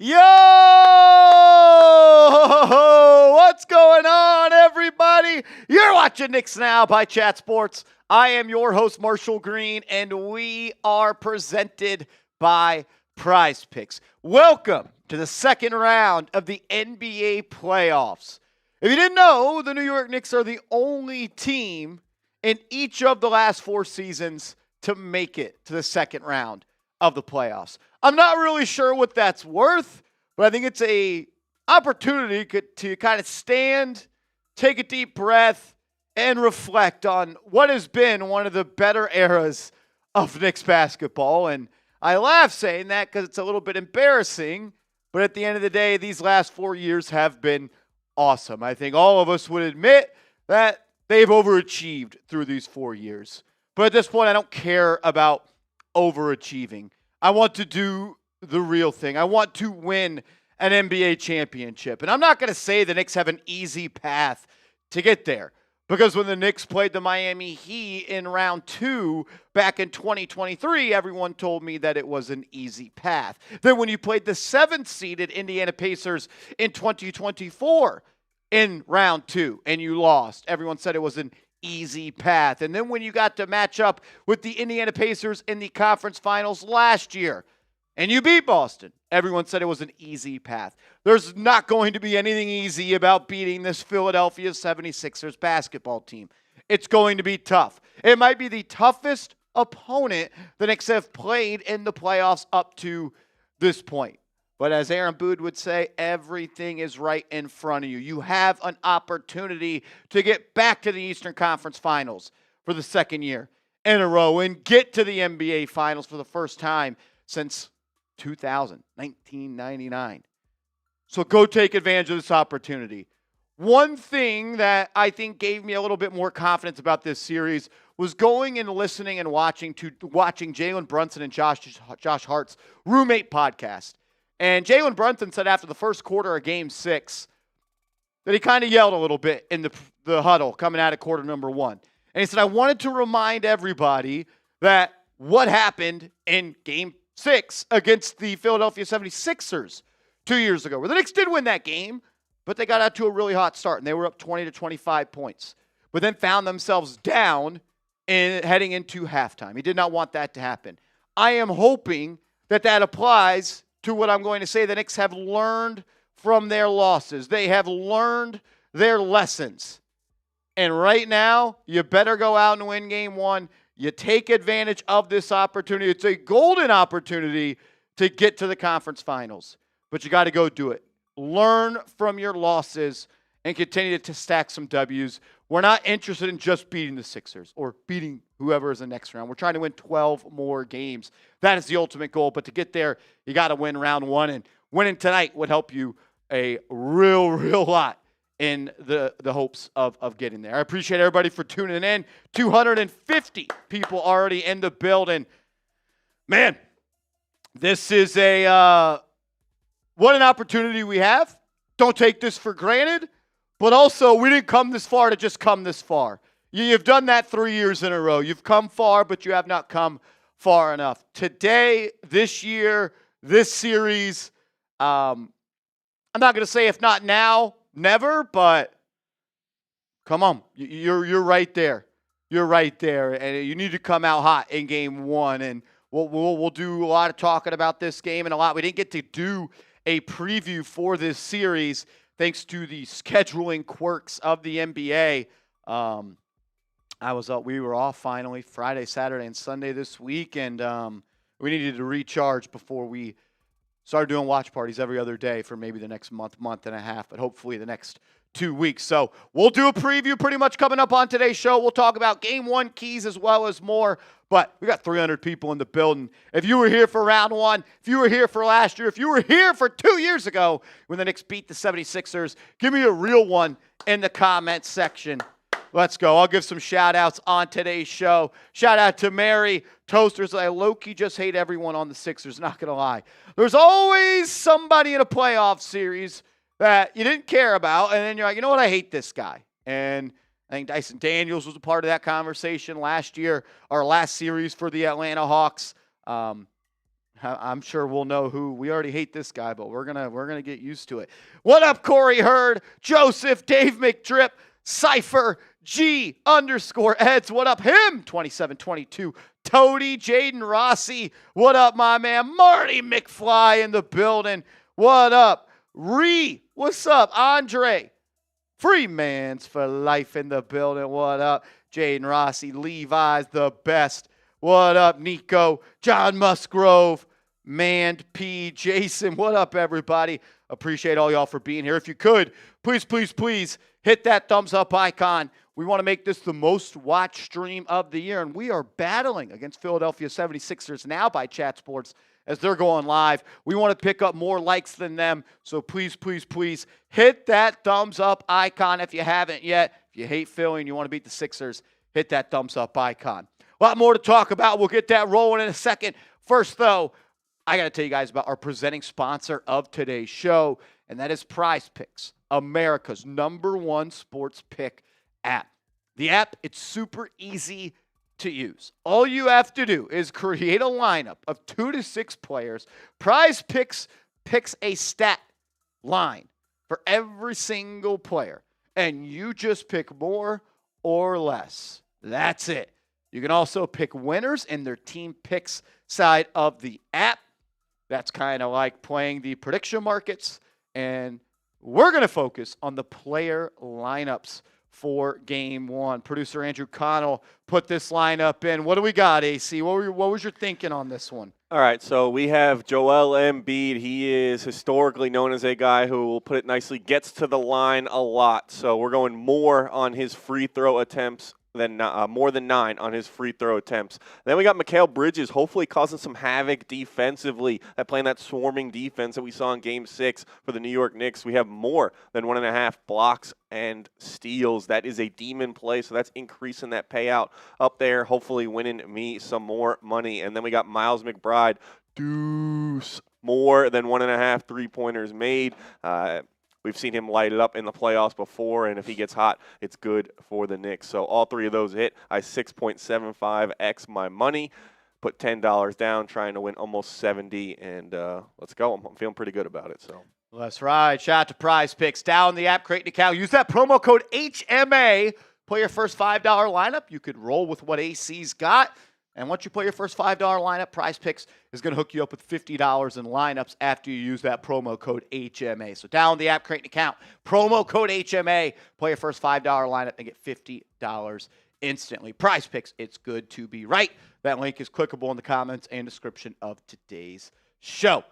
Yo! What's going on, everybody? You're watching Knicks Now by Chat Sports. I am your host, Marshall Green, and we are presented by Prize Picks. Welcome to the second round of the NBA playoffs. If you didn't know, the New York Knicks are the only team in each of the last four seasons to make it to the second round of the playoffs. I'm not really sure what that's worth, but I think it's a opportunity to kind of stand, take a deep breath, and reflect on what has been one of the better eras of Knicks basketball. And I laugh saying that because it's a little bit embarrassing, but at the end of the day, these last 4 years have been awesome. I think all of us would admit that they've overachieved through these 4 years. But at this point, I don't care about overachieving. I want to do the real thing. I want to win an NBA championship. And I'm not going to say the Knicks have an easy path to get there, because when the Knicks played the Miami Heat in round 2 back in 2023, everyone told me that it was an easy path. Then when you played the 7th-seeded Indiana Pacers in 2024 in round 2 and you lost, everyone said it was an easy path. And then when you got to match up with the Indiana Pacers in the conference finals last year and you beat Boston, everyone said it was an easy path. There's not going to be anything easy about beating this Philadelphia 76ers basketball team. It's going to be tough. It might be the toughest opponent the Knicks have played in the playoffs up to this point. But as Aaron Boone would say, everything is right in front of you. You have an opportunity to get back to the Eastern Conference Finals for the second year in a row and get to the NBA Finals for the first time since 1999. So go take advantage of this opportunity. One thing that I think gave me a little bit more confidence about this series was going and listening and watching Jalen Brunson and Josh Hart's Roommate podcast. And Jalen Brunson said after the first quarter of Game 6 that he kind of yelled a little bit in the huddle coming out of quarter number 1. And he said, I wanted to remind everybody that what happened in Game 6 against the Philadelphia 76ers 2 years ago, where the Knicks did win that game, but they got out to a really hot start, and they were up 20 to 25 points, but then found themselves down heading into halftime. He did not want that to happen. I am hoping that applies to what I'm going to say. The Knicks have learned from their losses. They have learned their lessons. And right now, you better go out and win Game 1. You take advantage of this opportunity. It's a golden opportunity to get to the conference finals. But you got to go do it. Learn from your losses and continue to stack some W's. We're not interested in just beating the Sixers or beating whoever is in the next round. We're trying to win 12 more games. That is the ultimate goal. But to get there, you got to win round 1. And winning tonight would help you a real lot in the hopes of getting there. I appreciate everybody for tuning in. 250 people already in the building. Man, this is what an opportunity we have. Don't take this for granted. But also, we didn't come this far to just come this far. You've done that 3 years in a row. You've come far, but you have not come far enough. Today, this year, this series, I'm not going to say if not now, never, but come on. You're right there. You're right there. And you need to come out hot in Game 1. And we'll do a lot of talking about this game and a lot we didn't get to do a preview for this series thanks to the scheduling quirks of the NBA. We were off finally Friday, Saturday, and Sunday this week, and we needed to recharge before we started doing watch parties every other day for maybe the next month and a half, but hopefully the next 2 weeks. So we'll do a preview pretty much coming up on today's show. We'll talk about Game 1 keys as well as more, but we got 300 people in the building. If you were here for round one, if you were here for last year, if you were here for 2 years ago when the Knicks beat the 76ers, give me a real one in the comments section. Let's go. I'll give some shout-outs on today's show. Shout-out to Mary. Toasters, I low-key just hate everyone on the Sixers, not going to lie. There's always somebody in a playoff series that you didn't care about, and then you're like, you know what, I hate this guy. And I think Dyson Daniels was a part of that conversation last year, our last series for the Atlanta Hawks. I'm sure we'll know who. We already hate this guy, but we're gonna get used to it. What up, Corey Hurd, Joseph, Dave McDrip, Cypher, G_Eds. What up, him? 2722. Toady, Jaden Rossi. What up, my man? Marty McFly in the building. What up? What's up? Andre. Freemans for life in the building. What up? Jaden Rossi. Levi's the best. What up, Nico? John Musgrove. Mand P. Jason. What up, everybody? Appreciate all y'all for being here. If you could, please hit that thumbs up icon. We want to make this the most watched stream of the year, and we are battling against Philadelphia 76ers now by Chat Sports as they're going live. We want to pick up more likes than them, so please hit that thumbs up icon if you haven't yet. If you hate Philly and you want to beat the Sixers, hit that thumbs up icon. A lot more to talk about. We'll get that rolling in a second. First, though, I got to tell you guys about our presenting sponsor of today's show, and that is Prize Picks, America's #1 sports pick app. The app, it's super easy to use. All you have to do is create a lineup of 2 to 6 players. Prize Picks picks a stat line for every single player, and you just pick more or less. That's it. You can also pick winners in their team picks side of the app. That's kind of like playing the prediction markets, and we're going to focus on the player lineups for Game 1. Producer Andrew Connell put this lineup in. What do we got, AC? What was your thinking on this one? All right, so we have Joel Embiid. He is historically known as a guy who, will put it nicely, gets to the line a lot. So we're going more on his free throw attempts than more than 9 on his free throw attempts. Then we got Mikal Bridges, hopefully causing some havoc defensively, playing that swarming defense that we saw in Game 6 for the New York Knicks. We have more than 1.5 blocks and steals. That is a demon play, so that's increasing that payout up there, hopefully winning me some more money. And then we got Miles McBride, deuce, more than 1.5 three-pointers made. We've seen him light it up in the playoffs before, and if he gets hot, it's good for the Knicks. So all 3 of those hit. I 6.75x my money, put $10 down, trying to win almost 70, and let's go. I'm feeling pretty good about it. So that's right. Shout out to Prize Picks. Down the app, create an account. Use that promo code HMA. Play your first $5 lineup. You could roll with what AC's got. And once you play your first $5 lineup, Prize Picks is going to hook you up with $50 in lineups after you use that promo code HMA. So download the app, create an account, promo code HMA, play your first $5 lineup, and get $50 instantly. Prize Picks, it's good to be right. That link is clickable in the comments and description of today's show.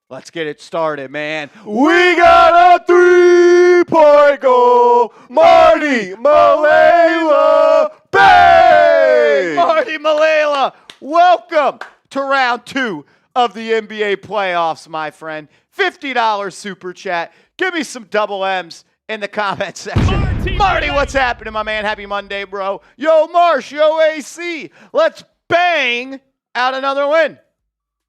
Let's get it started, man. We got a 3-point goal. Marty Malela. Bang! Marty Malela, welcome to round 2 of the NBA playoffs, my friend. $50 super chat. Give me some double M's in the comment section. Marty, what's happening, my man? Happy Monday, bro. Yo, Marsh, yo, AC. Let's bang out another win.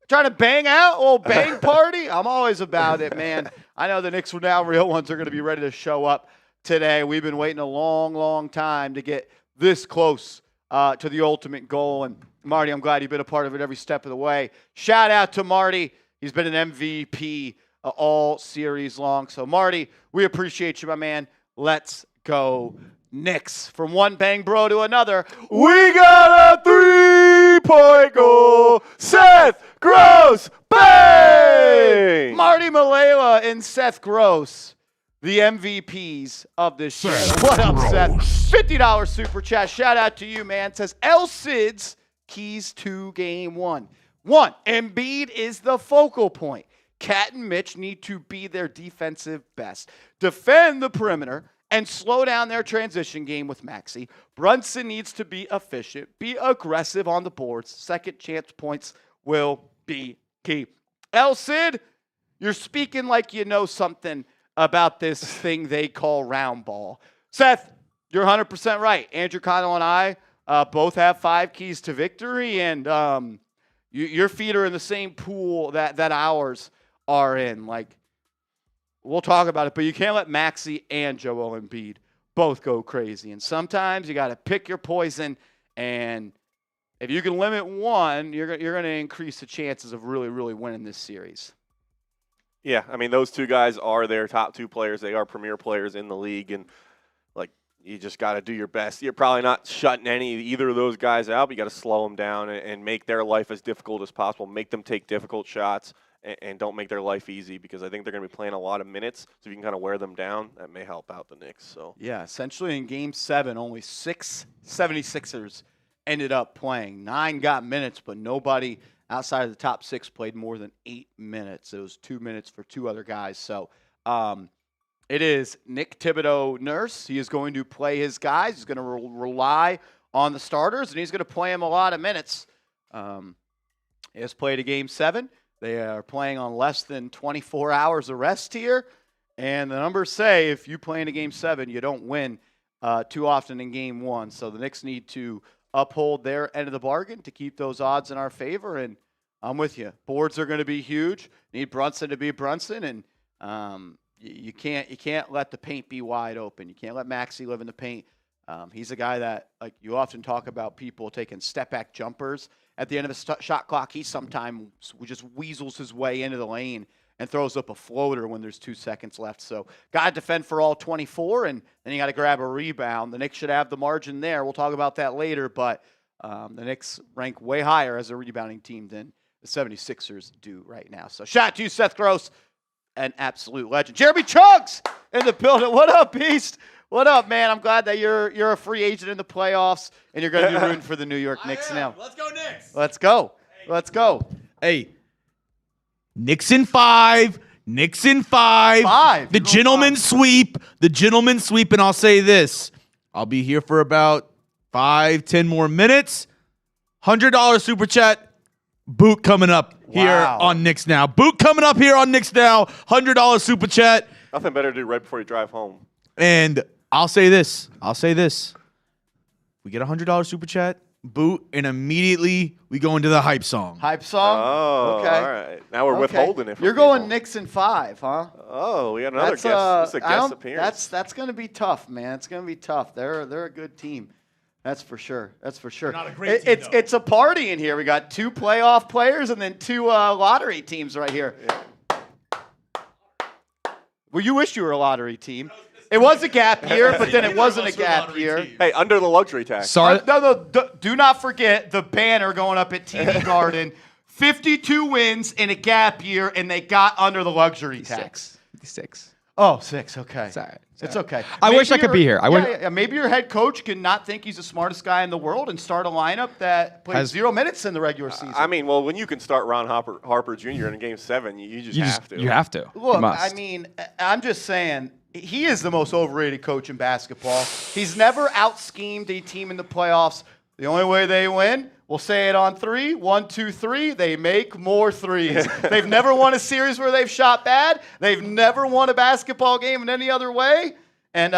Trying to bang out? Well, bang party? I'm always about it, man. I know the Knicks now real ones are going to be ready to show up today. We've been waiting a long time to get this close to the ultimate goal. And, Marty, I'm glad you've been a part of it every step of the way. Shout out to Marty. He's been an MVP all series long. So, Marty, we appreciate you, my man. Let's go Knicks. From one bang bro to another, we got a 3 3-point goal. Seth Gross, bang! Marty Malala and Seth Gross, the MVPs of this show. What up, Seth? $50 super chat. Shout out to you, man. It says El Cid's keys to game one. One, Embiid is the focal point. Cat and Mitch need to be their defensive best. Defend the perimeter and slow down their transition game with Maxey. Brunson needs to be efficient, be aggressive on the boards. Second chance points will be key. El Cid, you're speaking like you know something about this thing they call round ball. Seth, you're 100% right. Andrew Connell and I both have 5 keys to victory, and your feet are in the same pool that ours are in. Like, we'll talk about it, but you can't let Maxey and Joel Embiid both go crazy. And sometimes you got to pick your poison, and if you can limit one, you're going to increase the chances of really, really winning this series. Yeah, I mean, those two guys are their top 2 players. They are premier players in the league, and like, you just got to do your best. You're probably not shutting either of those guys out, but you got to slow them down and make their life as difficult as possible. Make them take difficult shots and don't make their life easy, because I think they're going to be playing a lot of minutes. So if you can kind of wear them down, that may help out the Knicks. So yeah, essentially in Game 7, only 6 76ers ended up playing. 9 got minutes, but nobody outside of the top 6 played more than 8 minutes. It was 2 minutes for 2 other guys. So it is Nick Thibodeau Nurse. He is going to play his guys. He's going to rely on the starters, and he's going to play them a lot of minutes. He has played a Game 7. They are playing on less than 24 hours of rest here. And the numbers say if you play in a Game 7, you don't win too often in Game 1. So the Knicks need to uphold their end of the bargain to keep those odds in our favor. And I'm with you. Boards are going to be huge. Need Brunson to be Brunson. And you can't let the paint be wide open. You can't let Maxey live in the paint. He's a guy that, like, you often talk about people taking step-back jumpers at the end of a shot clock. He sometimes just weasels his way into the lane and throws up a floater when there's 2 seconds left. So got to defend for all 24, and then you got to grab a rebound. The Knicks should have the margin there. We'll talk about that later, but the Knicks rank way higher as a rebounding team than the 76ers do right now. So shout out to you, Seth Gross, an absolute legend. Jeremy Chugs in the building. What up, Beast? What up, man? I'm glad that you're a free agent in the playoffs, and you're going to be rooting for the New York Knicks now. Let's go Knicks. Let's go. Let's go. Hey, Knicks in 5. Knicks in 5. The gentleman's sweep. The gentleman's sweep, and I'll say this. I'll be here for about 5-10 more minutes. $100 super chat. Boot coming up here on Knicks Now. Boot coming up here on Knicks Now. $100 super chat. nothing better to do right before you drive home. And I'll say this. We get a $100 super chat, boot, and immediately we go into the hype song. Hype song? Oh, okay. All right. Now we're withholding it from You're going people. Knicks in 5, huh? Oh, we got another guest. This is a guest appearance. That's going to be tough, man. It's going to be tough. They're a good team. That's for sure. That's for sure. Not a great team, it's a party in here. We got 2 playoff players and then 2 lottery teams right here. Yeah. Well, you wish you were a lottery team. It was a gap year, but then it wasn't a gap year. Hey, under the luxury tax. Sorry. Do not forget the banner going up at TD Garden. 52 wins in a gap year, and they got under the luxury tax. 56. Oh, 6. Okay. It's all right. It's okay. I wish I could be here. Maybe your head coach can not think he's the smartest guy in the world and start a lineup that plays 0 minutes in the regular season. I mean, well, when you can start Ron Harper Jr. in Game 7, you just have to. You have to. Look, You must. I mean, I'm just saying, he is the most overrated coach in basketball. He's never out-schemed a team in the playoffs. The only way they win, we'll say it on 3. 1, 2, 3. They make more threes. They've never won a series where they've shot bad. They've never won a basketball game in any other way. And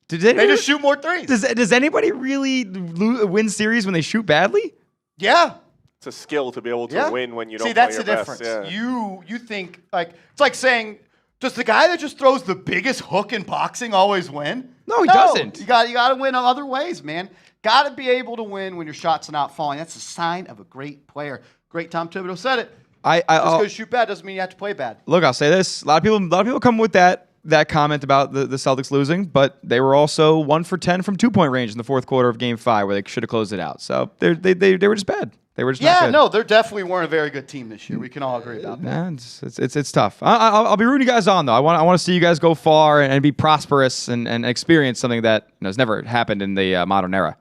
they just shoot more threes. Does anybody really win series when they shoot badly? Yeah. It's a skill to be able to win when you don't See, that's play the your difference. best. Yeah. You think, like, it's like saying, does the guy that just throws the biggest hook in boxing always win? No, he doesn't. You got to win in other ways, man. Got to be able to win when your shots are not falling. That's a sign of a great player. Great Tom Thibodeau said it. Just because you shoot bad doesn't mean you have to play bad. Look, I'll say this: a lot of people come with that comment about the Celtics losing, but they were also 1 for 10 from 2-point range in the fourth quarter of Game 5, where they should have closed it out. So they were just bad. They were just not good. No, they definitely weren't a very good team this year. We can all agree about that. Nah, it's tough. I'll be rooting you guys on though. I want to see you guys go far and be prosperous and experience something that has never happened in the modern era.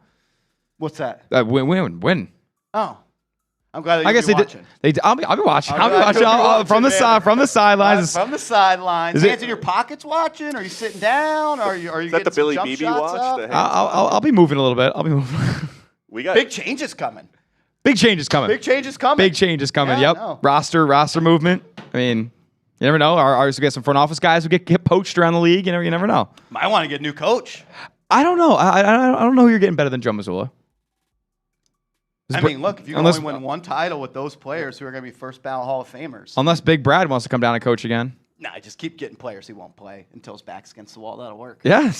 What's that? Win. Oh, I'm glad that I guess you'll be watching. I'll be watching. I'm glad you'll be watching, from the man. from the sidelines. From the sidelines. Is it- Hands in your pockets watching? Are you sitting down? Are you Is that getting the Billy some jump Beebe shots watch? up? The hands I'll be moving a little bit. I'll be moving. we got Big changes coming. Big changes coming. Big changes coming. Big changes coming. Yeah, Yep. no. Roster movement. I mean, you never know. We get some front office guys who get poached around the league. You never know. Might want to get a new coach. I don't know. I don't know who you're getting better than Joe Mazzulla. I mean, look, if you can unless- only win one title with those players who are going to be first ballot Hall of Famers. Unless Big Brad wants to come down and coach again. Nah, just keep getting players he won't play until his back's against the wall. That'll work. Yeah,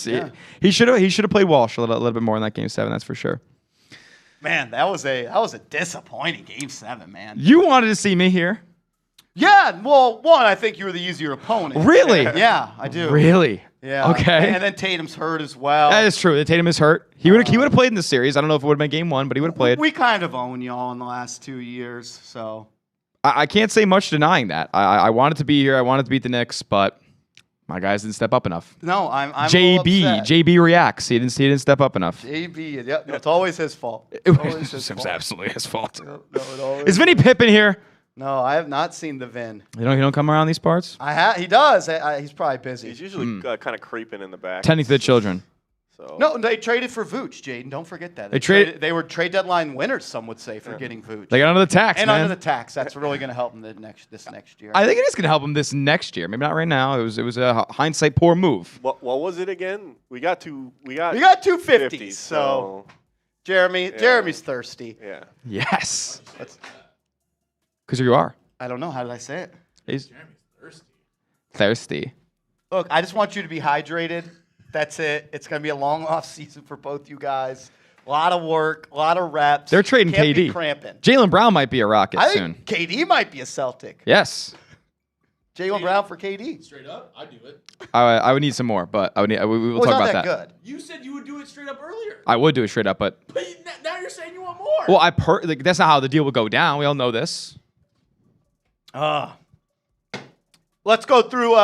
Yeah. he should have played Walsh a little bit more in that Game 7. That's for sure. Man, that was a disappointing Game 7, man. You wanted to see me here, Yeah, well, one, I think you were the easier opponent. really? Yeah, I do. Really? Yeah. Okay. And then Tatum's hurt as well. That is true. Tatum is hurt. He would have played in the series. I don't know if it would have been Game 1, but he would have played. We kind of own y'all in the last 2 years, so. I can't say much denying that. I wanted to be here. I wanted to beat the Knicks, but my guys didn't step up enough. No, I'm a little upset. JB reacts. He didn't step up enough. JB, yep, it's always his fault. It It's always was his fault. absolutely his fault. No, it always Is Vinny Pippen here? No, I have not seen the Vin. You don't come around these parts? He does. He's probably busy. He's usually kind of creeping in the back. Tending to the children. So No, they traded for Vooch, Jaden. Don't forget that. They were trade deadline winners, some would say, for getting Vooch. They got under the tax, and man. under the tax. That's really going to help them this next year. I think it is going to help him this next year. Maybe not right now. It was a hindsight poor move. what was it again? We got 250s. So Jeremy's thirsty. yeah. Yes. Because you are. I don't know. How did I say it? He's thirsty. Look, I just want you to be hydrated. That's it. It's going to be a long off season for both you guys. A lot of work, a lot of reps. They're trading Can't be KD. cramping. Jalen Brown might be a Rocket I soon. think KD might be a Celtic. Yes. Jalen Brown for KD. Straight up, I do it. I would need some more, but we will Well, talk he's about not that. good. You said you would do it straight up earlier. I would do it straight up, but But now you're saying you want more. well, that's not how the deal would go down. We all know this. Let's go through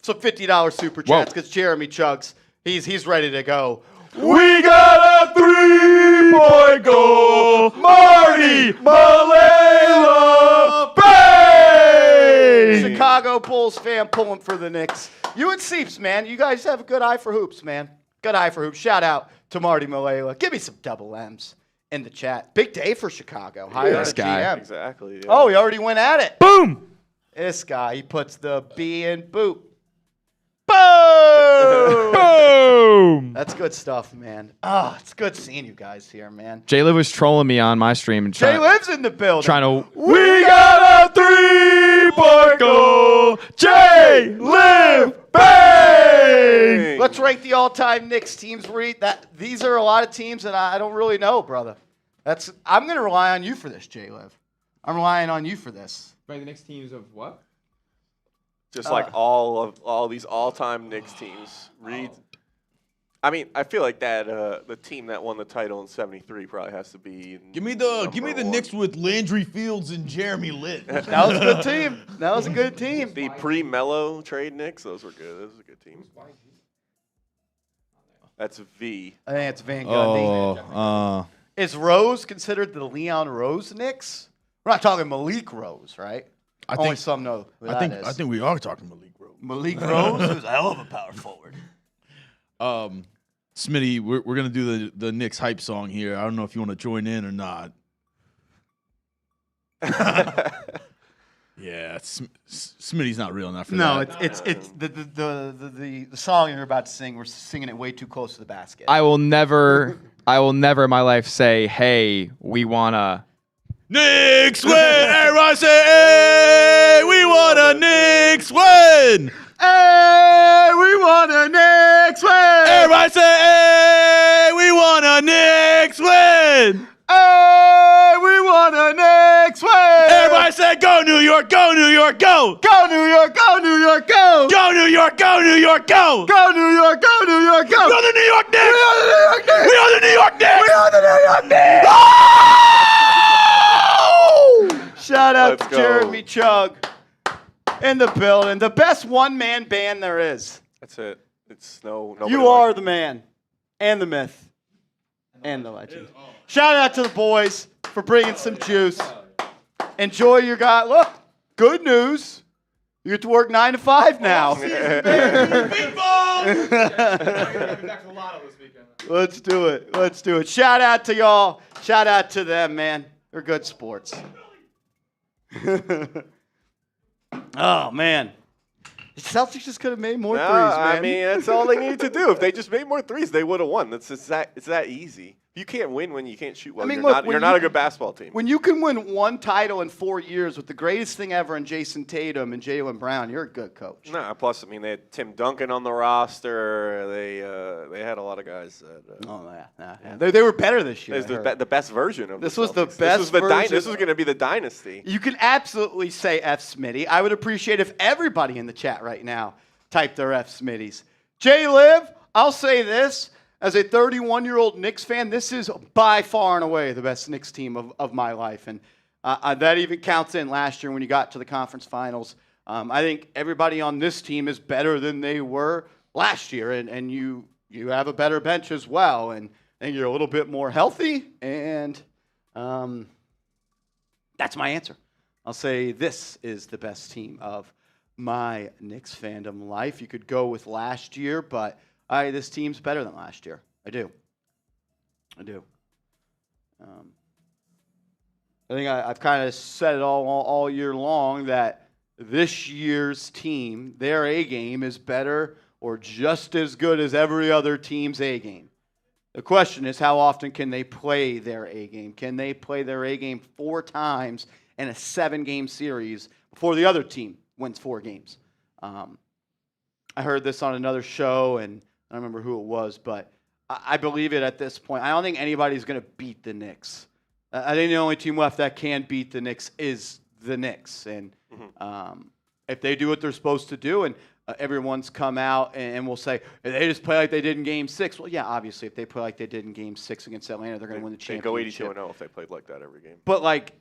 some $50 super Whoa. chats because Jeremy Chugs, he's ready to go. We got a 3-point goal, Marty Malela, bang! Chicago Bulls fan pulling for the Knicks. You and Seeps, man. You guys have a good eye for hoops, man. Good eye for hoops. Shout out to Marty Malela. Give me some double M's in the chat. Big day for Chicago. Hire This a guy. GM. Exactly. Yeah. Oh, he already went at it. Boom! This guy, he puts the B in boot. Boom! Boom! That's good stuff, man. It's good seeing you guys here, man. Jay-Liv was trolling me on my stream and Jay lives in the building. trying to. We got a 3-point goal, Jay-Liv, bang! Let's rank the all-time Knicks teams. These are a lot of teams that I don't really know, brother. I'm going to rely on you for this, Jay-Liv. I'm relying on you for this. Rank the Knicks teams of what? Just like all these all-time Knicks teams. I mean, I feel like that the team that won the title in '73 probably has to be. Give me the one. Knicks with Landry Fields and Jeremy Lin. That was a good team. That was a good team. The pre-Mello trade Knicks, those were good. Those were a good team. That's V. I think it's Van Gundy. Is Rose considered the Leon Rose Knicks? We're not talking Malik Rose, right? Only some know who that is. I think we are talking Malik Rose. Malik Rose is a hell of a power forward. Smitty, we're gonna do the Knicks hype song here. I don't know if you want to join in or not. Yeah, Smitty's not real enough for No, that. it's the song you're about to sing. We're singing it way too close to the basket. I will never in my life say, hey, we wanna. Knicks win! Everybody say, hey, we want a Knicks win! Hey, we want a Knicks win! Everybody say, hey, we want a Knicks win! Hey, we want a Knicks win! Everybody say, go New York, go New York, go! Go New York, go New York, go! Go New York, go New York, go! Go New York, go New York, go! We are the New York Knicks! We are the New York Knicks! We are the New York Knicks! We are the New York Knicks! Shout out Let's to go. Jeremy Chug in the building. The best one-man band there is. That's it. It's nobody You are the man and the myth and the legend. Shout out to the boys for bringing some juice. Enjoy your guy. Look, good news. You get to work 9 to 5 now. Let's do it. Let's do it. Shout out to y'all. Shout out to them, man. They're good sports. Oh, man. The Celtics just could have made more threes, man. I mean, that's all they needed to do. If they just made more threes, they would have won. It's that easy. You can't win when you can't shoot well. I mean, You're not a good basketball team. When you can win one title in 4 years with the greatest thing ever in Jason Tatum and Jalen Brown, you're a good coach. Nah, plus, I mean, they had Tim Duncan on the roster. They had a lot of guys. They were better this year. It was the best version of This the was the Celtics. best version. This was going to be the dynasty. You can absolutely say F. Smitty. I would appreciate if everybody in the chat right now typed their F. Smitties. Jay Liv, I'll say this. As a 31-year-old Knicks fan, this is by far and away the best Knicks team of my life. And that even counts in last year when you got to the conference finals. I think everybody on this team is better than they were last year. And you have a better bench as well. And I think you're a little bit more healthy. And that's my answer. I'll say this is the best team of my Knicks fandom life. You could go with last year, but this team's better than last year. I do. I think I've kind of said it all year long that this year's team, their A game, is better or just as good as every other team's A game. The question is, how often can they play their A game? Can they play their A game 4 times in a 7-game series before the other team wins 4 games? I heard this on another show, and I don't remember who it was, but I believe it at this point. I don't think anybody's going to beat the Knicks. I think the only team left that can beat the Knicks is the Knicks. And if they do what they're supposed to do, and everyone's come out and will say, they just play like they did in Game 6. Well, yeah, obviously, if they play like they did in Game 6 against Atlanta, they're going to win the championship. They go 82-0 if they played like that every game. But, like,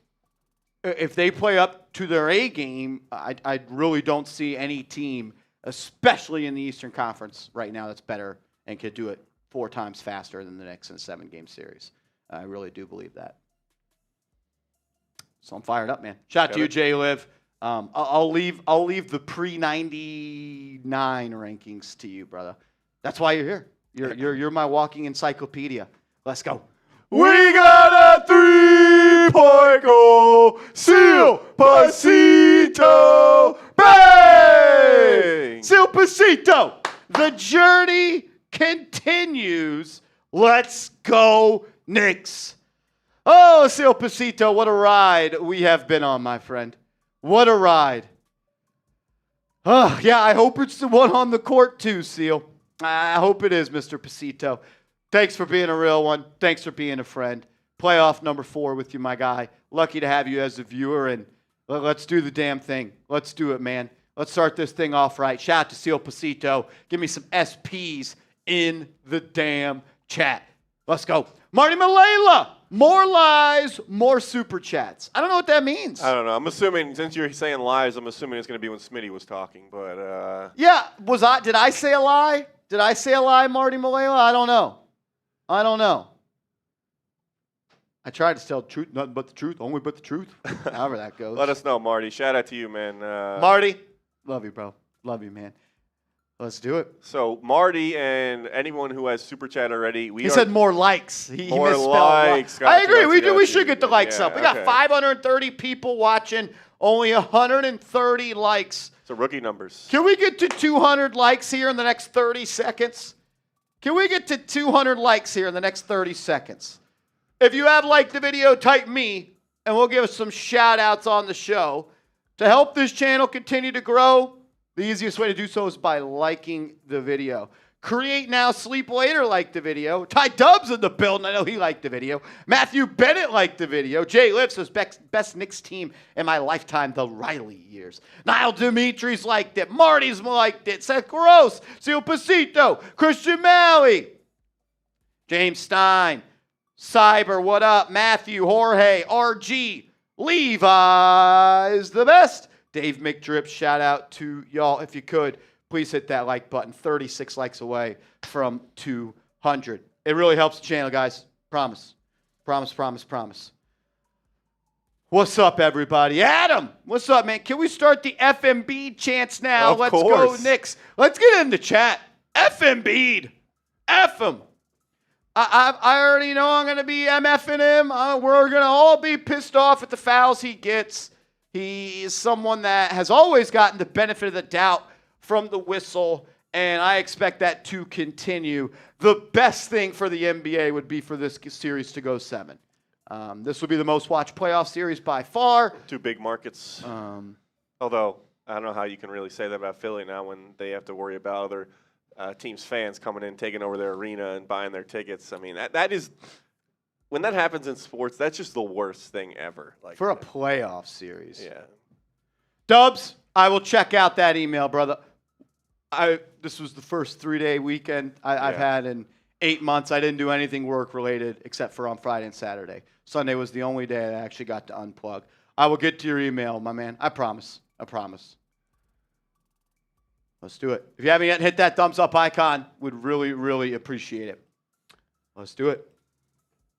if they play up to their A game, I really don't see any team, especially in the Eastern Conference right now, that's better and could do it 4 times faster than the Knicks in a 7-game series. I really do believe that. So I'm fired up, man. Shout out to you, Jay Liv. I'll leave the pre-99 rankings to you, brother. That's why you're here. You're my walking encyclopedia. Let's go. We got a 3-point goal. Seal Pasito. Bang! Seal Pasito. The journey continues. Let's go, Knicks. Oh, Seal Pasito, what a ride we have been on, my friend. What a ride. Oh, yeah, I hope it's the one on the court too, Seal. I hope it is, Mr. Pasito. Thanks for being a real one. Thanks for being a friend. Playoff number 4 with you, my guy. Lucky to have you as a viewer, and let's do the damn thing. Let's do it, man. Let's start this thing off right. Shout out to Seal Pasito. Give me some SPs in the damn chat. Let's go. Marty Malela. More lies, more super chats. I don't know what that means. I don't know. I'm assuming, since you're saying lies, I'm assuming it's going to be when Smitty was talking. But yeah, did I say a lie? Did I say a lie, Marty Malela? I don't know. I tried to tell the truth, nothing but the truth, only but the truth. However that goes. Let us know, Marty. Shout out to you, man. Marty, love you, bro. Love you, man. Let's do it. So Marty and anyone who has super chat already, he said more likes. He misspelled likes. I agree. We should get the likes up. We got 530 people watching, only 130 likes. So rookie numbers. Can we get to 200 likes here in the next 30 seconds? Can we get to 200 likes here in the next 30 seconds? If you have liked the video, type me, and we'll give us some shout-outs on the show. To help this channel continue to grow, the easiest way to do so is by liking the video. Create Now, Sleep Later liked the video. Ty Dubs in the building. I know he liked the video. Matthew Bennett liked the video. Jay Liv says best Knicks team in my lifetime, the Riley years. Niall Dimitri's liked it. Marty's liked it. Seth Gross. Seal Pasito. Christian Malley. James Stein. Cyber, what up? Matthew, Jorge, RG. Levi's the best. Dave McDrip, shout out to y'all. If you could, please hit that like button. 36 likes away from 200. It really helps the channel, guys. Promise. Promise, promise, promise. What's up, everybody? Adam, what's up, man? Can we start the FMB chants now? Of course. Go, Knicks. Let's get in the chat. FMB. F him. I already know I'm going to be MFing him. We're going to all be pissed off at the fouls he gets. He is someone that has always gotten the benefit of the doubt from the whistle, and I expect that to continue. The best thing for the NBA would be for this series to go 7. This will be the most watched playoff series by far. 2 big markets. Although, I don't know how you can really say that about Philly now when they have to worry about other teams' fans coming in, taking over their arena and buying their tickets. I mean, that is, when that happens in sports, that's just the worst thing ever. Like for a playoff series. Yeah. Dubs, I will check out that email, brother. This was the first 3-day weekend I've had in 8 months. I didn't do anything work-related except for on Friday and Saturday. Sunday was the only day I actually got to unplug. I will get to your email, my man. I promise. I promise. Let's do it. If you haven't yet hit that thumbs up icon, would really, really appreciate it. Let's do it.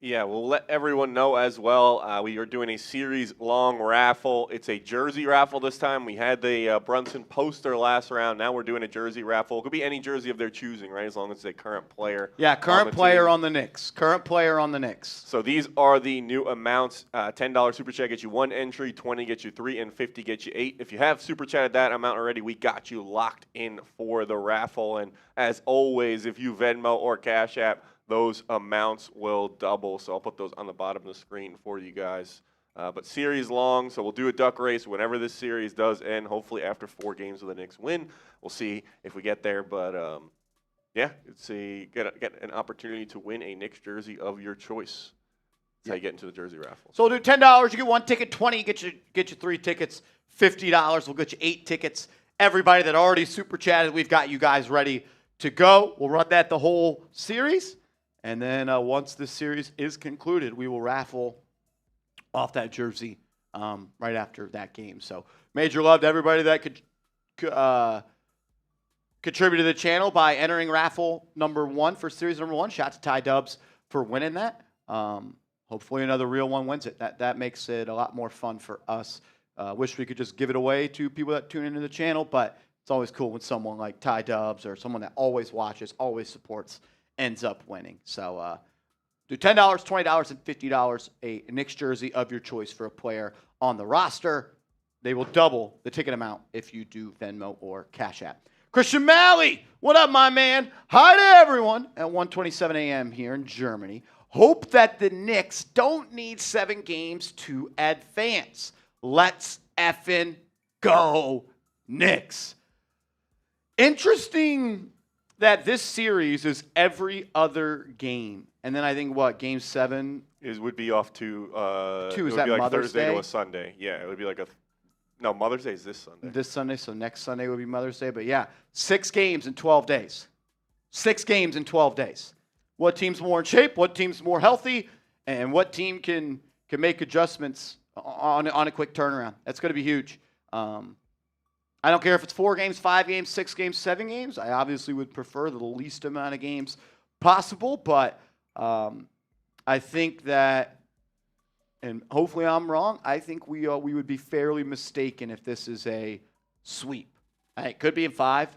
Yeah, we'll let everyone know as well. We are doing a series-long raffle. It's a jersey raffle this time. We had the Brunson poster last round. Now we're doing a jersey raffle. It could be any jersey of their choosing, right, as long as it's a current player. Yeah, current player on the Knicks. Current player on the Knicks. So these are the new amounts. $10 Super Chat gets you 1 entry, 20 gets you 3, and 50 gets you 8. If you have Super Chatted that amount already, we got you locked in for the raffle. And as always, if you Venmo or Cash App, those amounts will double, so I'll put those on the bottom of the screen for you guys. But series long, so we'll do a duck race whenever this series does end, hopefully after 4 games of the Knicks win. We'll see if we get there, but yeah, it's get an opportunity to win a Knicks jersey of your choice. That's how you get into the jersey raffle. So we'll do $10, you get 1 ticket, 20, get you 3 tickets, $50, we'll get you 8 tickets. Everybody that already super chatted, we've got you guys ready to go. We'll run that the whole series. And then once this series is concluded, we will raffle off that jersey right after that game. So major love to everybody that could contribute to the channel by entering raffle number 1 for series number 1. Shout out to Ty Dubs for winning that. Hopefully another real one wins it. That makes it a lot more fun for us. Wish we could just give it away to people that tune into the channel, but it's always cool when someone like Ty Dubs or someone that always watches, always supports, ends up winning. So do $10, $20, and $50 a Knicks jersey of your choice for a player on the roster. They will double the ticket amount if you do Venmo or Cash App. Christian Malley, what up, my man? Hi to everyone at 1:27 a.m. here in Germany. Hope that the Knicks don't need 7 games to advance. Let's effing go, Knicks. Interesting that this series is every other game. And then I think, game 7? Would be off to is that like Mother's Thursday Day? to a Sunday. Yeah, it would be like no, Mother's Day is this Sunday. This Sunday, so next Sunday would be Mother's Day. But yeah, 6 games in 12 days. 6 games in 12 days. What team's more in shape? What team's more healthy? And what team can make adjustments on a quick turnaround? That's going to be huge. I don't care if it's 4 games, 5 games, 6 games, 7 games. I obviously would prefer the least amount of games possible, but I think that, and hopefully I'm wrong, I think we would be fairly mistaken if this is a sweep. It could be in 5.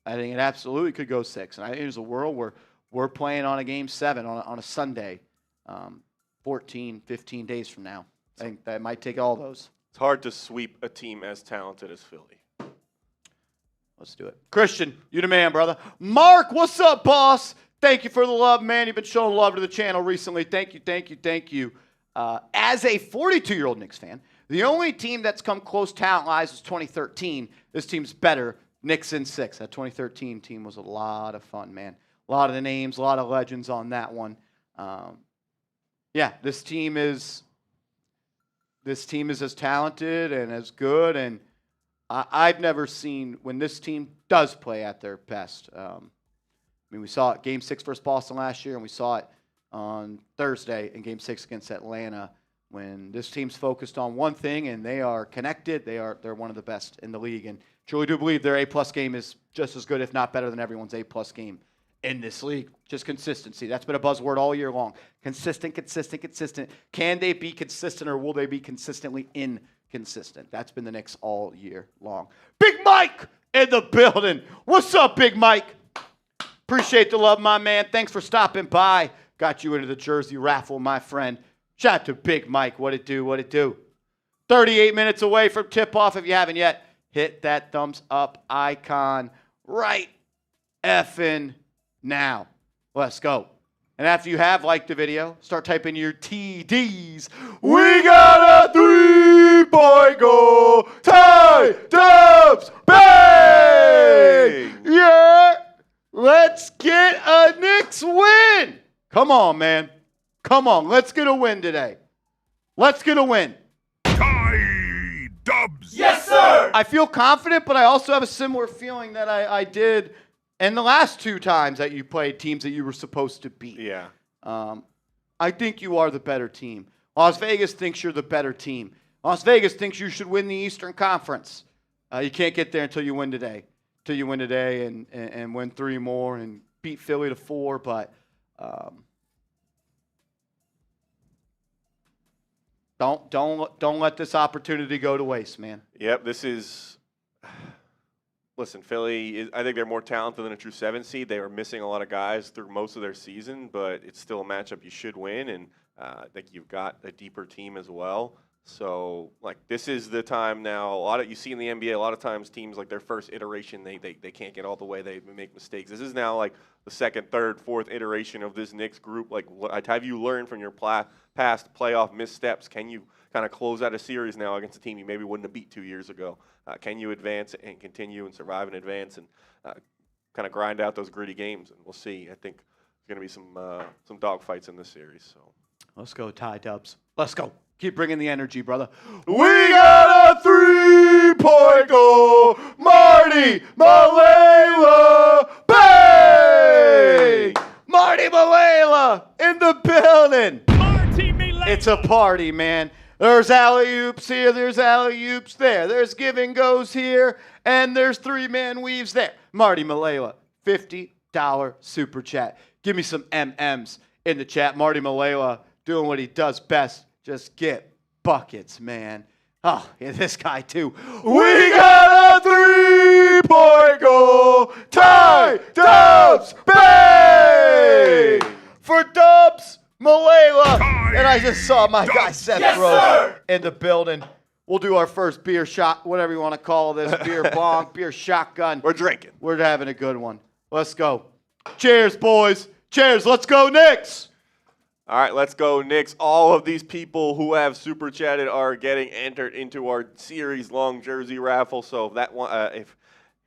I think it absolutely could go 6. And I think there's a world where we're playing on a game 7 on a Sunday, 14, 15 days from now. I think that might take all those. It's hard to sweep a team as talented as Philly. Let's do it. Christian, you the man, brother. Mark, what's up, boss? Thank you for the love, man. You've been showing love to the channel recently. Thank you, thank you, thank you. As a 42-year-old Knicks fan, the only team that's come close talent-wise was 2013. This team's better. Knicks in 6. That 2013 team was a lot of fun, man. A lot of the names, a lot of legends on that one. Yeah, this team is as talented and as good, and I've never seen when this team does play at their best. We saw it Game 6 versus Boston last year, and we saw it on Thursday in Game 6 against Atlanta When this team's focused on one thing and they are connected, they're one of the best in the league. And truly do believe their A-plus game is just as good, if not better, than everyone's A-plus game in this league. Just consistency. That's been a buzzword all year long. Consistent, consistent, consistent. Can they be consistent, or will they be consistently inconsistent? That's been the Knicks all year long. Big Mike in the building. What's up, Big Mike? Appreciate the love, my man. Thanks for stopping by. Got you into the jersey raffle, my friend. Shout out to Big Mike. What it do, what it do. 38 minutes away from tip-off. If you haven't yet, hit that thumbs up icon right effing now. Let's go. And after you have liked the video, start typing your TDs. We got a 3-point goal. Tie, Dubs, bang! Yeah! Let's get a Knicks win. Come on, man. Come on. Let's get a win today. Let's get a win. Tie, Dubs. Yes, sir. I feel confident, but I also have a similar feeling that I did in the last 2 times that you played teams that you were supposed to beat. Yeah. I think you are the better team. Las Vegas thinks you're the better team. Las Vegas thinks you should win the Eastern Conference. You can't get there until you win today. Until you win today and win 3 more and beat Philly to 4. But don't let this opportunity go to waste, man. Yep, this is. Listen, Philly, I think they're more talented than a true 7 seed. They were missing a lot of guys through most of their season, but it's still a matchup you should win, and I think you've got a deeper team as well. So, this is the time now. You see in the NBA, a lot of times teams, their first iteration, they can't get all the way. They make mistakes. This is now, the second, third, fourth iteration of this Knicks group. What have you learned from your past playoff missteps? Can you kind of close out a series now against a team you maybe wouldn't have beat 2 years ago? Can you advance and continue and survive and advance and kind of grind out those gritty games? And we'll see. I think there's going to be some dogfights in this series. So let's go, Ty Dubs. Let's go. Keep bringing the energy, brother. We got a 3-point goal. Marty Malela. Bang! Marty Malela in the building. Marty Malela. It's a party, man. There's alley-oops here, there's alley-oops there. There's give and goes here, and there's 3-man weaves there. Marty Malela, $50 super chat. Give me some MMs in the chat. Marty Malela doing what he does best. Just get buckets, man. Oh, yeah, this guy too. We got a 3-point goal. Tie, Dubs, bang! For Dubs, Malela. And I just saw my guy Seth Gross in the building. We'll do our first beer shot, whatever you want to call this, beer bong, beer shotgun. we're drinking. We're having a good one. Let's go. Cheers, boys. Cheers. Let's go, Knicks. All right, let's go, Knicks. All of these people who have super chatted are getting entered into our series-long jersey raffle. So if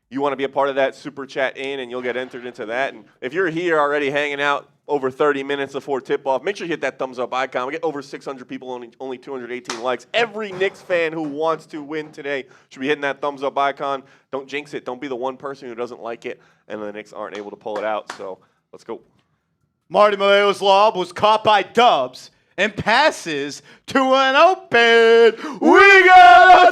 you want to be a part of that, super chat in, and you'll get entered into that. And if you're here already hanging out over 30 minutes before tip-off, make sure you hit that thumbs-up icon. We get over 600 people, only 218 likes. Every Knicks fan who wants to win today should be hitting that thumbs-up icon. Don't jinx it. Don't be the one person who doesn't like it, and the Knicks aren't able to pull it out. So let's go. Marty Malela's lob was caught by Dubs and passes to an open. We got a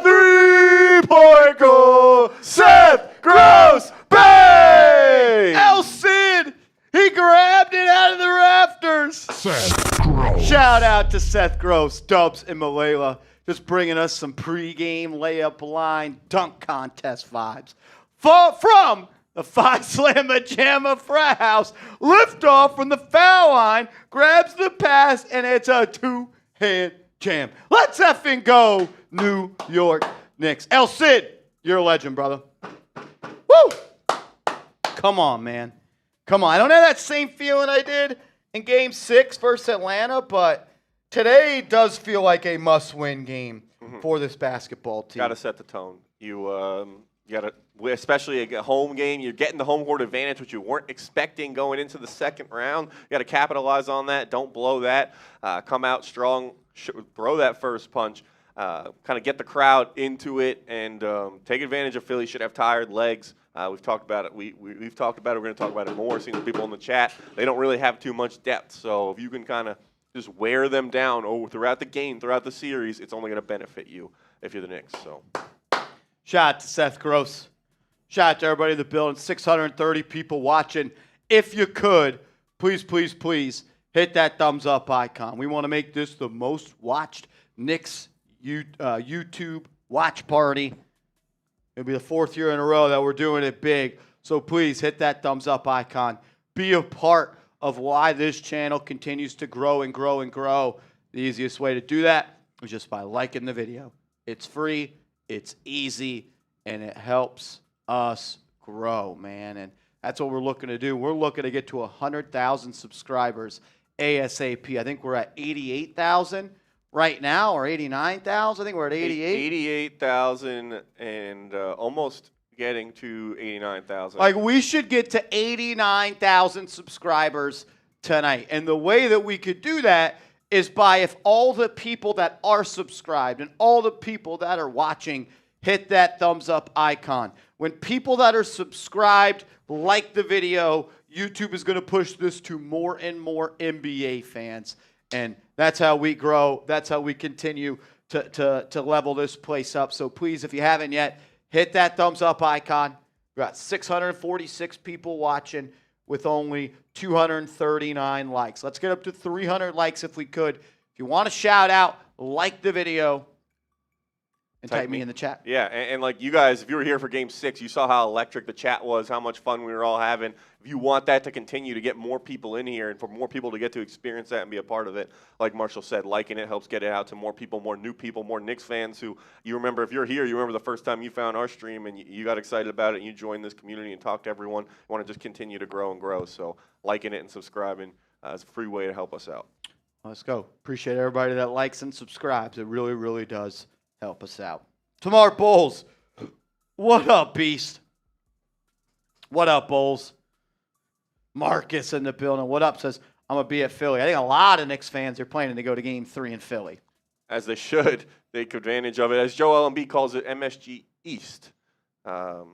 3-point goal. Seth Gross, bang! El Cid, he grabbed it out of the rafters. Seth Gross. Shout out to Seth Gross, Dubs, and Malela, just bringing us some pregame layup line dunk contest vibes. From the Phi Slamma Jamma frat house, liftoff from the foul line, grabs the pass, and it's a 2-hand jam. Let's effing go, New York Knicks. El Cid, you're a legend, brother. Woo! Come on, man. Come on. I don't have that same feeling I did in Game 6 versus Atlanta, but today does feel like a must-win game for this basketball team. Got to set the tone. You got to, especially a home game, you're getting the home court advantage, which you weren't expecting going into the second round. You got to capitalize on that. Don't blow that. Come out strong. Throw that first punch. Kind of get the crowd into it and take advantage of Philly. Should have tired legs. We've talked about it. We've talked about it. We're going to talk about it more. Seeing the people in the chat, they don't really have too much depth. So if you can kind of just wear them down throughout the game, throughout the series. It's only going to benefit you if you're the Knicks. So, shout out to Seth Gross. Shout out to everybody in the building. 630 people watching. If you could, please, please, please hit that thumbs up icon. We want to make this the most watched Knicks YouTube watch party. It'll be the 4th year in a row that we're doing it big. So please hit that thumbs up icon. Be a part of why this channel continues to grow and grow and grow. The easiest way to do that is just by liking the video. It's free, it's easy, and it helps us grow, man. And that's what we're looking to do. We're looking to get to 100,000 subscribers ASAP. I think we're at 88,000 right now, or 89,000. I think we're at 88. 88,000 and almost getting to 89,000. Like, we should get to 89,000 subscribers tonight. And the way that we could do that is by, if all the people that are subscribed and all the people that are watching hit that thumbs up icon. When people that are subscribed like the video, YouTube is going to push this to more and more NBA fans. And that's how we grow. That's how we continue to level this place up. So please, if you haven't yet, hit that thumbs up icon. We've got 646 people watching with only 239 likes. Let's get up to 300 likes if we could. If you want to shout out, like the video, and type me in the chat. Yeah, and like you guys, if you were here for Game 6, you saw how electric the chat was, how much fun we were all having. If you want that to continue, to get more people in here and for more people to get to experience that and be a part of it, like Marshall said, liking it helps get it out to more people, more new people, more Knicks fans who, you remember, if you're here, you remember the first time you found our stream and you got excited about it and you joined this community and talked to everyone. You want to just continue to grow and grow. So liking it and subscribing is a free way to help us out. Let's go. Appreciate everybody that likes and subscribes. It really, really does help us out. Tamar Bowles, what up, Beast? What up, Bowles? Marcus in the building. What up? Says, I'm going to be at Philly. I think a lot of Knicks fans are planning to go to Game 3 in Philly. As they should. Take advantage of it. As Joel Embiid calls it, MSG East. That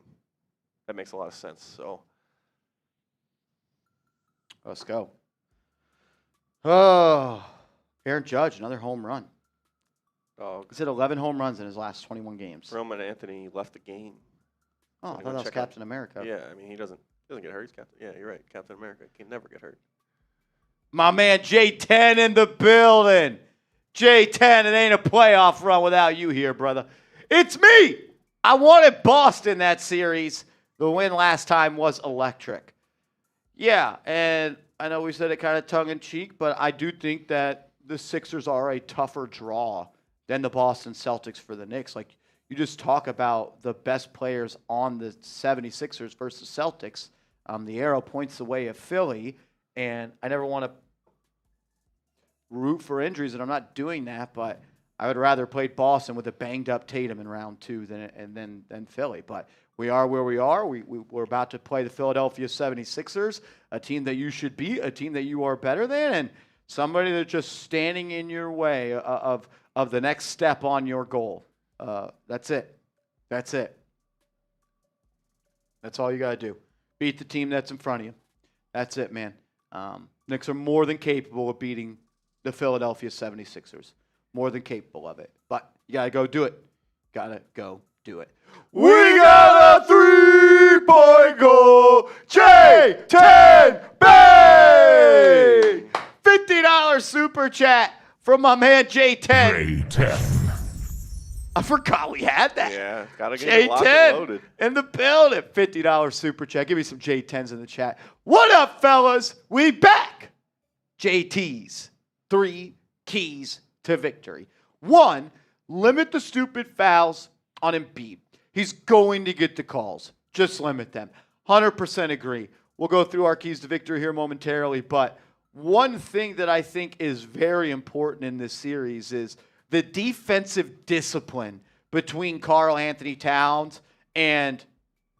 makes a lot of sense. So let's go. Oh, Aaron Judge, another home run. He's hit 11 home runs in his last 21 games. Roman Anthony left the game. Oh, I thought that was Captain America. Yeah, I mean, he doesn't get hurt. He's Captain. Yeah, you're right. Captain America can never get hurt. My man J10 in the building. J10, it ain't a playoff run without you here, brother. It's me. I wanted Boston that series. The win last time was electric. Yeah, and I know we said it kind of tongue-in-cheek, but I do think that the Sixers are a tougher draw than the Boston Celtics for the Knicks. Like, you just talk about the best players on the 76ers versus Celtics. The arrow points the way of Philly, and I never want to root for injuries, and I'm not doing that, but I would rather play Boston with a banged-up Tatum in round 2 than Philly. But we are where we are. We're about to play the Philadelphia 76ers, a team that you should beat, a team that you are better than, and somebody that's just standing in your way of the next step on your goal. That's it. That's it. That's all you got to do. Beat the team that's in front of you. That's it, man. Knicks are more than capable of beating the Philadelphia 76ers. More than capable of it. But you got to go do it. Got to go do it. We got a 3-point goal. J10 Bang! $50 super chat from my man J10. J10. I forgot we had that. Yeah, gotta get it locked and J10 loaded. in the building. $50 super chat. Give me some J10s in the chat. What up, fellas? We back. JT's 3 keys to victory. 1, limit the stupid fouls on Embiid. He's going to get the calls. Just limit them. 100% agree. We'll go through our keys to victory here momentarily, but one thing that I think is very important in this series is the defensive discipline between Karl-Anthony Towns and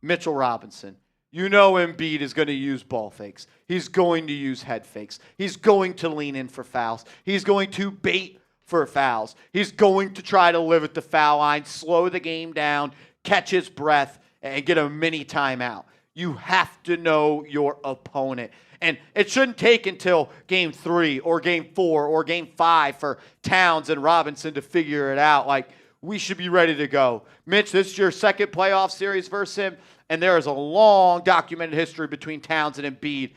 Mitchell Robinson. You know Embiid is going to use ball fakes. He's going to use head fakes. He's going to lean in for fouls. He's going to bait for fouls. He's going to try to live at the foul line, slow the game down, catch his breath, and get a mini timeout. You have to know your opponent. And it shouldn't take until game 3 or game 4 or game 5 for Towns and Robinson to figure it out. Like, we should be ready to go. Mitch, this is your second playoff series versus him, and there is a long documented history between Towns and Embiid.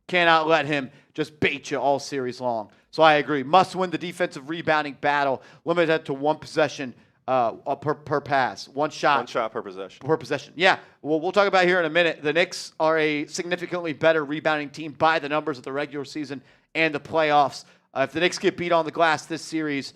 Cannot let him just bait you all series long. So I agree. Must win the defensive rebounding battle. Limit that to one possession per pass. One shot. One shot per possession. Per possession. Yeah. Well, we'll talk about it here in a minute. The Knicks are a significantly better rebounding team by the numbers of the regular season and the playoffs. If the Knicks get beat on the glass this series,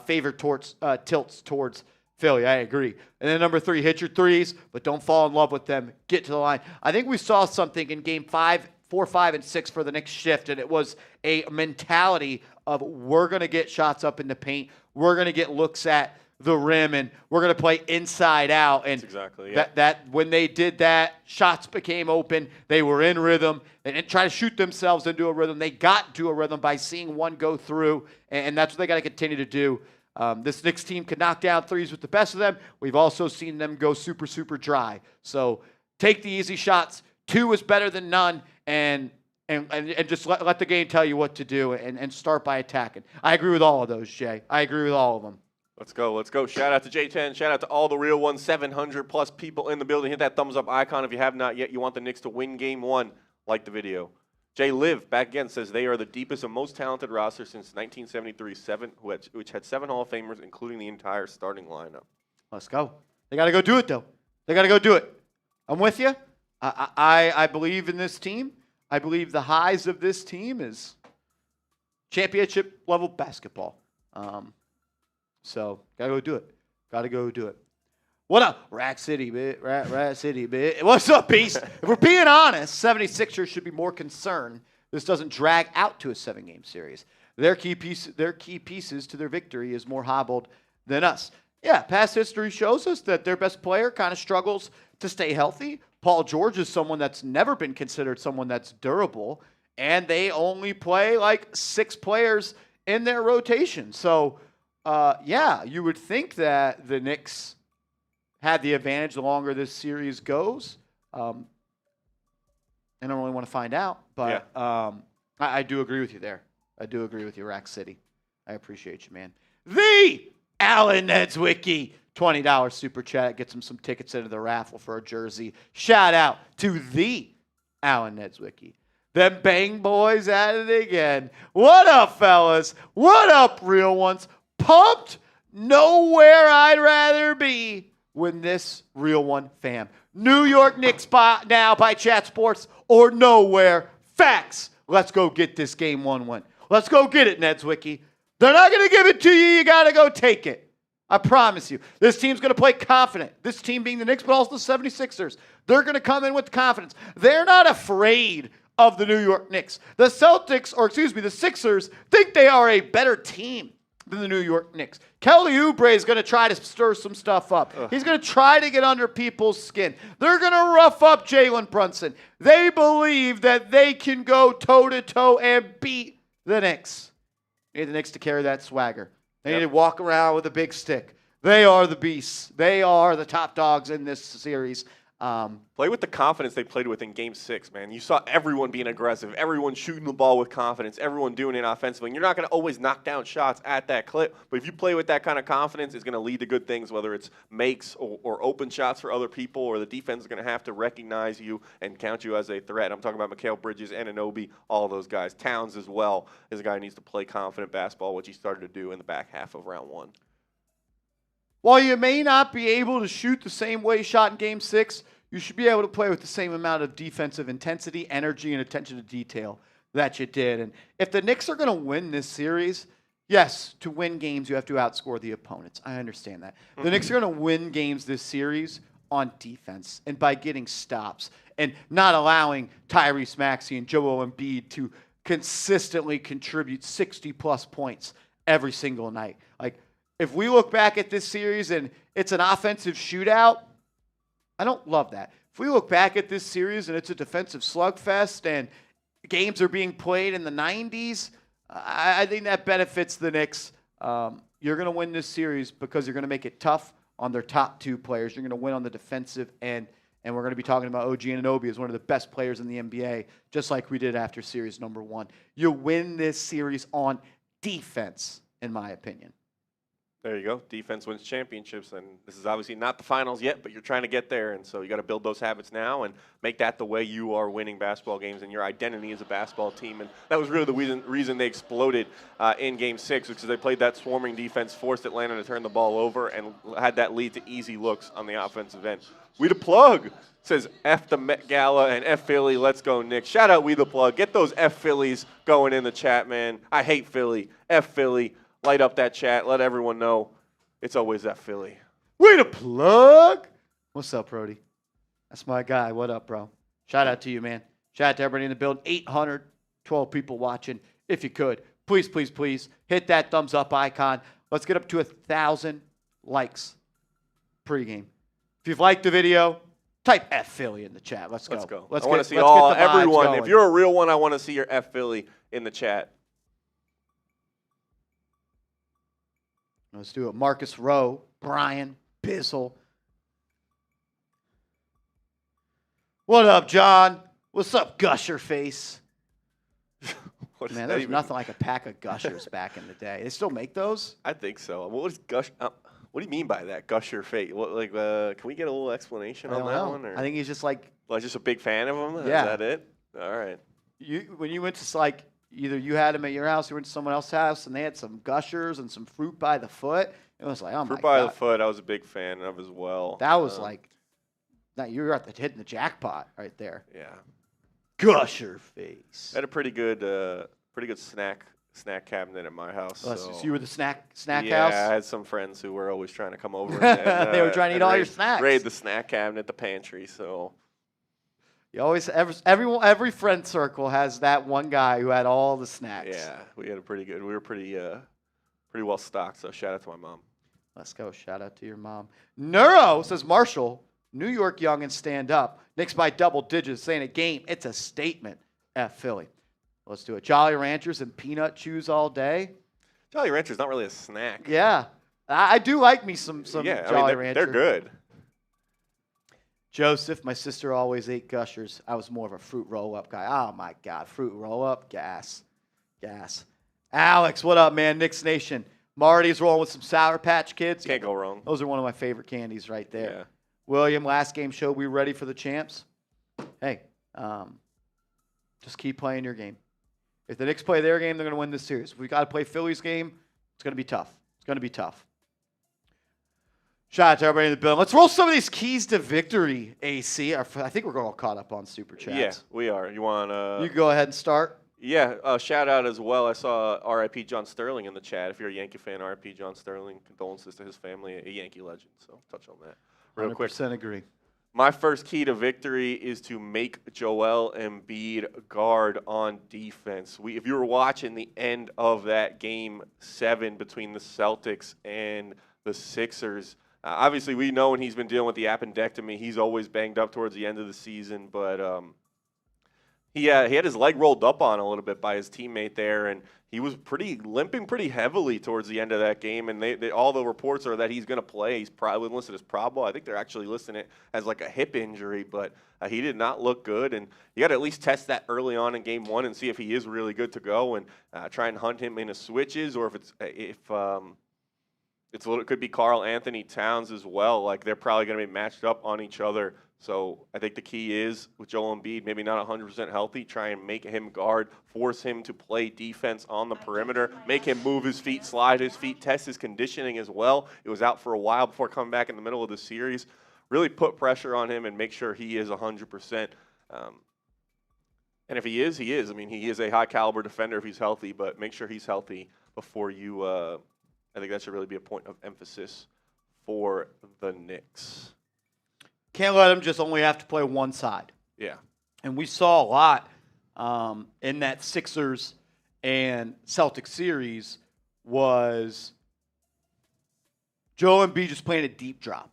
tilts towards Philly. I agree. And then number 3, hit your threes, but don't fall in love with them. Get to the line. I think we saw something in game 4, 5, and 6 for the Knicks shift, and it was a mentality of we're going to get shots up in the paint. We're going to get looks at the rim, and we're going to play inside out. And that's exactly, yeah. that when they did that, shots became open. They were in rhythm. They didn't try to shoot themselves into a rhythm. They got into a rhythm by seeing one go through, and that's what they got to continue to do. This Knicks team can knock down threes with the best of them. We've also seen them go super, super dry. So take the easy shots. 2 is better than none, and just let the game tell you what to do and start by attacking. I agree with all of those, Jay. I agree with all of them. Let's go. Let's go. Shout out to J10. Shout out to all the real ones. 700-plus people in the building. Hit that thumbs up icon if you have not yet. You want the Knicks to win game 1. Like the video. Jay Liv back again says they are the deepest and most talented roster since 1973, which had 7 Hall of Famers, including the entire starting lineup. Let's go. They got to go do it, though. They got to go do it. I'm with you. I believe in this team. I believe the highs of this team is championship-level basketball. So, got to go do it. Got to go do it. What up, Rack City, bit? Rack City, bit. What's up, Beast? If we're being honest, 76ers should be more concerned this doesn't drag out to a 7-game series. Their key pieces to their victory is more hobbled than us. Yeah, past history shows us that their best player kind of struggles to stay healthy. Paul George is someone that's never been considered someone that's durable, and they only play like 6 players in their rotation. So, yeah, you would think that the Knicks had the advantage the longer this series goes. I don't really want to find out, but yeah. I do agree with you there. I do agree with you, Rack City. I appreciate you, man. The Alan Nedzwicki, $20 super chat. Gets him some tickets into the raffle for a jersey. Shout out to the Alan Nedzwicki. Them Bang Boys at it again. What up, fellas? What up, real ones? Pumped? Nowhere I'd rather be when this real one fam. New York Knicks now by Chat Sports or nowhere. Facts. Let's go get this game 1-1. Let's go get it, Nedzwicki. They're not going to give it to you. You got to go take it. I promise you. This team's going to play confident. This team being the Knicks, but also the 76ers. They're going to come in with confidence. They're not afraid of the New York Knicks. The Sixers think they are a better team than the New York Knicks. Kelly Oubre is going to try to stir some stuff up. He's going to try to get under people's skin. They're going to rough up Jalen Brunson. They believe that they can go toe-to-toe and beat the Knicks. They need the Knicks to carry that swagger. They need to walk around with a big stick. They are the beasts. They are the top dogs in this series. Play with the confidence they played with in Game 6, man. You saw everyone being aggressive, everyone shooting the ball with confidence, everyone doing it offensively. And you're not going to always knock down shots at that clip, but if you play with that kind of confidence, it's going to lead to good things, whether it's makes or open shots for other people, or the defense is going to have to recognize you and count you as a threat. I'm talking about Mikal Bridges, Anunoby, all those guys. Towns as well is a guy who needs to play confident basketball, which he started to do in the back half of round 1. While you may not be able to shoot the same way shot in Game 6, you should be able to play with the same amount of defensive intensity, energy, and attention to detail that you did. And if the Knicks are going to win this series, yes, to win games, you have to outscore the opponents. I understand that. The Knicks are going to win games this series on defense and by getting stops and not allowing Tyrese Maxey and Joel Embiid to consistently contribute 60-plus points every single night. Like, if we look back at this series and it's an offensive shootout, I don't love that. If we look back at this series and it's a defensive slugfest and games are being played in the 90s, I think that benefits the Knicks. You're going to win this series because you're going to make it tough on their top 2 players. You're going to win on the defensive end And we're going to be talking about OG Anunoby as one of the best players in the NBA, just like we did after series number 1. You win this series on defense, in my opinion. There you go. Defense wins championships, and this is obviously not the finals yet, but you're trying to get there, and so you got to build those habits now and make that the way you are winning basketball games and your identity as a basketball team. And that was really the reason they exploded in Game 6, because they played that swarming defense, forced Atlanta to turn the ball over, and had that lead to easy looks on the offensive end. We the plug says F the Met Gala and F Philly. Let's go Knicks. Shout out We the Plug. Get those F Phillies going in the chat, man. I hate Philly. F Philly. Light up that chat. Let everyone know it's always F Philly. We the plug. What's up, Brody? That's my guy. What up, bro? Shout out to you, man. Shout out to everybody in the building. 812 people watching. If you could, please, please, please hit that thumbs up icon. Let's get up to 1,000 likes pregame. If you've liked the video, type F Philly in the chat. Let's go. Let's go. Let's I want to see let's get the vibes everyone. going. If you're a real one, I want to see your F Philly in the chat. Let's do it. Marcus Rowe, Brian, Bizzle. What up, John? What's up, Gusher Face? What is Man, that there's even- nothing like a pack of Gushers back in the day. They still make those? I think so. What is gush? What do you mean by that? Gusher fate? What can we get a little explanation I on don't that know. one? Or I think he's just like just a big fan of them. Yeah. Is that it? All right. when you went to like either you had them at your house or went to someone else's house and they had some Gushers and some fruit by the foot. It was like, oh my Fruit by god, the foot, I was a big fan of as well. that was like, now you were hitting the jackpot right there. Yeah. Gusher Face. I had a pretty good snack cabinet at my house. So So you were the snack yeah, house. I had some friends who were always trying to come over. They were trying to eat all your raid- snacks. Raid the snack cabinet, the pantry. So You always every friend circle has that one guy who had all the snacks. yeah, we had a pretty good. We were pretty well stocked. So shout out to my mom. Let's go. Shout out to your mom. Neuro says Marshall, New York young and stand up. Knicks by double digits, saying a game. It's a statement at Philly. Let's do it. Jolly Ranchers and peanut chews all day. Jolly Rancher's not really a snack. Yeah, I do like me some yeah, Jolly they're Rancher. good. Joseph, my sister always ate Gushers. I was more of a fruit roll-up guy. Oh, my God. Fruit roll-up, gas. Alex, what up, man? Knicks Nation. Marty's rolling with some Sour Patch Kids. Can't go wrong. Those are one of my favorite candies right there. Yeah. William, last game show, we ready for the champs? Hey, just keep playing your game. If the Knicks play their game, they're going to win this series. If we got to play Philly's game, it's going to be tough. It's going to be tough. Shout out to everybody in the building. Let's roll some of these keys to victory, AC. I think we're all caught up on Super Chats. Yeah, we are. You want You can go ahead and start. Yeah, shout out as well. I saw R.I.P. John Sterling in the chat. If you're a Yankee fan, R.I.P. John Sterling. Condolences to his family, a Yankee legend. So touch on that real quick. 100% agree. My first key to victory is to make Joel Embiid guard on defense. If you were watching the end of that Game 7 between the Celtics and the Sixers, obviously we know when he's been dealing with the appendectomy, he's always banged up towards the end of the season, but he had his leg rolled up on a little bit by his teammate there, and he was limping pretty heavily towards the end of that game. And they all the reports are that he's going to play. He's probably listed as probable. I think they're actually listing it as like a hip injury, but he did not look good. And you got to at least test that early on in Game 1 and see if he is really good to go, and try and hunt him into switches, or it could be Karl-Anthony Towns as well. Like they're probably going to be matched up on each other. So I think the key is with Joel Embiid, maybe not 100% healthy, try and make him guard, force him to play defense on the perimeter, make him move his feet, slide his feet, test his conditioning as well. It was out for a while before coming back in the middle of the series. Really put pressure on him and make sure he is 100%. And if he is, he is. I mean, he is a high-caliber defender if he's healthy, but make sure he's healthy before you I think that should really be a point of emphasis for the Knicks. Can't let him just only have to play one side. Yeah. And we saw a lot in that Sixers and Celtics series was Joel Embiid just playing a deep drop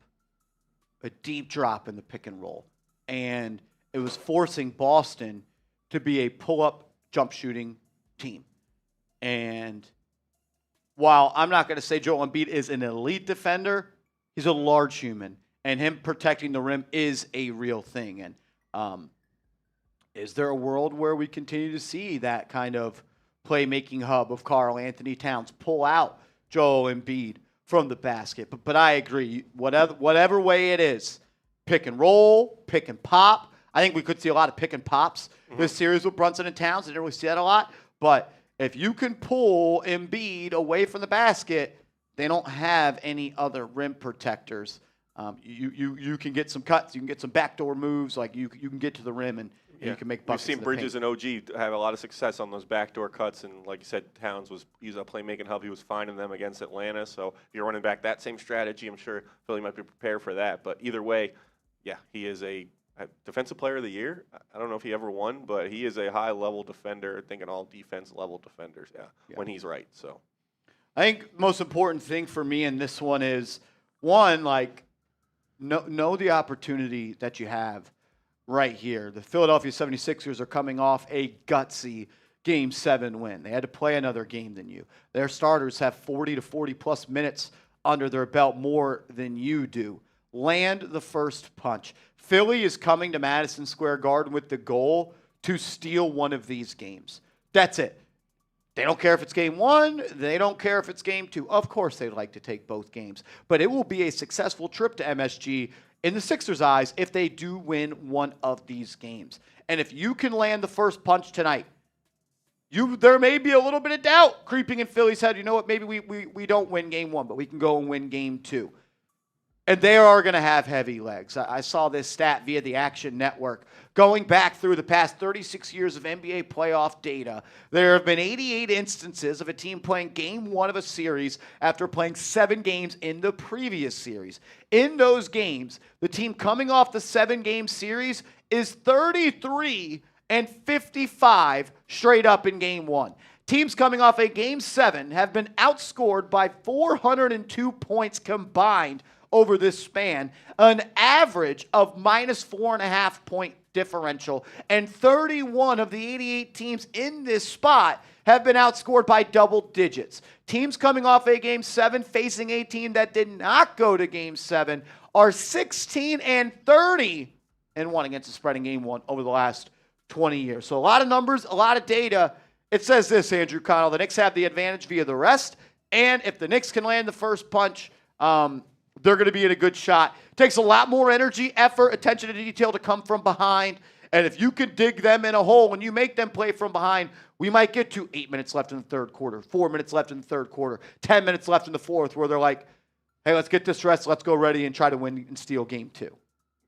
in the pick and roll. And it was forcing Boston to be a pull-up jump shooting team. And while I'm not going to say Joel Embiid is an elite defender, he's a large human. and him protecting the rim is a real thing. And is there a world where we continue to see that kind of playmaking hub of Karl-Anthony Towns pull out Joel Embiid from the basket? But I agree. Whatever way it is, pick and roll, pick and pop. I think we could see a lot of pick and pops this series with Brunson and Towns. I didn't really see that a lot. But if you can pull Embiid away from the basket, they don't have any other rim protectors. You can get some cuts. You can get some backdoor moves. Like you can get to the rim and you can make buckets. We've seen Bridges and OG have a lot of success on those backdoor cuts. And like you said, Towns he's a playmaking hub. He was finding them against Atlanta. So if you're running back that same strategy, I'm sure Philly might be prepared for that. But either way, yeah, he is a defensive player of the year. I don't know if he ever won, but he is a high-level defender, I think an all-defense-level defender, when he's right. So I think the most important thing for me in this one is, one, like, know the opportunity that you have right here. The Philadelphia 76ers are coming off a gutsy Game 7 win. They had to play another game than you. Their starters have 40 to 40-plus minutes under their belt more than you do. Land the first punch. Philly is coming to Madison Square Garden with the goal to steal one of these games. That's it. They don't care if it's game 1. They don't care if it's game 2. Of course they'd like to take both games. But it will be a successful trip to MSG in the Sixers' eyes if they do win one of these games. And if you can land the first punch tonight, there may be a little bit of doubt creeping in Philly's head. You know what? Maybe we don't win game 1, but we can go and win game 2. And they are going to have heavy legs. I saw this stat via the Action Network. Going back through the past 36 years of NBA playoff data, there have been 88 instances of a team playing game 1 of a series after playing 7 games in the previous series. In those games, the team coming off the 7-game series is 33 and 55 straight up in game 1. Teams coming off a game 7 have been outscored by 402 points combined over this span, an average of minus 4.5 point differential, and 31 of the 88 teams in this spot have been outscored by double digits. Teams coming off a game 7 facing a team that did not go to game 7 are 16 and 30 and 1 against the spread in game 1 over the last 20 years. So a lot of numbers, a lot of data. It says this, Andrew Connell, the Knicks have the advantage via the rest, and if the Knicks can land the first punch, they're going to be in a good shot. It takes a lot more energy, effort, attention to detail to come from behind. And if you can dig them in a hole and you make them play from behind, we might get to 8 minutes left in the third quarter, 4 minutes left in the third quarter, 10 minutes left in the fourth, where they're like, hey, let's get this rest, let's go ready and try to win and steal game 2.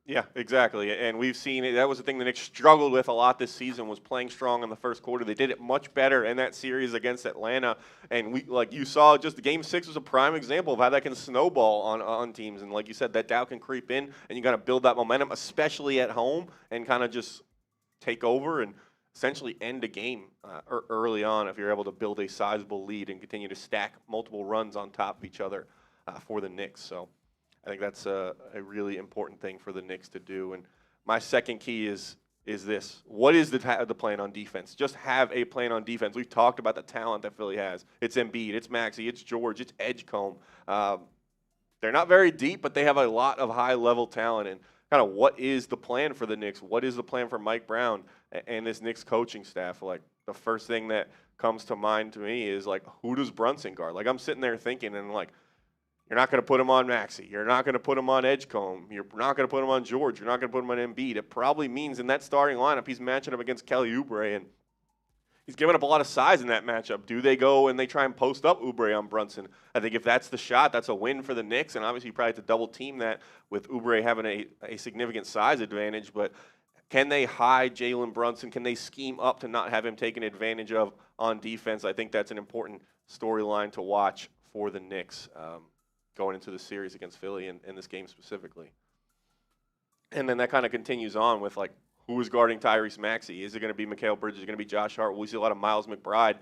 Yeah, exactly. And we've seen it. That was the thing the Knicks struggled with a lot this season, was playing strong in the first quarter. They did it much better in that series against Atlanta. And we, like you saw, just Game 6 was a prime example of how that can snowball on teams. And like you said, that doubt can creep in, and you got to build that momentum, especially at home, and kind of just take over and essentially end a game early on if you're able to build a sizable lead and continue to stack multiple runs on top of each other for the Knicks. So I think that's a really important thing for the Knicks to do. And my second key is this. What is the plan on defense? Just have a plan on defense. We've talked about the talent that Philly has. It's Embiid, it's Maxey, it's George, it's Edgecombe. They're not very deep, but they have a lot of high-level talent. And kind of what is the plan for the Knicks? What is the plan for Mike Brown and this Knicks coaching staff? Like, the first thing that comes to mind to me is, like, who does Brunson guard? Like, I'm sitting there thinking, and like, you're not going to put him on Maxey. You're not going to put him on Edgecombe. You're not going to put him on George. You're not going to put him on Embiid. It probably means in that starting lineup, he's matching up against Kelly Oubre, and he's giving up a lot of size in that matchup. Do they go and they try and post up Oubre on Brunson? I think if that's the shot, that's a win for the Knicks, and obviously you probably have to double team that with Oubre having a significant size advantage. But can they hide Jalen Brunson? Can they scheme up to not have him taken advantage of on defense? I think that's an important storyline to watch for the Knicks going into the series against Philly in this game specifically. And then that kind of continues on with, like, who is guarding Tyrese Maxey? Is it going to be Mikal Bridges? Is it going to be Josh Hart? We see a lot of Miles McBride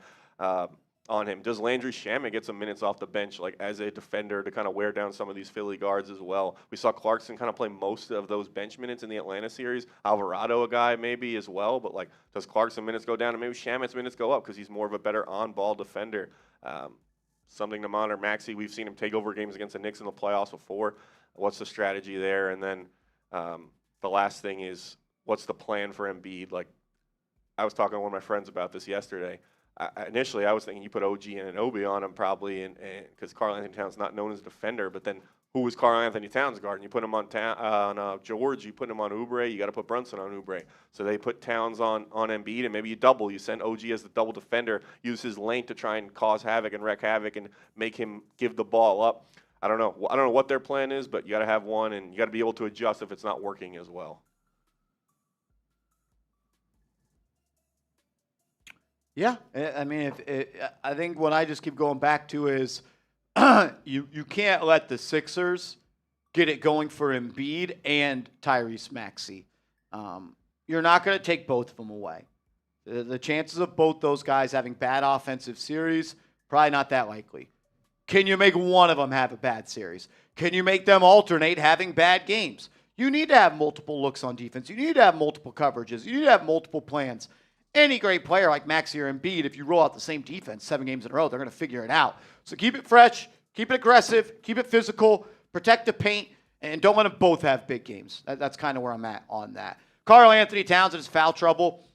on him. Does Landry Shamet get some minutes off the bench, like, as a defender to kind of wear down some of these Philly guards as well? We saw Clarkson kind of play most of those bench minutes in the Atlanta series. Alvarado, a guy maybe as well, but, like, does Clarkson minutes go down and maybe Shamet's minutes go up because he's more of a better on-ball defender? Something to monitor. Maxey, we've seen him take over games against the Knicks in the playoffs before. what's the strategy there? And then the last thing is, what's the plan for Embiid? Like, I was talking to one of my friends about this yesterday. Initially, I was thinking you put OG and Anunoby on him probably, and because Karl-Anthony Towns is not known as a defender, but then who was Karl-Anthony Towns guarding? You put him on George, you put him on Oubre, you got to put Brunson on Oubre. So they put Towns on Embiid, and maybe you double. You send OG as the double defender, use his length to try and cause havoc and wreak havoc and make him give the ball up. I don't know what their plan is, but you got to have one, and you got to be able to adjust if it's not working as well. Yeah, I mean, I think what I just keep going back to is you can't let the Sixers get it going for Embiid and Tyrese Maxey. You're not going to take both of them away. The chances of both those guys having bad offensive series, probably not that likely. Can you make one of them have a bad series? Can you make them alternate having bad games? You need to have multiple looks on defense. You need to have multiple coverages. You need to have multiple plans. Any great player like Maxey or Embiid, if you roll out the same defense 7 games in a row, they're going to figure it out. So keep it fresh, keep it aggressive, keep it physical, protect the paint, and don't let them both have big games. That's kind of where I'm at on that. Karl-Anthony Towns is foul trouble.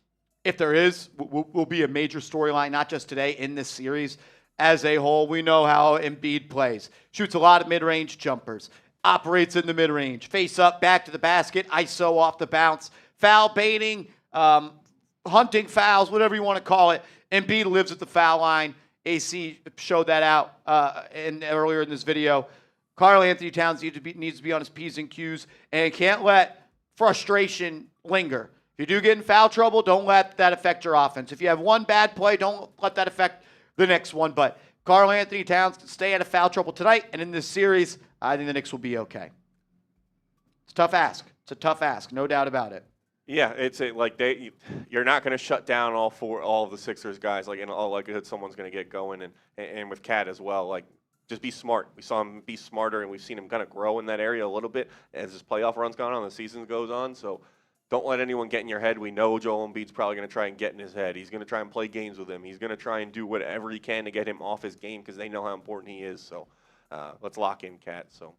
If there is, will be a major storyline, not just today, in this series as a whole. We know how Embiid plays. Shoots a lot of mid-range jumpers, operates in the mid-range, face up, back to the basket, ISO off the bounce, foul baiting, hunting fouls, whatever you want to call it. Embiid lives at the foul line. AC showed that out earlier in this video. Karl-Anthony Towns needs to be on his P's and Q's and can't let frustration linger. If you do get in foul trouble, don't let that affect your offense. If you have one bad play, don't let that affect the next one. But Karl-Anthony Towns can stay out of foul trouble tonight, and in this series, I think the Knicks will be okay. It's a tough ask. It's a tough ask, no doubt about it. Yeah, you're not going to shut down all of the Sixers guys. Like, in all likelihood, someone's going to get going, and with Cat as well. Like, just be smart. We saw him be smarter, and we've seen him kind of grow in that area a little bit as his playoff run's gone on, the season goes on. So don't let anyone get in your head. We know Joel Embiid's probably going to try and get in his head. He's going to try and play games with him. He's going to try and do whatever he can to get him off his game because they know how important he is. So let's lock in Cat. So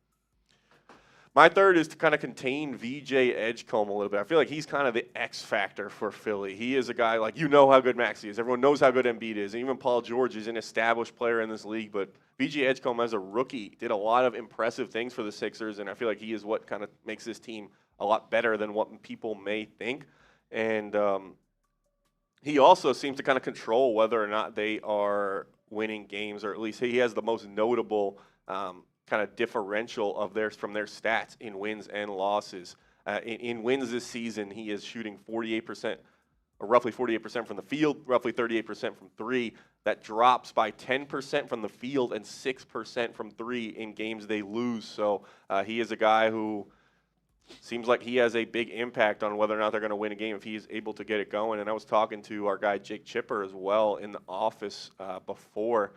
my third is to kind of contain VJ Edgecombe a little bit. I feel like he's kind of the X factor for Philly. He is a guy, like, you know how good Maxey is. Everyone knows how good Embiid is. And even Paul George is an established player in this league. But VJ Edgecombe, as a rookie, did a lot of impressive things for the Sixers. And I feel like he is what kind of makes this team a lot better than what people may think. And he also seems to kind of control whether or not they are winning games, or at least he has the most notable kind of differential from their stats in wins and losses. In wins this season, he is shooting 48%, or roughly 48% from the field, roughly 38% from three. That drops by 10% from the field and 6% from three in games they lose. So he is a guy who seems like he has a big impact on whether or not they're going to win a game if he's able to get it going. And I was talking to our guy Jake Chipper as well in the office before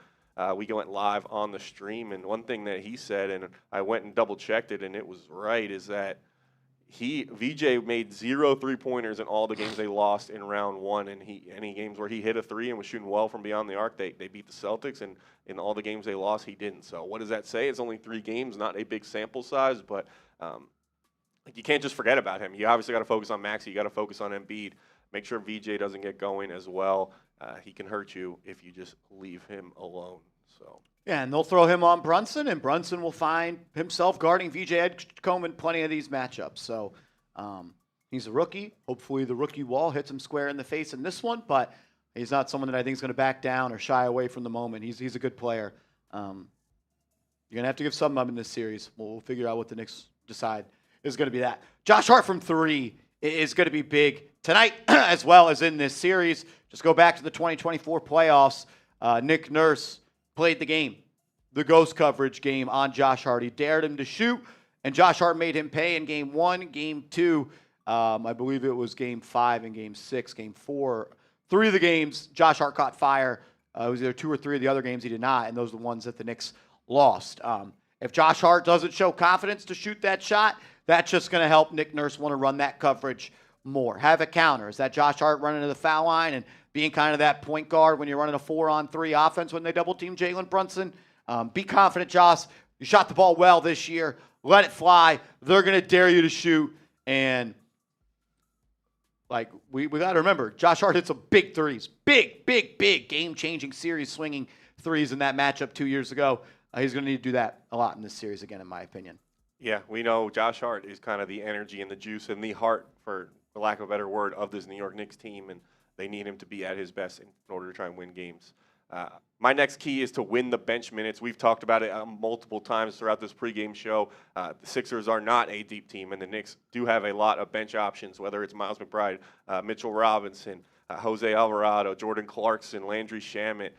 we went live on the stream, and one thing that he said, and I went and double-checked it, and it was right, is that VJ made 0 3-pointers in all the games they lost in round one, and any games where he hit a three and was shooting well from beyond the arc, they beat the Celtics, and in all the games they lost, he didn't. So what does that say? It's only 3 games, not a big sample size, but you can't just forget about him. You obviously got to focus on Maxey. You got to focus on Embiid. Make sure VJ doesn't get going as well. He can hurt you if you just leave him alone. So yeah, and they'll throw him on Brunson, and Brunson will find himself guarding VJ Edgecombe in plenty of these matchups. So he's a rookie. Hopefully the rookie wall hits him square in the face in this one, but he's not someone that I think is going to back down or shy away from the moment. He's a good player. You're going to have to give something up in this series. We'll figure out what the Knicks decide is going to be that. Josh Hart from 3 is going to be big tonight as well as in this series. Just go back to the 2024 playoffs. Nick Nurse played the game, the ghost coverage game on Josh Hart. He dared him to shoot, and Josh Hart made him pay in game 1, game 2. I believe it was game 5 and game 6, game 4. 3 of the games, Josh Hart caught fire. It was either 2 or 3 of the other games he did not, and those are the ones that the Knicks lost. If Josh Hart doesn't show confidence to shoot that shot, that's just going to help Nick Nurse want to run that coverage more. Have a counter. Is that Josh Hart running to the foul line and being kind of that point guard when you're running a 4-on-3 offense when they double-team Jalen Brunson? Be confident, Josh. You shot the ball well this year. let it fly. They're going to dare you to shoot. And, like, we got to remember, Josh Hart hit some big threes. Big game-changing series-swinging threes in that matchup 2 years ago. He's going to need to do that a lot in this series again, in my opinion. Yeah, we know Josh Hart is kind of the energy and the juice and the heart, for lack of a better word, of this New York Knicks team, and they need him to be at his best in order to try and win games. My next key is to win the bench minutes. We've talked about it multiple times throughout this pregame show. The Sixers are not a deep team, and the Knicks do have a lot of bench options, whether it's Miles McBride, Mitchell Robinson, Jose Alvarado, Jordan Clarkson, Landry Shamet.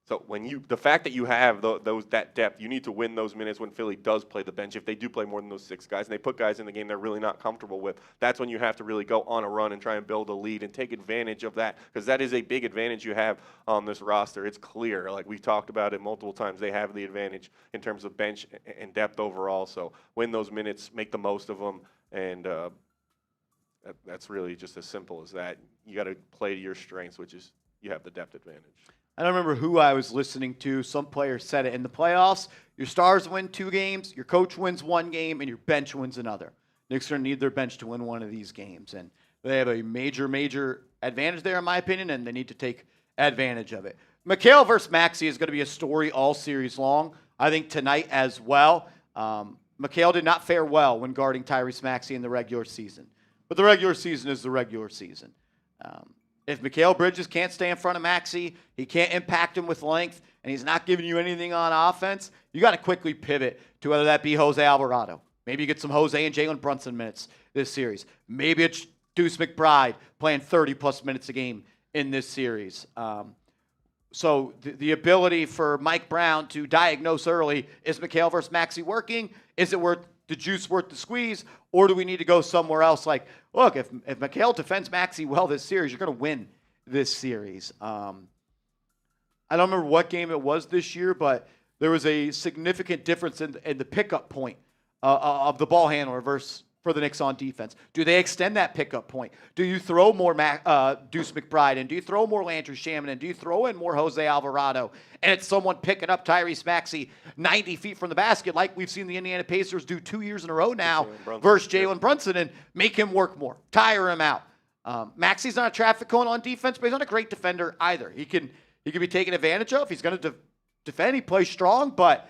So the fact that you have that depth, you need to win those minutes when Philly does play the bench. If they do play more than those 6 guys and they put guys in the game they're really not comfortable with, that's when you have to really go on a run and try and build a lead and take advantage of that, because that is a big advantage you have on this roster. It's clear. Like we've talked about it multiple times, they have the advantage in terms of bench and depth overall. So win those minutes, make the most of them, and that's really just as simple as that. You got to play to your strengths, which is you have the depth advantage. I don't remember who I was listening to. Some player said it. In the playoffs, your stars win 2 games, your coach wins 1 game, and your bench wins another. Knicks are going to need their bench to win one of these games. And they have a major advantage there, in my opinion, and they need to take advantage of it. Mikal versus Maxey is going to be a story all series long. I think tonight as well. Mikal did not fare well when guarding Tyrese Maxey in the regular season. But the regular season is the regular season. If Mikal Bridges can't stay in front of Maxey, he can't impact him with length, and he's not giving you anything on offense, you got to quickly pivot to whether that be Jose Alvarado. Maybe you get some Jose and Jalen Brunson minutes this series. Maybe it's Deuce McBride playing 30-plus minutes a game in this series. So the ability for Mike Brown to diagnose early, is Mikal versus Maxey working? Is it worth the juice, worth the squeeze? Or do we need to go somewhere else? Like, look, if Mikal defends Maxey well this series, you're going to win this series. I don't remember what game it was this year, but there was a significant difference in the pickup point of the ball handler for the Knicks on defense. Do they extend that pickup point? Do you throw more Deuce McBride in? Do you throw more Landry Shamet in? Do you throw in more Jose Alvarado? And it's someone picking up Tyrese Maxey 90 feet from the basket, like we've seen the Indiana Pacers do 2 years in a row now versus Jalen Brunson, and make him work more, tire him out. Maxey's not a traffic cone on defense, but he's not a great defender either. He can be taken advantage of. He's going to defend. He plays strong, but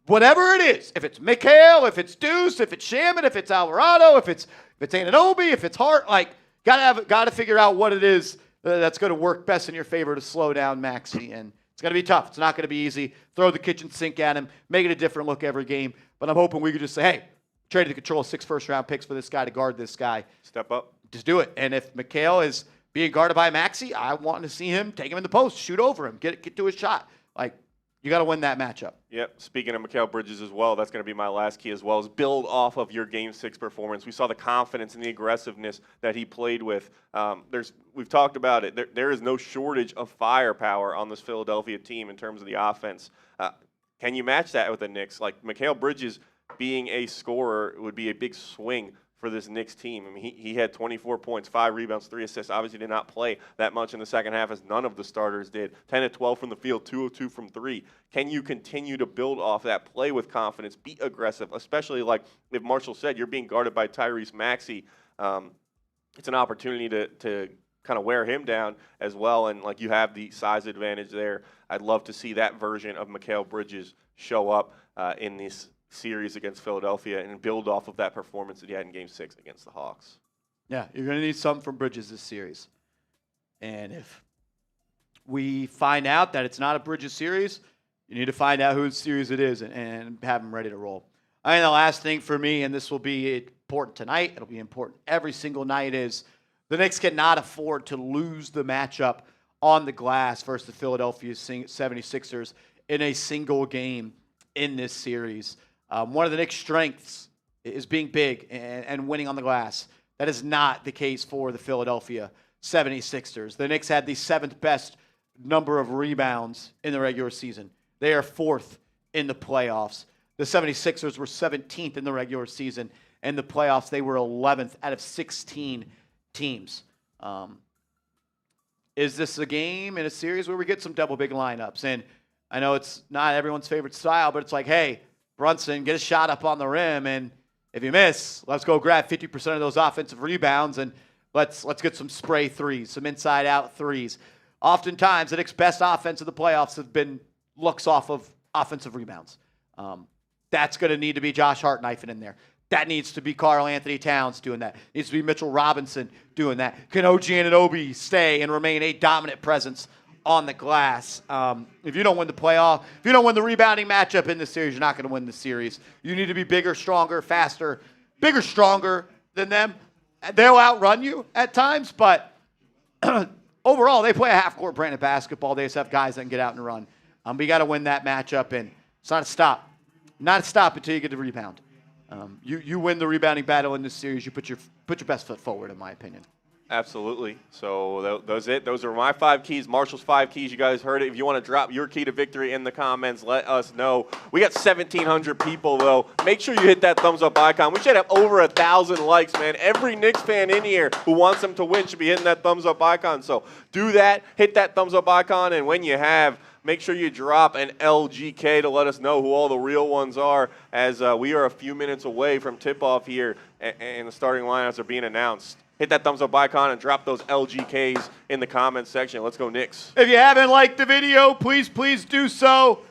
whatever it is, if it's Mikal, if it's Deuce, if it's Shamet, if it's Alvarado, if it's Anunoby, if it's Hart, like got to figure out what it is that's going to work best in your favor to slow down Maxey. And it's going to be tough. It's not going to be easy. Throw the kitchen sink at him, make it a different look every game. But I'm hoping we could just say, hey, traded the control of 6 first-round picks for this guy to guard this guy. Step up. Just do it. And if Mikal is being guarded by Maxey, I want to see him take him in the post, shoot over him, get to his shot. Like, you got to win that matchup. Yep. Speaking of Mikal Bridges as well, that's going to be my last key as well, is build off of your Game 6 performance. We saw the confidence and the aggressiveness that he played with. We've talked about it. There is no shortage of firepower on this Philadelphia team in terms of the offense. Can you match that with the Knicks? Like, Mikal Bridges being a scorer would be a big swing for this Knicks team. I mean, he had 24 points, 5 rebounds, 3 assists. Obviously did not play that much in the second half, as none of the starters did. 10 of 12 from the field, 2 of 2 from 3. Can you continue to build off that, play with confidence, be aggressive, especially like if Marshall said, you're being guarded by Tyrese Maxey. It's an opportunity to kind of wear him down as well, and like you have the size advantage there. I'd love to see that version of Mikal Bridges show up in this series against Philadelphia and build off of that performance that he had in Game 6 against the Hawks. Yeah, you're going to need something from Bridges this series. And if we find out that it's not a Bridges series, you need to find out whose series it is and have him ready to roll. I think the last thing for me, and this will be important tonight, it'll be important every single night, is the Knicks cannot afford to lose the matchup on the glass versus the Philadelphia 76ers in a single game in this series. One of the Knicks' strengths is being big and winning on the glass. That is not the case for the Philadelphia 76ers. The Knicks had the 7th best number of rebounds in the regular season. They are 4th in the playoffs. The 76ers were 17th in the regular season. In the playoffs, they were 11th out of 16 teams. Is this a game in a series where we get some double big lineups? And I know it's not everyone's favorite style, but it's like, hey, Brunson, get a shot up on the rim, and if you miss, let's go grab 50% of those offensive rebounds, and let's get some spray threes, some inside-out threes. Oftentimes, the Knicks' best offense of the playoffs have been looks off of offensive rebounds. That's going to need to be Josh Hart knifing in there. That needs to be Karl-Anthony Towns doing that. Needs to be Mitchell Robinson doing that. Can OG Anunoby stay and remain a dominant presence on the glass? If you don't win the playoff, if you don't win the rebounding matchup in this series, you're not going to win the series. You need to be bigger, stronger, faster, bigger, stronger than them. They'll outrun you at times, but overall, they play a half-court brand of basketball. They just have guys that can get out and run. We got to win that matchup, and it's not a stop. Not a stop until you get the rebound. You win the rebounding battle in this series. You put your best foot forward, in my opinion. Absolutely. So those are my 5 keys. Marshall's 5 keys. You guys heard it. If you want to drop your key to victory in the comments, let us know. We got 1,700 people, though. Make sure you hit that thumbs up icon. We should have over 1,000 likes, man. Every Knicks fan in here who wants them to win should be hitting that thumbs up icon. So do that. Hit that thumbs up icon, and when you have, make sure you drop an LGK to let us know who all the real ones are, as we are a few minutes away from tip-off here, and the starting lineups are being announced. Hit that thumbs up icon and drop those LGKs in the comments section. Let's go Knicks. If you haven't liked the video, please do so.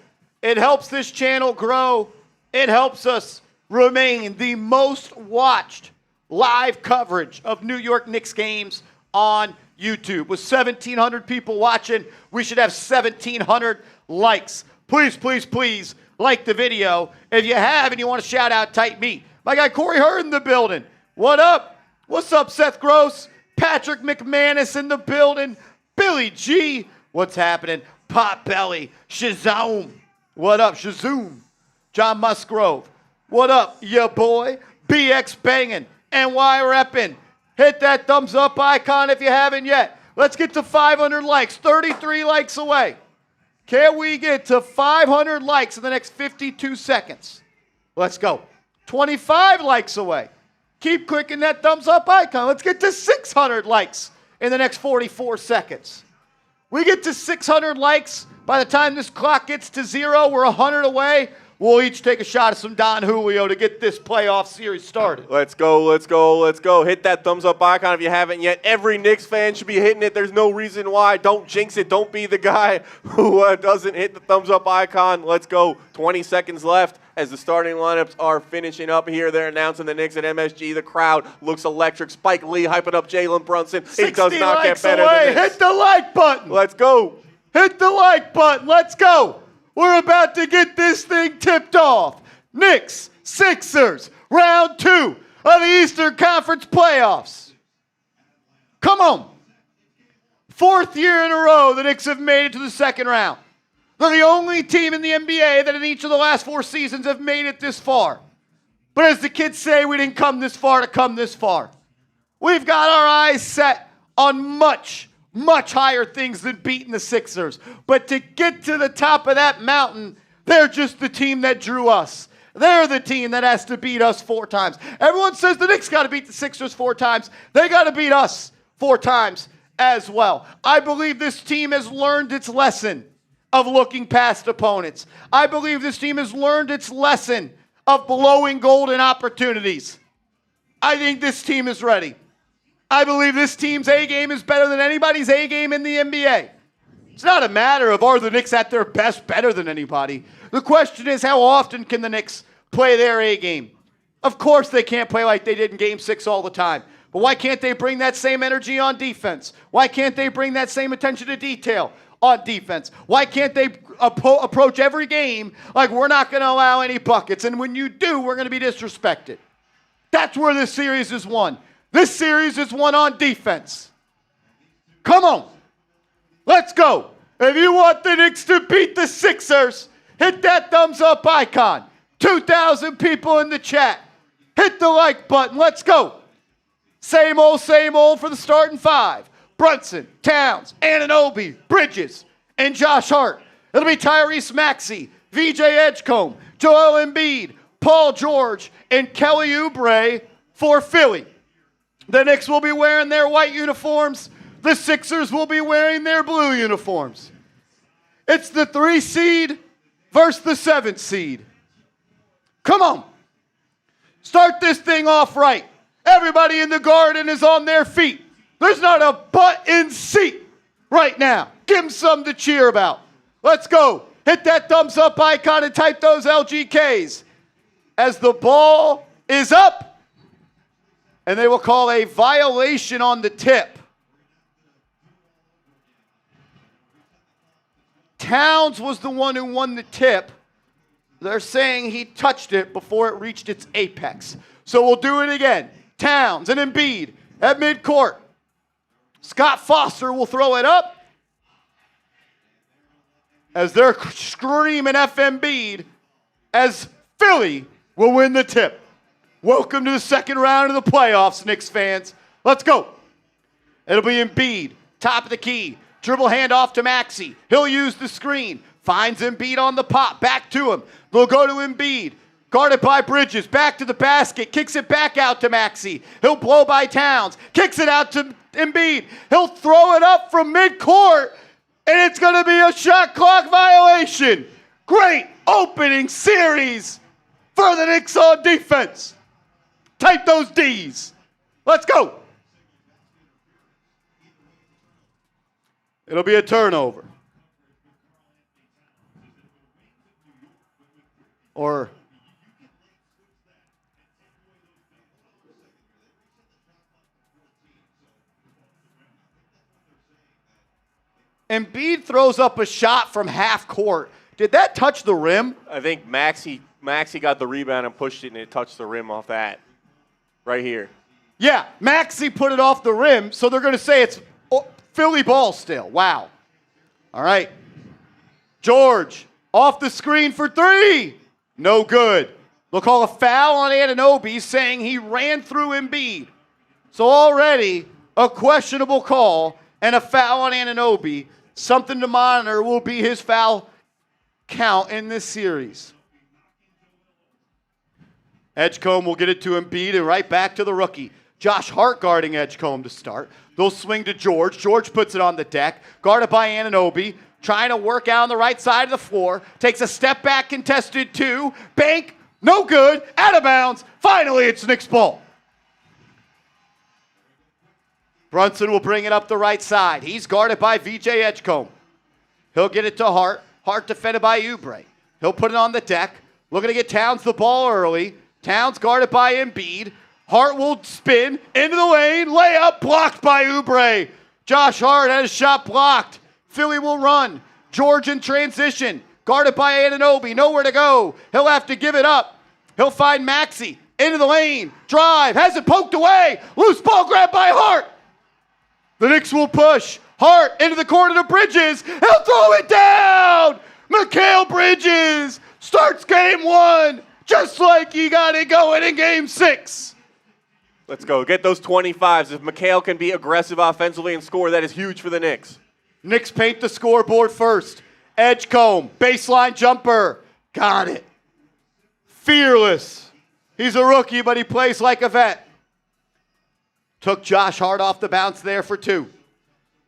It helps this channel grow. It helps us remain the most watched live coverage of New York Knicks games on YouTube. With 1,700 people watching, we should have 1,700 likes. Please like the video. If you have and you want to shout out Tight Meat, my guy Corey Hurd in the building. What up? What's up, Seth Gross? Patrick McManus in the building. Billy G. What's happening? Pot Belly. Shazoom. What up, Shazoom? John Musgrove. What up, ya boy? BX banging. NY repping. Hit that thumbs up icon if you haven't yet. Let's get to 500 likes. 33 likes away. Can we get to 500 likes in the next 52 seconds? Let's go. 25 likes away. Keep clicking that thumbs up icon. Let's get to 600 likes in the next 44 seconds. We get to 600 likes. By the time this clock gets to 0, we're 100 away. We'll each take a shot of some Don Julio to get this playoff series started. Let's go. Hit that thumbs up icon if you haven't yet. Every Knicks fan should be hitting it. There's no reason why. Don't jinx it. Don't be the guy who doesn't hit the thumbs up icon. Let's go. 20 seconds left as the starting lineups are finishing up here. They're announcing the Knicks at MSG. The crowd looks electric. Spike Lee hyping up Jalen Brunson. It does not get better than this. Hit the like button. Let's go. Hit the like button. Let's go. We're about to get this thing tipped off. Knicks, Sixers, round 2 of the Eastern Conference playoffs. Come on. 4th year in a row the Knicks have made it to the second round. They're the only team in the NBA that in each of the last 4 seasons have made it this far. But as the kids say, we didn't come this far to come this far. We've got our eyes set on much higher things than beating the Sixers. But to get to the top of that mountain, they're just the team that drew us. They're the team that has to beat us 4 times. Everyone says the Knicks got to beat the Sixers 4 times. They got to beat us 4 times as well. I believe this team has learned its lesson of looking past opponents. I believe this team has learned its lesson of blowing golden opportunities. I think this team is ready. I believe this team's A-game is better than anybody's A-game in the NBA. It's not a matter of are the Knicks at their best better than anybody. The question is how often can the Knicks play their A-game? Of course they can't play like they did in Game 6 all the time. But why can't they bring that same energy on defense? Why can't they bring that same attention to detail on defense? Why can't they approach every game like we're not going to allow any buckets? And when you do, we're going to be disrespected. That's where this series is won. This series is won on defense. Come on. Let's go. If you want the Knicks to beat the Sixers, hit that thumbs up icon. 2,000 people in the chat. Hit the like button. Let's go. Same old for the starting 5. Brunson, Towns, Anunoby, Bridges, and Josh Hart. It'll be Tyrese Maxey, VJ Edgecombe, Joel Embiid, Paul George, and Kelly Oubre for Philly. The Knicks will be wearing their white uniforms. The Sixers will be wearing their blue uniforms. It's the 3 seed versus the 7 seed. Come on. Start this thing off right. Everybody in the garden is on their feet. There's not a butt in seat right now. Give them something to cheer about. Let's go. Hit that thumbs up icon and type those LGKs. As the ball is up, and they will call a violation on the tip. Towns was the one who won the tip. They're saying he touched it before it reached its apex. So we'll do it again. Towns and Embiid at midcourt. Scott Foster will throw it up as they're screaming F Embiid as Philly will win the tip. Welcome to the second round of the playoffs, Knicks fans. Let's go. It'll be Embiid, top of the key. Dribble handoff to Maxey. He'll use the screen. Finds Embiid on the pop. Back to him. They'll go to Embiid. Guarded by Bridges. Back to the basket. Kicks it back out to Maxey. He'll blow by Towns. Kicks it out to Embiid. He'll throw it up from midcourt. And it's going to be a shot clock violation. Great opening series for the Knicks on defense. Type those D's. Let's go. It'll be a turnover. Or Embiid throws up a shot from half court. Did that touch the rim? I think Maxey got the rebound and pushed it, and it touched the rim off that. Right here. Yeah, Maxey put it off the rim, so they're going to say it's Philly ball still. Wow. All right. George, off the screen for 3. No good. They'll call a foul on Anunoby, saying he ran through Embiid. So already a questionable call and a foul on Anunoby. Something to monitor will be his foul count in this series. Edgecombe will get it to Embiid and right back to the rookie. Josh Hart guarding Edgecombe to start. They'll swing to George. George puts it on the deck. Guarded by Anunoby. Trying to work out on the right side of the floor. Takes a step back, contested 2. Bank, no good, out of bounds. Finally, it's Knicks ball. Brunson will bring it up the right side. He's guarded by VJ Edgecombe. He'll get it to Hart. Hart defended by Oubre. He'll put it on the deck. Looking to get Towns the ball early. Towns guarded by Embiid. Hart will spin into the lane. Layup blocked by Oubre. Josh Hart had his shot blocked. Philly will run. George in transition. Guarded by Anunoby. Nowhere to go. He'll have to give it up. He'll find Maxey. Into the lane. Drive. Has it poked away. Loose ball grabbed by Hart. The Knicks will push. Hart into the corner to Bridges. He'll throw it down. Mikal Bridges starts game 1 just like he got it going in game 6. Let's go. Get those 25s. If Mikal can be aggressive offensively and score, that is huge for the Knicks. Knicks paint the scoreboard first. Edgecombe, baseline jumper. Got it. Fearless. He's a rookie, but he plays like a vet. Took Josh Hart off the bounce there for 2.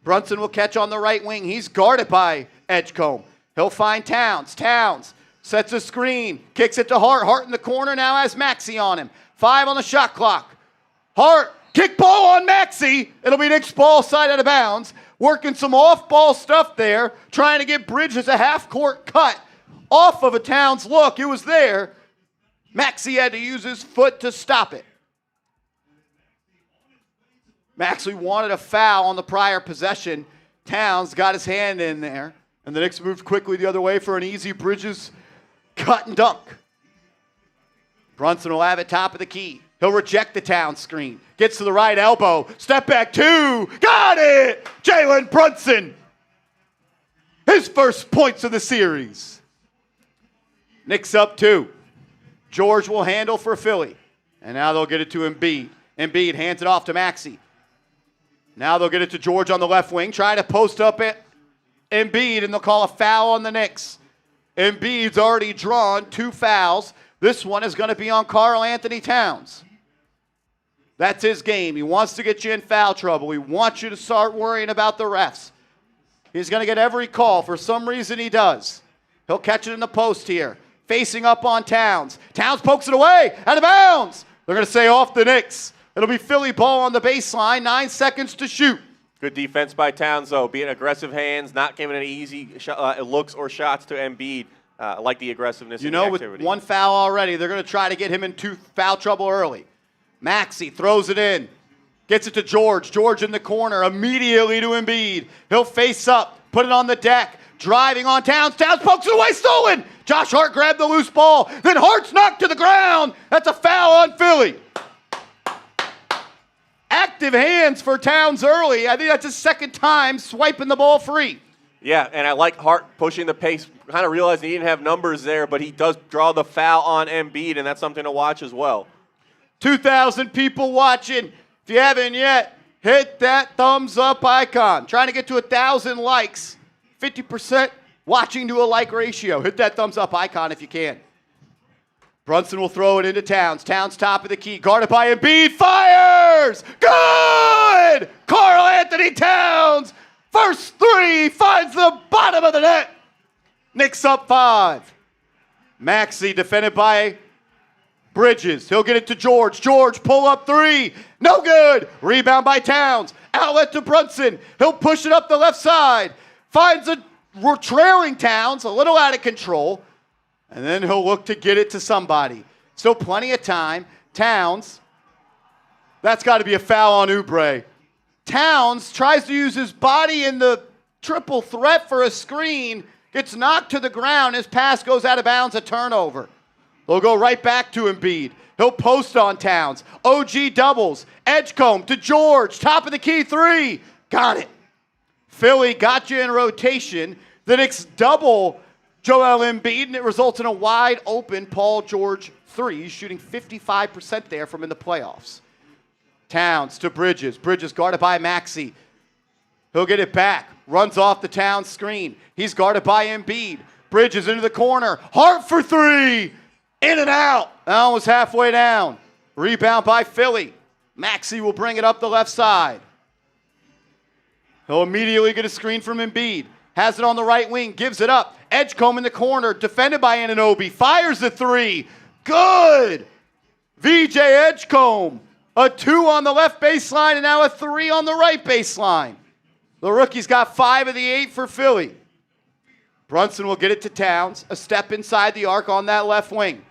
Brunson will catch on the right wing. He's guarded by Edgecombe. He'll find Towns. Towns sets a screen. Kicks it to Hart. Hart in the corner now has Maxey on him. 5 on the shot clock. Hart, kick ball on Maxey. It'll be Knicks ball side out of bounds. Working some off-ball stuff there. Trying to get Bridges a half-court cut off of a Towns look. It was there. Maxey had to use his foot to stop it. Maxey wanted a foul on the prior possession. Towns got his hand in there. And the Knicks moved quickly the other way for an easy Bridges cut and dunk. Brunson will have it top of the key. He'll reject the Towns screen. Gets to the right elbow. Step back 2. Got it! Jalen Brunson. His first points of the series. Knicks up 2. George will handle for Philly. And now they'll get it to Embiid. Embiid hands it off to Maxey. Now they'll get it to George on the left wing. Trying to post up it. Embiid, and they'll call a foul on the Knicks. Embiid's already drawn 2 fouls. This one is going to be on Karl-Anthony Towns. That's his game. He wants to get you in foul trouble. He wants you to start worrying about the refs. He's going to get every call. For some reason, he does. He'll catch it in the post here. Facing up on Towns. Towns pokes it away. Out of bounds. They're going to say off the Knicks. It'll be Philly ball on the baseline. 9 seconds to shoot. Good defense by Towns, though. Being aggressive hands, not giving any easy looks or shots to Embiid. I like the aggressiveness and the activity. With one foul already, they're going to try to get him into foul trouble early. Maxey throws it in. Gets it to George. George in the corner. Immediately to Embiid. He'll face up. Put it on the deck. Driving on Towns. Towns pokes it away. Stolen. Josh Hart grabbed the loose ball. Then Hart's knocked to the ground. That's a foul on Philly. Active hands for Towns early. I think that's his second time swiping the ball free. Yeah, and I like Hart pushing the pace, kind of realizing he didn't have numbers there, but he does draw the foul on Embiid, and that's something to watch as well. 2,000 people watching. If you haven't yet, hit that thumbs up icon. Trying to get to 1,000 likes. 50% watching to a like ratio. Hit that thumbs up icon if you can. Brunson will throw it into Towns. Towns top of the key. Guarded by Embiid. Fires! Good! Karl-Anthony Towns. First three finds the bottom of the net. Knicks up 5. Maxey defended by Bridges. He'll get it to George. George pull up 3. No good. Rebound by Towns. Outlet to Brunson. He'll push it up the left side. Finds a trailing Towns. A little out of control. And then he'll look to get it to somebody. Still plenty of time. Towns. That's got to be a foul on Oubre. Towns tries to use his body in the triple threat for a screen. Gets knocked to the ground. His pass goes out of bounds. A turnover. They'll go right back to Embiid. He'll post on Towns. OG doubles. Edgecombe to George. Top of the key 3. Got it. Philly got you in rotation. The Knicks double Joel Embiid, and it results in a wide open Paul George 3. He's shooting 55% there from in the playoffs. Towns to Bridges. Bridges guarded by Maxey. He'll get it back. Runs off the Towns screen. He's guarded by Embiid. Bridges into the corner. Hart for 3. In and out. That one was halfway down. Rebound by Philly. Maxey will bring it up the left side. He'll immediately get a screen from Embiid. Has it on the right wing. Gives it up. Edgecombe in the corner. Defended by Anunoby. Fires the 3. Good. VJ Edgecombe. A 2 on the left baseline and now a 3 on the right baseline. The rookie's got 5 of the 8 for Philly. Brunson will get it to Towns. A step inside the arc on that left wing.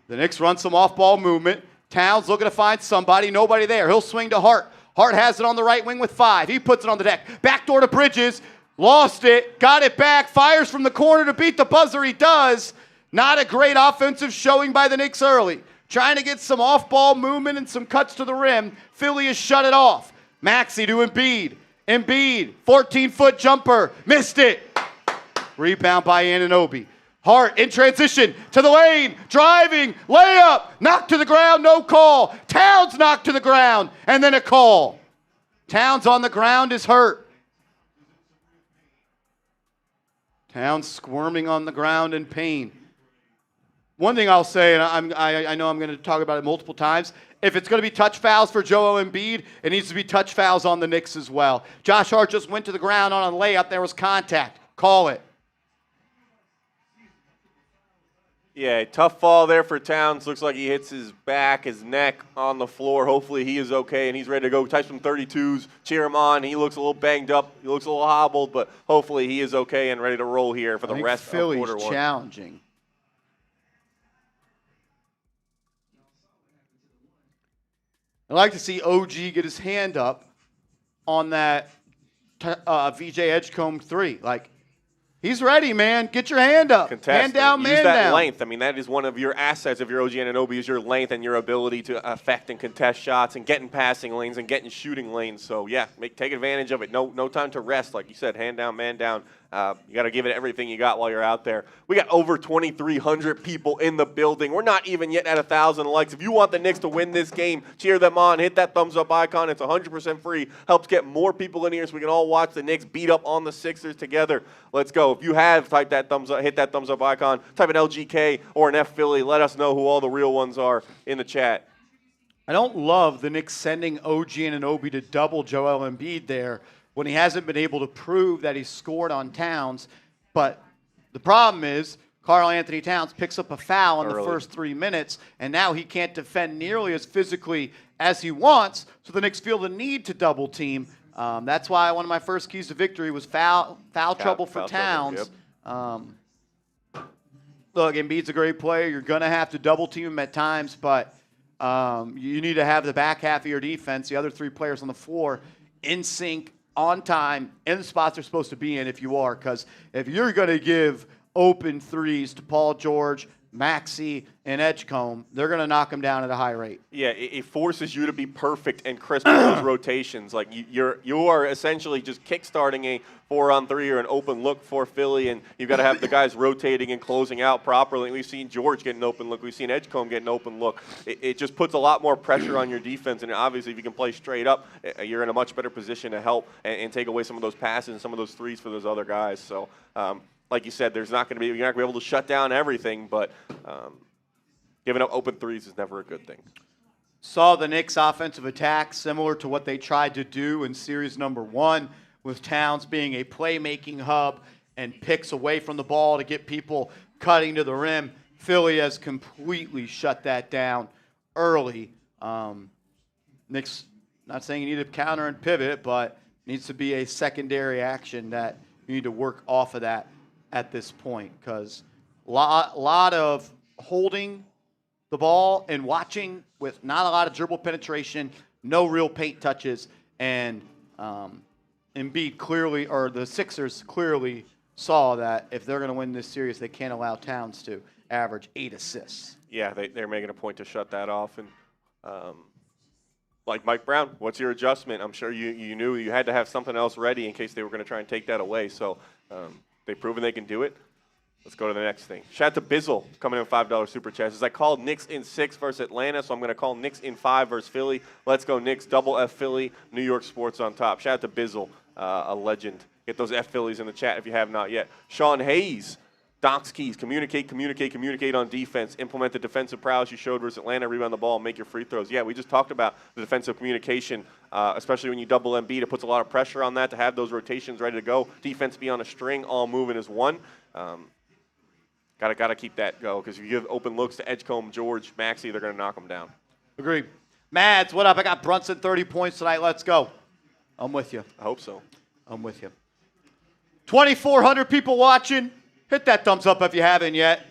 The Knicks run some off-ball movement. Towns looking to find somebody. Nobody there. He'll swing to Hart. Hart has it on the right wing with 5. He puts it on the deck. Backdoor to Bridges. Lost it. Got it back. Fires from the corner to beat the buzzer. He does. Not a great offensive showing by the Knicks early. Trying to get some off-ball movement and some cuts to the rim. Philly has shut it off. Maxey to Embiid. Embiid, 14-foot jumper. Missed it. Rebound by Anunoby. Hart in transition to the lane. Driving. Layup. Knocked to the ground. No call. Towns knocked to the ground. And then a call. Towns on the ground is hurt. Towns squirming on the ground in pain. One thing I'll say, and I know I'm going to talk about it multiple times, if it's going to be touch fouls for Joel Embiid, it needs to be touch fouls on the Knicks as well. Josh Hart just went to the ground on a layup. There was contact. Call it. Yeah, tough fall there for Towns. Looks like he hits his back, his neck on the floor. Hopefully he is okay and he's ready to go. Type some 32s, cheer him on. He looks a little banged up. He looks a little hobbled, but hopefully he is okay and ready to roll here for the rest of quarter 1. Philly's challenging. I'd like to see OG get his hand up on that VJ Edgecombe 3. Like, he's ready, man. Get your hand up. Contest. Hand down, Use man that down. length. I mean, that is one of your assets of your OG Anunoby is your length and your ability to affect and contest shots and get in passing lanes and get in shooting lanes. So, yeah, take advantage of it. No time to rest. Like you said, hand down, man down. You got to give it everything you got while you're out there. We got over 2,300 people in the building. We're not even yet at 1,000 likes. If you want the Knicks to win this game, cheer them on. Hit that thumbs up icon. It's 100% free. Helps get more people in here so we can all watch the Knicks beat up on the Sixers together. Let's go. If you have, type that thumbs up, hit that thumbs up icon. Type an LGK or an F Philly. Let us know who all the real ones are in the chat. I don't love the Knicks sending OG and Anunoby to double Joel Embiid there. when he hasn't been able to prove that he's scored on Towns. But the problem is Karl-Anthony Towns picks up a foul in the first 3 minutes, and now he can't defend nearly as physically as he wants, so the Knicks feel the need to double team. That's why one of my first keys to victory was foul trouble for Towns. Look, Embiid's a great player. You're going to have to double team him at times, but you need to have the back half of your defense, the other 3 players on the floor, in sync, on time, in the spots they're supposed to be in if you are. Because if you're going to give open threes to Paul George, Maxey, and Edgecombe, they're going to knock them down at a high rate. Yeah, it forces you to be perfect and crisp in those rotations. Like you are essentially just kickstarting a 4-on-3 or an open look for Philly, and you've got to have the guys rotating and closing out properly. We've seen George get an open look. We've seen Edgecombe get an open look. It just puts a lot more pressure on your defense, and obviously if you can play straight up, you're in a much better position to help and take away some of those passes and some of those threes for those other guys. So, like you said, you're not going to be able to shut down everything, but giving up open threes is never a good thing. Saw the Knicks' offensive attack similar to what they tried to do in series number 1, with Towns being a playmaking hub and picks away from the ball to get people cutting to the rim. Philly has completely shut that down early. Knicks, not saying you need to counter and pivot, but needs to be a secondary action that you need to work off of that at this point, because a lot of holding the ball and watching with not a lot of dribble penetration, no real paint touches, and Embiid clearly, or the Sixers clearly saw that if they're going to win this series, they can't allow Towns to average 8 assists. Yeah, they're making a point to shut that off. And like Mike Brown, what's your adjustment? I'm sure you knew you had to have something else ready in case they were going to try and take that away. So they've proven they can do it. Let's go to the next thing. Shout out to Bizzle coming in $5 super chat. As I called Knicks in 6 versus Atlanta, so I'm going to call Knicks in 5 versus Philly. Let's go Knicks, double F Philly, New York sports on top. Shout out to Bizzle, a legend. Get those F Phillies in the chat if you have not yet. Sean Hayes, Doc's keys, communicate on defense. Implement the defensive prowess you showed versus Atlanta. Rebound the ball, make your free throws. Yeah, we just talked about the defensive communication, especially when you double Embiid. It puts a lot of pressure on that to have those rotations ready to go. Defense be on a string, all moving as one. Gotta keep that go, because if you give open looks to Edgecombe, George, Maxey, they're gonna knock them down. Agreed. Mads, what up? I got Brunson 30 points tonight. Let's go. I'm with you. I hope so. I'm with you. 2,400 people watching. Hit that thumbs up if you haven't yet.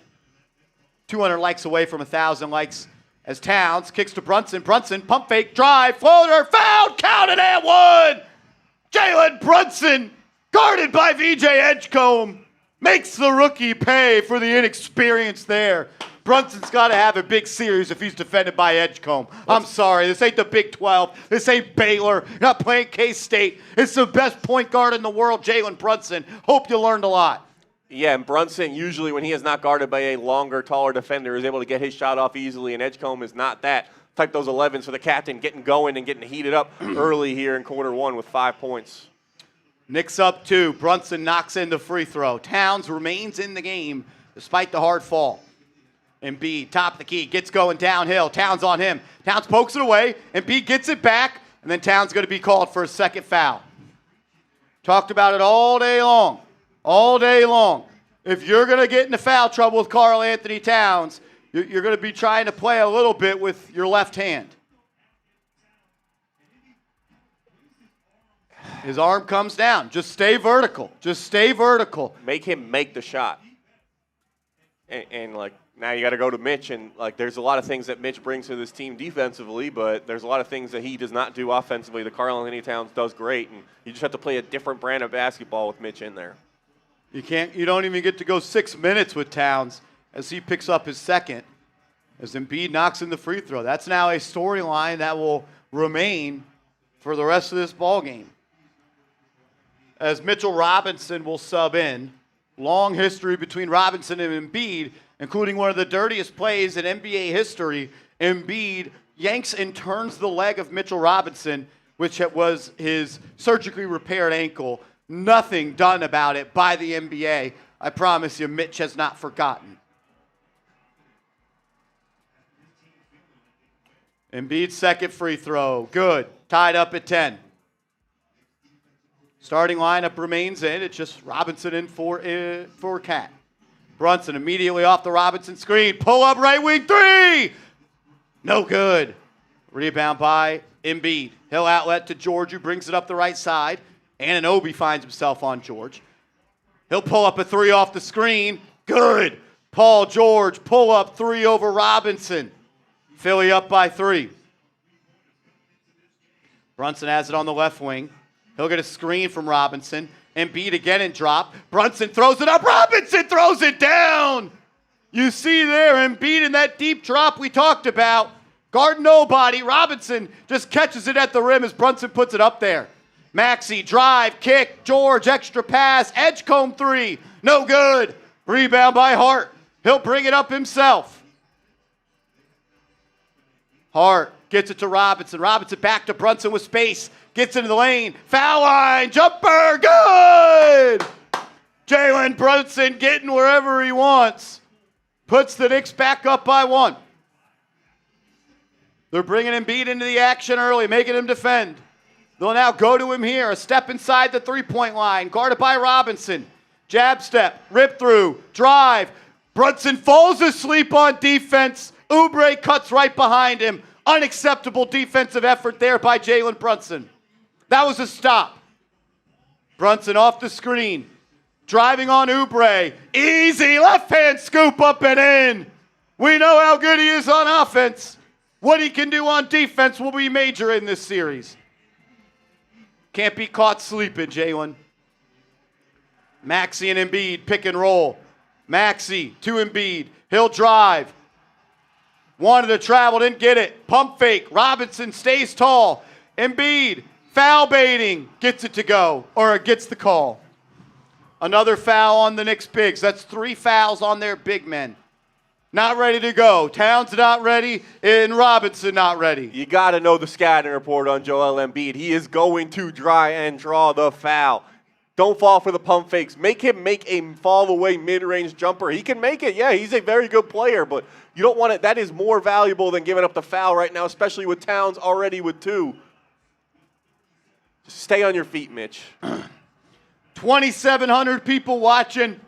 200 likes away from 1,000 likes as Towns kicks to Brunson. Brunson, pump fake, drive, floater, foul, counted and one. Jalen Brunson, guarded by VJ Edgecombe, makes the rookie pay for the inexperience there. Brunson's got to have a big series if he's defended by Edgecombe. I'm sorry, this ain't the Big 12. This ain't Baylor. You're not playing K-State. It's the best point guard in the world, Jalen Brunson. Hope you learned a lot. Yeah, and Brunson, usually when he is not guarded by a longer, taller defender, is able to get his shot off easily, and Edgecombe is not that. Type those 11s for the captain, getting going and getting heated up early here in quarter 1 with 5 points. Knicks up 2. Brunson knocks in the free throw. Towns remains in the game despite the hard fall. Embiid, top of the key, gets going downhill. Towns on him. Towns pokes it away. Embiid gets it back, and then Towns going to be called for a second foul. Talked about it all day long. All day long. If you're going to get into foul trouble with Karl-Anthony Towns, you're going to be trying to play a little bit with your left hand. His arm comes down. Just stay vertical. Just stay vertical. Make him make the shot. And like, now you got to go to Mitch, and like, there's a lot of things that Mitch brings to this team defensively, but there's a lot of things that he does not do offensively that Karl-Anthony Towns does great, and you just have to play a different brand of basketball with Mitch in there. You don't even get to go 6 minutes with Towns as he picks up his second, as Embiid knocks in the free throw. That's now a storyline that will remain for the rest of this ball game. As Mitchell Robinson will sub in. Long history between Robinson and Embiid, including one of the dirtiest plays in NBA history. Embiid yanks and turns the leg of Mitchell Robinson, which was his surgically repaired ankle. Nothing done about it by the NBA. I promise you, Mitch has not forgotten. Embiid's second free throw. Good. Tied up at 10. Starting lineup remains in. It's just Robinson in for Cat. Brunson immediately off the Robinson screen. Pull up right wing three. No good. Rebound by Embiid. He'll outlet to George, who brings it up the right side. Anunoby finds himself on George. He'll pull up a three off the screen. Good. Paul George, pull up three over Robinson. Philly up by 3. Brunson has it on the left wing. He'll get a screen from Robinson. Embiid again in drop. Brunson throws it up. Robinson throws it down. You see there, Embiid in that deep drop we talked about. Guard nobody. Robinson just catches it at the rim as Brunson puts it up there. Maxey, drive, kick, George, extra pass, Edgecombe 3. No good. Rebound by Hart. He'll bring it up himself. Hart gets it to Robinson. Robinson back to Brunson with space. Gets into the lane. Foul line. Jumper. Good. Jalen Brunson getting wherever he wants. Puts the Knicks back up by 1. They're bringing Embiid into the action early, making him defend. They'll now go to him here. A step inside the three-point line. Guarded by Robinson. Jab step. Rip through. Drive. Brunson falls asleep on defense. Oubre cuts right behind him. Unacceptable defensive effort there by Jalen Brunson. That was a stop. Brunson off the screen. Driving on Oubre. Easy left-hand scoop up and in. We know how good he is on offense. What he can do on defense will be major in this series. Can't be caught sleeping, Jalen. Maxey and Embiid pick and roll. Maxey to Embiid. He'll drive. Wanted to travel, didn't get it. Pump fake. Robinson stays tall. Embiid, foul baiting. Gets it to go, or gets the call. Another foul on the Knicks bigs. That's 3 fouls on their big men. Not ready to go. Towns not ready, and Robinson not ready. You got to know the scouting report on Joel Embiid. He is going to try and draw the foul. Don't fall for the pump fakes. Make him make a fall-away mid-range jumper. He can make it. Yeah, he's a very good player, but you don't want it. That is more valuable than giving up the foul right now, especially with Towns already with 2. Just stay on your feet, Mitch. 2,700 people watching.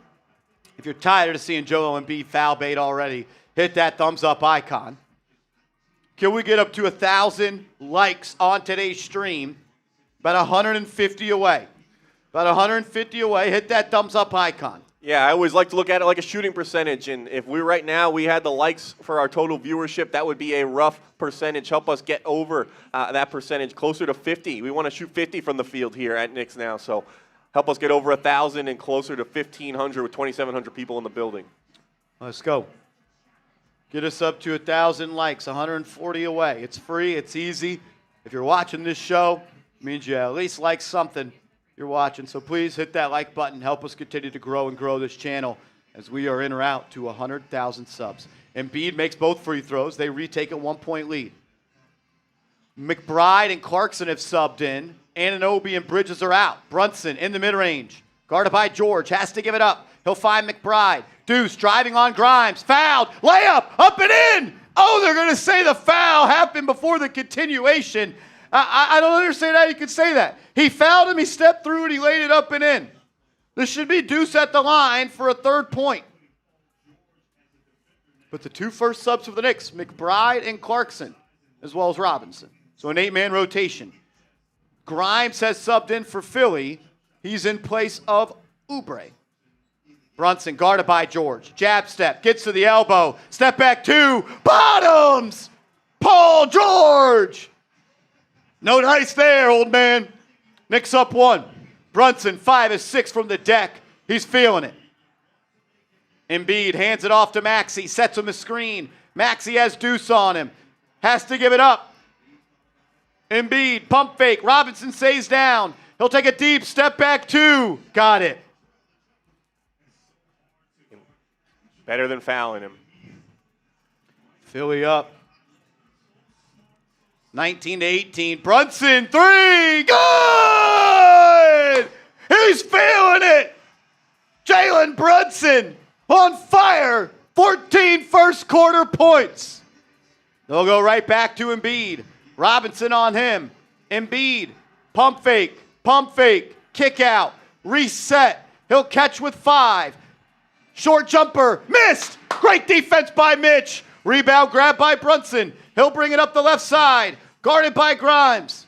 If you're tired of seeing Joel Embiid foul bait already, hit that thumbs up icon. Can we get up to 1,000 likes on today's stream? About 150 away. About 150 away. Hit that thumbs up icon. Yeah, I always like to look at it like a shooting percentage. And if we right now we had the likes for our total viewership, that would be a rough percentage. Help us get over that percentage, closer to 50. We want to shoot 50 from the field here at Knicks now. So help us get over 1,000 and closer to 1,500 with 2,700 people in the building. Let's go. Get us up to 1,000 likes, 140 away. It's free. It's easy. If you're watching this show, it means you at least like something you're watching. So please hit that like button. Help us continue to grow and grow this channel as we are en route to 100,000 subs. Embiid makes both free throws. They retake a 1-point lead. McBride and Clarkson have subbed in. Anunoby and Bridges are out. Brunson in the mid-range. Guarded by George. Has to give it up. He'll find McBride. Deuce driving on Grimes. Fouled. Layup. Up and in. Oh, they're going to say the foul happened before the continuation. I don't understand how you could say that. He fouled him. He stepped through and he laid it up and in. This should be Deuce at the line for a 3rd point. But the 2 first subs for the Knicks, McBride and Clarkson, as well as Robinson. So an 8-man rotation. Grimes has subbed in for Philly. He's in place of Oubre. Brunson guarded by George. Jab step. Gets to the elbow. Step back 2. Bottoms! Paul George! No dice there, old man. Knicks up 1. Brunson 5 of 6 from the deck. He's feeling it. Embiid hands it off to Maxey. Sets him a screen. Maxey has Deuce on him. Has to give it up. Embiid, pump fake. Robinson stays down. He'll take a deep step back 2. Got it. Better than fouling him. Philly up. 19-18. Brunson 3. Good! He's feeling it. Jalen Brunson on fire. 14 first quarter points. They'll go right back to Embiid. Robinson on him. Embiid. Pump fake. kick out, reset. He'll catch with 5. Short jumper, missed. Great defense by Mitch. Rebound grab by Brunson. He'll bring it up the left side. Guarded by Grimes.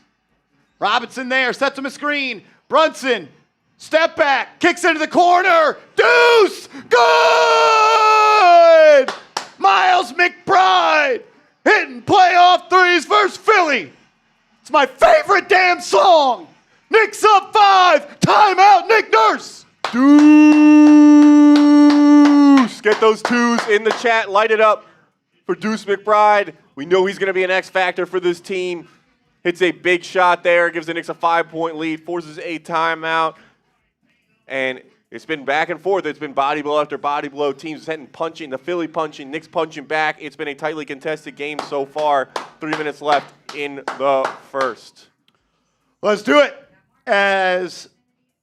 Robinson there, sets him a screen. Brunson, step back, kicks into the corner. Deuce, good! Miles McBride hitting playoff threes versus Philly. It's my favorite damn song. Knicks up 5. Timeout, Nick Nurse. Deuce! Get those 2s in the chat. Light it up for Deuce McBride. We know he's going to be an X factor for this team. Hits a big shot there. Gives the Knicks a 5-point lead. Forces a timeout. And it's been back and forth. It's been body blow after body blow. Teams hitting, punching. The Philly punching. Knicks punching back. It's been a tightly contested game so far. 3 minutes left in the first. Let's do it. As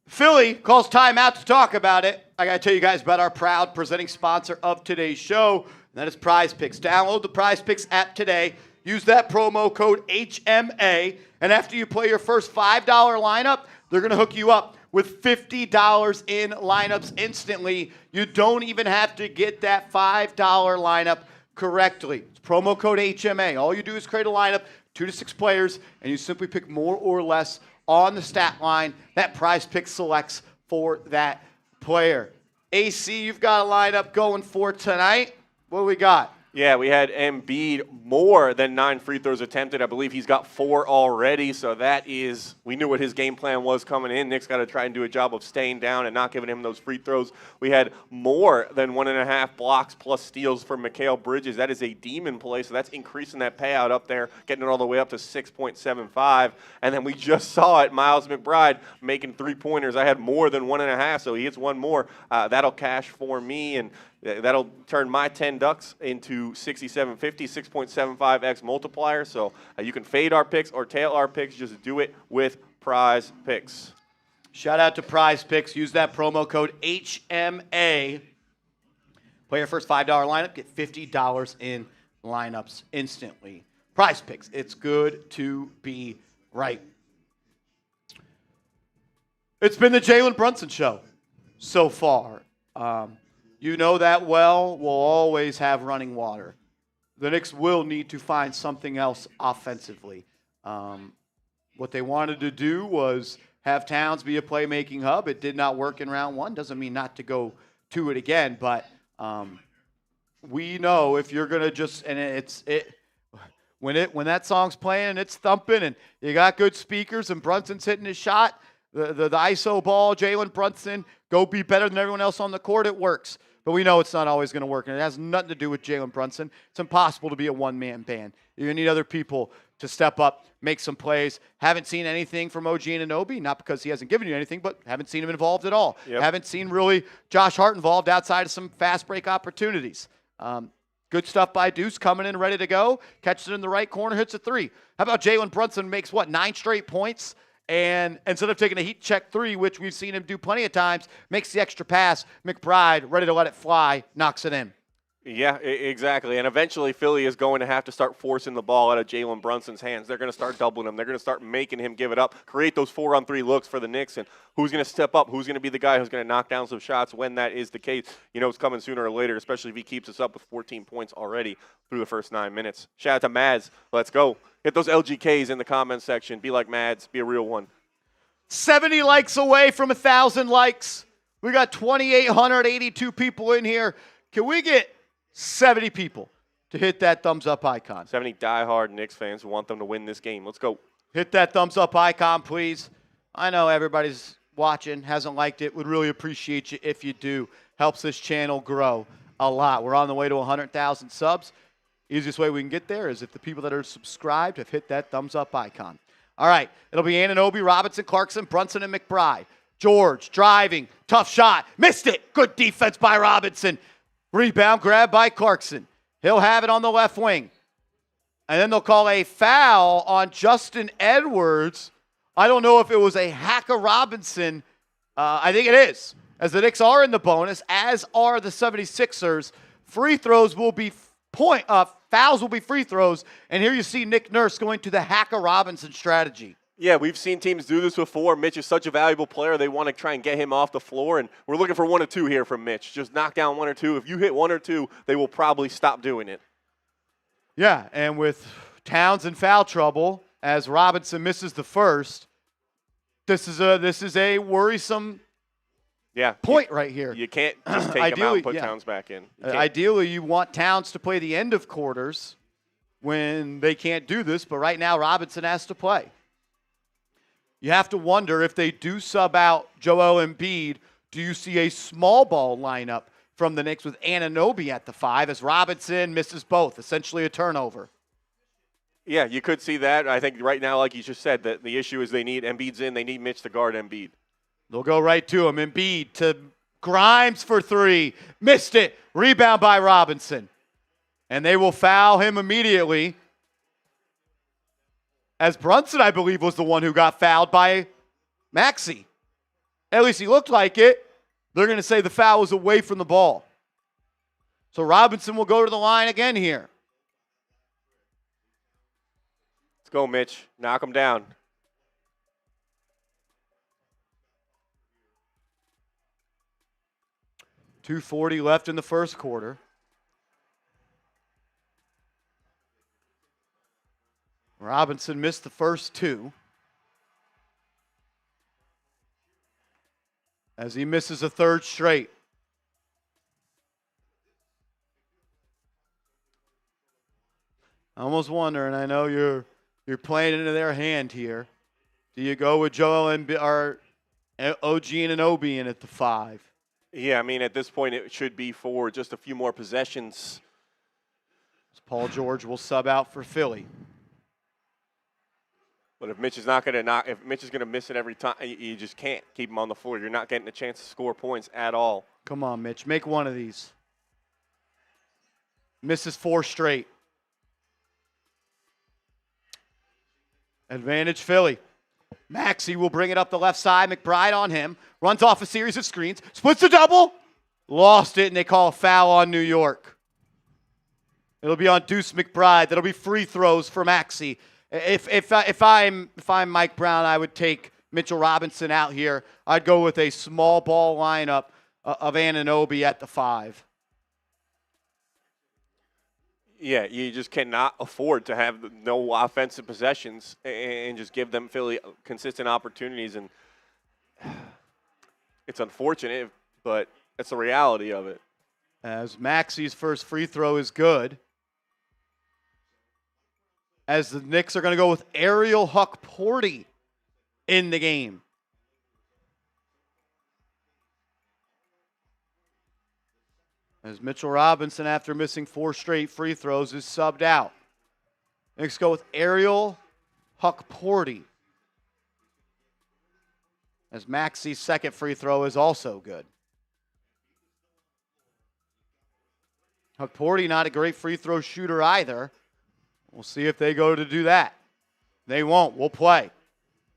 Philly calls timeout to talk about it, I got to tell you guys about our proud presenting sponsor of today's show, and that is Prize Picks. Download the Prize Picks app today. Use that promo code HMA, and after you play your first $5 lineup, they're going to hook you up with $50 in lineups instantly. You don't even have to get that $5 lineup correctly. It's promo code HMA. All you do is create a lineup, 2 to 6 players, and you simply pick more or less on the stat line that Prize Picks selects for that player. AC, you've got a lineup going for tonight. What do we got? Yeah, we had Embiid more than 9 free throws attempted. I believe he's got 4 already, so that is, we knew what his game plan was coming in. Nick's got to try and do a job of staying down and not giving him those free throws. We had more than 1.5 blocks plus steals from Mikal Bridges. That is a demon play, so that's increasing that payout up there, getting it all the way up to 6.75. And then we just saw it, Miles McBride making 3-pointers. I had more than 1.5, so he hits 1 more. That'll cash for me, and that'll turn my 10 ducks into 6750, 6.75x multiplier. So you can fade our picks or tail our picks. Just do it with Prize Picks. Shout out to Prize Picks. Use that promo code HMA. Play your first $5 lineup. Get $50 in lineups instantly. Prize Picks. It's good to be right. It's been the Jalen Brunson show so far. You know that well. We'll always have running water. The Knicks will need to find something else offensively. What they wanted to do was have Towns be a playmaking hub. It did not work in round 1. Doesn't mean not to go to it again, but we know if you're gonna just when that song's playing and it's thumping and you got good speakers and Brunson's hitting his shot, the ISO ball, Jalen Brunson, go be better than everyone else on the court. It works. But we know it's not always going to work, and it has nothing to do with Jalen Brunson. It's impossible to be a one-man band. You're going to need other people to step up, make some plays. Haven't seen anything from OG Anunoby, not because he hasn't given you anything, but haven't seen him involved at all. Yep. Haven't seen really Josh Hart involved outside of some fast break opportunities. Good stuff by Deuce, coming in ready to go. Catches it in the right corner, hits a 3. How about Jalen Brunson makes, 9 straight points? And instead of taking a heat check 3, which we've seen him do plenty of times, makes the extra pass. McBride, ready to let it fly, knocks it in. Yeah, exactly. And eventually Philly is going to have to start forcing the ball out of Jalen Brunson's hands. They're going to start doubling him. They're going to start making him give it up, create those 4-on-3 looks for the Knicks. And who's going to step up? Who's going to be the guy who's going to knock down some shots when that is the case? You know it's coming sooner or later, especially if he keeps us up with 14 points already through the first 9 minutes. Shout out to Mads. Let's go. Hit those LGKs in the comments section. Be like Mads. Be a real one. 70 likes away from 1,000 likes. We got 2,882 people in here. Can we get 70 people to hit that thumbs up icon? 70 diehard Knicks fans who want them to win this game. Let's go. Hit that thumbs up icon, please. I know everybody's watching, hasn't liked it. Would really appreciate you if you do. Helps this channel grow a lot. We're on the way to 100,000 subs. Easiest way we can get there is if the people that are subscribed have hit that thumbs up icon. All right, it'll be Anunoby, Robinson, Clarkson, Brunson, and McBride. George driving, tough shot, missed it. Good defense by Robinson. Rebound grab by Clarkson. He'll have it on the left wing. And then they'll call a foul on Justin Edwards. I don't know if it was a hack of Robinson. I think it is, as the Knicks are in the bonus, as are the 76ers. Free throws will be fouls will be free throws. And here you see Nick Nurse going to the hack of Robinson strategy. Yeah, we've seen teams do this before. Mitch is such a valuable player. They want to try and get him off the floor, and we're looking for 1 or 2 here from Mitch. Just knock down 1 or 2. If you hit 1 or 2, they will probably stop doing it. Yeah, and with Towns in foul trouble, as Robinson misses the first, this is a worrisome point right here. You can't just take him out and put Towns back in. Ideally, you want Towns to play the end of quarters when they can't do this, but right now Robinson has to play. You have to wonder if they do sub out Joel Embiid, do you see a small ball lineup from the Knicks with Anunoby at the 5 as Robinson misses both, essentially a turnover? Yeah, you could see that. I think right now, like you just said, that the issue is they need Embiid's in. They need Mitch to guard Embiid. They'll go right to him. Embiid to Grimes for 3. Missed it. Rebound by Robinson. And they will foul him immediately. As Brunson, I believe, was the one who got fouled by Maxey. At least he looked like it. They're going to say the foul was away from the ball. So Robinson will go to the line again here. Let's go, Mitch. Knock him down. .240 left in the first quarter. Robinson missed the first 2. As he misses a third straight. I almost wonder, and I know you're playing into their hand here. Do you go with Joel and or OG and Anunoby in at the 5? Yeah, I mean, at this point, it should be for just a few more possessions. Paul George will sub out for Philly. But if Mitch is not going to if Mitch is going to miss it every time, you just can't keep him on the floor. You're not getting a chance to score points at all. Come on, Mitch, make one of these. Misses 4 straight. Advantage Philly. Maxey will bring it up the left side. McBride on him. Runs off a series of screens. Splits a double. Lost it, and they call a foul on New York. It'll be on Deuce McBride. That'll be free throws for Maxey. If I'm Mike Brown, I would take Mitchell Robinson out here. I'd go with a small ball lineup of Anunoby at the 5. Yeah, you just cannot afford to have no offensive possessions and just give them Philly consistent opportunities. And it's unfortunate, but it's the reality of it. As Maxey's first free throw is good. As the Knicks are going to go with Ariel Huck-Porty in the game. As Mitchell Robinson, after missing 4 straight free throws, is subbed out. Knicks go with Ariel Huck-Porty. As Maxey's second free throw is also good. Huck-Porty not a great free throw shooter either. We'll see if they go to do that. They won't. We'll play.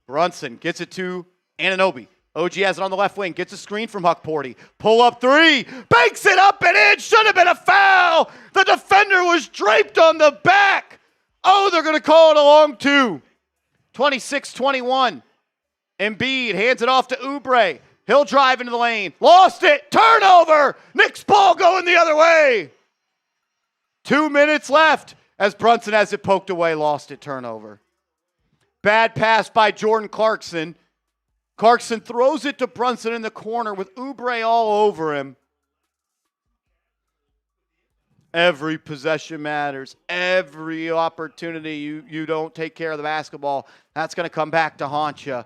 Brunson gets it to Anunoby. OG has it on the left wing. Gets a screen from Huck-Porty. Pull up 3. Banks it up and in. Should have been a foul. The defender was draped on the back. Oh, they're going to call it a long 2. 26-21. Embiid hands it off to Oubre. He'll drive into the lane. Lost it. Turnover. Knicks ball going the other way. 2 minutes left. As Brunson has it poked away, lost it, turnover. Bad pass by Jordan Clarkson. Clarkson throws it to Brunson in the corner with Oubre all over him. Every possession matters. Every opportunity you don't take care of the basketball, that's going to come back to haunt you.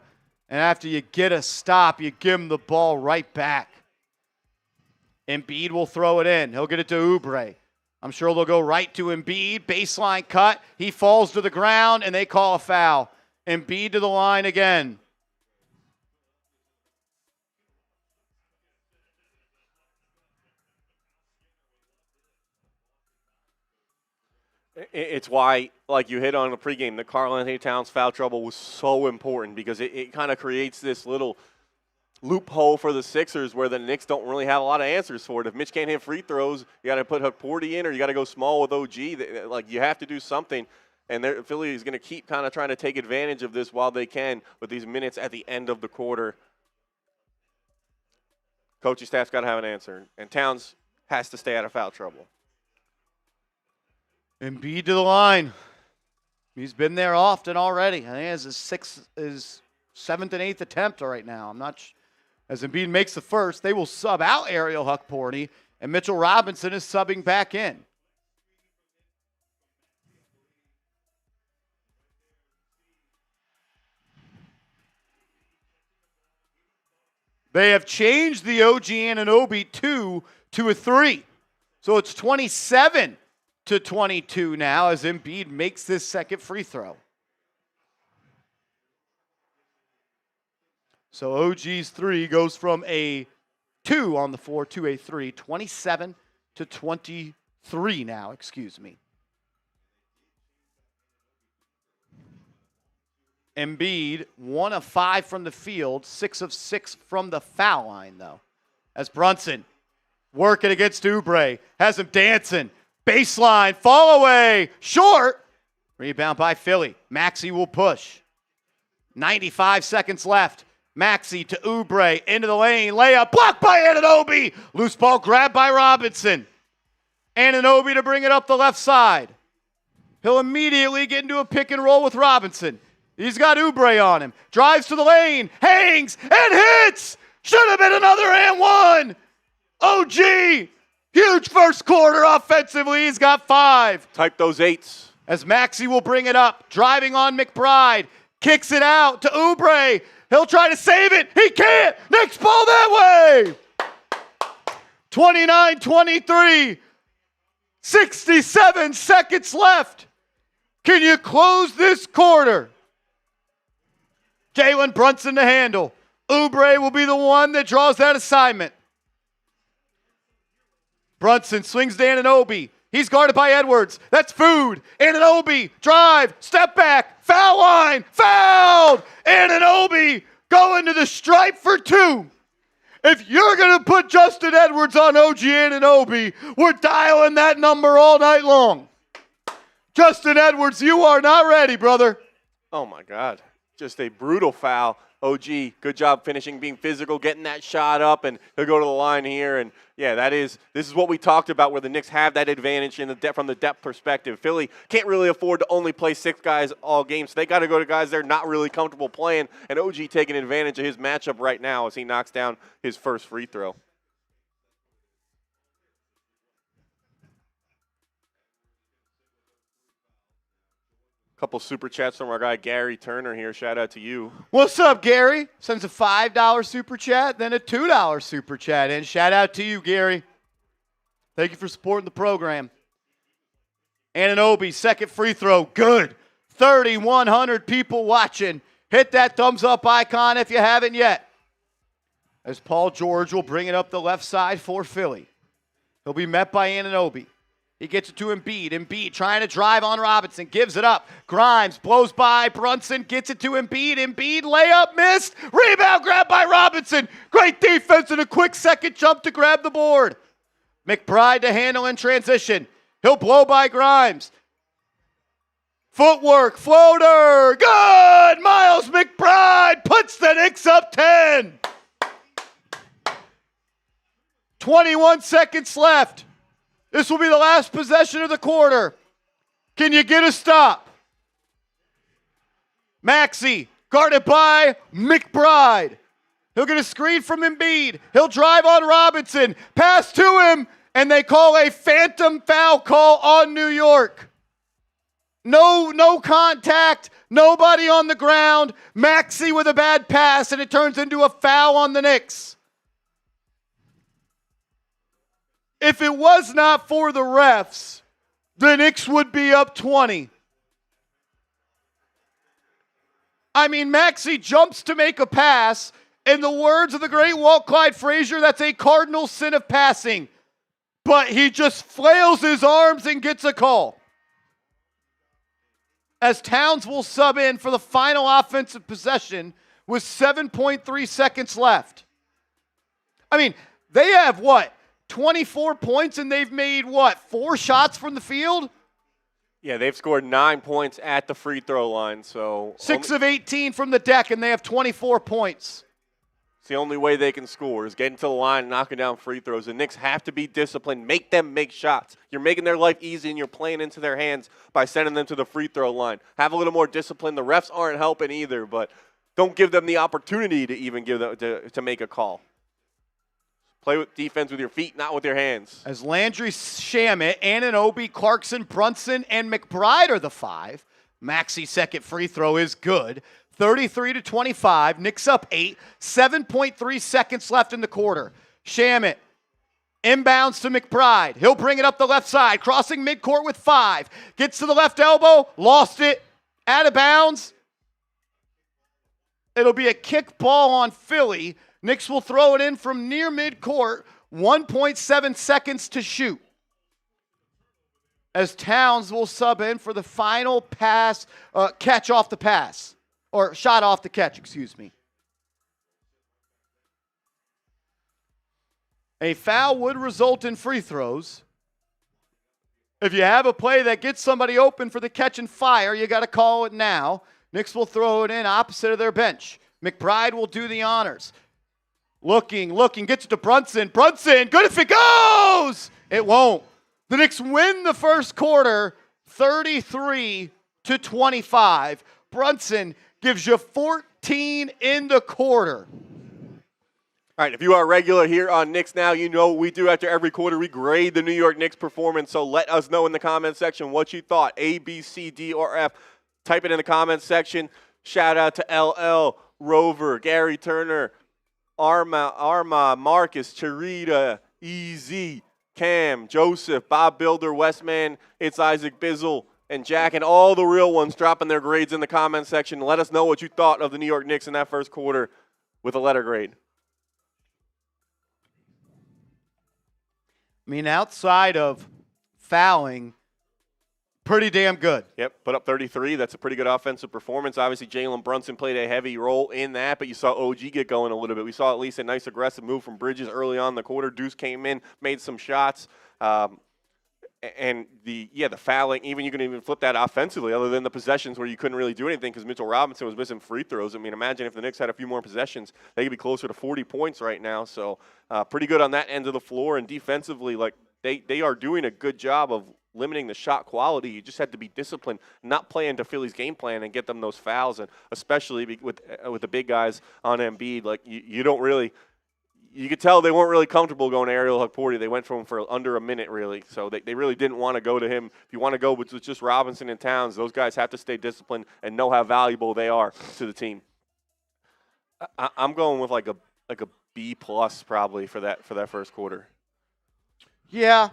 And after you get a stop, you give him the ball right back. Embiid will throw it in. He'll get it to Oubre. I'm sure they'll go right to Embiid. Baseline cut. He falls to the ground, and they call a foul. Embiid to the line again. It's why, like you hit on the pregame, the Karl-Anthony Towns foul trouble was so important because it kind of creates this little loophole for the Sixers where the Knicks don't really have a lot of answers for it. If Mitch can't hit free throws, you got to put Huck-Porty in or you got to go small with OG. Like, you have to do something. And Philly is going to keep kind of trying to take advantage of this while they can with these minutes at the end of the quarter. Coaching staff's got to have an answer. And Towns has to stay out of foul trouble. Embiid to the line. He's been there often already. I think it's his seventh and eighth attempt right now. I'm not as Embiid makes the first, they will sub out Ariel Huckporty, and Mitchell Robinson is subbing back in. They have changed the OG Anunoby 2 to a 3. So it's 27-22 now as Embiid makes this second free throw. So OG's 3 goes from a 2 on the floor to a 3. 27-23 now, excuse me. Embiid, 1 of 5 from the field, 6 of 6 from the foul line, though. As Brunson working against Oubre, has him dancing. Baseline, fall away, short. Rebound by Philly. Maxey will push. 95 seconds left. Maxey to Oubre, into the lane, layup, blocked by Anunoby. Loose ball grabbed by Robinson. Anunoby to bring it up the left side. He'll immediately get into a pick and roll with Robinson. He's got Oubre on him. Drives to the lane, hangs, and hits! Should have been another and one! OG, huge first quarter offensively. He's got 5. Type those 8s. As Maxey will bring it up, driving on McBride, kicks it out to Oubre. He'll try to save it. He can't. Knicks ball that way. 29-23. 67 seconds left. Can you close this quarter? Jalen Brunson to handle. Oubre will be the one that draws that assignment. Brunson swings to Anunoby. He's guarded by Edwards. That's food. Anunoby, drive, step back, foul line, fouled. Anunoby going to the stripe for 2. If you're going to put Justin Edwards on OG Anunoby, we're dialing that number all night long. Justin Edwards, you are not ready, brother. Oh, my God. Just a brutal foul. OG, good job finishing, being physical, getting that shot up, and he'll go to the line here. And, yeah, this is what we talked about where the Knicks have that advantage from the depth perspective. Philly can't really afford to only play 6 guys all game, so they got to go to guys they're not really comfortable playing, and OG taking advantage of his matchup right now as he knocks down his first free throw. Couple super chats from our guy Gary Turner here. Shout out to you. What's up, Gary? Sends a $5 super chat, then a $2 super chat. And shout out to you, Gary. Thank you for supporting the program. Anunoby, second free throw. Good. 3,100 people watching. Hit that thumbs up icon if you haven't yet. As Paul George will bring it up the left side for Philly. He'll be met by Anunoby. He gets it to Embiid. Embiid trying to drive on Robinson. Gives it up. Grimes blows by. Brunson gets it to Embiid. Embiid layup missed. Rebound grabbed by Robinson. Great defense and a quick second jump to grab the board. McBride to handle in transition. He'll blow by Grimes. Footwork. Floater. Good. Miles McBride puts the Knicks up 10. 21 seconds left. This will be the last possession of the quarter. Can you get a stop? Maxey, guarded by McBride. He'll get a screen from Embiid. He'll drive on Robinson. Pass to him, and they call a phantom foul call on New York. No contact, nobody on the ground. Maxey with a bad pass, and it turns into a foul on the Knicks. If it was not for the refs, the Knicks would be up 20. I mean, Maxey jumps to make a pass. In the words of the great Walt Clyde Frazier, that's a cardinal sin of passing. But he just flails his arms and gets a call. As Towns will sub in for the final offensive possession with 7.3 seconds left. I mean, they have what? 24 points, and they've made, 4 shots from the field? Yeah, they've scored 9 points at the free throw line. So 6 of 18 from the deck, and they have 24 points. It's the only way they can score is getting to the line and knocking down free throws. The Knicks have to be disciplined. Make them make shots. You're making their life easy, and you're playing into their hands by sending them to the free throw line. Have a little more discipline. The refs aren't helping either, but don't give them the opportunity to even give them to make a call. Play with defense with your feet, not with your hands. As Landry, Shamet, Anunoby, Clarkson, Brunson, and McBride are the 5. Maxey's second free throw is good. 33-25. Knicks up 8. 7.3 seconds left in the quarter. Shamet inbounds to McBride. He'll bring it up the left side, crossing midcourt with 5. Gets to the left elbow, lost it, out of bounds. It'll be a kick ball on Philly. Knicks will throw it in from near midcourt. 1.7 seconds to shoot. As Towns will sub in for the final pass, catch off the pass. Or shot off the catch, excuse me. A foul would result in free throws. If you have a play that gets somebody open for the catch and fire, you got to call it now. Knicks will throw it in opposite of their bench. McBride will do the honors. Looking, gets it to Brunson. Brunson, good if it goes! It won't. The Knicks win the first quarter, 33-25. Brunson gives you 14 in the quarter. All right, if you are regular here on Knicks Now, you know what we do after every quarter. We grade the New York Knicks performance, so let us know in the comment section what you thought, A, B, C, D, or F. Type it in the comment section. Shout out to LL, Rover, Gary Turner, Arma, Marcus, Charita, EZ, Cam, Joseph, Bob Builder, Westman, It's Isaac Bizzle, and Jack, and all the real ones dropping their grades in the comment section. Let us know what you thought of the New York Knicks in that first quarter with a letter grade. I mean, outside of fouling, pretty damn good. Yep, put up 33. That's a pretty good offensive performance. Obviously, Jalen Brunson played a heavy role in that, but you saw OG get going a little bit. We saw at least a nice aggressive move from Bridges early on in the quarter. Deuce came in, made some shots. And the fouling, you can even flip that offensively other than the possessions where you couldn't really do anything because Mitchell Robinson was missing free throws. I mean, imagine if the Knicks had a few more possessions, they could be closer to 40 points right now. So pretty good on that end of the floor. And defensively, like they are doing a good job of limiting the shot quality. You just had to be disciplined, not play into Philly's game plan and get them those fouls. And especially with the big guys on Embiid, like you don't really – you could tell they weren't really comfortable going to Ariel Hukporti. They went for him for under a minute, really. So they really didn't want to go to him. If you want to go with just Robinson and Towns, those guys have to stay disciplined and know how valuable they are to the team. I'm going with like a B+ probably for that first quarter. Yeah.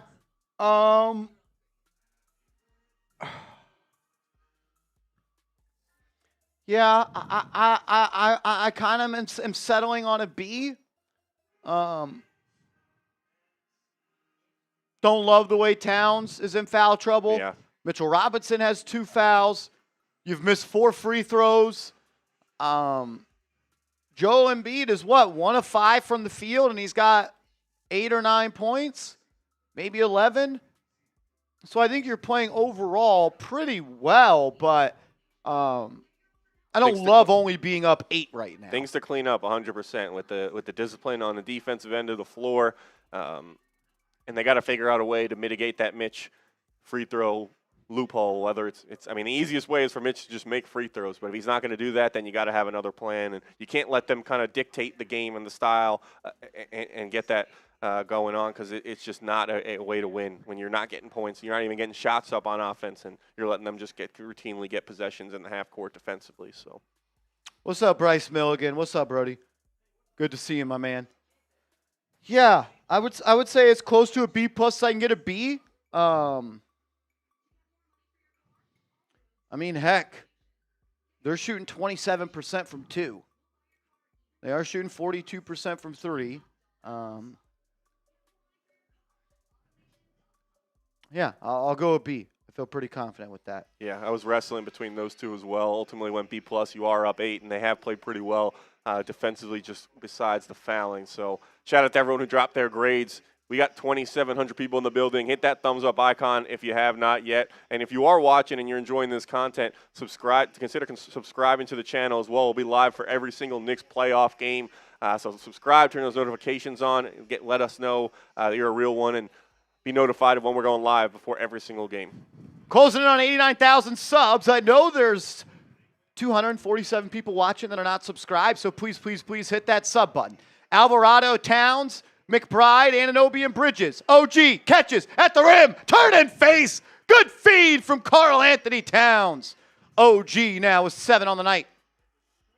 Yeah, I kind of am settling on a B. Don't love the way Towns is in foul trouble. Yeah. Mitchell Robinson has 2 fouls. You've missed 4 free throws. Joel Embiid is 1 of 5 from the field, and he's got 8 or 9 points, maybe 11. So I think you're playing overall pretty well, but I don't love only being up 8 right now. Things to clean up 100% with the discipline on the defensive end of the floor. And they got to figure out a way to mitigate that Mitch free throw loophole, whether it's the easiest way is for Mitch to just make free throws. But if he's not going to do that, then you got to have another plan. And you can't let them kind of dictate the game and the style and get that going on because it's just not a way to win when you're not getting points. You're not even getting shots up on offense, and you're letting them just routinely get possessions in the half court defensively. So, what's up, Bryce Milligan? What's up, Brody? Good to see you, my man. Yeah, I would say it's close to a B+. I can get a B. Heck, they're shooting 27% from 2. They are shooting 42% from 3. Yeah, I'll go a B. I feel pretty confident with that. Yeah, I was wrestling between those two as well. Ultimately went B+. You are up 8, and they have played pretty well defensively just besides the fouling. So shout out to everyone who dropped their grades We got 2,700 people in the building. Hit that thumbs up icon if you have not yet. And if you are watching and you're enjoying this content, consider subscribing to the channel as well. We'll be live for every single Knicks playoff game. So subscribe, turn those notifications on, let us know that you're a real one, and be notified of when we're going live before every single game. Closing in on 89,000 subs. I know there's 247 people watching that are not subscribed, so please, please, please hit that sub button. Alvarado, Towns, McBride, Anunoby, and Bridges. OG catches at the rim. Turn and face. Good feed from Karl-Anthony Towns. OG now with 7 on the night.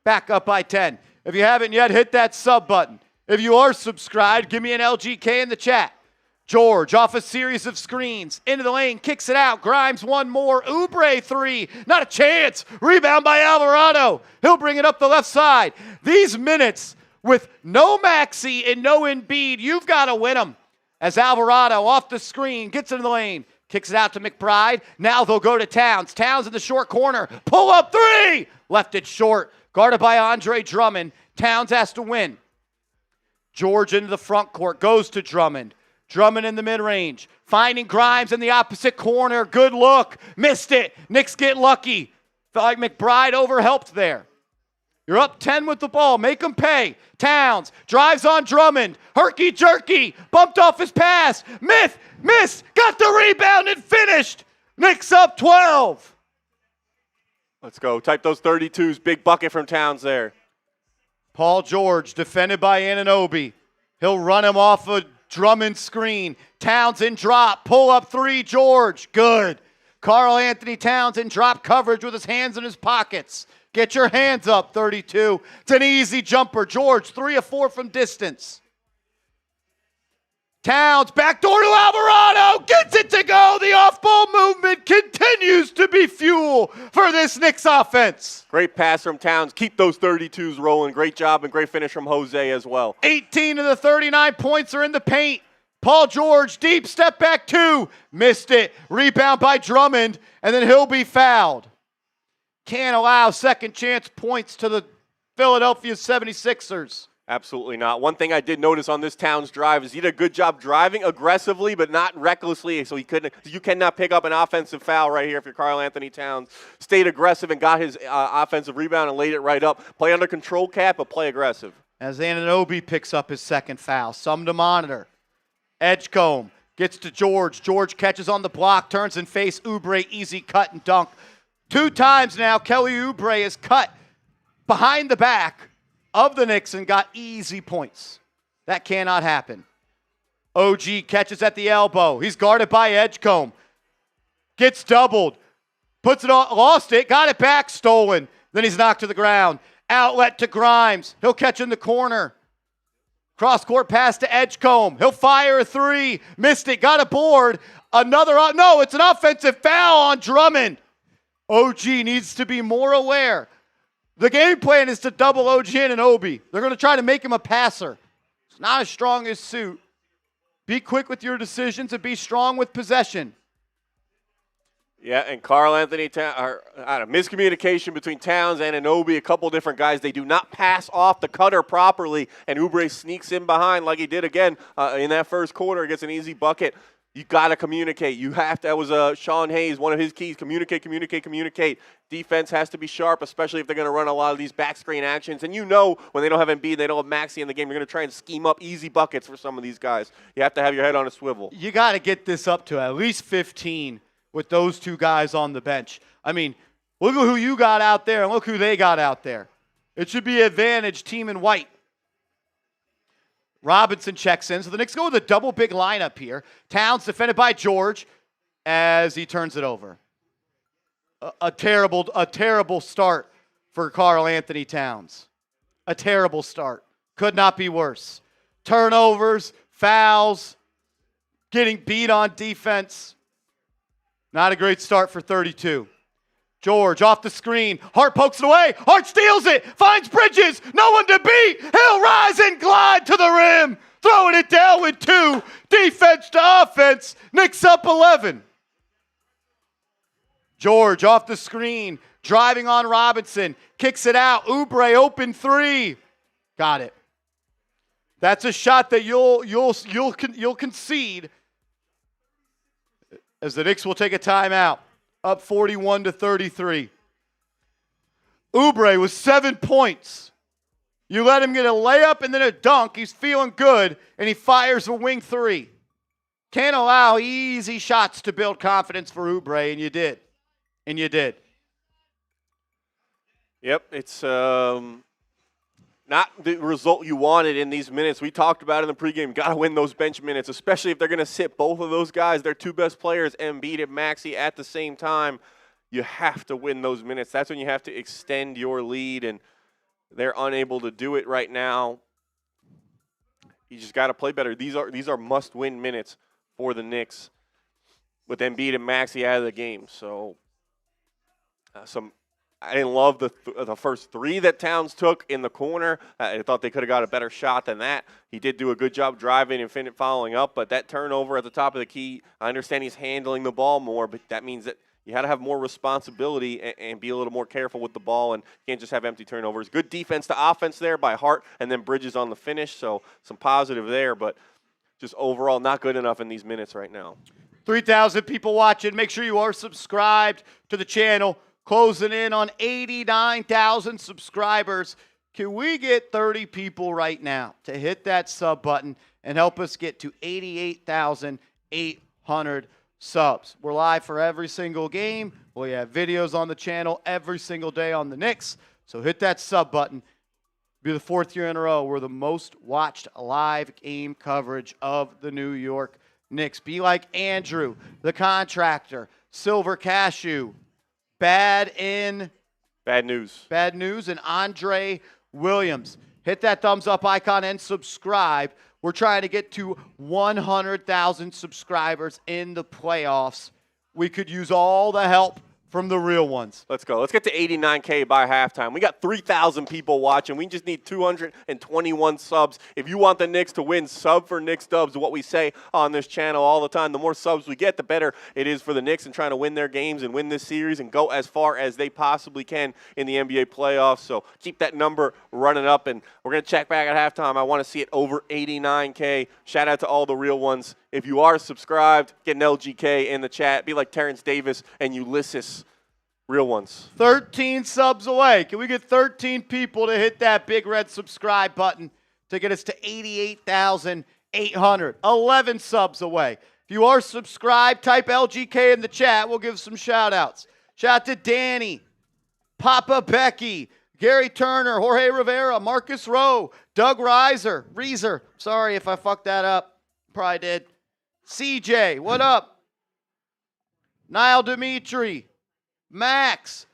Back up by 10. If you haven't yet, hit that sub button. If you are subscribed, give me an LGK in the chat. George off a series of screens. Into the lane, kicks it out. Grimes one more. Oubre 3. Not a chance. Rebound by Alvarado. He'll bring it up the left side. These minutes with no Maxey and no Embiid, you've got to win them. As Alvarado off the screen, gets into the lane, kicks it out to McBride. Now they'll go to Towns. Towns in the short corner. Pull up 3. Left it short. Guarded by Andre Drummond. Towns has to win. George into the front court. Goes to Drummond. Drummond in the mid-range. Finding Grimes in the opposite corner. Good look. Missed it. Knicks get lucky. Felt like McBride overhelped there. You're up 10 with the ball. Make them pay. Towns drives on Drummond. Herky-jerky. Bumped off his pass. Missed. Got the rebound and finished. Knicks up 12. Let's go. Type those 32s. Big bucket from Towns there. Paul George defended by Anunoby. He'll run him off a Drummond screen. Towns in drop. Pull up 3. George. Good. Karl-Anthony Towns in drop coverage with his hands in his pockets. Get your hands up, 32. It's an easy jumper. George, 3 of 4 from distance. Towns, backdoor to Alvarado. Gets it to go. The off-ball movement continues to be fuel for this Knicks offense. Great pass from Towns. Keep those 32s rolling. Great job and great finish from Jose as well. 18 of the 39 points are in the paint. Paul George, deep step back 2. Missed it. Rebound by Drummond, and then he'll be fouled. Can't allow second chance points to the Philadelphia 76ers. Absolutely not. One thing I did notice on this Towns drive is he did a good job driving aggressively, but not recklessly. So you cannot pick up an offensive foul right here if you're Karl-Anthony Towns. Stayed aggressive and got his offensive rebound and laid it right up. Play under control, Cap, but play aggressive. As Anunoby picks up his second foul. Some to monitor. Edgecombe gets to George. George catches on the block, turns and face Oubre, easy cut and dunk. 2 times now, Kelly Oubre is cut behind the back of the Knicks and got easy points. That cannot happen. OG catches at the elbow. He's guarded by Edgecombe. Gets doubled. Puts it on, lost it, got it back, stolen. Then he's knocked to the ground. Outlet to Grimes. He'll catch in the corner. Cross-court pass to Edgecombe. He'll fire a 3. Missed it, got a board. No, it's an offensive foul on Drummond. OG needs to be more aware. The game plan is to double OG and Obi. They're going to try to make him a passer. It's not as strong as suit. Be quick with your decisions and be strong with possession. Yeah, and Karl-Anthony Towns, miscommunication between Towns and Anunoby, a couple different guys. They do not pass off the cutter properly, and Oubre sneaks in behind like he did again in that first quarter. Gets an easy bucket. You got to communicate. You have to. That was Sean Hayes, one of his keys. Communicate. Defense has to be sharp, especially if they're going to run a lot of these back screen actions. And you know when they don't have Embiid, they don't have Maxey in the game, you're going to try and scheme up easy buckets for some of these guys. You have to have your head on a swivel. You got to get this up to at least 15 with those 2 guys on the bench. I mean, look at who you got out there and look who they got out there. It should be advantage team in white. Robinson checks in, so the Knicks go with a double big lineup here. Towns defended by George as he turns it over. A terrible start for Karl-Anthony Towns. A terrible start. Could not be worse. Turnovers, fouls, getting beat on defense. Not a great start for 32. George off the screen. Hart pokes it away. Hart steals it. Finds Bridges. No one to beat. He'll rise and glide to the rim. Throwing it down with 2. Defense to offense. Knicks up 11. George off the screen. Driving on Robinson. Kicks it out. Oubre open 3. Got it. That's a shot that you'll concede as the Knicks will take a timeout, up 41-33. Oubre with 7 points. You let him get a layup and then a dunk. He's feeling good, and he fires a wing three. Can't allow easy shots to build confidence for Oubre, and you did. And you did. Yep, it's not the result you wanted in these minutes. We talked about it in the pregame. Got to win those bench minutes, especially if they're going to sit both of those guys, their two best players, Embiid and Maxey, at the same time. You have to win those minutes. That's when you have to extend your lead, and they're unable to do it right now. You just got to play better. These are must-win minutes for the Knicks with Embiid and Maxey out of the game. So I didn't love the first three that Towns took in the corner. I thought they could have got a better shot than that. He did do a good job driving and following up, but that turnover at the top of the key, I understand he's handling the ball more, but that means that you had to have more responsibility and be a little more careful with the ball, and you can't just have empty turnovers. Good defense to offense there by Hart, and then Bridges on the finish, so some positive there, but just overall not good enough in these minutes right now. 3,000 people watching. Make sure you are subscribed to the channel. Closing in on 89,000 subscribers. Can we get 30 people right now to hit that sub button and help us get to 88,800 subs? We're live for every single game. We have videos on the channel every single day on the Knicks. So hit that sub button. Be the 4th year in a row. We're the most watched live game coverage of the New York Knicks. Be like Andrew, the contractor, Silver Cashew, Bad News, and Andre Williams. Hit that thumbs up icon and subscribe. We're trying to get to 100,000 subscribers in the playoffs. We could use all the help from the real ones. Let's go. Let's get to 89K by halftime. We got 3,000 people watching. We just need 221 subs. If you want the Knicks to win, sub for Knicks dubs, what we say on this channel all the time. The more subs we get, the better it is for the Knicks in trying to win their games and win this series and go as far as they possibly can in the NBA playoffs. So keep that number running up, and we're going to check back at halftime. I want to see it over 89K. Shout out to all the real ones. If you are subscribed, get an LGK in the chat. Be like Terrence Davis and Ulysses. Real ones. 13 subs away. Can we get 13 people to hit that big red subscribe button to get us to 88,800? 11 subs away. If you are subscribed, type LGK in the chat. We'll give some shout-outs. Shout out to Danny, Papa Becky, Gary Turner, Jorge Rivera, Marcus Rowe, Doug Reeser. Sorry if I fucked that up. Probably did. CJ, what up? Niall Dimitri. Max,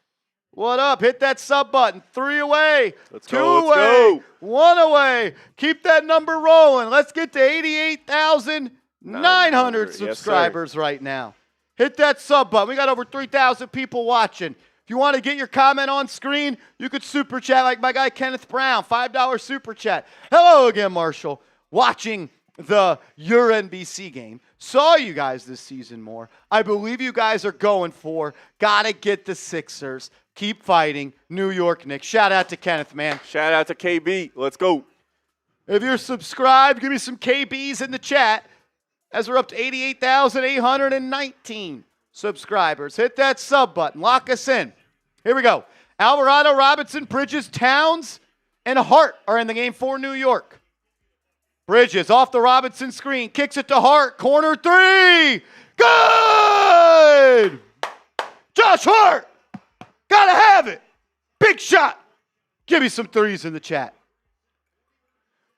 what up? Hit that sub button. 3 away. Let's 2 go, let's away. go. 1 away. Keep that number rolling. Let's get to 88,900 subscribers right now. Hit that sub button. We got over 3,000 people watching. If you want to get your comment on screen, you could super chat like my guy Kenneth Brown. $5 super chat. Hello again, Marshall. Watching the Your NBC game. Saw you guys this season more. I believe you guys are going for. Gotta get the Sixers. Keep fighting. New York Knicks. Shout out to Kenneth, man. Shout out to KB. Let's go. If you're subscribed, give me some KBs in the chat as we're up to 88,819 subscribers. Hit that sub button. Lock us in. Here we go. Alvarado, Robinson, Bridges, Towns, and Hart are in the game for New York. Bridges off the Robinson screen, kicks it to Hart, corner 3, good! Josh Hart, gotta have it, big shot. Give me some threes in the chat.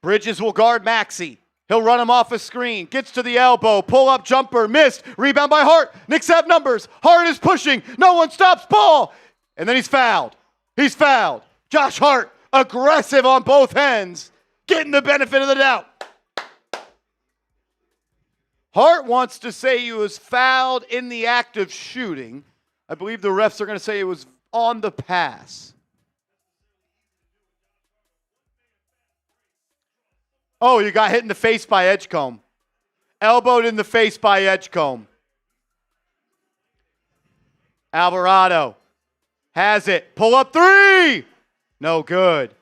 Bridges will guard Maxey. He'll run him off a screen, gets to the elbow, pull-up jumper, missed, rebound by Hart. Knicks have numbers, Hart is pushing, no one stops ball, and then he's fouled. He's fouled. Josh Hart, aggressive on both ends, getting the benefit of the doubt. Hart wants to say he was fouled in the act of shooting. I believe the refs are going to say it was on the pass. Oh, you got hit in the face by Edgecombe. Elbowed in the face by Edgecombe. Alvarado has it. Pull up 3. No good.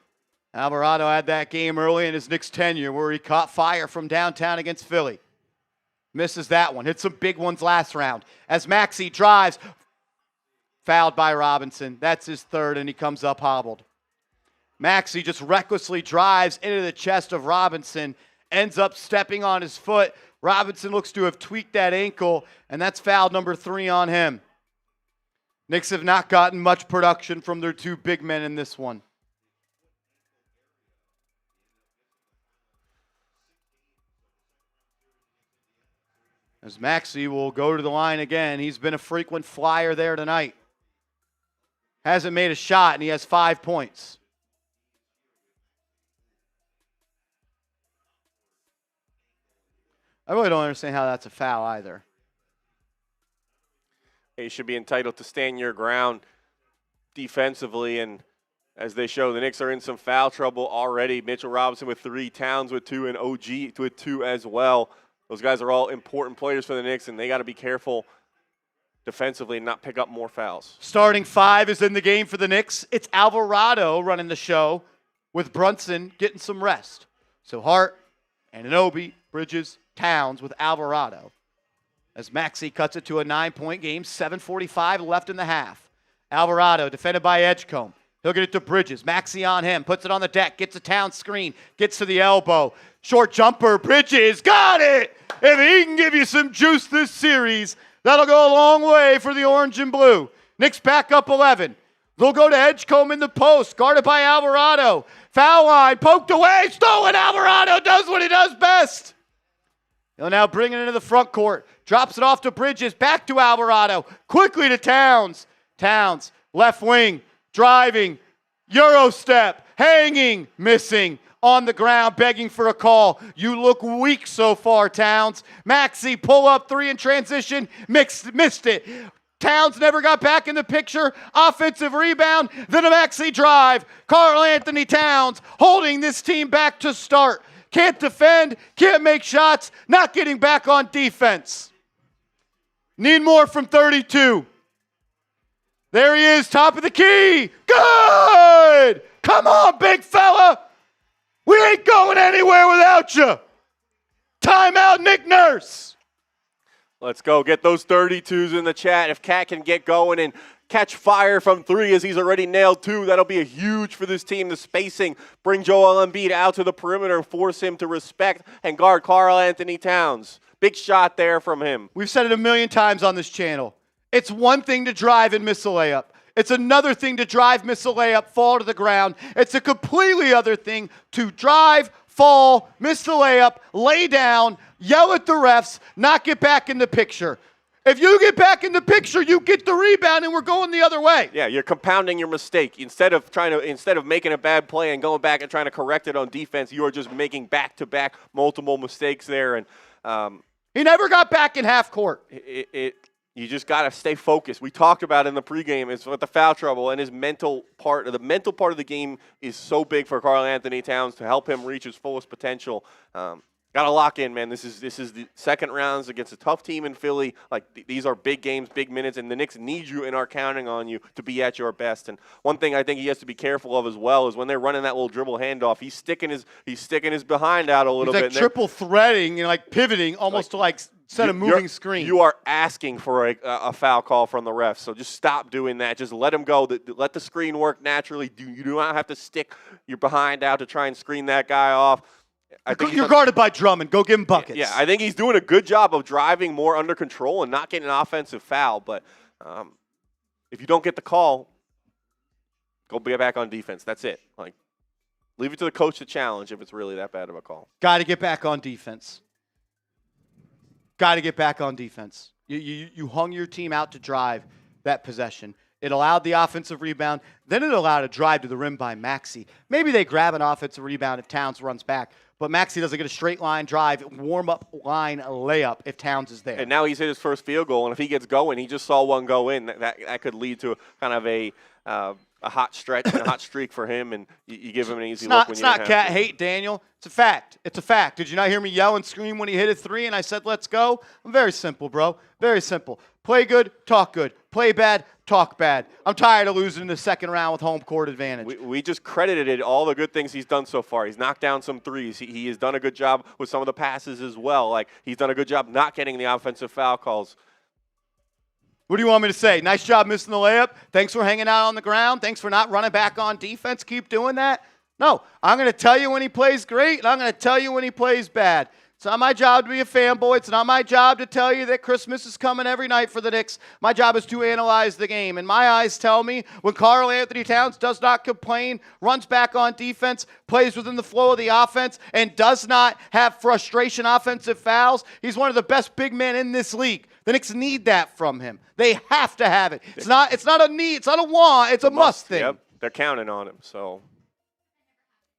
Alvarado had that game early in his Knicks tenure where he caught fire from downtown against Philly. Misses that one. Hit some big ones last round. As Maxey drives, fouled by Robinson. That's his third, and he comes up hobbled. Maxey just recklessly drives into the chest of Robinson, ends up stepping on his foot. Robinson looks to have tweaked that ankle, and that's foul number 3 on him. Knicks have not gotten much production from their 2 big men in this one. As Maxey will go to the line again. He's been a frequent flyer there tonight. Hasn't made a shot, and he has 5 points. I really don't understand how that's a foul either. You should be entitled to stand your ground defensively, and as they show, the Knicks are in some foul trouble already. Mitchell Robinson with 3, Towns with 2, and OG with 2 as well. Those guys are all important players for the Knicks, and they got to be careful defensively and not pick up more fouls. Starting 5 is in the game for the Knicks. It's Alvarado running the show with Brunson getting some rest. So Hart, Anunoby, Bridges, Towns with Alvarado. As Maxey cuts it to a 9-point game, 7:45 left in the half. Alvarado defended by Edgecombe. He'll get it to Bridges. Maxey on him. Puts it on the deck. Gets a Towns screen. Gets to the elbow. Short jumper. Bridges. Got it! If he can give you some juice this series, that'll go a long way for the orange and blue. Knicks back up 11. They'll go to Edgecombe in the post. Guarded by Alvarado. Foul line. Poked away. Stolen. Alvarado does what he does best. He'll now bring it into the front court. Drops it off to Bridges. Back to Alvarado. Quickly to Towns. Towns. Left wing. Driving. Euro step. Hanging. Missing. On the ground, begging for a call. You look weak so far, Towns. Maxey, pull up 3 in transition. Missed it. Towns never got back in the picture. Offensive rebound. Then a Maxey drive. Karl-Anthony Towns holding this team back to start. Can't defend. Can't make shots. Not getting back on defense. Need more from 32. There he is, top of the key. Good! Come on, big fella. We ain't going anywhere without you. Timeout, Nick Nurse. Let's go. Get those 32s in the chat. If Cat can get going and catch fire from 3 as he's already nailed 2, that'll be a huge for this team. The spacing, bring Joel Embiid out to the perimeter and force him to respect and guard Karl-Anthony Towns. Big shot there from him. We've said it a million times on this channel. It's one thing to drive and miss a layup. It's another thing to drive, miss a layup, fall to the ground. It's a completely other thing to drive, fall, miss the layup, lay down, yell at the refs, not get back in the picture. If you get back in the picture, you get the rebound, and we're going the other way. Yeah, you're compounding your mistake. Instead of making a bad play and going back and trying to correct it on defense, you are just making back-to-back multiple mistakes there. And he never got back in half court. You just got to stay focused. We talked about in the pregame is with the foul trouble, and his mental part of the game is so big for Karl-Anthony Towns to help him reach his fullest potential. Got to lock in, man. This is the second rounds against a tough team in Philly. Like these are big games, big minutes, and the Knicks need you and are counting on you to be at your best. And one thing I think he has to be careful of as well is when they're running that little dribble handoff, he's sticking his behind out a little bit. He's like triple threading, like pivoting almost to set a moving screen. You are asking for a foul call from the refs, so just stop doing that. Just let him go. Let the screen work naturally. You do not have to stick your behind out to try and screen that guy off. I think you're guarded by Drummond. Go give him buckets. Yeah, I think he's doing a good job of driving more under control and not getting an offensive foul. But if you don't get the call, go be back on defense. That's it. Leave it to the coach to challenge if it's really that bad of a call. Got to get back on defense. Got to get back on defense. You hung your team out to drive that possession. It allowed the offensive rebound. Then it allowed a drive to the rim by Maxey. Maybe they grab an offensive rebound if Towns runs back. But Maxey doesn't get a straight line drive, warm-up line layup if Towns is there. And now he's hit his first field goal, and if he gets going, he just saw one go in. That could lead to kind of a hot stretch and a hot streak for him, and you give him an easy look when you It's not cat hate, Daniel. It's a fact. It's a fact. Did you not hear me yell and scream when he hit a 3 and I said, let's go? I'm very simple, bro. Very simple. Play good, talk good. Play bad, talk bad. I'm tired of losing in the second round with home court advantage. We just credited all the good things he's done so far. He's knocked down some threes. He has done a good job with some of the passes as well. Like, he's done a good job not getting the offensive foul calls. What do you want me to say? Nice job missing the layup. Thanks for hanging out on the ground. Thanks for not running back on defense. Keep doing that. No, I'm going to tell you when he plays great, and I'm going to tell you when he plays bad. It's not my job to be a fanboy. It's not my job to tell you that Christmas is coming every night for the Knicks. My job is to analyze the game. And my eyes tell me when Karl-Anthony Towns does not complain, runs back on defense, plays within the flow of the offense, and does not have frustration offensive fouls, he's one of the best big men in this league. The Knicks need that from him. They have to have it. It's not a need. It's not a want. It's a must thing. Yep, they're counting on him. So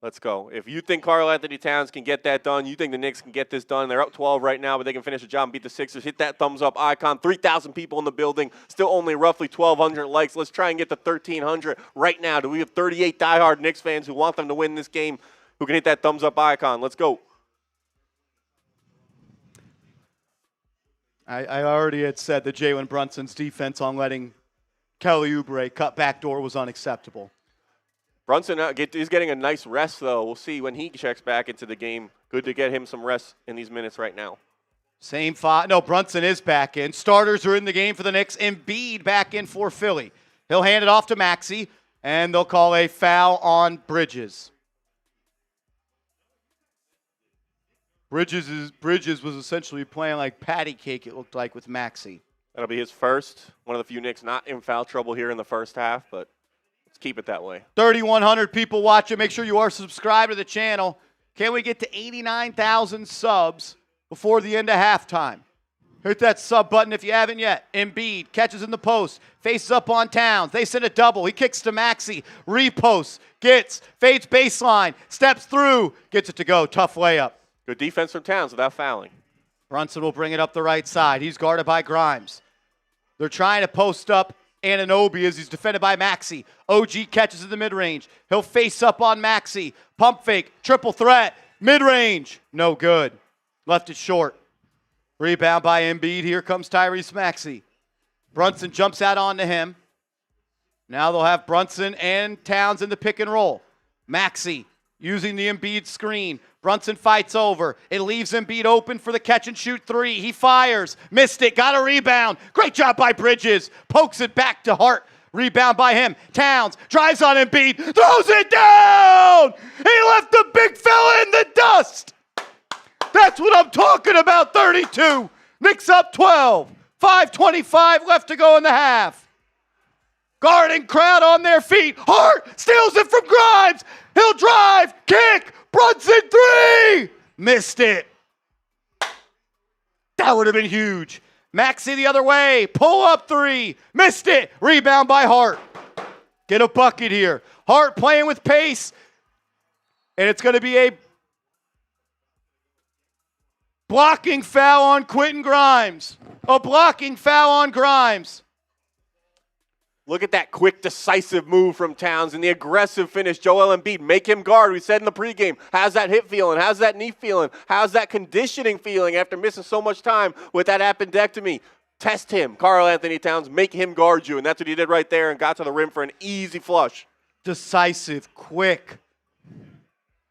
let's go. If you think Karl-Anthony Towns can get that done, you think the Knicks can get this done. They're up 12 right now, but they can finish the job and beat the Sixers. Hit that thumbs up icon. 3,000 people in the building. Still only roughly 1,200 likes. Let's try and get to 1,300 right now. Do we have 38 diehard Knicks fans who want them to win this game who can hit that thumbs up icon? Let's go. I already had said that Jalen Brunson's defense on letting Kelly Oubre cut backdoor was unacceptable. Brunson is getting a nice rest, though. We'll see when he checks back into the game. Good to get him some rest in these minutes right now. Same five. No, Brunson is back in. Starters are in the game for the Knicks. Embiid back in for Philly. He'll hand it off to Maxey, and they'll call a foul on Bridges. Bridges was essentially playing like patty cake, it looked like, with Maxey. That'll be his first. One of the few Knicks not in foul trouble here in the first half, but let's keep it that way. 3,100 people watching. Make sure you are subscribed to the channel. Can we get to 89,000 subs before the end of halftime? Hit that sub button if you haven't yet. Embiid catches in the post, faces up on Towns. They send a double. He kicks to Maxey, reposts, gets, fades baseline, steps through, gets it to go. Tough layup. Good defense from Towns without fouling. Brunson will bring it up the right side. He's guarded by Grimes. They're trying to post up Anunoby as he's defended by Maxey. OG catches in the mid-range. He'll face up on Maxey. Pump fake, triple threat, mid-range. No good. Left it short. Rebound by Embiid. Here comes Tyrese Maxey. Brunson jumps out onto him. Now they'll have Brunson and Towns in the pick and roll. Maxey using the Embiid screen. Brunson fights over. It leaves Embiid open for the catch-and-shoot three. He fires. Missed it. Got a rebound. Great job by Bridges. Pokes it back to Hart. Rebound by him. Towns drives on Embiid. Throws it down! He left the big fella in the dust! That's what I'm talking about, 32. Knicks up 12. 5:25 left to go in the half. Guarding crowd on their feet. Hart steals it from Grimes. He'll drive. Kick. Brunson three! Missed it. That would have been huge. Maxey the other way. Pull up three. Missed it. Rebound by Hart. Get a bucket here. Hart playing with pace. And it's going to be a blocking foul on Quentin Grimes. A blocking foul on Grimes. Look at that quick, decisive move from Towns and the aggressive finish. Joel Embiid, make him guard. We said in the pregame, how's that hip feeling? How's that knee feeling? How's that conditioning feeling after missing so much time with that appendectomy? Test him. Karl-Anthony Towns, make him guard you. And that's what he did right there and got to the rim for an easy flush. Decisive, quick.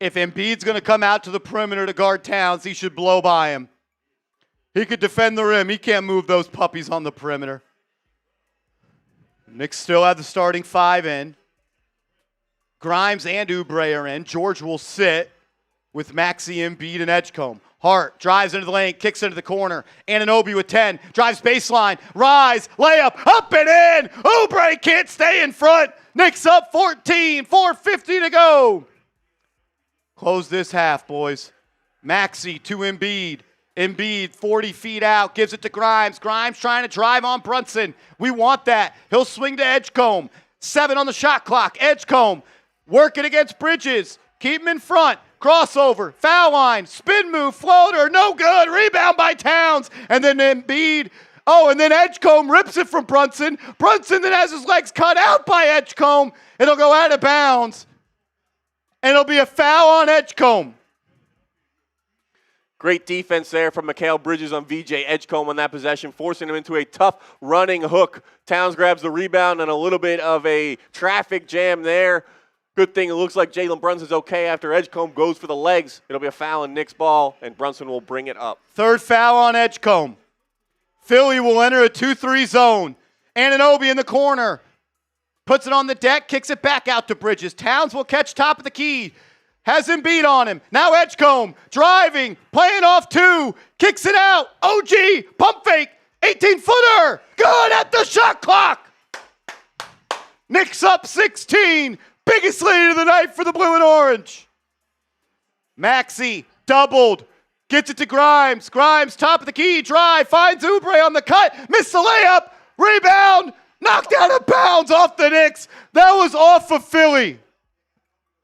If Embiid's going to come out to the perimeter to guard Towns, he should blow by him. He could defend the rim. He can't move those puppies on the perimeter. Knicks still have the starting five in. Grimes and Oubre are in. George will sit with Maxey, Embiid, and Edgecombe. Hart drives into the lane, kicks into the corner. Anunoby with 10, drives baseline, rise, layup, up and in. Oubre can't stay in front. Knicks up 14, 4:50 to go. Close this half, boys. Maxey to Embiid. Embiid, 40 feet out, gives it to Grimes. Grimes trying to drive on Brunson. We want that. He'll swing to Edgecombe. 7 on the shot clock. Edgecombe working against Bridges. Keep him in front. Crossover, foul line, spin move, floater, no good. Rebound by Towns. And then Embiid. Oh, and then Edgecombe rips it from Brunson. Brunson then has his legs cut out by Edgecombe. It'll go out of bounds. And it'll be a foul on Edgecombe. Great defense there from Mikal Bridges on VJ Edgecombe on that possession, forcing him into a tough running hook. Towns grabs the rebound and a little bit of a traffic jam there. Good thing it looks like Jalen Brunson's okay after Edgecombe goes for the legs. It'll be a foul in Knicks ball, and Brunson will bring it up. Third foul on Edgecombe. Philly will enter a 2-3 zone. Anunoby in the corner. Puts it on the deck, kicks it back out to Bridges. Towns will catch top of the key. Has Embiid on him. Now Edgecombe driving, playing off 2, kicks it out. OG, pump fake, 18-footer. Good at the shot clock. Knicks up 16. Biggest lead of the night for the blue and orange. Maxey doubled. Gets it to Grimes. Grimes, top of the key, drive, finds Oubre on the cut. Missed the layup. Rebound. Knocked out of bounds off the Knicks. That was off of Philly.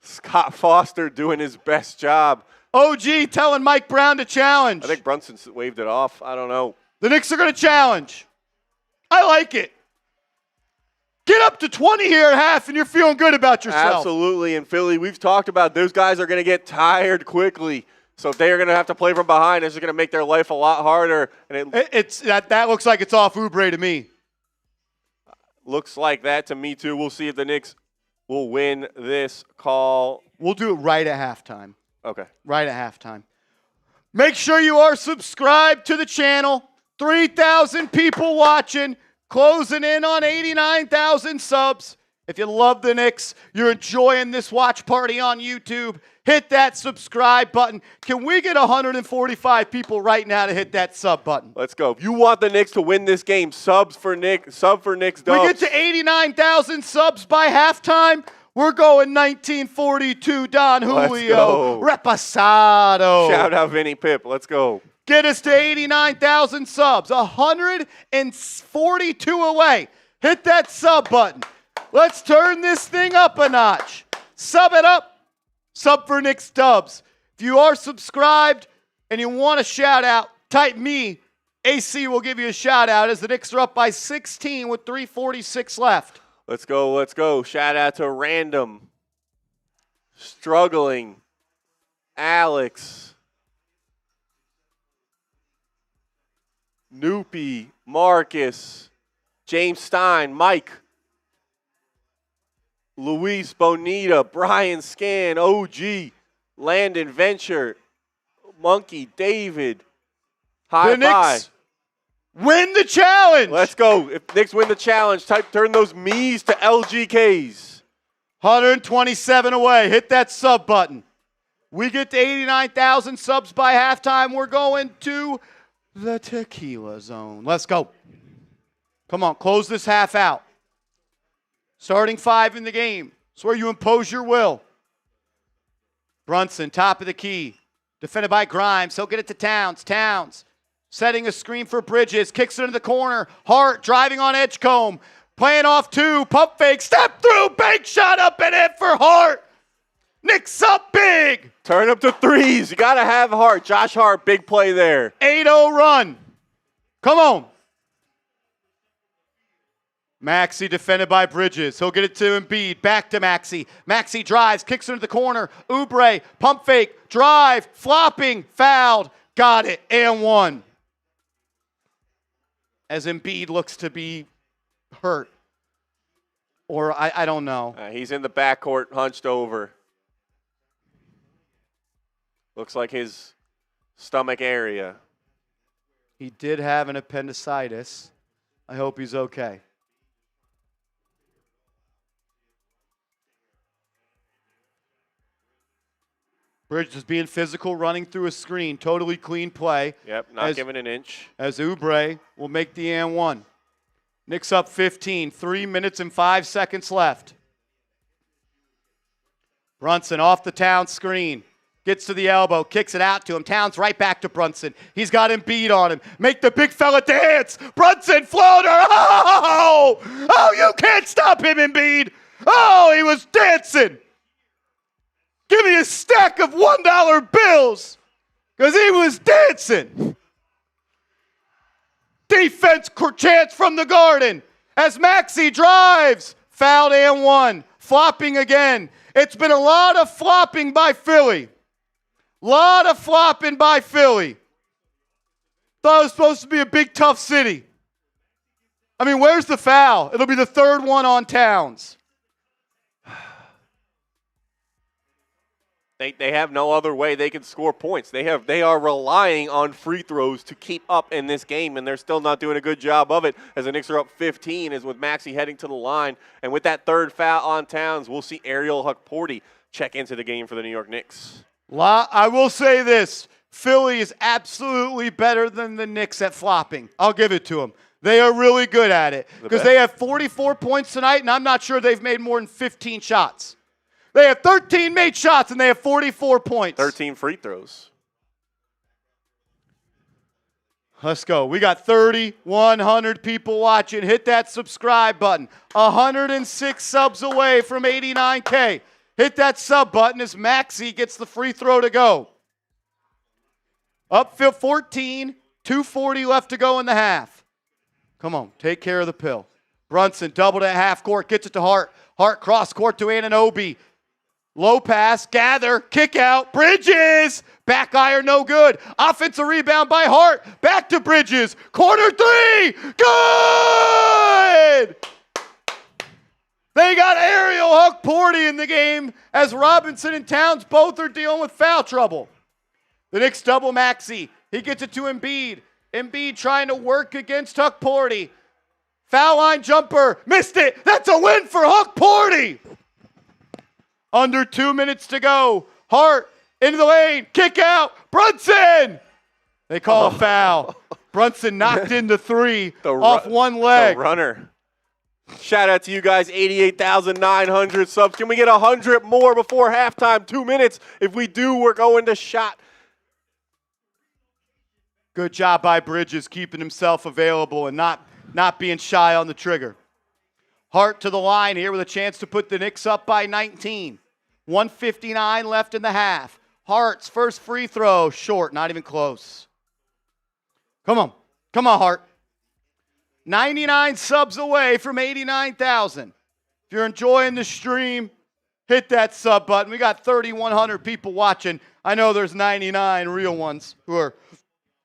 Scott Foster doing his best job. OG telling Mike Brown to challenge. I think Brunson waved it off. I don't know. The Knicks are going to challenge. I like it. Get up to 20 here at half, and you're feeling good about yourself. Absolutely. And Philly, we've talked about those guys are going to get tired quickly. So if they're going to have to play from behind, this is going to make their life a lot harder. And that looks like it's off Oubre to me. Looks like that to me, too. We'll see if the Knicks will win this call. We'll do it right at halftime. Okay. Right at halftime. Make sure you are subscribed to the channel. 3,000 people watching. Closing in on 89,000 subs. If you love the Knicks, you're enjoying this watch party on YouTube, hit that subscribe button. Can we get 145 people right now to hit that sub button? Let's go. If you want the Knicks to win this game, sub for Knicks Dubs. We get to 89,000 subs by halftime. We're going 1942 Don Julio Reposado. Shout out Vinny Pip. Let's go. Get us to 89,000 subs. 142 away. Hit that sub button. Let's turn this thing up a notch. Sub it up. Sub for Knicks Dubs. If you are subscribed and you want a shout out, type me. AC will give you a shout out as the Knicks are up by 16 with 3:46 left. Let's go. Let's go. Shout out to Random. Struggling. Alex. Noopy, Marcus, James Stein, Mike, Luis Bonita, Brian Scan, OG, Landon Venture, Monkey, David, The Knicks win the challenge. Let's go. If Knicks win the challenge, turn those me's to LGKs. 127 away. Hit that sub button. We get to 89,000 subs by halftime. We're going to the tequila zone. Let's go. Come on, close this half out. Starting 5 in the game. It's where you impose your will. Brunson, top of the key. Defended by Grimes. He'll get it to Towns. Towns setting a screen for Bridges. Kicks it into the corner. Hart driving on Edgecombe. Playing off 2. Pump fake. Step through. Bank shot up and in for Hart. Knicks up big. Turn up to threes. You got to have Hart. Josh Hart, big play there. 8-0 run. Come on. Maxey defended by Bridges. He'll get it to Embiid. Back to Maxey. Maxey drives, kicks into the corner. Oubre, pump fake, drive, flopping, fouled. Got it, and 1. As Embiid looks to be hurt. Or I don't know. He's in the backcourt, hunched over. Looks like his stomach area. He did have an appendicitis. I hope he's okay. Bridges being physical, running through a screen. Totally clean play. Yep, not giving an inch. As Oubre will make the and 1. Knicks up 15. 3 minutes and 5 seconds left. Brunson off the Towns screen. Gets to the elbow, kicks it out to him. Towns right back to Brunson. He's got Embiid on him. Make the big fella dance. Brunson floater. Oh, you can't stop him, Embiid. Oh, he was dancing. Give me a stack of $1 bills because he was dancing. Defense chance from the Garden as Maxey drives. Fouled and 1. Flopping again. It's been a lot of flopping by Philly. Lot of flopping by Philly. Thought it was supposed to be a big, tough city. I mean, where's the foul? It'll be the third one on Towns. They have no other way they can score points. They are relying on free throws to keep up in this game, and they're still not doing a good job of it as the Knicks are up 15, as with Maxey heading to the line. And with that third foul on Towns, we'll see Ariel Hukporti check into the game for the New York Knicks. I will say this. Philly is absolutely better than the Knicks at flopping. I'll give it to them. They are really good at it because they have 44 points tonight, and I'm not sure they've made more than 15 shots. They have 13 made shots, and they have 44 points. 13 free throws. Let's go. We got 3,100 people watching. Hit that subscribe button. 106 subs away from 89K. Hit that sub button as Maxey gets the free throw to go. Up 14, 2:40 left to go in the half. Come on, take care of the pill. Brunson doubled at half court, gets it to Hart. Hart cross court to Anunoby. Low pass, gather, kick out, Bridges. Back iron, no good. Offensive rebound by Hart. Back to Bridges. Corner three, good! They got Ariel Hukporti in the game as Robinson and Towns both are dealing with foul trouble. The Knicks double Maxey. He gets it to Embiid. Embiid trying to work against Hukporti. Foul line jumper. Missed it. That's a win for Hukporti. Under 2 minutes to go. Hart into the lane. Kick out. Brunson. They call a foul. Brunson knocked into three off one leg. The runner. Shout out to you guys, 88,900 subs. Can we get 100 more before halftime? 2 minutes. If we do, we're going to shot. Good job by Bridges keeping himself available and not being shy on the trigger. Hart to the line here with a chance to put the Knicks up by 19. 1:59 left in the half. Hart's first free throw, short, not even close. Come on, Hart. 99 subs away from 89,000. If you're enjoying the stream, hit that sub button. We got 3,100 people watching. I know there's 99 real ones who are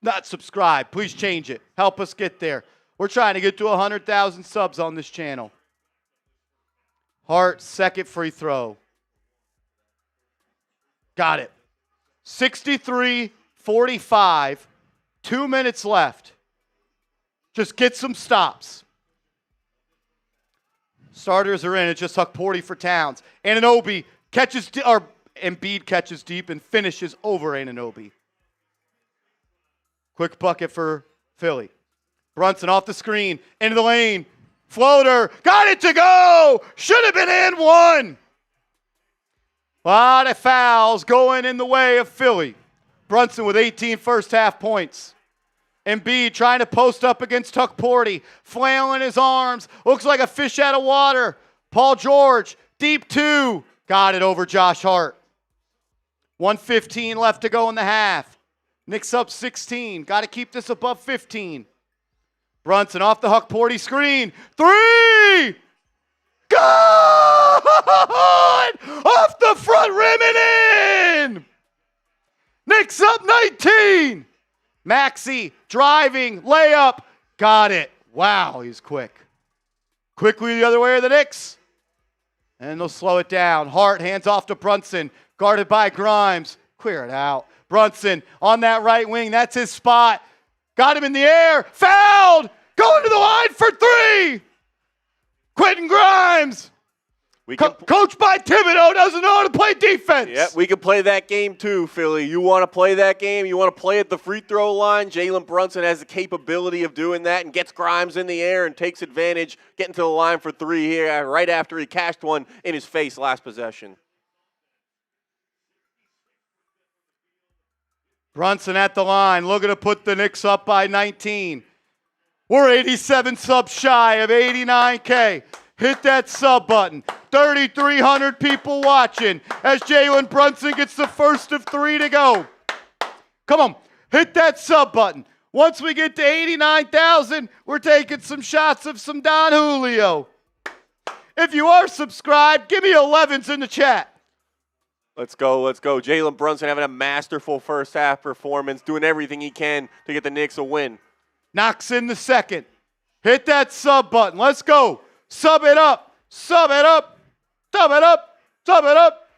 not subscribed. Please change it. Help us get there. We're trying to get to 100,000 subs on this channel. Hart, second free throw. Got it. 63-45. 2 minutes left. Just get some stops. Starters are in. It's just Hukporti for Towns. Anunoby catches, or Embiid catches deep and finishes over Anunoby. Quick bucket for Philly. Brunson off the screen, into the lane. Floater, got it to go. Should have been and one. A lot of fouls going in the way of Philly. Brunson with 18 first half points. Embiid trying to post up against Hukporti, flailing his arms. Looks like a fish out of water. Paul George, deep two. Got it over Josh Hart. 1:15 left to go in the half. Knicks up 16. Got to keep this above 15. Brunson off the Hukporti screen. Three! Good! Off the front rim and in! Knicks up 19! Maxey driving, layup. Got it. Wow, he's quick. Quickly the other way are the Knicks. And they'll slow it down. Hart hands off to Brunson. Guarded by Grimes. Clear it out. Brunson on that right wing. That's his spot. Got him in the air. Fouled. Going to the line for three. Quentin Grimes. Coached by Thibodeau, doesn't know how to play defense. Yeah, we can play that game too, Philly. You want to play that game? You want to play at the free throw line? Jalen Brunson has the capability of doing that and gets Grimes in the air and takes advantage, getting to the line for three here right after he cashed one in his face last possession. Brunson at the line, looking to put the Knicks up by 19. We're 87 subs shy of 89K. Hit that sub button. 3,300 people watching as Jalen Brunson gets the first of three to go. Come on, hit that sub button. Once we get to 89,000, we're taking some shots of some Don Julio. If you are subscribed, give me 11s in the chat. Let's go. Jalen Brunson having a masterful first half performance, doing everything he can to get the Knicks a win. Knocks in the second. Hit that sub button. Let's go. Sub it up. Sub it up. Sub it up. Sub it up.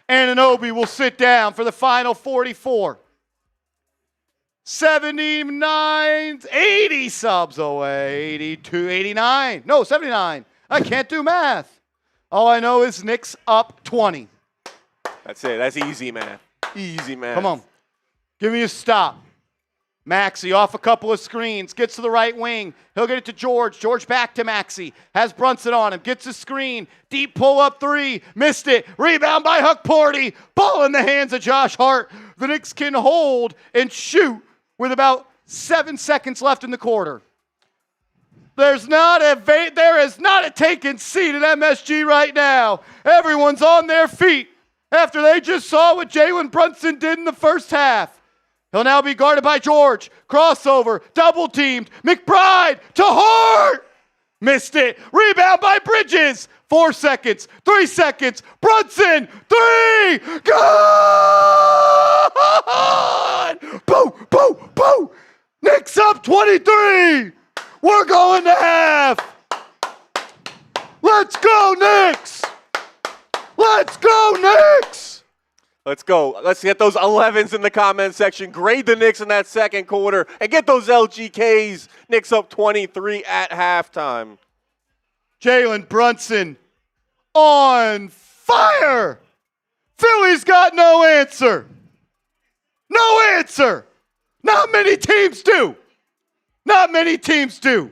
Anunoby will sit down for the final 44. 79, 80 subs away. 82, 89. No, 79. I can't do math. All I know is Knicks up 20. That's it. That's easy, man. Easy, man. Come on. Give me a stop. Maxey off a couple of screens. Gets to the right wing. He'll get it to George. George back to Maxey. Has Brunson on him. Gets a screen. Deep pull-up three. Missed it. Rebound by Huckporty. Ball in the hands of Josh Hart. The Knicks can hold and shoot with about 7 seconds left in the quarter. There is not a taken seat at MSG right now. Everyone's on their feet after they just saw what Jalen Brunson did in the first half. He'll now be guarded by George. Crossover, double teamed. McBride to Hart. Missed it. Rebound by Bridges. 4 seconds. 3 seconds. Brunson. 3. Gone. Boo, boo, boo. Knicks up 23. We're going to half. Let's go, Knicks. Let's go, Knicks. Let's go. Let's get those 11s in the comment section. Grade the Knicks in that second quarter and get those LGKs. Knicks up 23 at halftime. Jalen Brunson on fire. Philly's got no answer. No answer. Not many teams do. Not many teams do.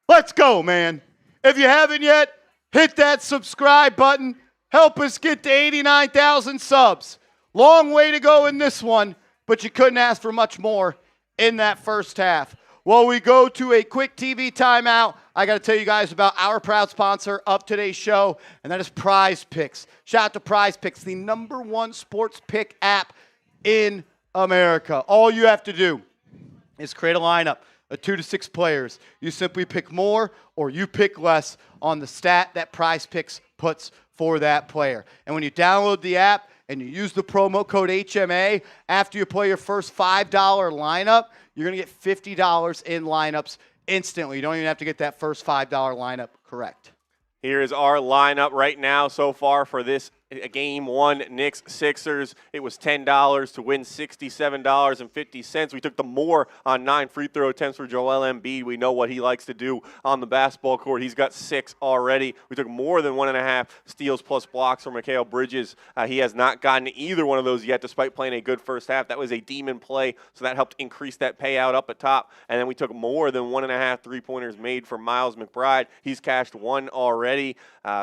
Let's go, man. If you haven't yet, hit that subscribe button. Help us get to 89,000 subs. Long way to go in this one, but you couldn't ask for much more in that first half. While we go to a quick TV timeout, I got to tell you guys about our proud sponsor of today's show, and that is Prize Picks. Shout out to Prize Picks, the #1 sports pick app in America. All you have to do is create a lineup of 2 to 6 players. You simply pick more or you pick less on the stat that Prize Picks puts for that player. And when you download the app and you use the promo code HMA, after you play your first $5 lineup, you're going to get $50 in lineups instantly. You don't even have to get that first $5 lineup correct. Here is our lineup right now so far for this Game 1 Knicks Sixers. It was $10 to win $67.50. We took the more on 9 free throw attempts for Joel Embiid. We know what he likes to do on the basketball court. He's got 6 already. We took more than 1.5 steals plus blocks from Mikal Bridges. He has not gotten either one of those yet despite playing a good first half. That was a demon play, so that helped increase that payout up at top. And then we took more than 1.5 three-pointers made for Miles McBride. He's cashed 1 already,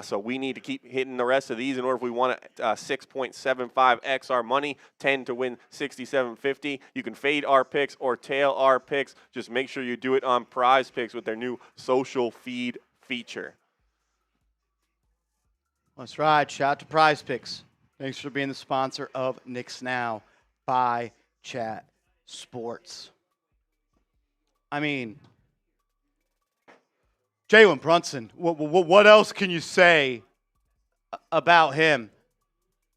so we need to keep hitting the rest of these in order if we want to 6.75x our money, 10 to win $67.50. You can fade our picks or tail our picks. Just make sure you do it on Prize Picks with their new social feed feature. That's right. Shout out to Prize Picks. Thanks for being the sponsor of Knicks Now by Chat Sports. I mean, Jalen Brunson, what else can you say about him?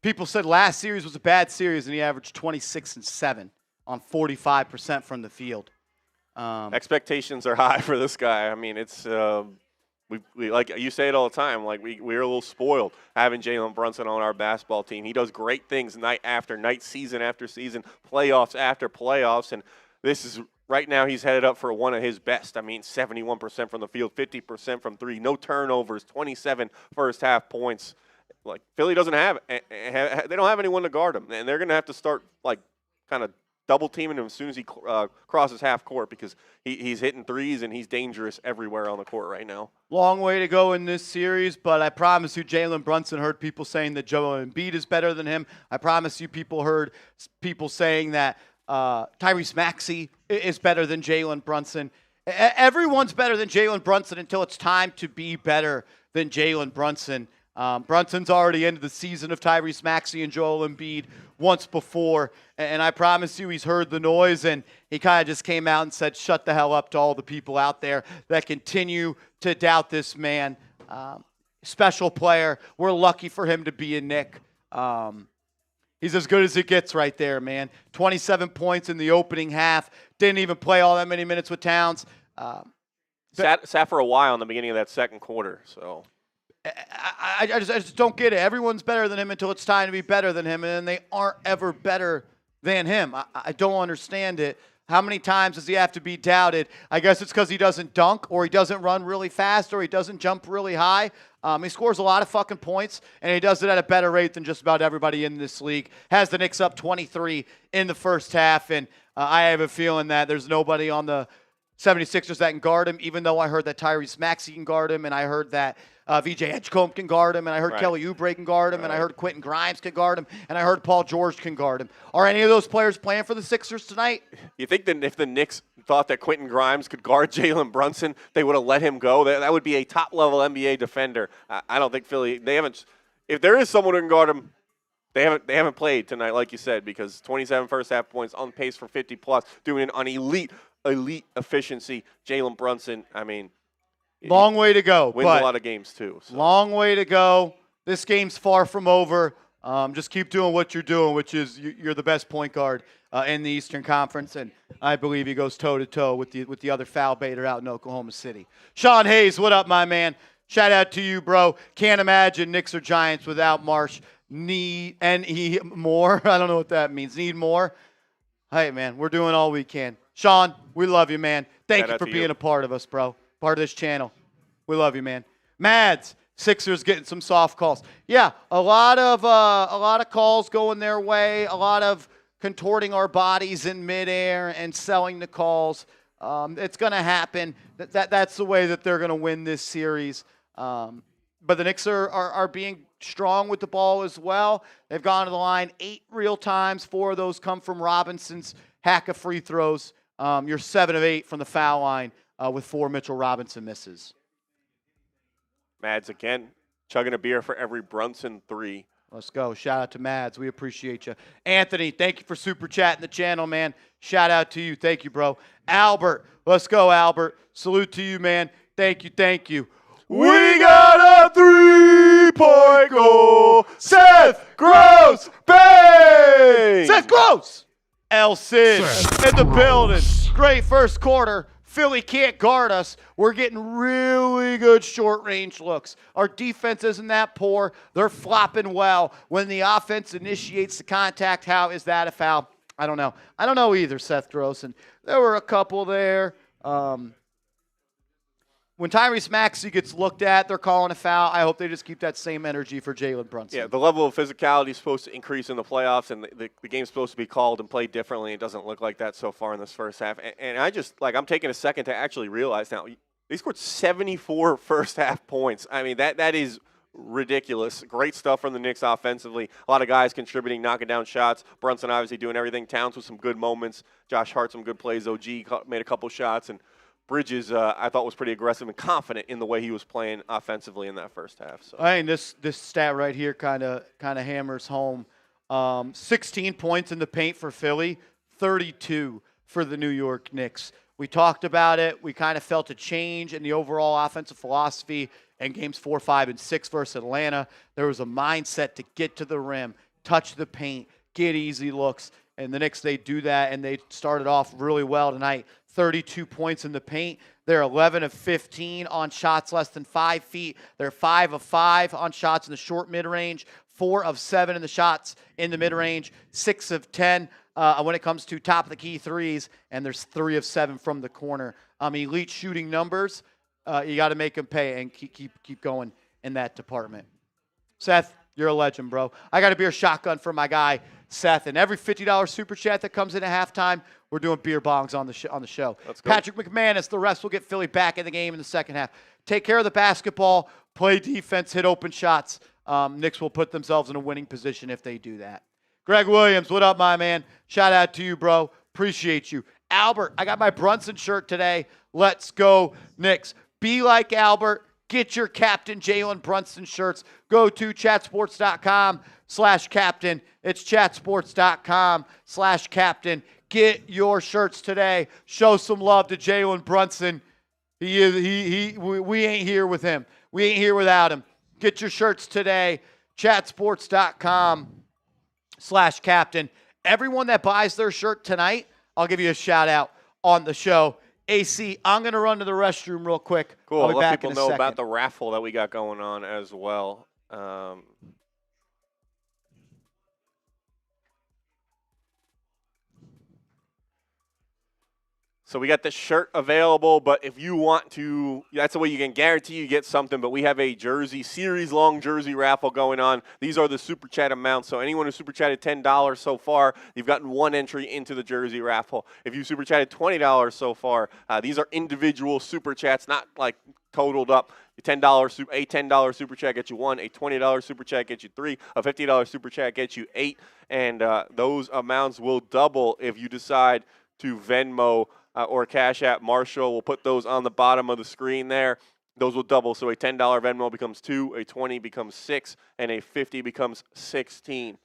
People said last series was a bad series, and he averaged 26 and 7 on 45% from the field. Expectations are high for this guy. I mean, it's we like you say it all the time. Like we're a little spoiled having Jalen Brunson on our basketball team. He does great things night after night, season after season, playoffs after playoffs, and this is. Right now, he's headed up for one of his best. I mean, 71% from the field, 50% from 3, no turnovers, 27 first half points. Like Philly doesn't they don't have anyone to guard him, and they're going to have to start like kind of double teaming him as soon as he crosses half court because he's hitting threes and he's dangerous everywhere on the court right now. Long way to go in this series, but I promise you, Jalen Brunson heard people saying that Joel Embiid is better than him. I promise you, people heard people saying that Tyrese Maxey is better than Jalen Brunson. Everyone's better than Jalen Brunson until it's time to be better than Jalen Brunson. Brunson's already ended the season of Tyrese Maxey and Joel Embiid once before, and I promise you he's heard the noise, and he kind of just came out and said, shut the hell up to all the people out there that continue to doubt this man. special player. We're lucky for him to be a Knick. He's as good as it gets right there, man. 27 points in the opening half. Didn't even play all that many minutes with Towns. Sat for a while in the beginning of that second quarter. So I just don't get it. Everyone's better than him until it's time to be better than him, and then they aren't ever better than him. I don't understand it. How many times does he have to be doubted? I guess it's because he doesn't dunk, or he doesn't run really fast, or he doesn't jump really high. He scores a lot of fucking points, and he does it at a better rate than just about everybody in this league. Has the Knicks up 23 in the first half, and I have a feeling that there's nobody on the 76ers that can guard him, even though I heard that Tyrese Maxey can guard him, and I heard that VJ Edgecombe can guard him, and I heard Kelly Oubre can guard him, and I heard Quentin Grimes can guard him, and I heard Paul George can guard him. Are any of those players playing for the Sixers tonight? you think that if the Knicks thought that Quentin Grimes could guard Jalen Brunson, they would have let him go? That would be a top-level NBA defender. I don't think Philly – they haven't – if there is someone who can guard him, they haven't played tonight, like you said, because 27 first-half points, on pace for 50-plus, doing it on elite efficiency. Jalen Brunson, I mean – long way to go. Wins a lot of games, too. So. Long way to go. This game's far from over. Just keep doing what you're doing, which is you're the best point guard in the Eastern Conference, and I believe he goes toe-to-toe with the other foul baiter out in Oklahoma City. Sean Hayes, what up, my man? Shout out to you, bro. Can't imagine Knicks or Giants without Marsh. Need more. I don't know what that means. Need more. Hey, man, we're doing all we can. Sean, we love you, man. Thank you for being a part of us, bro. Part of this channel. We love you, man. Mads, Sixers getting some soft calls. Yeah, a lot of calls going their way, a lot of contorting our bodies in midair and selling the calls. It's going to happen. That's the way that they're going to win this series. But the Knicks are being strong with the ball as well. They've gone to the line 8 real times. 4 of those come from Robinson's hack of free throws. You're 7 of 8 from the foul line. With 4 Mitchell Robinson misses. Mads again, chugging a beer for every Brunson 3. Let's go. Shout out to Mads. We appreciate you. Anthony, thank you for super chatting the channel, man. Shout out to you. Thank you, bro. Albert, let's go, Albert. Salute to you, man. Thank you, thank you. We got a 3-point goal. Seth Gross, bang! Seth Gross! El Cid in the building. Great first quarter. Philly can't guard us. We're getting really good short-range looks. Our defense isn't that poor. They're flopping well. When the offense initiates the contact, how is that a foul? I don't know. I don't know either, Seth Gross. And there were a couple there. When Tyrese Maxey gets looked at, they're calling a foul. I hope they just keep that same energy for Jalen Brunson. Yeah, the level of physicality is supposed to increase in the playoffs, and the game's supposed to be called and played differently. It doesn't look like that so far in this first half. And I just, I'm taking a second to actually realize now, they scored 74 first-half points. I mean, that is ridiculous. Great stuff from the Knicks offensively. A lot of guys contributing, knocking down shots. Brunson obviously doing everything. Towns with some good moments. Josh Hart, some good plays. OG made a couple shots, and Bridges, I thought, was pretty aggressive and confident in the way he was playing offensively in that first half. So. I mean, this stat right here kind of hammers home. 16 points in the paint for Philly, 32 for the New York Knicks. We talked about it. We kind of felt a change in the overall offensive philosophy in games 4, 5, and 6 versus Atlanta. There was a mindset to get to the rim, touch the paint, get easy looks. And the Knicks, they do that, and they started off really well tonight. 32 points in the paint. They're 11 of 15 on shots less than 5 feet. They're 5 of 5 on shots in the short mid-range. 4 of 7 in the shots in the mid-range. 6 of 10 when it comes to top-of-the-key threes. And there's 3 of 7 from the corner. Elite shooting numbers. You got to make them pay and keep going in that department. Seth, you're a legend, bro. I got a beer shotgun for my guy, Seth. And every $50 super chat that comes in at halftime, we're doing beer bongs on the show. Let's go. Patrick McManus, the rest will get Philly back in the game in the second half. Take care of the basketball, play defense, hit open shots. Knicks will put themselves in a winning position if they do that. Greg Williams, what up, my man? Shout out to you, bro. Appreciate you. Albert, I got my Brunson shirt today. Let's go, Knicks. Be like Albert. Get your Captain Jalen Brunson shirts. Go to chatsports.com/captain. It's chatsports.com/captain. Get your shirts today. Show some love to Jalen Brunson. We ain't here with him. We ain't here without him. Get your shirts today. Chatsports.com/captain. Everyone that buys their shirt tonight, I'll give you a shout out on the show. AC, I'm going to run to the restroom real quick. Cool. I'll be Let back people in a know second. about the raffle that we got going on as well. So we got the shirt available, but if you want to, that's the way you can guarantee you get something, but we have a jersey, series-long jersey raffle going on. These are the Super Chat amounts, so anyone who Super Chatted $10 so far, you've gotten one entry into the jersey raffle. If you Super Chatted $20 so far, these are individual Super Chats, not like totaled up. A $10 Super Chat gets you one, a $20 Super Chat gets you three, a $50 Super Chat gets you eight, and those amounts will double if you decide to Venmo or Cash App Marshall. We'll put those on the bottom of the screen there. Those will double. So a $10 Venmo becomes 2, a 20 becomes 6, and a 50 becomes 16.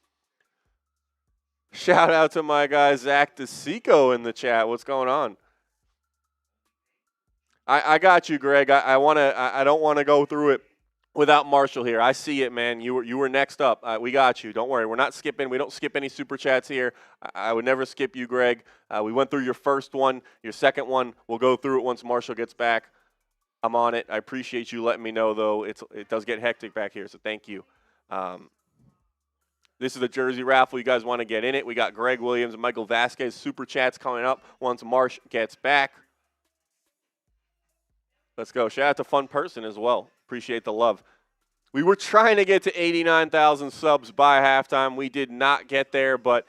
Shout out to my guy Zach DeSico in the chat. What's going on? I got you, Greg. I don't want to go through it without Marshall here. I see it, man. You were next up. We got you. Don't worry. We're not skipping. We don't skip any Super Chats here. I would never skip you, Greg. We went through your first one. Your second one, we'll go through it once Marshall gets back. I'm on it. I appreciate you letting me know, though. It does get hectic back here, so thank you. This is the jersey raffle. You guys want to get in it. We got Greg Williams and Michael Vasquez Super Chats coming up once Marsh gets back. Let's go. Shout out to Fun Person as well. Appreciate the love. We were trying to get to 89,000 subs by halftime. We did not get there, but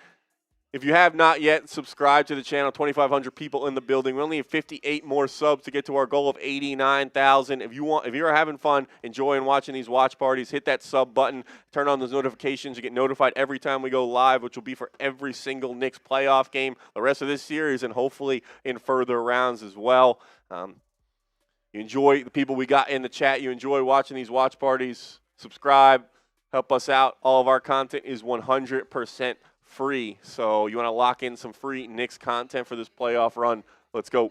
if you have not yet subscribed to the channel, 2,500 people in the building. We only have 58 more subs to get to our goal of 89,000. If you're having fun, enjoying watching these watch parties, hit that sub button, turn on those notifications. You get notified every time we go live, which will be for every single Knicks playoff game, the rest of this series, and hopefully in further rounds as well. You enjoy the people we got in the chat. You enjoy watching these watch parties. Subscribe. Help us out. All of our content is 100% free. So you want to lock in some free Knicks content for this playoff run. Let's go.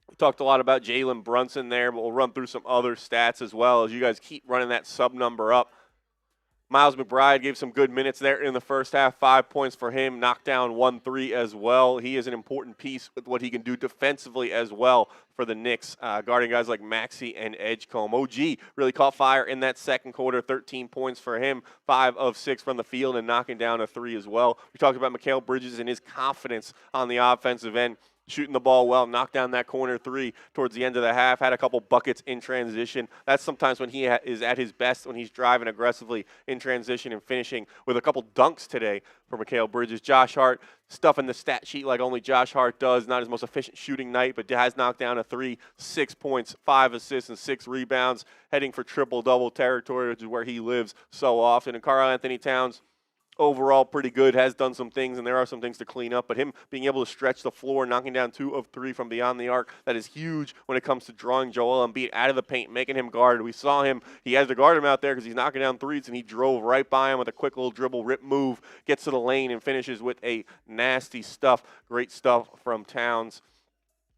We talked a lot about Jalen Brunson there, but we'll run through some other stats as well as you guys keep running that sub number up. Miles McBride gave some good minutes there in the first half. 5 points for him. Knocked down 1 3 as well. He is an important piece with what he can do defensively as well for the Knicks, guarding guys like Maxey and Edgecombe. OG really caught fire in that second quarter. 13 points for him. 5 of 6 from the field and knocking down a 3 as well. We talked about Mikal Bridges and his confidence on the offensive end. Shooting the ball well, knocked down that corner 3 towards the end of the half, had a couple buckets in transition. That's sometimes when he is at his best, when he's driving aggressively in transition and finishing with a couple dunks today for Mikal Bridges. Josh Hart stuffing the stat sheet like only Josh Hart does. Not his most efficient shooting night, but has knocked down a 3, 6 points, 5 assists, and 6 rebounds, heading for triple-double territory, which is where he lives so often. And Karl-Anthony Towns, overall pretty good, has done some things, and there are some things to clean up, but him being able to stretch the floor, knocking down 2 of 3 from beyond the arc, that is huge when it comes to drawing Joel Embiid out of the paint, making him guard. We saw him, he has to guard him out there because he's knocking down threes, and he drove right by him with a quick little dribble, rip move, gets to the lane, and finishes with a nasty stuff. Great stuff from Towns.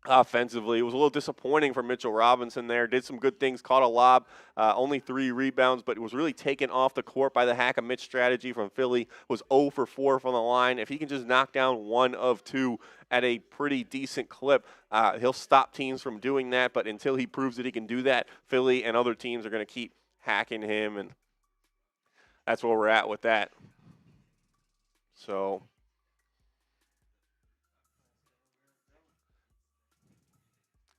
Offensively, it was a little disappointing for Mitchell Robinson there. Did some good things, caught a lob, only 3 rebounds, but it was really taken off the court by the hack and Mitch strategy from Philly. Was 0 for 4 from the line. If he can just knock down 1 of 2 at a pretty decent clip, he'll stop teams from doing that. But until he proves that he can do that, Philly and other teams are going to keep hacking him, and that's where we're at with that. So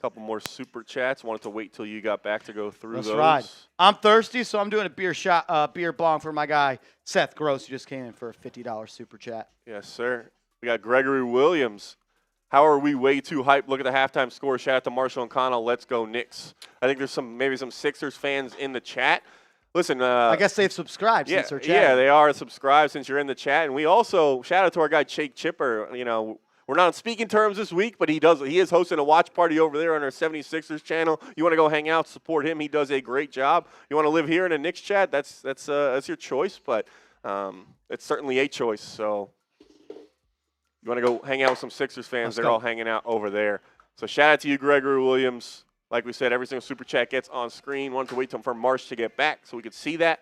couple more super chats. Wanted to wait till you got back to go through those. That's right. I'm thirsty, so I'm doing a beer bong for my guy Seth Gross, who just came in for a $50 super chat. Yes, sir. We got Gregory Williams. How are we way too hyped? Look at the halftime score. Shout out to Marshall and Connell. Let's go Knicks. I think there's maybe some Sixers fans in the chat. Listen, I guess they've subscribed since they're chatting. Yeah, they are subscribed since you're in the chat. And we also shout out to our guy Jake Chipper. You know, we're not on speaking terms this week, but he is hosting a watch party over there on our 76ers channel. You want to go hang out, support him. He does a great job. You want to live here in a Knicks chat? That's your choice, but it's certainly a choice. So You want to go hang out with some Sixers fans, Let's they're go. all hanging out over there. So shout out to you, Gregory Williams. Like we said, every single Super Chat gets on screen. Wanted to wait for March to get back so we could see that.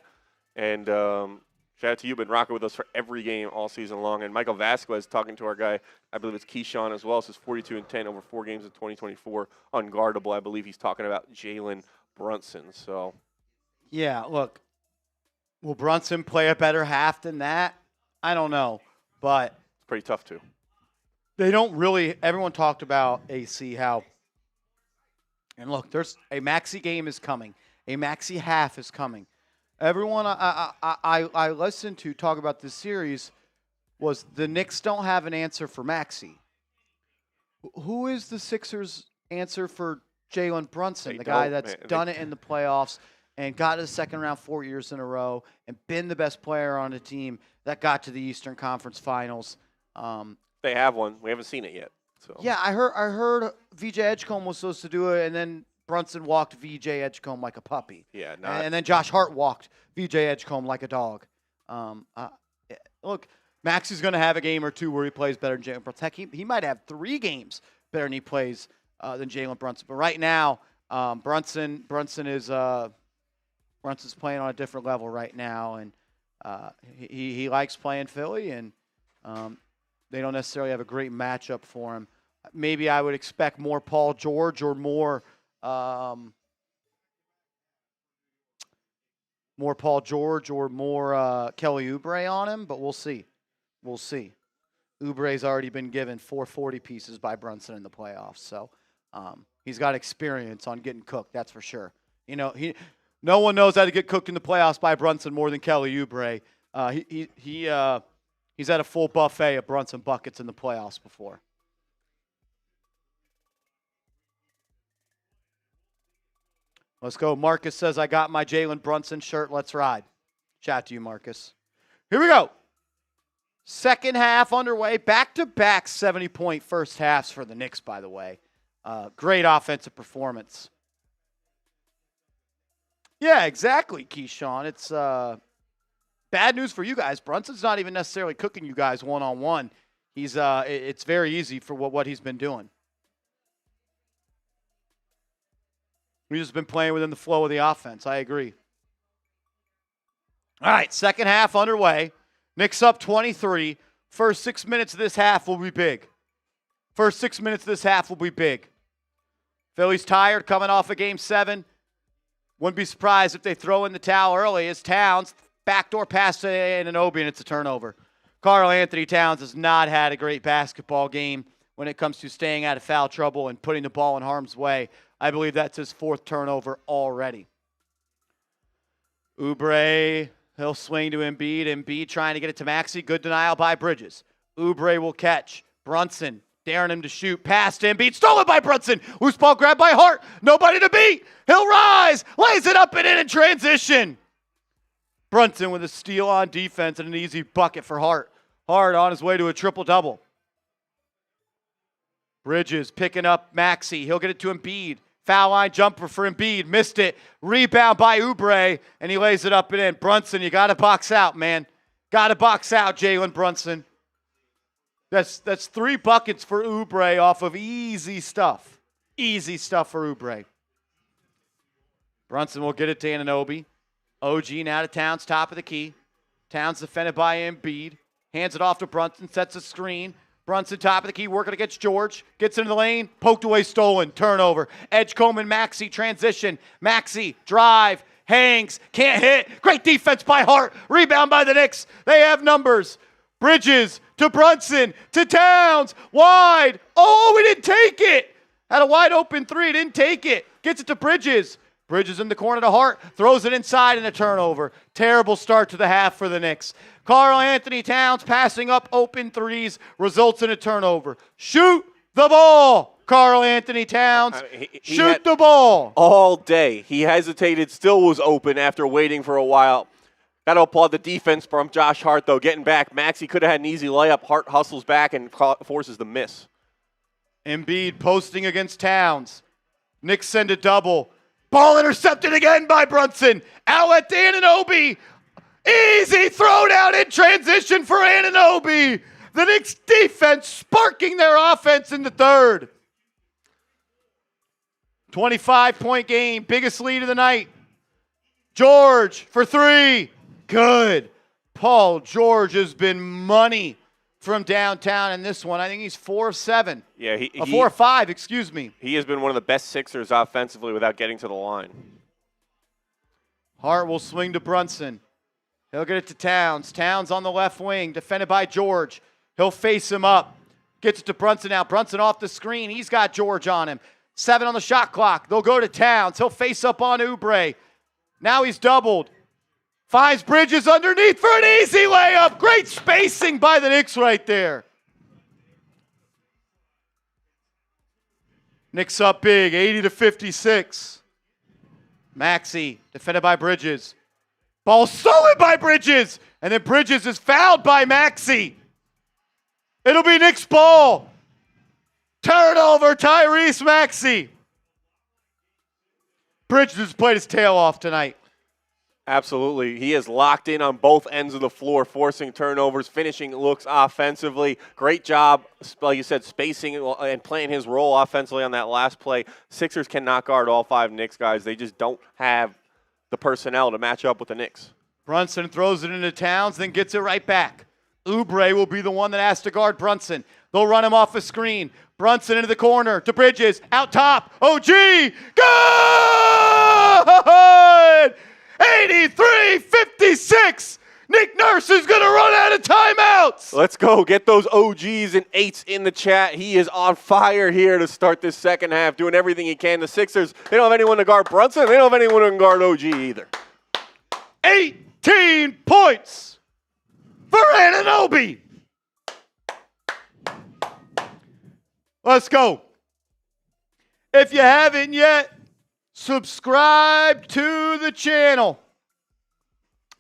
And shout out to you, been rocking with us for every game all season long. And Michael Vasquez talking to our guy, I believe it's Keyshawn as well, says 42-10 over 4 games in 2024. Unguardable. I believe he's talking about Jalen Brunson. So Yeah, look, will Brunson play a better half than that? I don't know, but it's pretty tough too. they don't really. Everyone talked about AC how, and look, there's a Maxey game is coming, a Maxey half is coming. Everyone I listened to talk about this series was the Knicks don't have an answer for Maxey. Who is the Sixers' answer for Jalen Brunson, They the guy don't, that's man. done it in the playoffs and got to the second round 4 years in a row and been the best player on the team that got to the Eastern Conference Finals? They have one. We haven't seen it yet. So Yeah, I heard VJ Edgecombe was supposed to do it, and then Brunson walked VJ Edgecombe like a puppy. Yeah, not And then Josh Hart walked VJ Edgecombe like a dog. Look, Maxey's going to have a game or two where he plays better than Jalen Brunson. Heck, he might have 3 games better than he plays than Jalen Brunson. But right now, Brunson's playing on a different level right now, and he likes playing Philly, and they don't necessarily have a great matchup for him. Maybe I would expect more Paul George or more Paul George or more Kelly Oubre on him, but we'll see. We'll see. Oubre's already been given 440 pieces by Brunson in the playoffs, so he's got experience on getting cooked, that's for sure. You know, no one knows how to get cooked in the playoffs by Brunson more than Kelly Oubre. He's had a full buffet of Brunson buckets in the playoffs before. Let's go. Marcus says, I got my Jalen Brunson shirt. Let's ride. Shout out to you, Marcus. Here we go. Second half underway. Back-to-back 70-point first halves for the Knicks, by the way. Great offensive performance. Yeah, exactly, Keyshawn. It's bad news for you guys. Brunson's not even necessarily cooking you guys one-on-one. It's very easy for what he's been doing. We've just been playing within the flow of the offense. I agree. All right, second half underway. Knicks up 23. First 6 minutes of this half will be big. First 6 minutes of this half will be big. Philly's tired, coming off of Game 7. Wouldn't be surprised if they throw in the towel early as Towns, backdoor pass to Anunoby, and it's a turnover. Karl-Anthony Towns has not had a great basketball game when it comes to staying out of foul trouble and putting the ball in harm's way. I believe that's his 4th turnover already. Oubre, he'll swing to Embiid. Embiid trying to get it to Maxey. Good denial by Bridges. Oubre will catch. Brunson daring him to shoot. Pass to Embiid. Stolen by Brunson. Loose ball grabbed by Hart. Nobody to beat. He'll rise. Lays it up and in transition. Brunson with a steal on defense and an easy bucket for Hart. Hart on his way to a triple-double. Bridges picking up Maxey. He'll get it to Embiid. Foul line jumper for Embiid. Missed it. Rebound by Oubre, and he lays it up and in. Brunson, you got to box out, man. Got to box out, Jalen Brunson. That's 3 buckets for Oubre off of easy stuff. Easy stuff for Oubre. Brunson will get it to Anunoby. OG now to Towns, top of the key. Towns defended by Embiid. Hands it off to Brunson, sets a screen. Brunson, top of the key, working against George. Gets into the lane, poked away, stolen, turnover. Edgecombe and Maxey transition. Maxey, drive, hangs, can't hit. Great defense by Hart. Rebound by the Knicks. They have numbers. Bridges to Brunson to Towns. Wide. Oh, we didn't take it. Had a wide open 3, didn't take it. Gets it to Bridges. Bridges in the corner to Hart. Throws it inside and a turnover. Terrible start to the half for the Knicks. Karl-Anthony Towns passing up open 3s results in a turnover. Shoot the ball, Karl-Anthony Towns. Shoot the ball. All day. He hesitated, still was open after waiting for a while. Got to applaud the defense from Josh Hart, though, getting back. Maxey could have had an easy layup. Hart hustles back and forces the miss. Embiid posting against Towns. Knicks send a double. Ball intercepted again by Brunson. Outlet to Anunoby. Easy throwdown in transition for Anunoby. The Knicks defense sparking their offense in the third. 25-point game, biggest lead of the night. George for three. Good. Paul George has been money from downtown in this one. I think he's 4 of 7. Yeah, 4 of 5, excuse me. He has been one of the best Sixers offensively without getting to the line. Hart will swing to Brunson. He'll get it to Towns. Towns on the left wing, defended by George. He'll face him up. Gets it to Brunson now. Brunson off the screen. He's got George on him. 7 on the shot clock. They'll go to Towns. He'll face up on Oubre. Now he's doubled. Finds Bridges underneath for an easy layup. Great spacing by the Knicks right there. Knicks up big, 80-56. Maxey, defended by Bridges. Ball stolen by Bridges. And then Bridges is fouled by Maxey. It'll be Knicks ball. Turnover, Tyrese Maxey. Bridges has played his tail off tonight. Absolutely. He is locked in on both ends of the floor, forcing turnovers, finishing looks offensively. Great job, like you said, spacing and playing his role offensively on that last play. Sixers cannot guard all 5 Knicks guys. They just don't have the personnel to match up with the Knicks. Brunson throws it into Towns, then gets it right back. Oubre will be the one that has to guard Brunson. They'll run him off the screen. Brunson into the corner to Bridges. Out top. OG. Good! 83-56. Nick Nurse is going to run out of timeouts. Let's go. Get those OGs and 8s in the chat. He is on fire here to start this second half, doing everything he can. The Sixers, they don't have anyone to guard Brunson. They don't have anyone who can guard OG either. 18 points for Anunoby. Let's go. If you haven't yet, subscribe to the channel.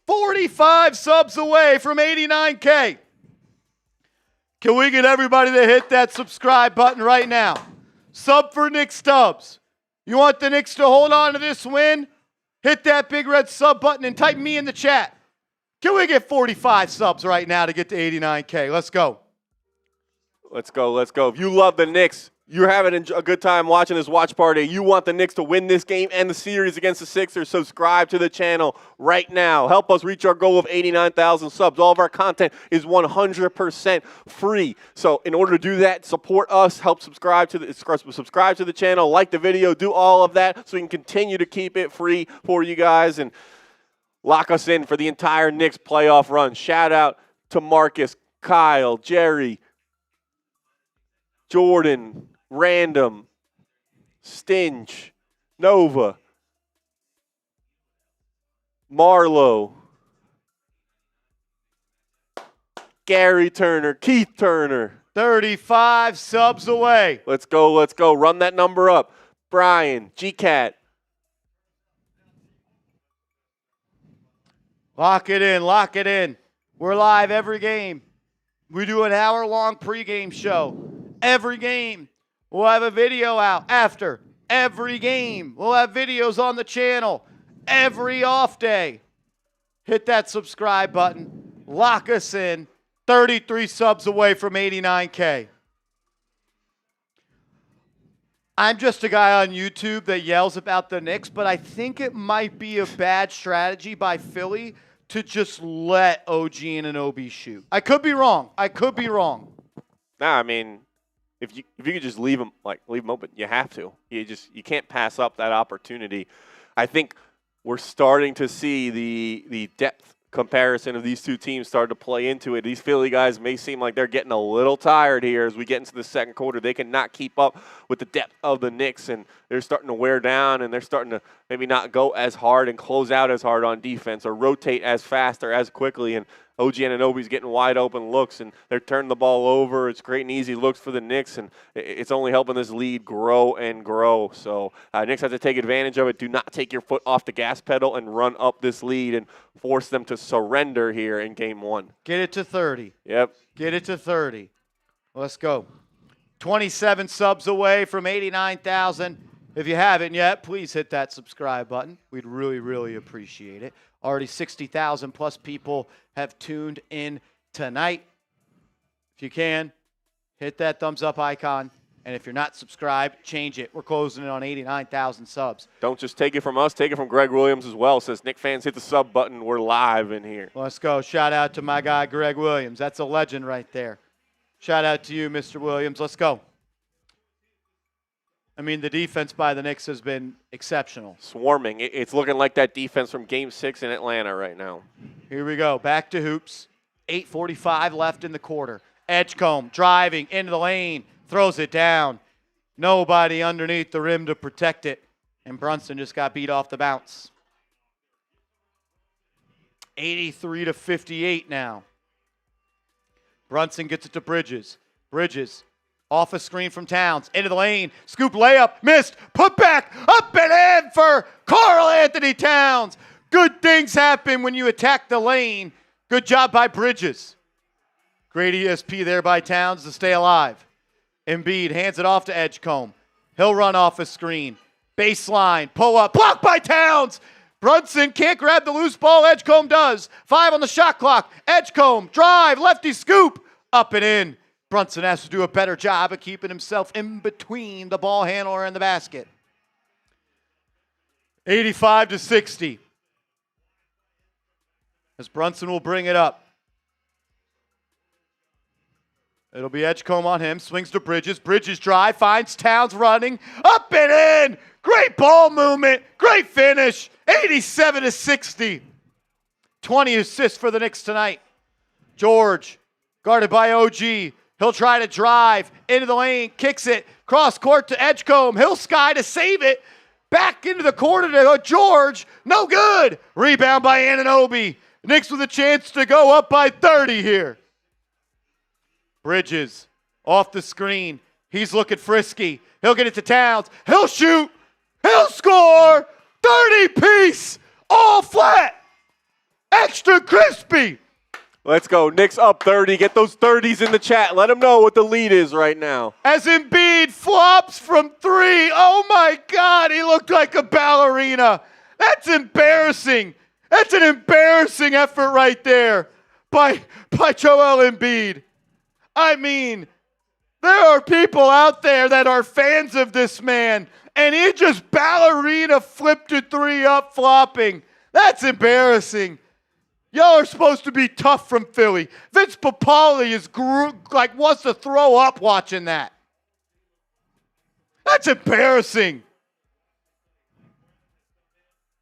45 subs away from 89K. Can we get everybody to hit that subscribe button right now? Sub for Nick Stubbs. You want the Knicks to hold on to this win? Hit that big red sub button and type me in the chat. Can we get 45 subs right now to get to 89K? Let's go. Let's go. Let's go. If you love the Knicks, you're having a good time watching this watch party, you want the Knicks to win this game and the series against the Sixers, subscribe to the channel right now. Help us reach our goal of 89,000 subs. All of our content is 100% free. So in order to do that, support us, help subscribe to the channel, like the video, do all of that so we can continue to keep it free for you guys and lock us in for the entire Knicks playoff run. Shout out to Marcus, Kyle, Jerry, Jordan, Random, Stinge, Nova, Marlo, Gary Turner, Keith Turner. 35 subs away. Let's go, let's go. Run that number up. Brian, GCat. Lock it in, lock it in. We're live every game. We do an hour-long pregame show. Every game. We'll have a video out after every game. We'll have videos on the channel every off day. Hit that subscribe button. Lock us in. 33 subs away from 89K. I'm just a guy on YouTube that yells about the Knicks, but I think it might be a bad strategy by Philly to just let OG and Anunoby shoot. I could be wrong. I could be wrong. Nah, I mean, if you could just leave them open, you have to. You can't pass up that opportunity. I think we're starting to see the depth comparison of these two teams start to play into it. These Philly guys may seem like they're getting a little tired here as we get into the second quarter. They cannot keep up with the depth of the Knicks, and they're starting to wear down, and they're starting to maybe not go as hard and close out as hard on defense or rotate as fast or as quickly. And OG Anunoby's getting wide open looks, and they're turning the ball over. It's creating easy looks for the Knicks, and it's only helping this lead grow and grow. So Knicks have to take advantage of it. Do not take your foot off the gas pedal and run up this lead and force them to surrender here in game one. Get it to 30. Yep. Get it to 30. Let's go. 27 subs away from 89,000. If you haven't yet, please hit that subscribe button. We'd really, really appreciate it. Already 60,000 plus people have tuned in tonight. If you can, hit that thumbs up icon. And if you're not subscribed, change it. We're closing in on 89,000 subs. Don't just take it from us. Take it from Greg Williams as well. Says, Knick fans, hit the sub button. We're live in here. Let's go. Shout out to my guy, Greg Williams. That's a legend right there. Shout out to you, Mr. Williams. Let's go. I mean, the defense by the Knicks has been exceptional. Swarming. It's looking like that defense from Game 6 in Atlanta right now. Here we go. Back to hoops. 8:45 left in the quarter. Edgecombe driving into the lane. Throws it down. Nobody underneath the rim to protect it. And Brunson just got beat off the bounce. 83-58 now. Brunson gets it to Bridges. Bridges off a screen from Towns. Into the lane. Scoop layup. Missed. Put back. Up and in for Karl-Anthony Towns. Good things happen when you attack the lane. Good job by Bridges. Great ESP there by Towns to stay alive. Embiid hands it off to Edgecombe. He'll run off a screen. Baseline, pull up, blocked by Towns. Brunson can't grab the loose ball. Edgecombe does. 5 on the shot clock. Edgecombe, drive, lefty scoop, up and in. Brunson has to do a better job of keeping himself in between the ball handler and the basket. 85-60. As Brunson will bring it up. It'll be Edgecombe on him. Swings to Bridges. Bridges drive. Finds Towns running. Up and in. Great ball movement. Great finish. 87-60. 20 assists for the Knicks tonight. George, guarded by OG. He'll try to drive into the lane. Kicks it. Cross court to Edgecombe. He'll sky to save it. Back into the corner to George. No good. Rebound by Anunoby. Knicks with a chance to go up by 30 here. Bridges off the screen. He's looking frisky. He'll get it to Towns. He'll shoot. He'll score. 30-piece. All flat. Extra crispy. Let's go. Knicks up 30. Get those 30s in the chat. Let them know what the lead is right now. As Embiid flops from 3. Oh, my God. He looked like a ballerina. That's embarrassing. That's an embarrassing effort right there by Joel Embiid. I mean, there are people out there that are fans of this man, and he just ballerina flipped a 3 up flopping. That's embarrassing. Y'all are supposed to be tough from Philly. Vince Papali is wants to throw up watching that. That's embarrassing.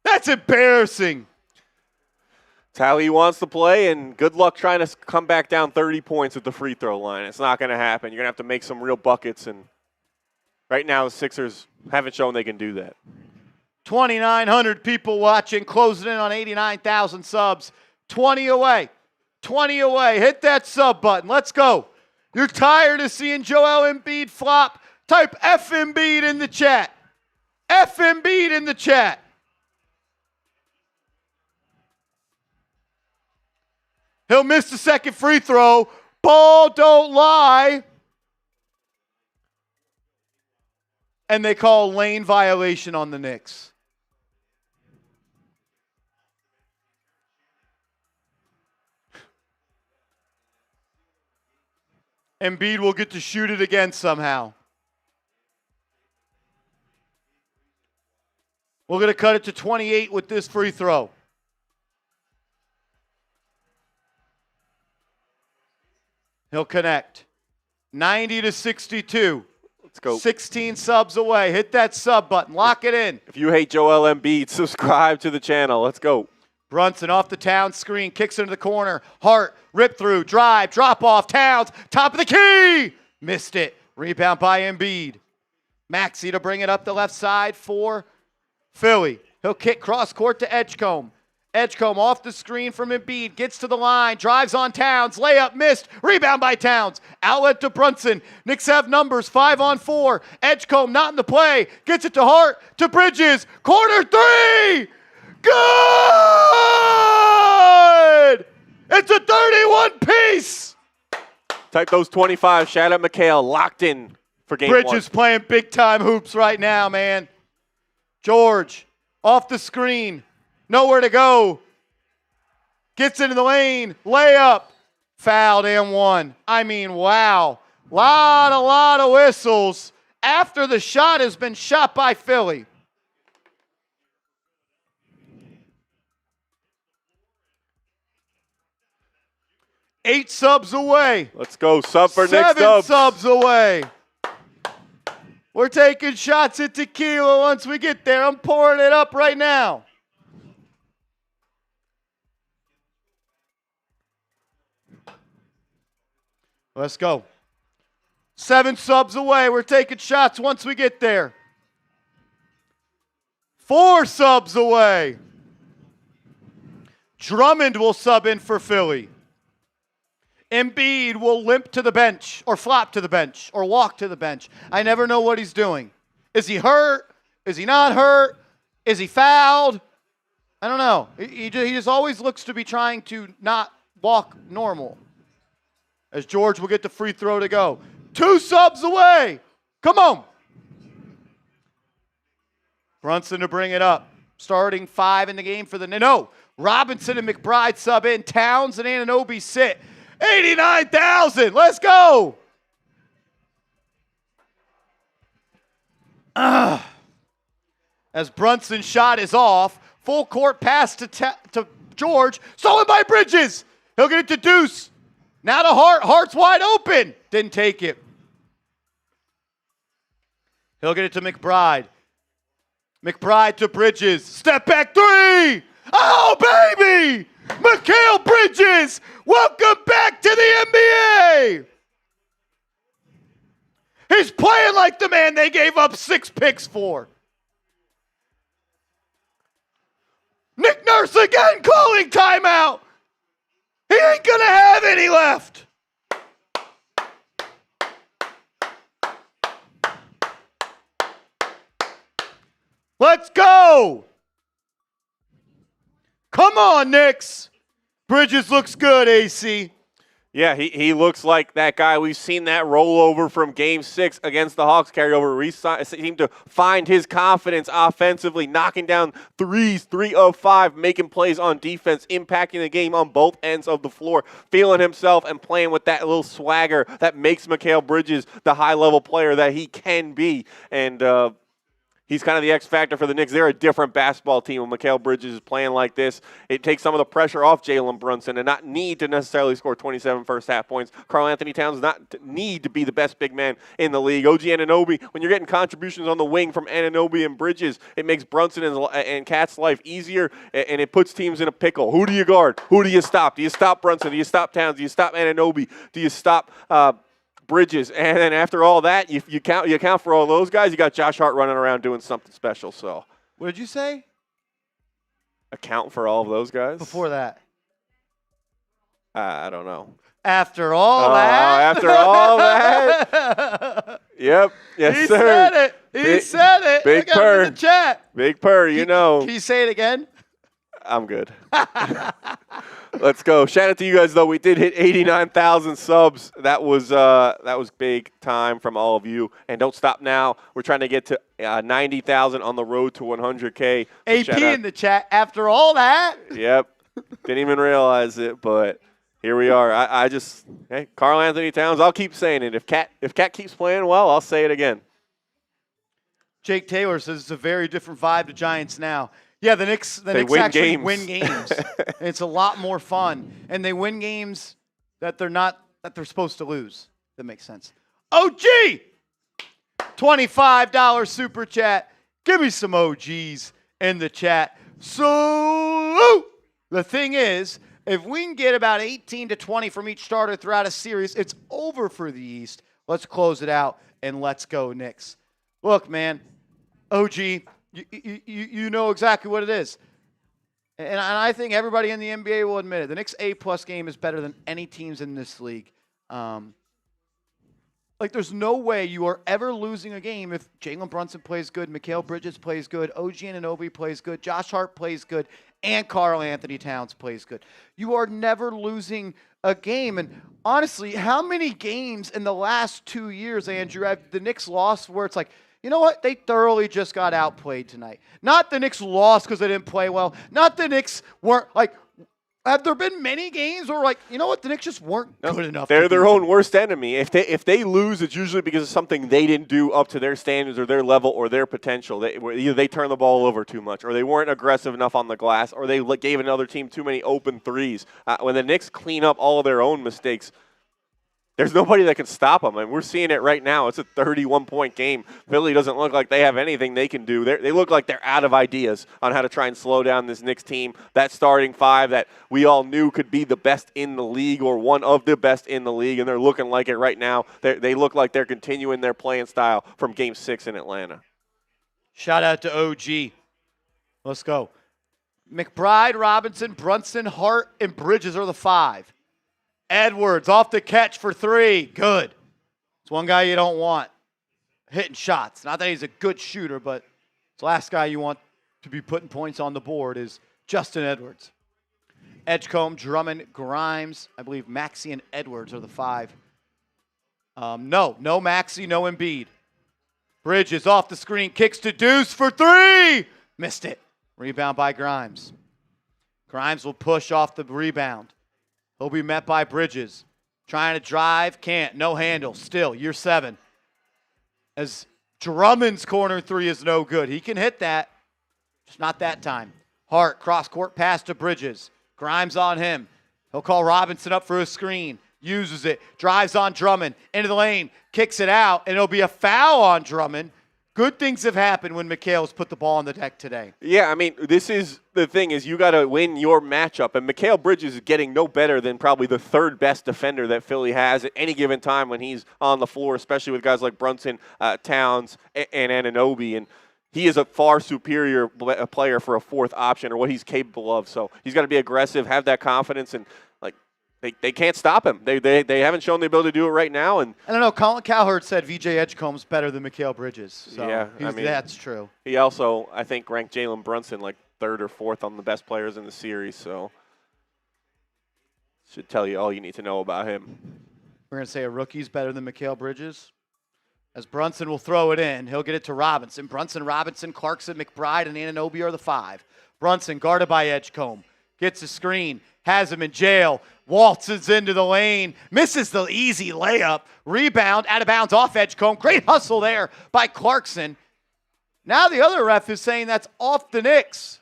That's embarrassing. It's how he wants to play, and good luck trying to come back down 30 points at the free throw line. It's not going to happen. You're going to have to make some real buckets, and right now the Sixers haven't shown they can do that. 2,900 people watching, closing in on 89,000 subs. 20 away. 20 away. Hit that sub button. Let's go. You're tired of seeing Joel Embiid flop? Type F Embiid in the chat. F Embiid in the chat. He'll miss the second free throw. Ball don't lie. And they call lane violation on the Knicks. Embiid will get to shoot it again somehow. We're going to cut it to 28 with this free throw. He'll connect. 90-62. Let's go. 16 subs away. Hit that sub button. Lock it in. If you hate Joel Embiid, subscribe to the channel. Let's go. Brunson off the Towns screen. Kicks into the corner. Hart, rip through, drive, drop off. Towns, top of the key. Missed it. Rebound by Embiid. Maxey to bring it up the left side for Philly. He'll kick cross court to Edgecombe. Edgecombe off the screen from Embiid, gets to the line, drives on Towns, layup missed, rebound by Towns, outlet to Brunson. Knicks have numbers, 5-on-4. Edgecombe not in the play, gets it to Hart, to Bridges, corner 3! Good! It's a 31-piece! Type those 25. Shout out Mikal, locked in for game 1. Bridges playing big-time hoops right now, man. George off the screen. Nowhere to go. Gets into the lane. Layup. fouled and one. I mean, wow. Lot of whistles after the shot has been shot by Philly. Eight subs away. Let's go. Sub for Knicks Seven Dubs. subs away. We're taking shots at tequila once we get there. I'm pouring it up right now. Let's go. 7 subs away. We're taking shots once we get there. 4 subs away. Drummond will sub in for Philly. Embiid will limp to the bench or flop to the bench or walk to the bench. I never know what he's doing. Is he hurt? Is he not hurt? Is he fouled? I don't know. He just always looks to be trying to not walk normal. As George will get the free throw to go. 2 subs away. Come on. Brunson to bring it up. Starting 5 in the game for the... No. Robinson and McBride sub in. Towns and Anunoby sit. 89,000. Let's go. As Brunson's shot is off. Full court pass to George. Stolen by Bridges. He'll get it to Deuce. Now to Hart. Hart's wide open. Didn't take it. He'll get it to McBride. McBride to Bridges. Step back 3. Oh, baby. Mikal Bridges. Welcome back to the NBA. He's playing like the man they gave up 6 picks for. Nick Nurse again calling timeout. He ain't going to have any left. Let's go. Come on, Knicks. Bridges looks good, AC. Yeah, he looks like that guy. We've seen that rollover from Game 6 against the Hawks carry over. He seemed to find his confidence offensively, knocking down threes, 3 of 5, making plays on defense, impacting the game on both ends of the floor, feeling himself and playing with that little swagger that makes Mikal Bridges the high-level player that he can be. And he's kind of the X factor for the Knicks. They're a different basketball team when Mikal Bridges is playing like this. It takes some of the pressure off Jalen Brunson and not need to necessarily score 27 first-half points. Karl-Anthony Towns not need to be the best big man in the league. OG Anunoby, when you're getting contributions on the wing from Anunoby and Bridges, it makes Brunson and Cat's life easier, and it puts teams in a pickle. Who do you guard? Who do you stop? Do you stop Brunson? Do you stop Towns? Do you stop Anunoby? Do you stop Bridges? And then after all that, you count for all those guys, you got Josh Hart running around doing something special. So What did you say? Account for all of those guys? Before that. I don't know. After all that. After all that. Yep. Yes, he sir. said it. He said it. Big I got it purr. in the chat. Big purr, you know. Can you say it again? I'm good. Let's go. Shout out to you guys, though. We did hit 89,000 subs. That was big time from all of you. And don't stop now. We're trying to get to 90,000 on the road to 100K. So AP in the chat. After all that. Yep. Didn't even realize it, but here we are. I just, hey, Karl-Anthony Towns, I'll keep saying it. If Cat keeps playing well, I'll say it again. Jake Taylor says it's a very different vibe to Giants now. Yeah, the Knicks win actually games. win games. It's a lot more fun, and they win games that they're supposed to lose. That makes sense. OG, $25 super chat. Give me some OGs in the chat. So the thing is, if we can get about 18 to 20 from each starter throughout a series, it's over for the East. Let's close it out and let's go Knicks. Look, man, OG. You know exactly what it is. And I think everybody in the NBA will admit it. The Knicks A-plus game is better than any teams in this league. There's no way you are ever losing a game if Jalen Brunson plays good, Mikal Bridges plays good, OG Anunoby plays good, Josh Hart plays good, and Karl-Anthony Towns plays good. You are never losing a game. And honestly, how many games in the last 2 years, Andrew, have the Knicks lost where it's like, you know what? They thoroughly just got outplayed tonight. Not the Knicks lost because they didn't play well. Not the Knicks weren't Have there been many games where, like, you know what, the Knicks just weren't good enough? They're to their beat own them? worst enemy. If they lose, it's usually because of something they didn't do up to their standards or their level or their potential. Either they turned the ball over too much, or they weren't aggressive enough on the glass, or they gave another team too many open threes. When the Knicks clean up all of their own mistakes, there's nobody that can stop them. And we're seeing it right now. It's a 31-point game. Philly doesn't look like they have anything they can do. They look like they're out of ideas on how to try and slow down this Knicks team. That starting five that we all knew could be the best in the league or one of the best in the league, and they're looking like it right now. They look like they're continuing their playing style from Game 6 in Atlanta. Shout out to OG. Let's go. McBride, Robinson, Brunson, Hart, and Bridges are the 5. Edwards off the catch for 3. Good. It's one guy you don't want hitting shots. Not that he's a good shooter, but the last guy you want to be putting points on the board is Justin Edwards. Edgecombe, Drummond, Grimes. I believe Maxey and Edwards are the 5. No Maxey, no Embiid. Bridges off the screen, kicks to Deuce for 3. Missed it. Rebound by Grimes. Grimes will push off the rebound. He'll be met by Bridges. Trying to drive, can't. No handle. Still, year 7. As Drummond's corner 3 is no good. He can hit that. Just not that time. Hart, cross-court pass to Bridges. Grimes on him. He'll call Robinson up for a screen. Uses it. Drives on Drummond. Into the lane. Kicks it out. And it'll be a foul on Drummond. Good things have happened when Mikal's put the ball on the deck today. Yeah, I mean, this is the thing is you got to win your matchup. And Mikal Bridges is getting no better than probably the 3rd best defender that Philly has at any given time when he's on the floor, especially with guys like Brunson, Towns, and Anunoby. And he is a far superior player for a 4th option or what he's capable of. So he's got to be aggressive, have that confidence, and they can't stop him. They haven't shown the ability to do it right now. And I don't know. Colin Cowherd said VJ Edgecombe's better than Mikal Bridges. So yeah, I mean, that's true. He also, I think, ranked Jalen Brunson like 3rd or 4th on the best players in the series. So should tell you all you need to know about him. We're going to say a rookie's better than Mikal Bridges. As Brunson will throw it in, he'll get it to Robinson. Brunson, Robinson, Clarkson, McBride, and Anunoby are the 5. Brunson guarded by Edgecombe. Gets a screen. Has him in jail. Waltzes into the lane. Misses the easy layup. Rebound out of bounds off Edgecombe. Great hustle there by Clarkson. Now the other ref is saying that's off the Knicks.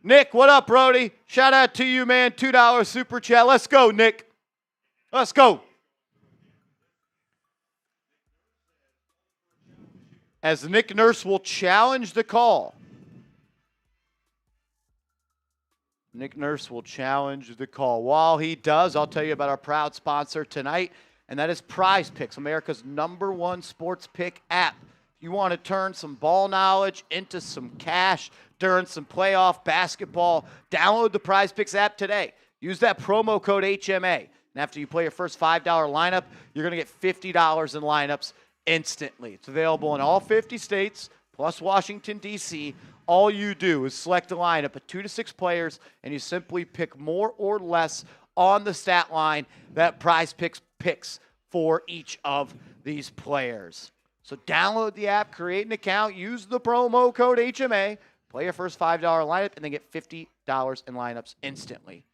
Nick, what up, Brody? Shout out to you, man. $2 super chat. Let's go, Nick. Let's go. As Nick Nurse will challenge the call. Nick Nurse will challenge the call. While he does, I'll tell you about our proud sponsor tonight, and that is Prize Picks, America's #1 sports pick app. If you want to turn some ball knowledge into some cash during some playoff basketball, download the Prize Picks app today. Use that promo code HMA. And after you play your first $5 lineup, you're going to get $50 in lineups instantly. It's available in all 50 states, plus Washington, D.C. All you do is select a lineup of 2 to 6 players, and you simply pick more or less on the stat line that Prize Picks picks for each of these players. So download the app, create an account, use the promo code HMA, play your first $5 lineup, and then get $50 in lineups instantly.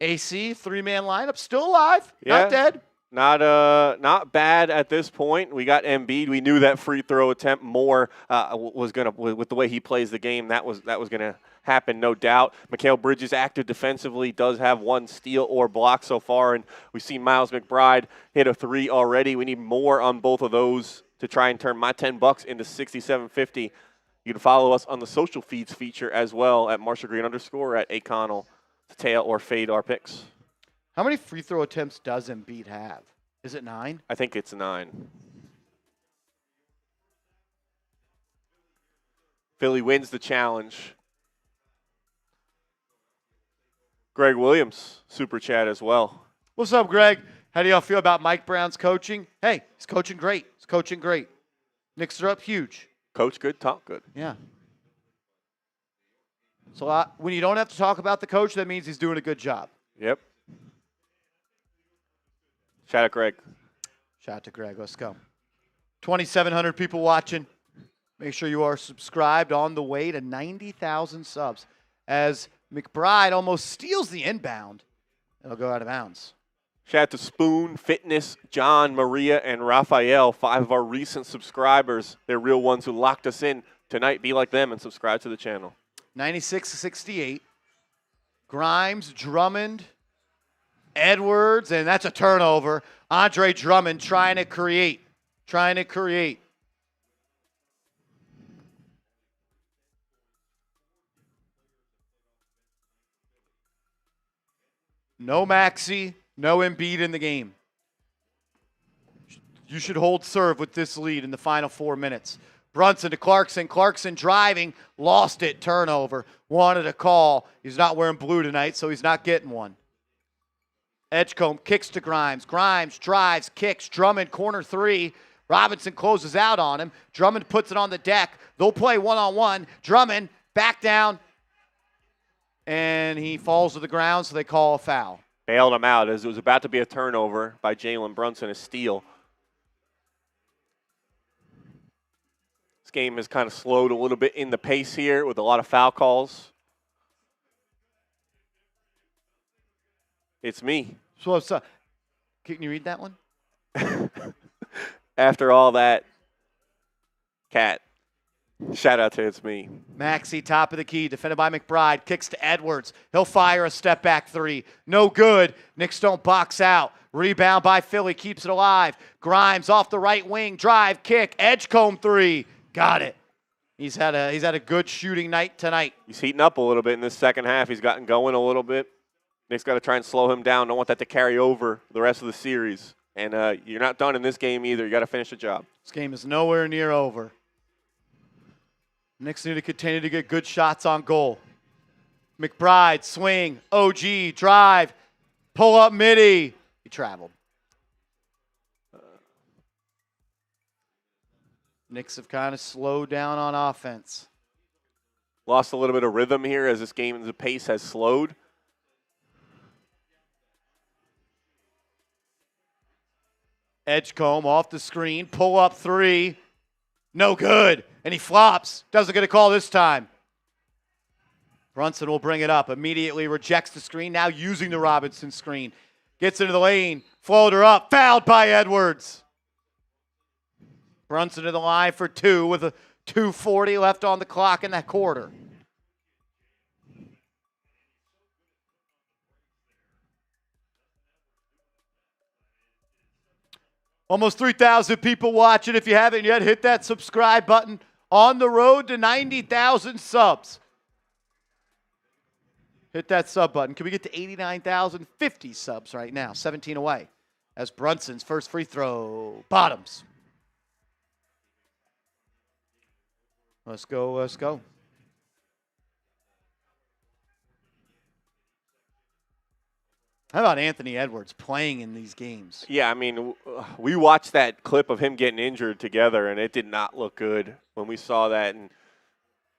AC, 3-man lineup, still alive, not dead. Not bad at this point. We got Embiid. We knew that free throw attempt more was gonna, with the way he plays the game, that was gonna happen, no doubt. Mikal Bridges active defensively, does have 1 steal or block so far, and we've seen Miles McBride hit a 3 already. We need more on both of those to try and turn my $10 into $67.50. You can follow us on the social feeds feature as well at @MarshallGreen_ at Aconnell to tail or fade our picks. How many free throw attempts does Embiid have? Is it 9? I think it's 9. Philly wins the challenge. Greg Williams, super chat as well. What's up, Greg? How do y'all feel about Mike Brown's coaching? Hey, he's coaching great. He's coaching great. Knicks are up huge. Coach good, talk good. Yeah. So when you don't have to talk about the coach, that means he's doing a good job. Yep. Shout out, Greg. Shout out to Greg. Let's go. 2,700 people watching. Make sure you are subscribed, on the way to 90,000 subs. As McBride almost steals the inbound. It'll go out of bounds. Shout out to Spoon, Fitness, John, Maria, and Raphael, 5 of our recent subscribers. They're real ones who locked us in tonight. Be like them and subscribe to the channel. 96-68. Grimes, Drummond, Edwards, and that's a turnover. Andre Drummond trying to create. No Maxey, no Embiid in the game. You should hold serve with this lead in the final 4 minutes. Brunson to Clarkson. Clarkson driving, lost it, turnover. Wanted a call. He's not wearing blue tonight, so he's not getting one. Edgecombe kicks to Grimes. Grimes drives, kicks. Drummond, corner 3. Robinson closes out on him. Drummond puts it on the deck. They'll play one-on-one. Drummond back down, and he falls to the ground, so they call a foul. Bailed him out as it was about to be a turnover by Jalen Brunson, a steal. This game has kind of slowed a little bit in the pace here with a lot of foul calls. It's me. So what's up? Can you read that one? After all that, Cat. Shout out to It's Me. Maxey, top of the key, defended by McBride, kicks to Edwards. He'll fire a step back 3. No good. Knicks don't box out. Rebound by Philly, keeps it alive. Grimes off the right wing, drive, kick, Edgecombe 3. Got it. He's had a good shooting night tonight. He's heating up a little bit in this second half. He's gotten going a little bit. Knicks got to try and slow him down. Don't want that to carry over the rest of the series. And you're not done in this game either. You got to finish the job. This game is nowhere near over. Knicks need to continue to get good shots on goal. McBride, swing, OG, drive, pull up midi. He traveled. Knicks have kind of slowed down on offense. Lost a little bit of rhythm here as this game, the pace has slowed. Edgecombe off the screen, pull up 3. No good. And he flops. Doesn't get a call this time. Brunson will bring it up. Immediately rejects the screen. Now using the Robinson screen. Gets into the lane. Floater up. Fouled by Edwards. Brunson to the line for 2 with a 2:40 left on the clock in that quarter. Almost 3,000 people watching. If you haven't yet, hit that subscribe button. On the road to 90,000 subs. Hit that sub button. Can we get to 89,050 subs right now? 17 away. As Brunson's first free throw bottoms. Let's go, let's go. How about Anthony Edwards playing in these games? Yeah, I mean, we watched that clip of him getting injured together, and it did not look good when we saw that. And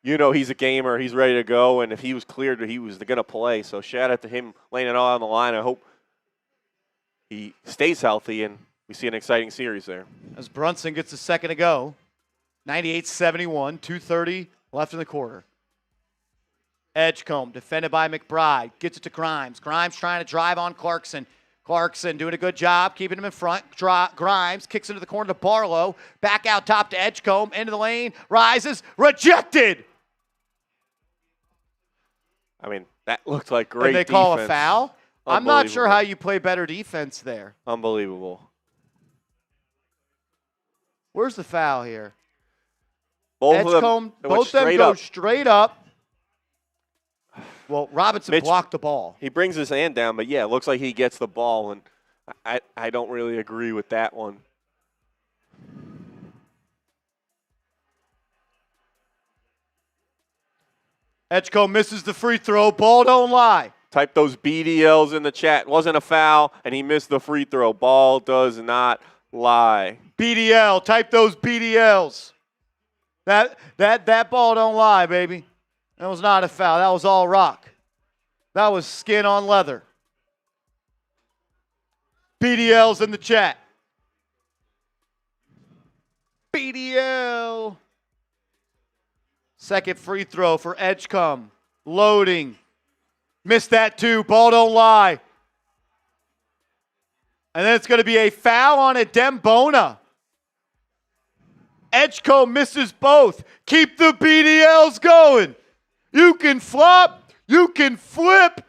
you know he's a gamer. He's ready to go, and if he was cleared, he was going to play. So shout out to him laying it all on the line. I hope he stays healthy, and we see an exciting series there. As Brunson gets a second to go. 98-71, 2:30 left in the quarter. Edgecombe, defended by McBride, gets it to Grimes. Grimes trying to drive on Clarkson. Clarkson doing a good job, keeping him in front. Grimes kicks into the corner to Barlow. Back out top to Edgecombe, into the lane, rises, rejected. I mean, that looked like great And they defense. call a foul? I'm not sure how you play better defense there. Unbelievable. Where's the foul here? Both Edgecombe, of them, both them go straight up. Well, Robinson Mitch blocked the ball. He brings his hand down, but yeah, it looks like he gets the ball, and I don't really agree with that one. Edgecombe misses the free throw. Ball don't lie. Type those BDLs in the chat. Wasn't a foul, and he missed the free throw. Ball does not lie. BDL. Type those BDLs. That ball don't lie, baby. That was not a foul. That was all rock. That was skin on leather. BDL's in the chat. BDL. Second free throw for Edgecombe. Loading. Missed that too. Ball don't lie. And then it's going to be a foul on Adembona. Edgecombe misses both. Keep the BDLs going. You can flop. You can flip.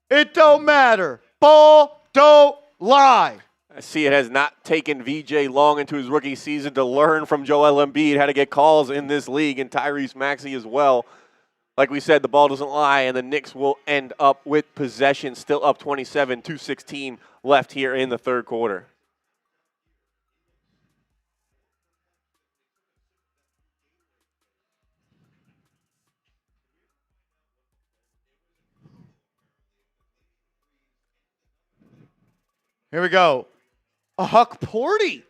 It don't matter. Ball don't lie. I see it has not taken VJ long into his rookie season to learn from Joel Embiid how to get calls in this league, and Tyrese Maxey as well. Like we said, the ball doesn't lie, and the Knicks will end up with possession, still up 27, 2:16 left here in the third quarter. Here we go. A Huck Porty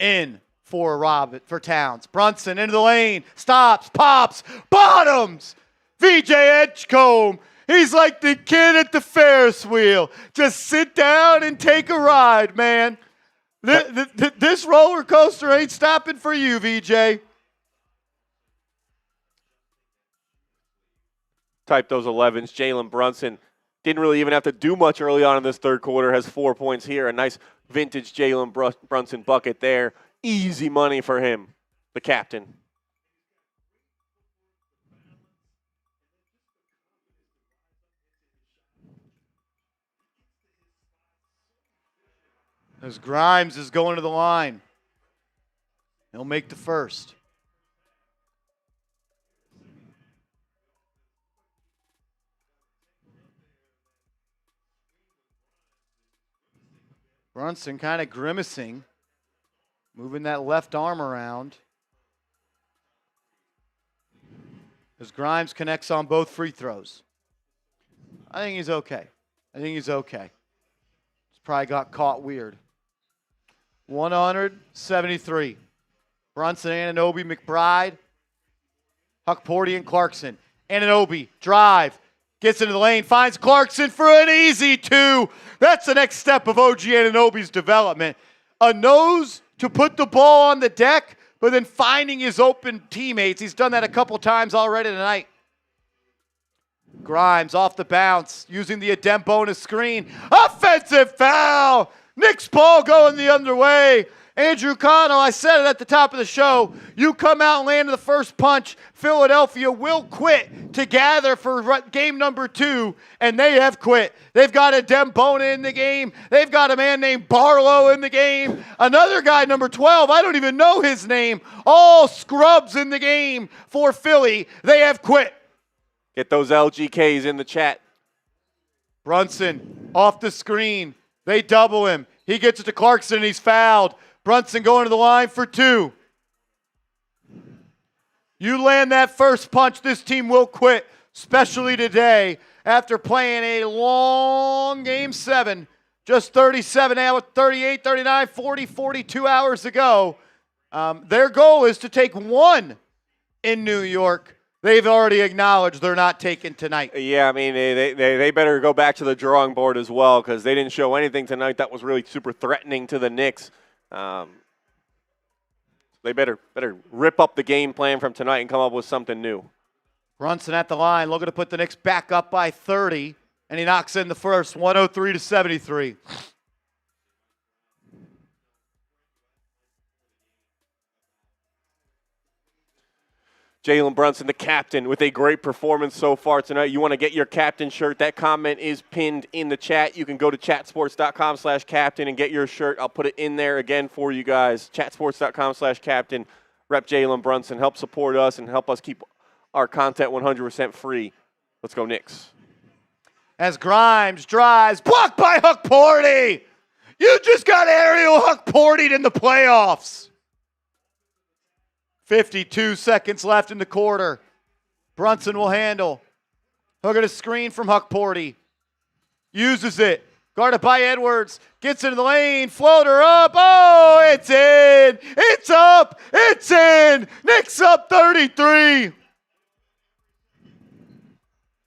in for Towns. Brunson into the lane. Stops, pops, bottoms. VJ Edgecombe. He's like the kid at the Ferris wheel. Just sit down and take a ride, man. This roller coaster ain't stopping for you, VJ. Type those 11s. Jalen Brunson didn't really even have to do much early on in this third quarter. Has 4 points here. A nice vintage Jalen Brunson bucket there. Easy money for him, the captain. As Grimes is going to the line. He'll make the first. Brunson kind of grimacing, moving that left arm around. As Grimes connects on both free throws. I think he's okay. He's probably got caught weird. 173. Brunson, Anunoby, McBride, Huck Porty, and Clarkson. Anunoby, drive. Gets into the lane, finds Clarkson for an easy two. That's the next step of OG Anunoby's development. A nose to put the ball on the deck, but then finding his open teammates. He's done that a couple times already tonight. Grimes off the bounce, using the Adembona screen. Offensive foul! Knicks ball going the other way. Andrew Connell, I said it at the top of the show. You come out and land the first punch, Philadelphia will quit to gather for game number 2, and they have quit. They've got Adembona in the game. They've got a man named Barlow in the game. Another guy, number 12, I don't even know his name. All scrubs in the game for Philly. They have quit. Get those LGKs in the chat. Brunson off the screen. They double him. He gets it to Clarkson, and he's fouled. Brunson going to the line for 2. You land that first punch, this team will quit, especially today after playing a long Game 7, just 37 hours, 38, 39, 40, 42 hours ago. Their goal is to take 1 in New York. They've already acknowledged they're not taking tonight. Yeah, I mean, they better go back to the drawing board as well, because they didn't show anything tonight that was really super threatening to the Knicks. They better rip up the game plan from tonight and come up with something new. Brunson at the line, looking to put the Knicks back up by 30, and he knocks in the first, 103-73. Jalen Brunson, the captain, with a great performance so far tonight. You want to get your captain shirt, that comment is pinned in the chat. You can go to chatsports.com/captain and get your shirt. I'll put it in there again for you guys. Chatsports.com/captain. Rep Jalen Brunson. Help support us and help us keep our content 100% free. Let's go Knicks. As Grimes drives, blocked by Huck Porty. You just got aerial Huck Porty'd in the playoffs. 52 seconds left in the quarter. Brunson will handle. Look at a screen from Huck Porty. Uses it. Guarded by Edwards. Gets into the lane. Floater up. Oh, it's in. It's up. It's in. Knicks up 33.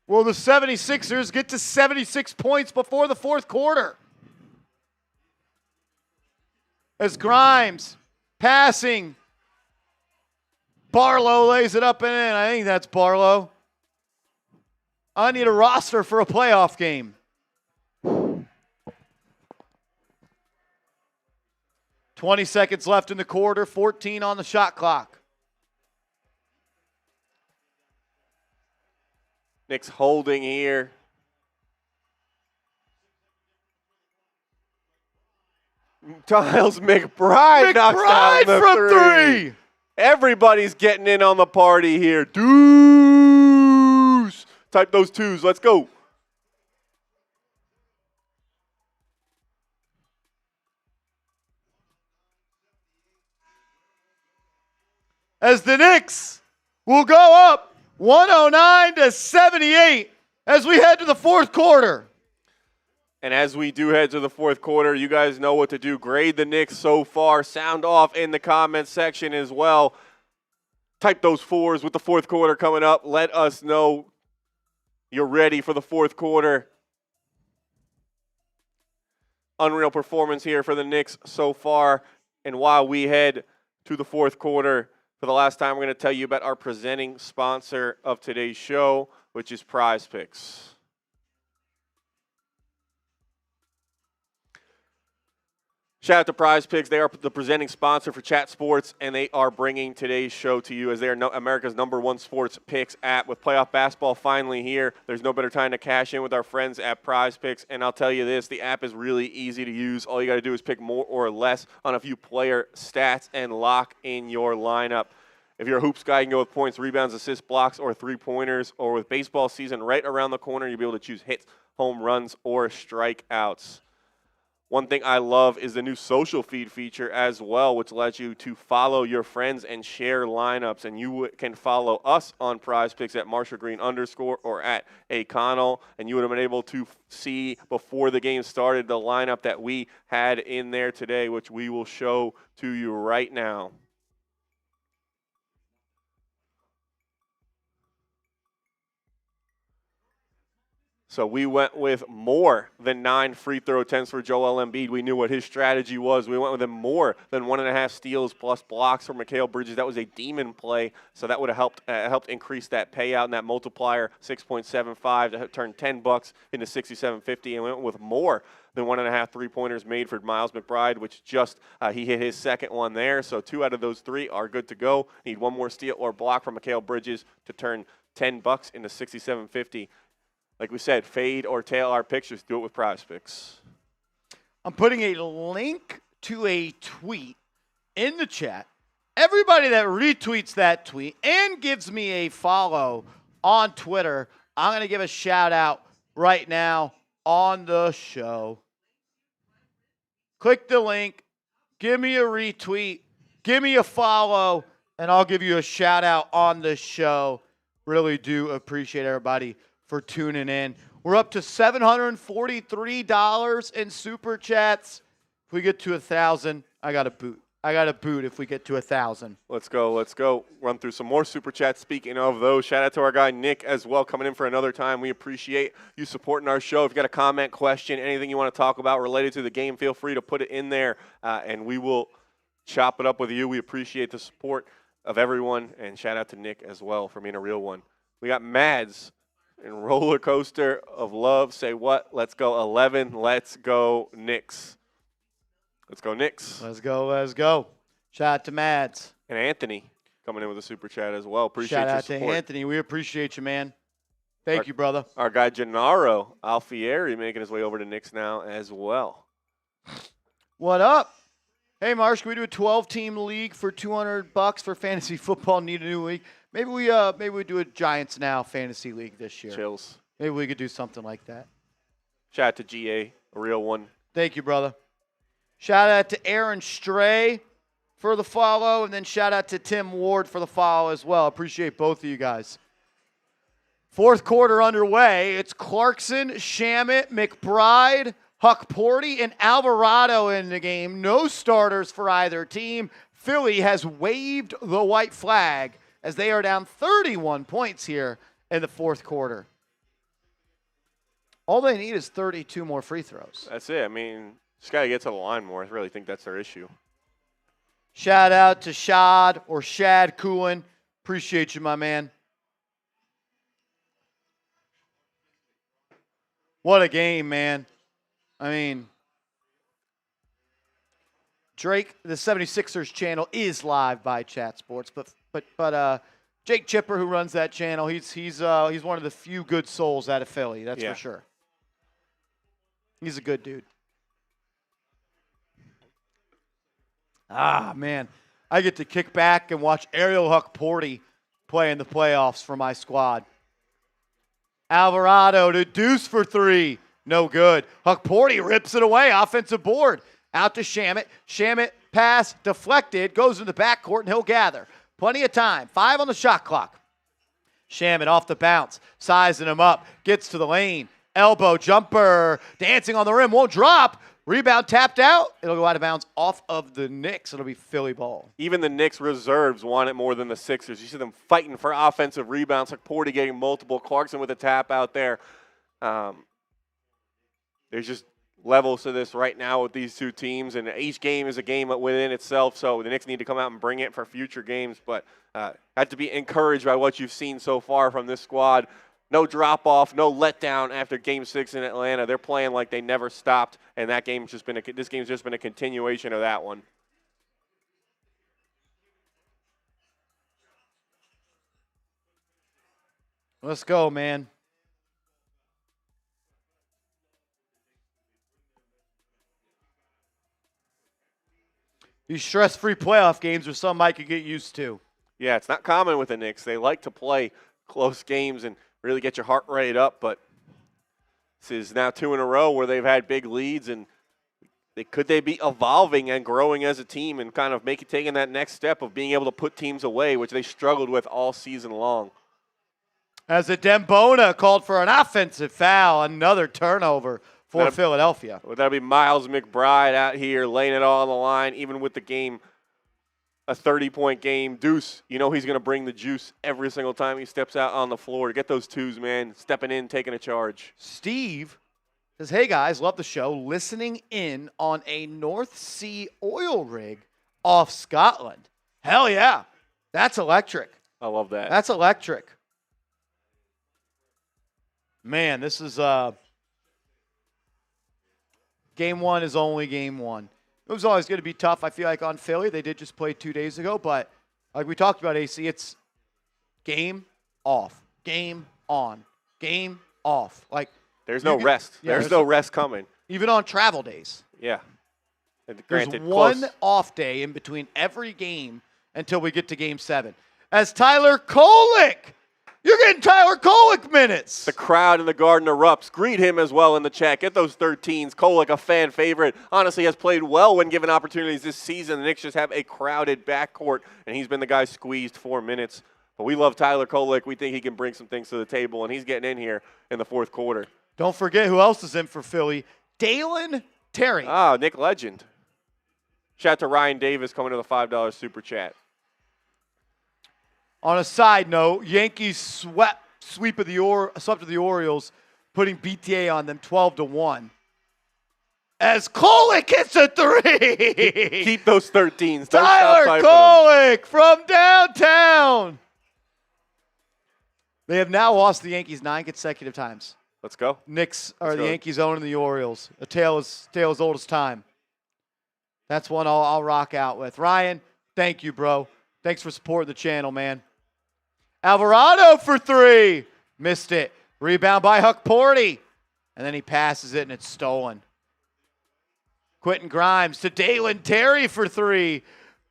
Will the 76ers get to 76 points before the fourth quarter? As Grimes passing. Barlow lays it up and in. I think that's Barlow. I need a roster for a playoff game. 20 seconds left in the quarter, 14 on the shot clock. Knicks holding here. Miles McBride knocks down the from three. Everybody's getting in on the party here. Deuce. Type those twos. Let's go. As the Knicks will go up 109-78 as we head to the fourth quarter. And as we do head to the fourth quarter, you guys know what to do. Grade the Knicks so far. Sound off in the comments section as well. Type those fours with the fourth quarter coming up. Let us know you're ready for the fourth quarter. Unreal performance here for the Knicks so far. And while we head to the fourth quarter, for the last time, we're going to tell you about our presenting sponsor of today's show, which is Prize Picks. Shout out to Prize Picks. They are the presenting sponsor for Chat Sports, and they are bringing today's show to you as they are America's #1 sports picks app. With playoff basketball finally here, there's no better time to cash in with our friends at Prize Picks. And I'll tell you this, the app is really easy to use. All you got to do is pick more or less on a few player stats and lock in your lineup. If you're a hoops guy, you can go with points, rebounds, assists, blocks, or three-pointers. Or with baseball season right around the corner, you'll be able to choose hits, home runs, or strikeouts. One thing I love is the new social feed feature as well, which allows you to follow your friends and share lineups. And you can follow us on Prize Picks at @MarshallGreen_ or at @Connell. And you would have been able to see before the game started the lineup that we had in there today, which we will show to you right now. So we went with more than 9 free throw attempts for Joel Embiid. We knew what his strategy was. We went with him more than 1.5 steals plus blocks for Mikal Bridges. That was a demon play, so that would have helped increase that payout and that multiplier 6.75 to turn $10 into 67.50. And we went with more than 1.5 three-pointers made for Miles McBride, which just he hit his second one there. So 2 out of those 3 are good to go. Need one more steal or block from Mikal Bridges to turn $10 into 67.50. Like we said, fade or tail our pictures. Do it with Prize Picks. I'm putting a link to a tweet in the chat. Everybody that retweets that tweet and gives me a follow on Twitter, I'm going to give a shout out right now on the show. Click the link, give me a retweet, give me a follow, and I'll give you a shout out on the show. Really do appreciate everybody for tuning in. We're up to $743 in super chats. If we get to 1,000, I got a boot. I got a boot if we get to 1,000. Let's go. Let's go. Run through some more super chats. Speaking of those, shout out to our guy Nick as well, coming in for another time. We appreciate you supporting our show. If you got a comment, question, anything you want to talk about related to the game, feel free to put it in there, and we will chop it up with you. We appreciate the support of everyone, and shout out to Nick as well for being a real one. We got Mads and Roller Coaster of Love. Say what? Let's go 11. Let's go Knicks. Let's go Knicks. Let's go. Let's go. Shout out to Mads. And Anthony coming in with a super chat as well. Appreciate Shout your out support. to Anthony. We appreciate you, man. Thank you, brother. Our guy Gennaro Alfieri making his way over to Knicks now as well. What up? Hey, Marsh, can we do a 12-team league for $200 for fantasy football? Need a new league? Maybe we do a Giants Now fantasy league this year. Chills. Maybe we could do something like that. Shout out to GA, a real one. Thank you, brother. Shout out to Aaron Stray for the follow, and then shout out to Tim Ward for the follow as well. Appreciate both of you guys. Fourth quarter underway. It's Clarkson, Shamet, McBride, Huck Porty, and Alvarado in the game. No starters for either team. Philly has waved the white flag as they are down 31 points here in the fourth quarter. All they need is 32 more free throws. That's it. I mean, just got to get to the line more. I really think that's their issue. Shout out to Shad or Shad Coolin. Appreciate you, my man. What a game, man. I mean, Drake, the 76ers channel is live by Chat Sports, but Jake Chipper, who runs that channel, he's one of the few good souls out of Philly, that's for sure. He's a good dude. Ah, man. I get to kick back and watch Ariel Huck-Porty play in the playoffs for my squad. Alvarado to deuce for three. No good. Huck-Porty rips it away. Offensive board. Out to Shamet. Shamet pass deflected. Goes in the backcourt and he'll gather. Plenty of time. 5 on the shot clock. Shamet off the bounce. Sizing him up. Gets to the lane. Elbow jumper. Dancing on the rim. Won't drop. Rebound tapped out. It'll go out of bounds off of the Knicks. It'll be Philly ball. Even the Knicks reserves want it more than the Sixers. You see them fighting for offensive rebounds. Like Porty getting multiple. Clarkson with a tap out there. There's just levels to this right now with these two teams, and each game is a game within itself, so the Knicks need to come out and bring it for future games, but have to be encouraged by what you've seen so far from this squad. No drop-off, no letdown after Game 6 in Atlanta. They're playing like they never stopped, and this game's just been a continuation of that one. Let's go, man. These stress-free playoff games are something I could get used to. Yeah, it's not common with the Knicks. They like to play close games and really get your heart rate up, but this is now 2 in a row where they've had big leads, and could they be evolving and growing as a team and kind of taking that next step of being able to put teams away, which they struggled with all season long. As a Dembona called for an offensive foul, another turnover for Philadelphia. That'll be Miles McBride out here laying it all on the line, even with the game, a 30-point game. Deuce, you know he's going to bring the juice every single time he steps out on the floor to get those twos, man, stepping in, taking a charge. Steve says, hey, guys, love the show. Listening in on a North Sea oil rig off Scotland. Hell yeah. That's electric. I love that. That's electric. Man, this is game one is only game one. It was always going to be tough, I feel like, on Philly. They did just play 2 days ago, but like we talked about, AC, it's game off, game on, game off. Like there's no rest. Yeah, there's no rest coming. Even on travel days. Yeah. There's one off day in between every game until we get to Game 7. As Tyler Kolek, you're getting Tyler Kolek minutes. The crowd in the Garden erupts. Greet him as well in the chat. Get those 13s. Kolek, a fan favorite, honestly has played well when given opportunities this season. The Knicks just have a crowded backcourt, and he's been the guy squeezed 4 minutes. But we love Tyler Kolek. We think he can bring some things to the table, and he's getting in here in the fourth quarter. Don't forget who else is in for Philly. Dalen Terry. Ah, Nick Legend. Shout out to Ryan Davis coming to the $5 super chat. On a side note, Yankees swept the Orioles, putting BTA on them 12-1. As Kolek hits a three. Keep those 13s. Tyler Kolek from downtown. They have now lost the Yankees 9 consecutive times. Let's go. Knicks are the Yankees owning the Orioles. A tale as old as time. That's one I'll rock out with. Ryan, thank you, bro. Thanks for supporting the channel, man. Alvarado for three. Missed it. Rebound by Huck-Porty. And then he passes it, and it's stolen. Quentin Grimes to Dalen Terry for three.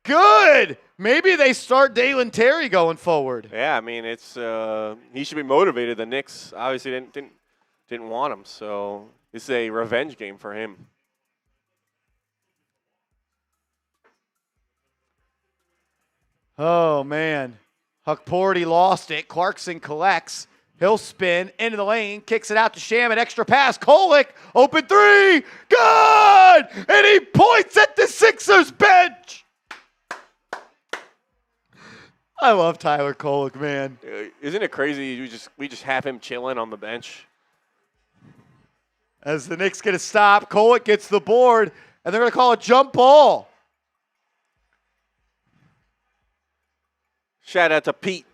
Good. Maybe they start Dalen Terry going forward. Yeah, I mean, it's he should be motivated. The Knicks obviously didn't want him, so this is a revenge game for him. Oh, man. Huck-Porty lost it. Clarkson collects. He'll spin into the lane, kicks it out to Shamet. Extra pass. Kolek, open three. Good! And he points at the Sixers bench. I love Tyler Kolek, man. Isn't it crazy? We just have him chilling on the bench. As the Knicks get a stop, Kolek gets the board, and they're going to call a jump ball. Shout out to Pete.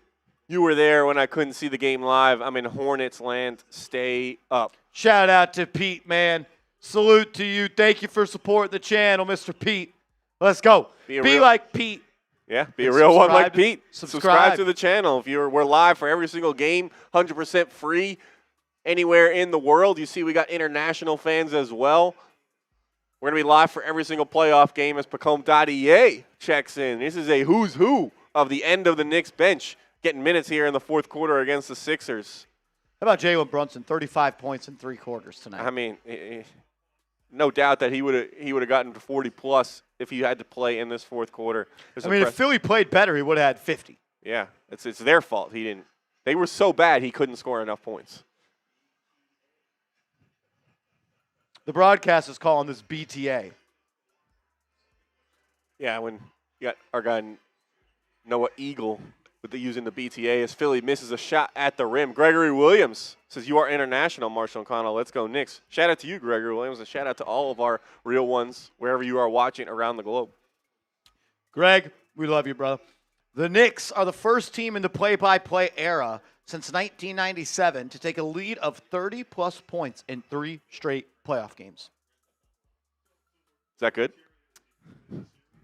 You were there when I couldn't see the game live. I'm in Hornets land. Stay up. Shout out to Pete, man. Salute to you. Thank you for supporting the channel, Mr. Pete. Let's go. Be like Pete. Yeah, be a real one like Pete. Subscribe To the channel. If we're live for every single game, 100% free anywhere in the world. You see we got international fans as well. We're going to be live for every single playoff game as Pacome.ea checks in. This is a who's who of the end of the Knicks bench, getting minutes here in the fourth quarter against the Sixers. How about Jalen Brunson, 35 points in 3 quarters tonight? I mean, no doubt that he would have gotten to 40-plus if he had to play in this fourth quarter. If Philly played better, he would have had 50. Yeah, it's their fault. He didn't. They were so bad he couldn't score enough points. The broadcast is calling this BTA. Yeah, when you got our guy Noah Eagle using the BTA as Philly misses a shot at the rim. Gregory Williams says, "You are international, Marshall O'Connell. Let's go Knicks." Shout out to you, Gregory Williams, and shout out to all of our real ones wherever you are watching around the globe. Greg, we love you, brother. The Knicks are the first team in the play-by-play era since 1997 to take a lead of 30-plus points in 3 straight playoff games. Is that good?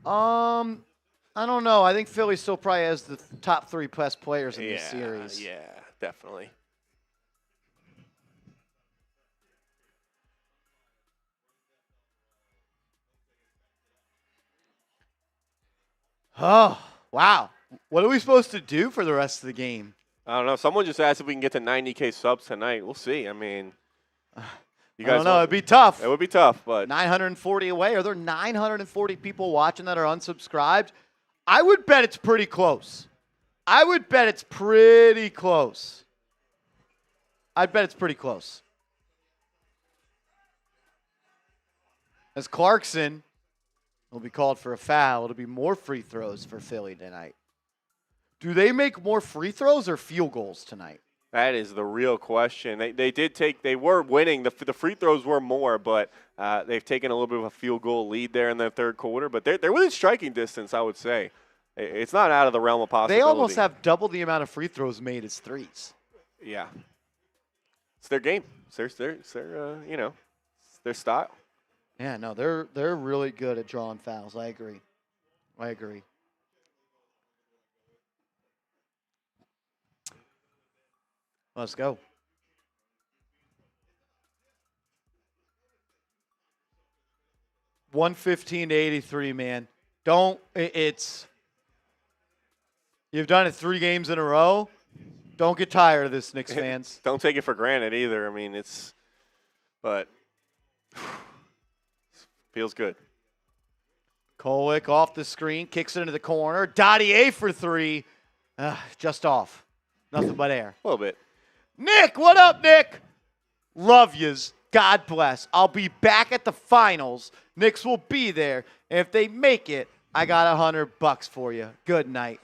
I don't know. I think Philly still probably has the top 3 best players in this series. Yeah, definitely. Oh, wow. What are we supposed to do for the rest of the game? I don't know. Someone just asked if we can get to 90K subs tonight. We'll see. I mean, you guys I don't know. It'd be tough. It would be tough, but 940 away. Are there 940 people watching that are unsubscribed? I would bet it's pretty close. I'd bet it's pretty close. As Clarkson will be called for a foul, it'll be more free throws for Philly tonight. Do they make more free throws or field goals tonight? That is the real question. They were winning. The free throws were more, but they've taken a little bit of a field goal lead there in the third quarter. But they're within striking distance, I would say. It's not out of the realm of possibility. They almost have double the amount of free throws made as threes. Yeah. It's their game. It's their style. Yeah, no, they're really good at drawing fouls. I agree. Let's go. $115-83, man. You've done it 3 games in a row. Don't get tired of this, Knicks fans. Don't take it for granted either. I mean, but feels good. Kolek off the screen, kicks it into the corner. Dottie for 3. Just off. Nothing but air. A little bit. Nick, what up, Nick? Love yous. God bless. I'll be back at the finals. Knicks will be there. And if they make it, I got $100 for you. Good night.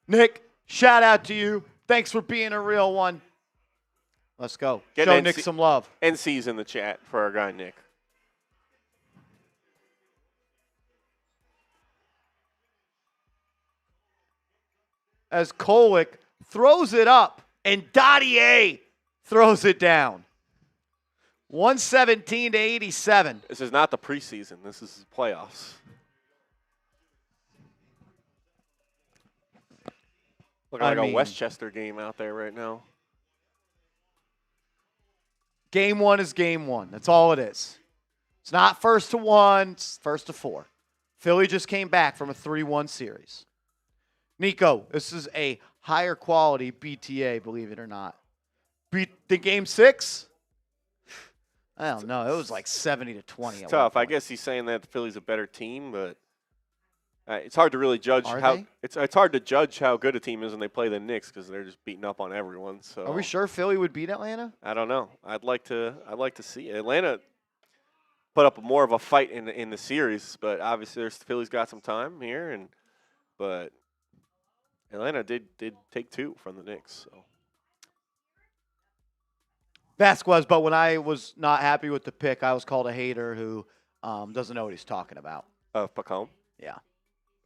Nick, shout out to you. Thanks for being a real one. Let's go. Show Nick some love. NC's in the chat for our guy, Nick. As Kolek throws it up. And Dottie throws it down. 117-87. This is not the preseason. This is playoffs. Looking like a Westchester game out there right now. Game 1 is game 1. That's all it is. It's not 1-1. It's 1-4. Philly just came back from a 3-1 series. Nico, this is a higher quality BTA, believe it or not. Beat the game 6? I don't know. It was like 70-20. It's tough. I guess he's saying that the Philly's a better team, but it's hard to really judge it's hard to judge how good a team is when they play the Knicks because they're just beating up on everyone. So are we sure Philly would beat Atlanta? I don't know. I'd like to see it. Atlanta put up more of a fight in the series, but obviously Philly's got some time here, but Atlanta did take 2 from the Knicks. So. Vasquez, but when I was not happy with the pick, I was called a hater who doesn't know what he's talking about. Pacome? Yeah.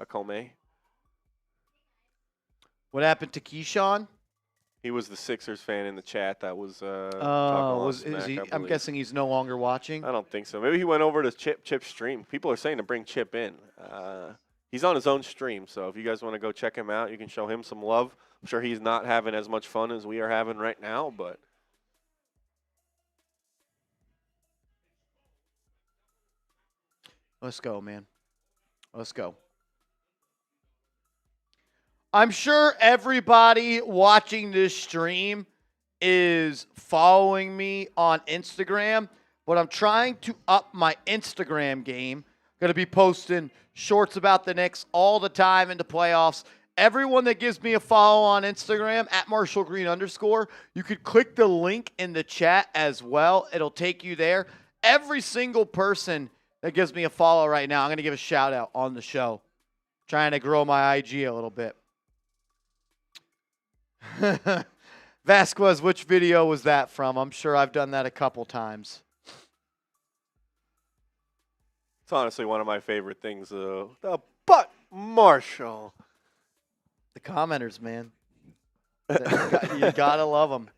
Pacome. What happened to Keyshawn? He was the Sixers fan in the chat that was talking a lot of smack, I I'm believe. guessing he's no longer watching. I don't think so. Maybe he went over to Chip's stream. People are saying to bring Chip in. He's on his own stream, so if you guys want to go check him out, you can show him some love. I'm sure he's not having as much fun as we are having right now, but Let's go, man. Let's go. I'm sure everybody watching this stream is following me on Instagram, but I'm trying to up my Instagram game. Going to be posting shorts about the Knicks all the time in the playoffs. Everyone that gives me a follow on Instagram, @MarshallGreen_, you could click the link in the chat as well. It'll take you there. Every single person that gives me a follow right now, I'm going to give a shout out on the show. Trying to grow my IG a little bit. Vasquez, which video was that from? I'm sure I've done that a couple times. it's honestly one of my favorite things. The butt Marshall. The commenters, man. You gotta love them.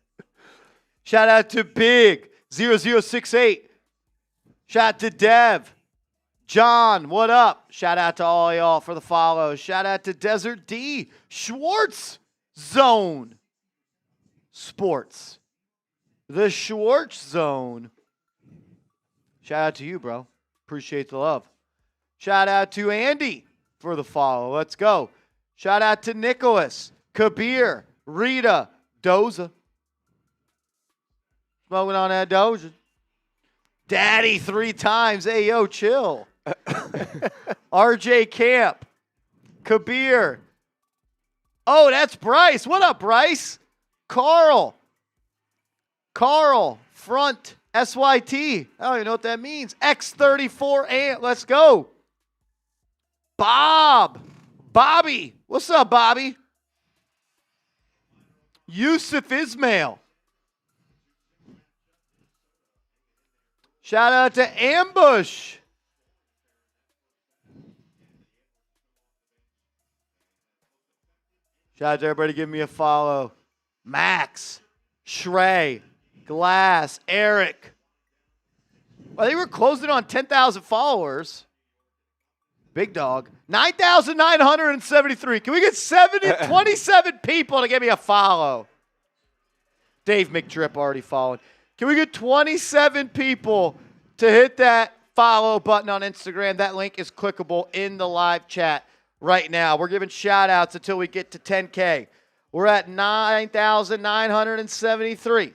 Shout out to Big 0068. Shout out to Dev. John, what up? Shout out to all y'all for the follow. Shout out to Desert D. Schwartz Zone Sports. The Schwartz Zone. Shout out to you, bro. Appreciate the love. Shout out to Andy for the follow. Let's go. Shout out to Nicholas, Kabir, Rita, Doza. Smoking on that Doja. Daddy 3 times. Hey, yo, chill. RJ Camp, Kabir. Oh, that's Bryce. What up, Bryce? Carl, front, SYT. I don't even know what that means. X34 Ant. Let's go. Bobby. What's up, Bobby? Yusuf Ismail. Shout out to Ambush. Shout out to everybody giving me a follow. Max, Shrey, Glass, Eric. Well, they were closing on 10,000 followers. Big dog. 9,973. Can we get 27 people to give me a follow? Dave McDrip already followed. Can we get 27 people to hit that follow button on Instagram? That link is clickable in the live chat right now. We're giving shout outs until we get to 10K. We're at 9,973.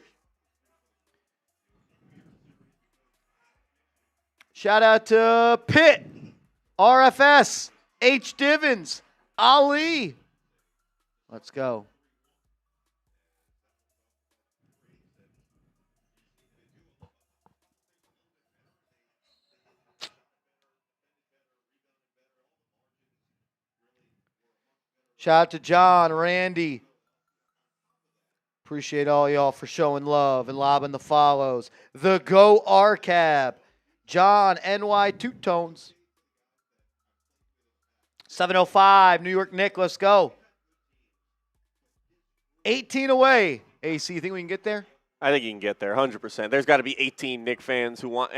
Shout out to Pitt, RFS, H. Divins, Ali. Let's go. Shout out to John, Randy. Appreciate all y'all for showing love and lobbing the follows. The Go R-Cab. John, NY Two Tones. 705, New York Knicks, let's go. 18 away. AC, you think we can get there? I think you can get there 100%. There's got to be 18 Knicks fans who want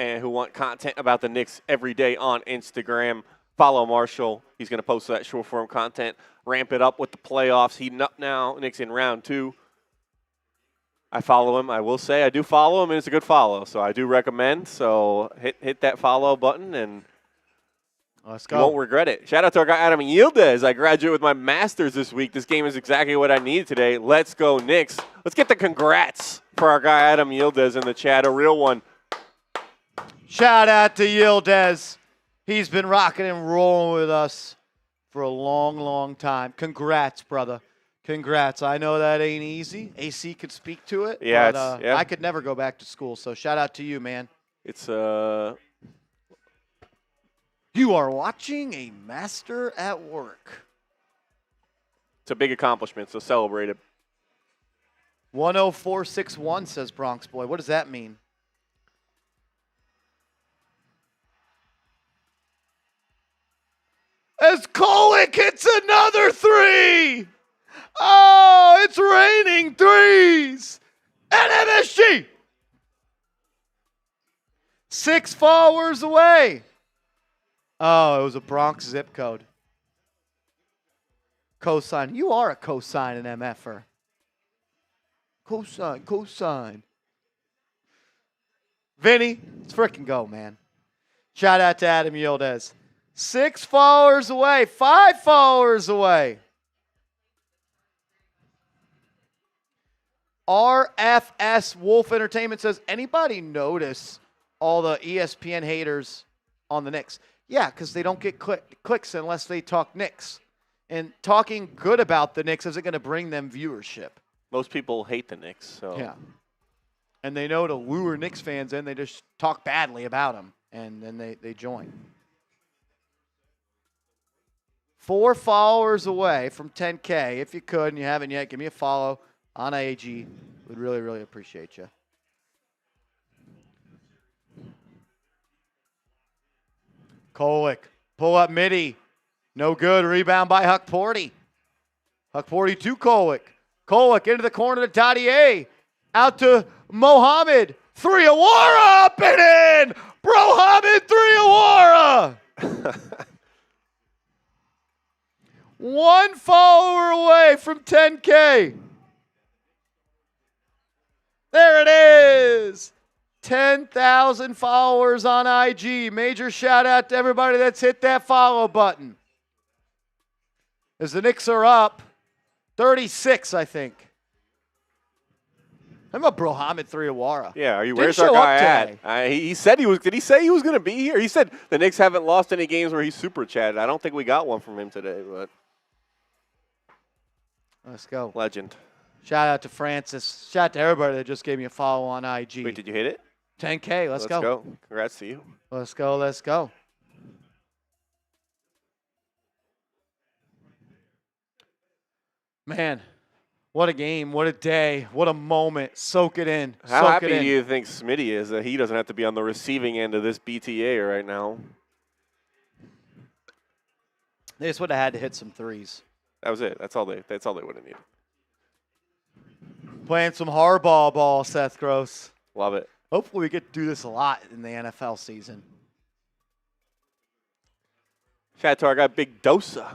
content about the Knicks every day on Instagram. Follow Marshall. He's going to post that short form content. Ramp it up with the playoffs. Heating up now. Knicks in round 2. I follow him. I will say I do follow him, and it's a good follow. So I do recommend. So hit that follow button, and let's go. You won't regret it. Shout out to our guy Adam Yildiz. I graduated with my master's this week. This game is exactly what I needed today. Let's go Knicks. Let's get the congrats for our guy Adam Yildiz in the chat. A real one. Shout out to Yildiz. He's been rocking and rolling with us for a long, long time. Congrats, brother. Congrats. I know that ain't easy. AC could speak to it. Yeah, but, I could never go back to school. So shout out to you, man. It's You are watching a master at work. It's a big accomplishment, so celebrate it. 10461 says Bronx Boy. What does that mean? As Kolek hits another 3. Oh, it's raining threes. And MSG. 6 followers away. Oh, it was a Bronx zip code. Cosign. You are a cosign and MFer. Cosign. Vinny, let's frickin' go, man. Shout out to Adam Yildiz. 6 followers away. 5 followers away. RFS Wolf Entertainment says, anybody notice all the ESPN haters on the Knicks? Yeah, because they don't get clicks unless they talk Knicks. And talking good about the Knicks isn't going to bring them viewership. Most people hate the Knicks, so. Yeah. And they know to lure Knicks fans in, they just talk badly about them, and then they join. 4 followers away from 10K. If you could and you haven't yet, give me a follow on IG. Would really, really appreciate you. Kolick, pull up midi. No good. Rebound by Huck Porty. Huck Porty to Kolick. Kolick into the corner to Dadier. Out to Mohammed. 3 Awara up and in. Brohammed 3 Awara. 1 follower away from 10K. There it is. 10,000 followers on IG. Major shout out to everybody that's hit that follow button. As the Knicks are up 36, I think. How about Brohammed 3 Awara? Yeah, Didn't where's our show guy up today. at? He said he was. Did he say he was going to be here? He said the Knicks haven't lost any games where he's super chatted. I don't think we got one from him today, but Let's go. legend. Shout out to Francis. Shout out to everybody that just gave me a follow on IG. Wait, did you hit it? 10K. Let's go. Congrats to you. Let's go. Let's go. Man, what a game. What a day. What a moment. Soak it in. How Soak happy it in. do you think Smitty is that he doesn't have to be on the receiving end of this BTA right now? They just would have had to hit some threes. That was it. That's all they would have needed. Playing some hardball ball, Seth Gross. Love it. Hopefully we get to do this a lot in the NFL season. Shout out to our guy Big Dosa.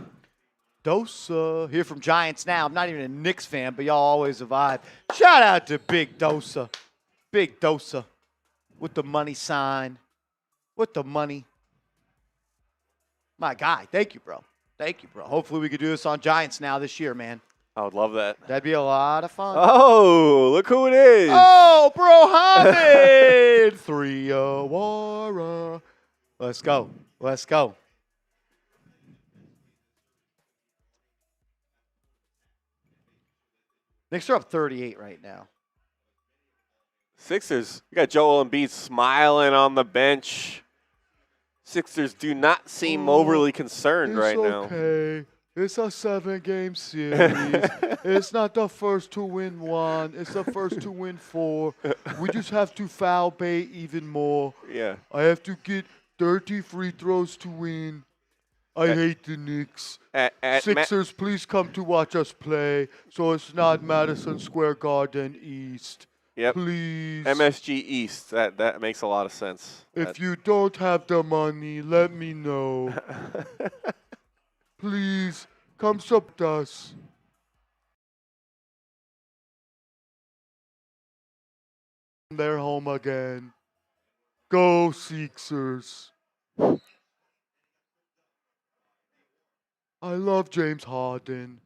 Dosa. Here from Giants Now. I'm not even a Knicks fan, but y'all always survive. Shout out to Big Dosa. Big Dosa. With the money sign. With the money. My guy. Thank you, bro. Thank you, bro. Hopefully we could do this on Giants Now this year, man. I would love that. That'd be a lot of fun. Oh, look who it is. Oh, Brohammed. 3 Awara. Let's go. Let's go. Knicks are up 38 right now. Sixers, you got Joel Embiid smiling on the bench. Sixers do not seem overly concerned right now. Okay. It's a 7-game series. It's not the first to win 1. It's the first to win 4. We just have to foul bait even more. Yeah. I have to get 30 free throws to win. I hate the Knicks. Sixers, please come to watch us play so it's not Madison Square Garden East. Yep. Please. MSG East. That makes a lot of sense. If you don't have the money, let me know. Please, come support us. They're home again. Go Sixers. I love James Harden.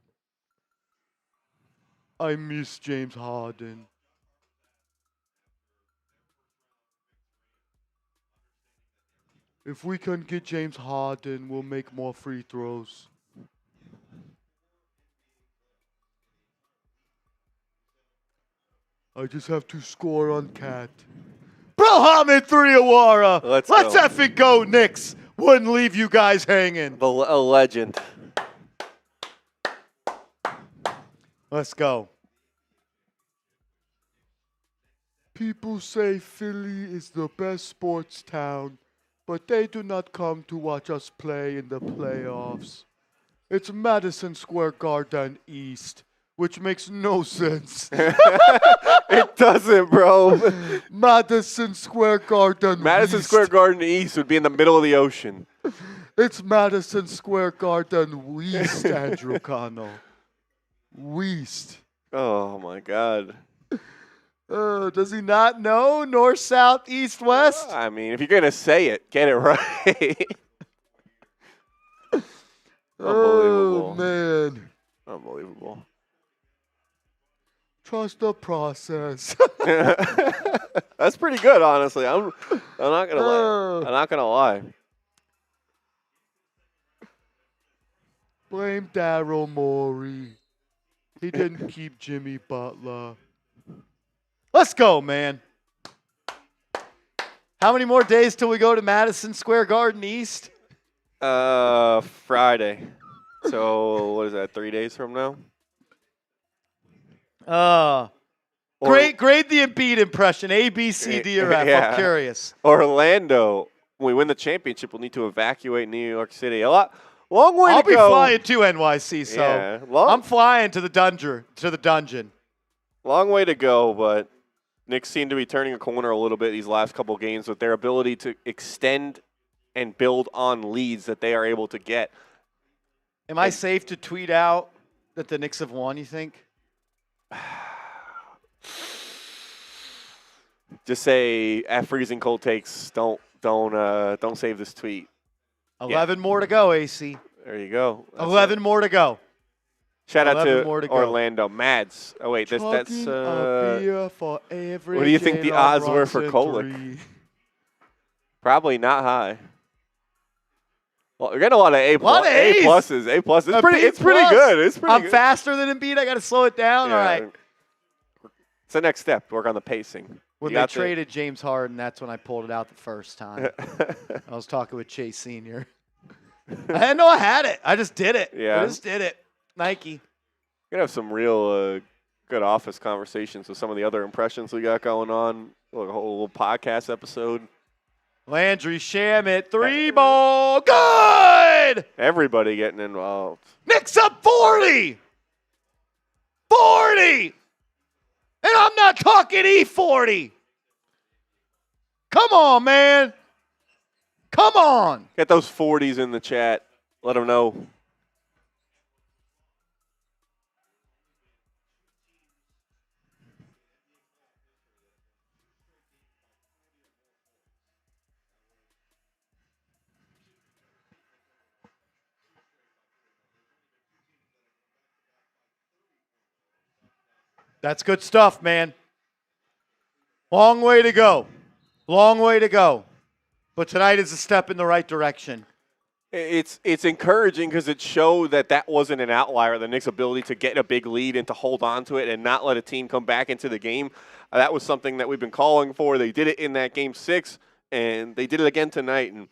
I miss James Harden. If we can get James Harden, we'll make more free throws. I just have to score on Cat. Brohammed 3 Awara. Let's go. effing go, Knicks. Wouldn't leave you guys hanging. A legend. Let's go. People say Philly is the best sports town, but they do not come to watch us play in the playoffs. It's Madison Square Garden East. which makes no sense. It doesn't, bro. Madison Square Garden Madison East. Square Garden East would be in the middle of the ocean. It's Madison Square Garden West, Andrew Cano. West. Oh, my God. Does he not know? North, south, east, west? I mean, if you're going to say it, get it right. Oh, Unbelievable. man. Unbelievable. Trust the process. That's pretty good, honestly. I'm not gonna lie. I'm not gonna lie. Blame Daryl Morey. He didn't keep Jimmy Butler. Let's go, man. How many more days till we go to Madison Square Garden East? Friday. So what is that? 3 days from now? Grade the Embiid impression. A, B, C, D, or F. Yeah. I'm curious. Orlando. When we win the championship, we'll need to evacuate New York City. Long way I'll to be go. flying to NYC, so Yeah, I'm flying to the dungeon. Long way to go, but Knicks seem to be turning a corner a little bit these last couple games with their ability to extend and build on leads that they are able to get. Am I safe to tweet out that the Knicks have won, you think? Just say at freezing cold takes. Don't save this tweet. 11 more to go, AC. There you go. That's 11 more to go. Shout out 11 to more to go. Orlando. Mads. Oh wait, that's Chugging a beer for every what do you think the Jalen odds were for Brunson Kolek? three. Probably not high. Well, we're getting a lot of A Lot of A's. pluses. A plus. A It's pretty. B It's pretty plus. good. It's pretty I'm good. faster than Embiid. I got to slow it down. Yeah. All right. It's the next step. Work on the pacing. When You they got the- traded James Harden, that's when I pulled it out the first time. I was talking with Chase Sr. I didn't know I had it. I just did it. Yeah. I just did it. Nike. We're gonna have some real good office conversations with some of the other impressions we got going on. Like a whole little podcast episode. Landry Shamet, 3-ball. Good! Everybody getting involved. Knicks up 40! 40! And I'm not talking E40. Come on, man. Come on. Get those 40s in the chat. Let them know. That's good stuff, man. Long way to go. Long way to go. But tonight is a step in the right direction. It's encouraging because it showed that wasn't an outlier. The Knicks' ability to get a big lead and to hold on to it and not let a team come back into the game. That was something that we've been calling for. They did it in that Game 6, and they did it again tonight. And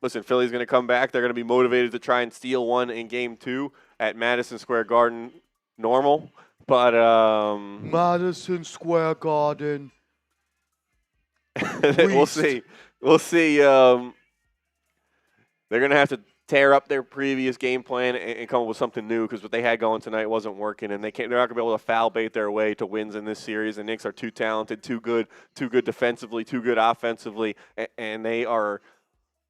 listen, Philly's going to come back. They're going to be motivated to try and steal one in Game 2 at Madison Square Garden normal. But Madison Square Garden. we'll see. We'll see. They're going to have to tear up their previous game plan and come up with something new because what they had going tonight wasn't working, and they're not going to be able to foul bait their way to wins in this series. The Knicks are too talented, too good defensively, too good offensively, and they are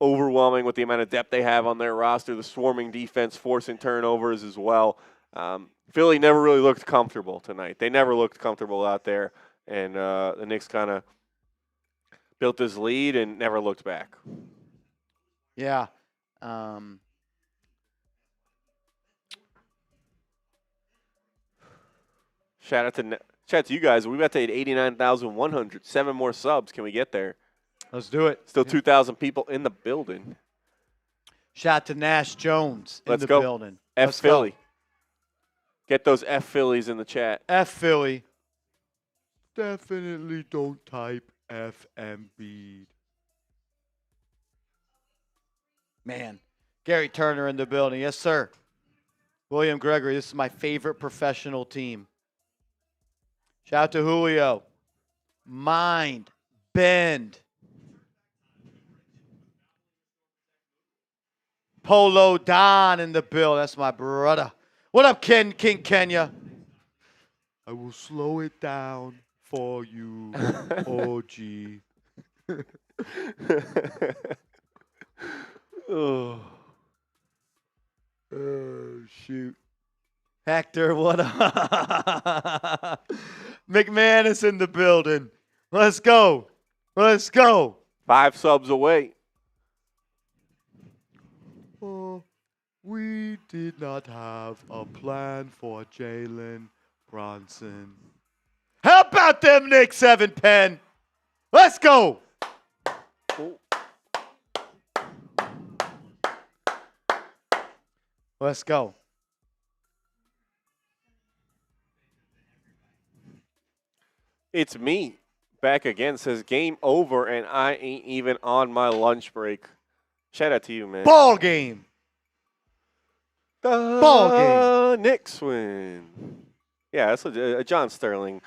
overwhelming with the amount of depth they have on their roster, the swarming defense, forcing turnovers as well. Philly never really looked comfortable tonight. They never looked comfortable out there, and the Knicks kind of built this lead and never looked back. Yeah. Shout out to you guys. We about to hit 89,100. 7 more subs. Can we get there? Let's do it. Still 2,000 people in the building. Shout out to Nash Jones in Let's the go. building. F Let's Philly. go. Get those F Phillies in the chat. F Philly. Definitely don't type F Embiid. Man, Gary Turner in the building. Yes, sir. William Gregory, this is my favorite professional team. Shout out to Julio. Mind. Bend. Polo Don in the building. That's my brother. What up, King Kenya? I will slow it down for you, OG. Oh. Oh, shoot. Hector, what up? McManus in the building. Let's go. Let's go. 5 subs away. We did not have a plan for Jalen Brunson. How about them Knicks, 7 Penn? Let's go. Let's go. It's me back again. Says game over, and I ain't even on my lunch break. Shout out to you, man. Ball game. Ball game. Knicks win. Yeah, that's a John Sterling.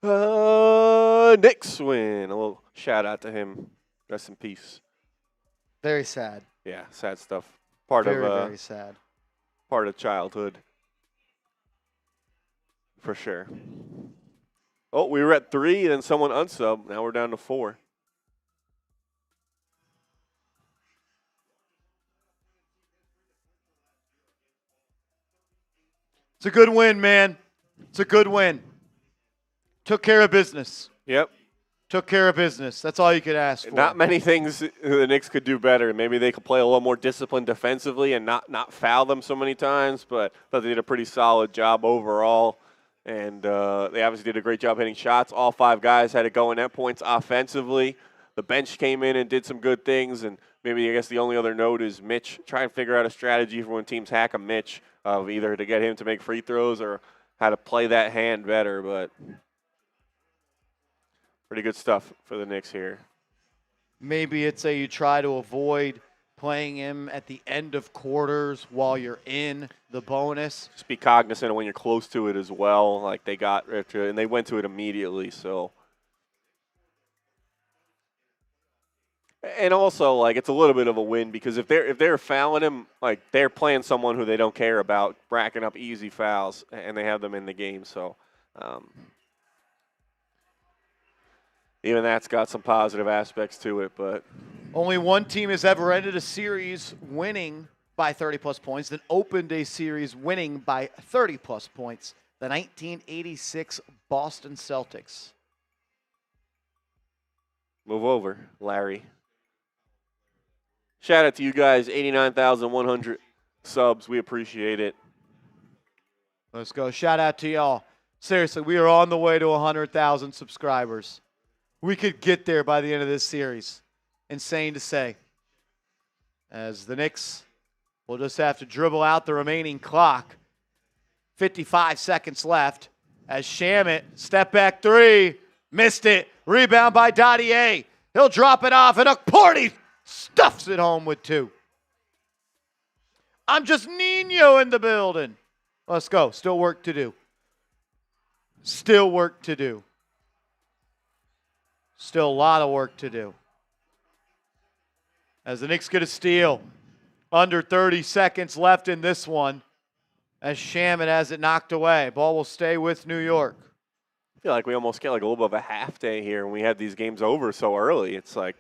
Knicks win. A little shout out to him. Rest in peace. Very sad. Yeah, sad stuff. Part Very sad. Part of childhood. For sure. Oh, we were at 3, then someone unsubbed. Now we're down to 4. It's a good win, man. It's a good win. Took care of business. Yep. Took care of business. That's all you could ask for. Not many things the Knicks could do better. Maybe they could play a little more disciplined defensively and not foul them so many times, but I thought they did a pretty solid job overall. And they obviously did a great job hitting shots. All 5 guys had it going at points offensively. The bench came in and did some good things. And maybe I guess the only other note is Mitch. Try and figure out a strategy for when teams hack a Mitch of either to get him to make free throws or how to play that hand better. But pretty good stuff for the Knicks here. Maybe it's you try to avoid playing him at the end of quarters while you're in the bonus. Just be cognizant of when you're close to it as well. Like they got and they went to it immediately. So, and also like it's a little bit of a win because if they're fouling him, like they're playing someone who they don't care about racking up easy fouls, and they have them in the game. So. Even that's got some positive aspects to it, but only one team has ever ended a series winning by 30-plus points, then opened a series winning by 30-plus points, the 1986 Boston Celtics. Move over, Larry. Shout out to you guys, 89,100 subs. We appreciate it. Let's go. Shout out to y'all. Seriously, we are on the way to 100,000 subscribers. We could get there by the end of this series. Insane to say. As the Knicks will just have to dribble out the remaining clock. 55 seconds left. As Shamet, step back 3, missed it. Rebound by Dottier. He'll drop it off, and Okporti stuffs it home with 2. I'm just Nino in the building. Let's go. Still work to do. Still work to do. Still a lot of work to do. As the Knicks get a steal. Under 30 seconds left in this one. As Shamet has it knocked away. Ball will stay with New York. I feel like we almost get like a little bit of a half day here when we had these games over so early. It's like,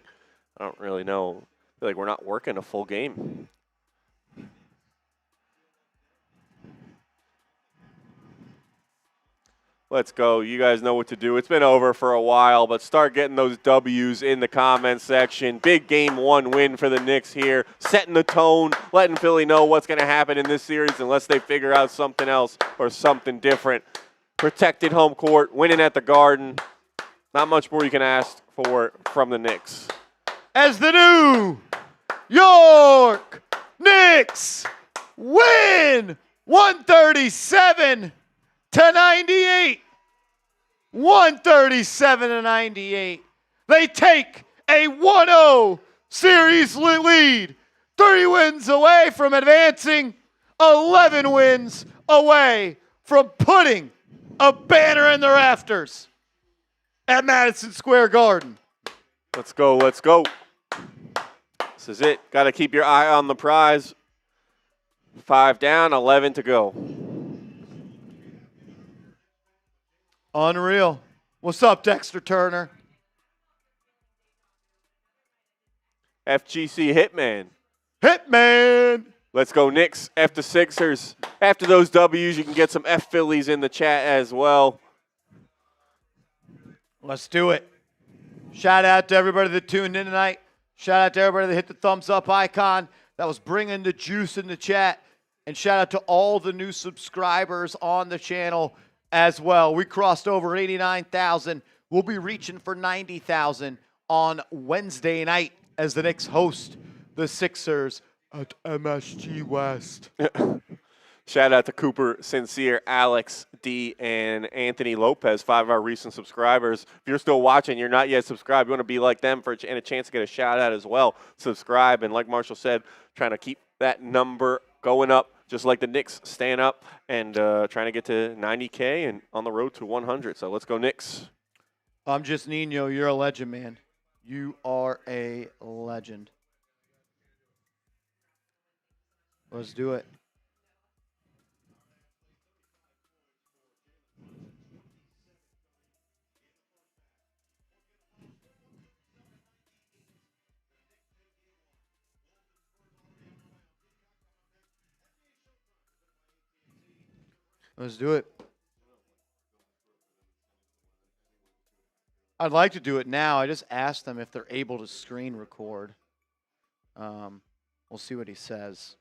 I don't really know. I feel like we're not working a full game. Let's go. You guys know what to do. It's been over for a while, but start getting those W's in the comment section. Big game 1 win for the Knicks here, setting the tone, letting Philly know what's going to happen in this series unless they figure out something else or something different. Protected home court, winning at the Garden. Not much more you can ask for from the Knicks. As the new York Knicks win 137-98. 137-98. They take a 1-0 series lead. 3 wins away from advancing. 11 wins away from putting a banner in the rafters at Madison Square Garden. Let's go. Let's go. This is it. Got to keep your eye on the prize. 5 down, 11 to go. Unreal. What's up, Dexter Turner? FGC Hitman. Hitman. Let's go Knicks, F the Sixers. After those W's, you can get some F Phillies in the chat as well. Let's do it. Shout out to everybody that tuned in tonight. Shout out to everybody that hit the thumbs up icon. That was bringing the juice in the chat. And shout out to all the new subscribers on the channel as well. We crossed over 89,000. We'll be reaching for 90,000 on Wednesday night as the Knicks host the Sixers at MSG West. Shout out to Cooper, Sincere, Alex, D, and Anthony Lopez, 5 of our recent subscribers. If you're still watching, you're not yet subscribed, you want to be like them and a chance to get a shout out as well. Subscribe, and like Marshall said, trying to keep that number going up, just like the Knicks stand up and trying to get to 90K and on the road to 100. So let's go Knicks. I'm just Nino. You're a legend, man. You are a legend. Let's do it. Let's do it. I'd like to do it now. I just asked them if they're able to screen record. We'll see what he says.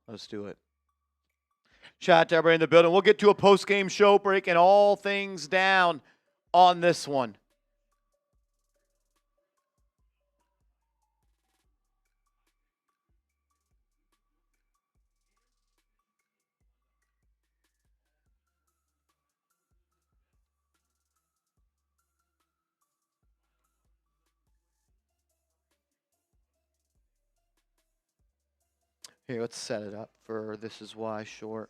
Let's do it. Shout out to everybody in the building. We'll get to a post-game show breaking all things down on this one. Here, let's set it up for This Is Why short.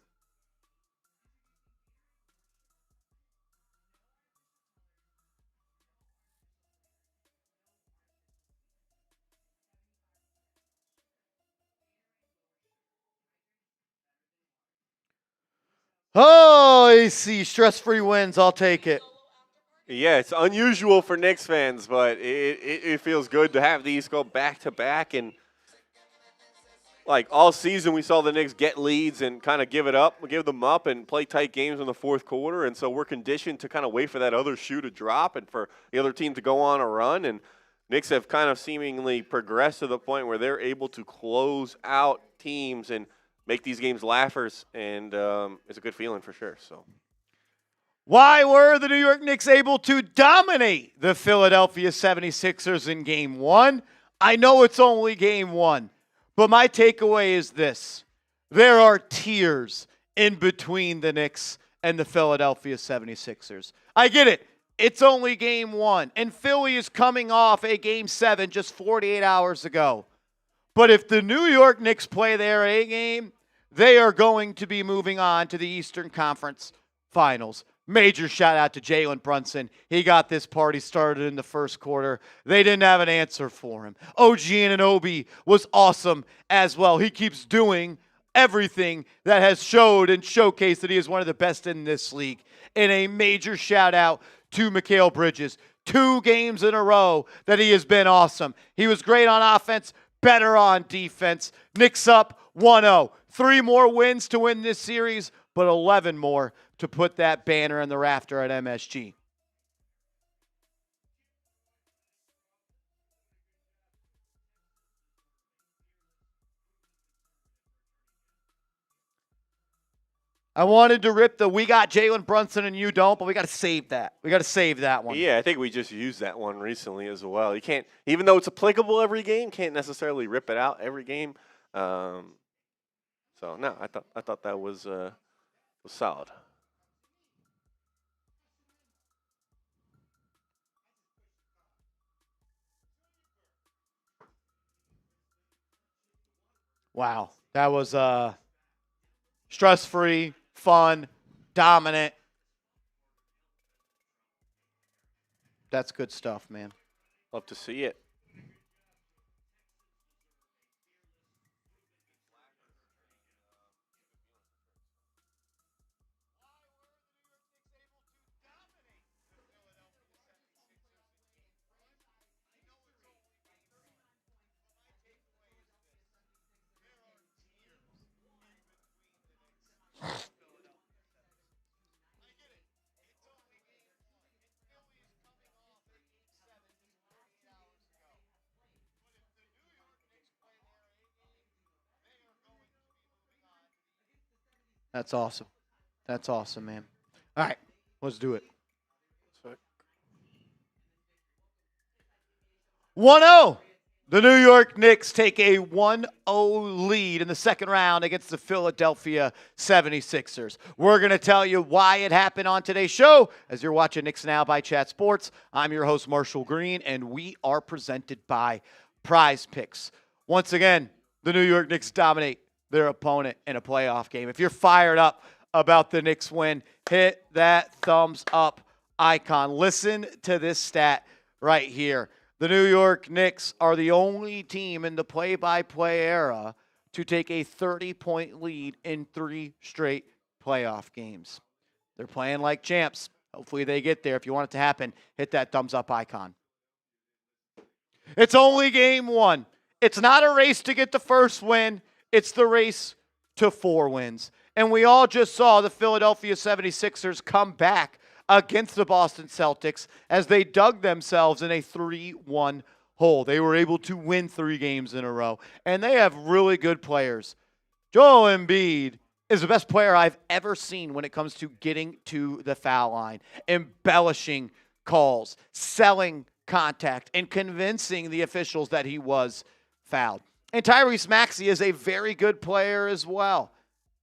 Oh, AC, stress-free wins. I'll take it. Yeah, it's unusual for Knicks fans, but it feels good to have these go back-to-back. And like all season, we saw the Knicks get leads and kind of give them up and play tight games in the fourth quarter. And so we're conditioned to kind of wait for that other shoe to drop and for the other team to go on a run. And Knicks have kind of seemingly progressed to the point where they're able to close out teams and make these games laughers. And it's a good feeling for sure. So, why were the New York Knicks able to dominate the Philadelphia 76ers in Game 1? I know it's only Game 1. But my takeaway is this. There are tiers in between the Knicks and the Philadelphia 76ers. I get it. It's only Game 1. And Philly is coming off a Game 7 just 48 hours ago. But if the New York Knicks play their A game, they are going to be moving on to the Eastern Conference Finals. Major shout out to Jalen Brunson. He got this party started in the first quarter. They didn't have an answer for him. OG Anunoby was awesome as well. He keeps doing everything that has showed and showcased that he is one of the best in this league. And a major shout out to Mikal Bridges. 2 games in a row that he has been awesome. He was great on offense, better on defense. Knicks up 1-0. 3 more wins to win this series, but 11 more to put that banner in the rafter at MSG. I wanted to rip we got Jalen Brunson and you don't, but we got to save that. We got to save that one. yeah, I think we just used that one recently as well. You can't, even though it's applicable every game, can't necessarily rip it out every game. So no, I thought that was solid. Wow. That was stress-free, fun, dominant. That's good stuff, man. Love to see it. That's awesome. That's awesome, man. All right, let's do it. 1-0. The New York Knicks take a 1-0 lead in the second round against the Philadelphia 76ers. We're going to tell you why it happened on today's show as you're watching Knicks Now by Chat Sports. I'm your host, Marshall Green, and we are presented by Prize Picks. Once again, the New York Knicks dominate their opponent in a playoff game. If you're fired up about the Knicks win, hit that thumbs up icon. Listen to this stat right here. The New York Knicks are the only team in the play-by-play era to take a 30-point lead in 3 straight playoff games. They're playing like champs. Hopefully they get there. If you want it to happen, hit that thumbs up icon. It's only game 1. It's not a race to get the first win. It's the race to 4 wins. And we all just saw the Philadelphia 76ers come back against the Boston Celtics as they dug themselves in a 3-1 hole. They were able to win 3 games in a row, and they have really good players. Joel Embiid is the best player I've ever seen when it comes to getting to the foul line, embellishing calls, selling contact, and convincing the officials that he was fouled. And Tyrese Maxey is a very good player as well.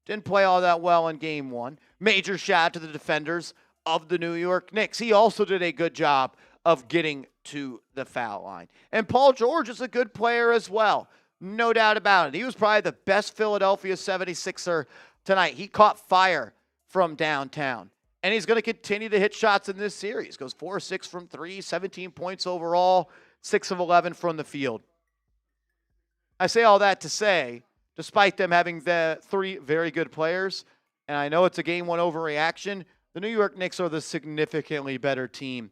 Didn't play all that well in game 1. Major shout out to the defenders of the New York Knicks. He also did a good job of getting to the foul line. And Paul George is a good player as well. No doubt about it. He was probably the best Philadelphia 76er tonight. He caught fire from downtown. And he's going to continue to hit shots in this series. Goes 4-6 from 3, 17 points overall, 6 of 11 from the field. I say all that to say, despite them having the 3 very good players, and I know it's a game 1 overreaction, the New York Knicks are the significantly better team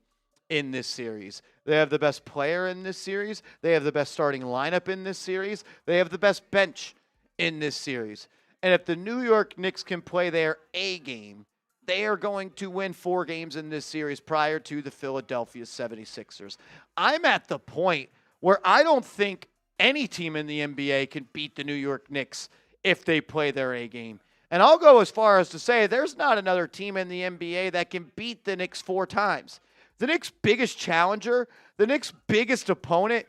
in this series. They have the best player in this series. They have the best starting lineup in this series. They have the best bench in this series. And if the New York Knicks can play their A game, they are going to win 4 games in this series prior to the Philadelphia 76ers. I'm at the point where I don't think any team in the NBA can beat the New York Knicks if they play their A game. And I'll go as far as to say there's not another team in the NBA that can beat the Knicks 4 times. The Knicks' biggest challenger, the Knicks' biggest opponent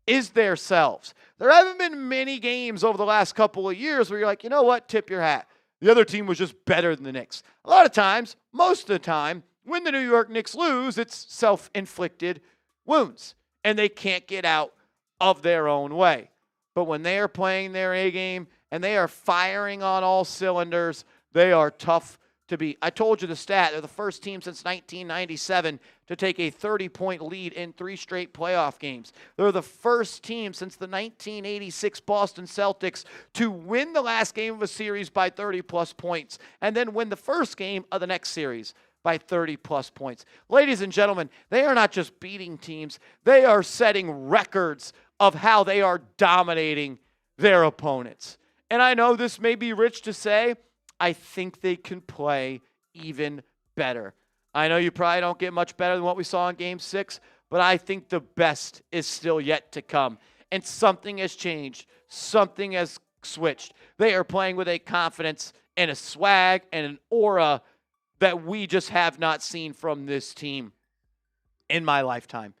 is themselves. There haven't been many games over the last couple of years where you're like, you know what, tip your hat. The other team was just better than the Knicks. A lot of times, most of the time, when the New York Knicks lose, it's self-inflicted wounds. And they can't get out of their own way. But when they are playing their A game and they are firing on all cylinders, they are tough to beat. I told you the stat. They're the first team since 1997 to take a 30-point lead in 3 straight playoff games. They're the first team since the 1986 Boston Celtics to win the last game of a series by 30-plus points and then win the first game of the next series by 30-plus points. Ladies and gentlemen, they are not just beating teams. They are setting records of how they are dominating their opponents. And I know this may be rich to say, I think they can play even better. I know you probably don't get much better than what we saw in Game 6, but I think the best is still yet to come. And something has changed. Something has switched. They are playing with a confidence and a swag and an aura that we just have not seen from this team in my lifetime.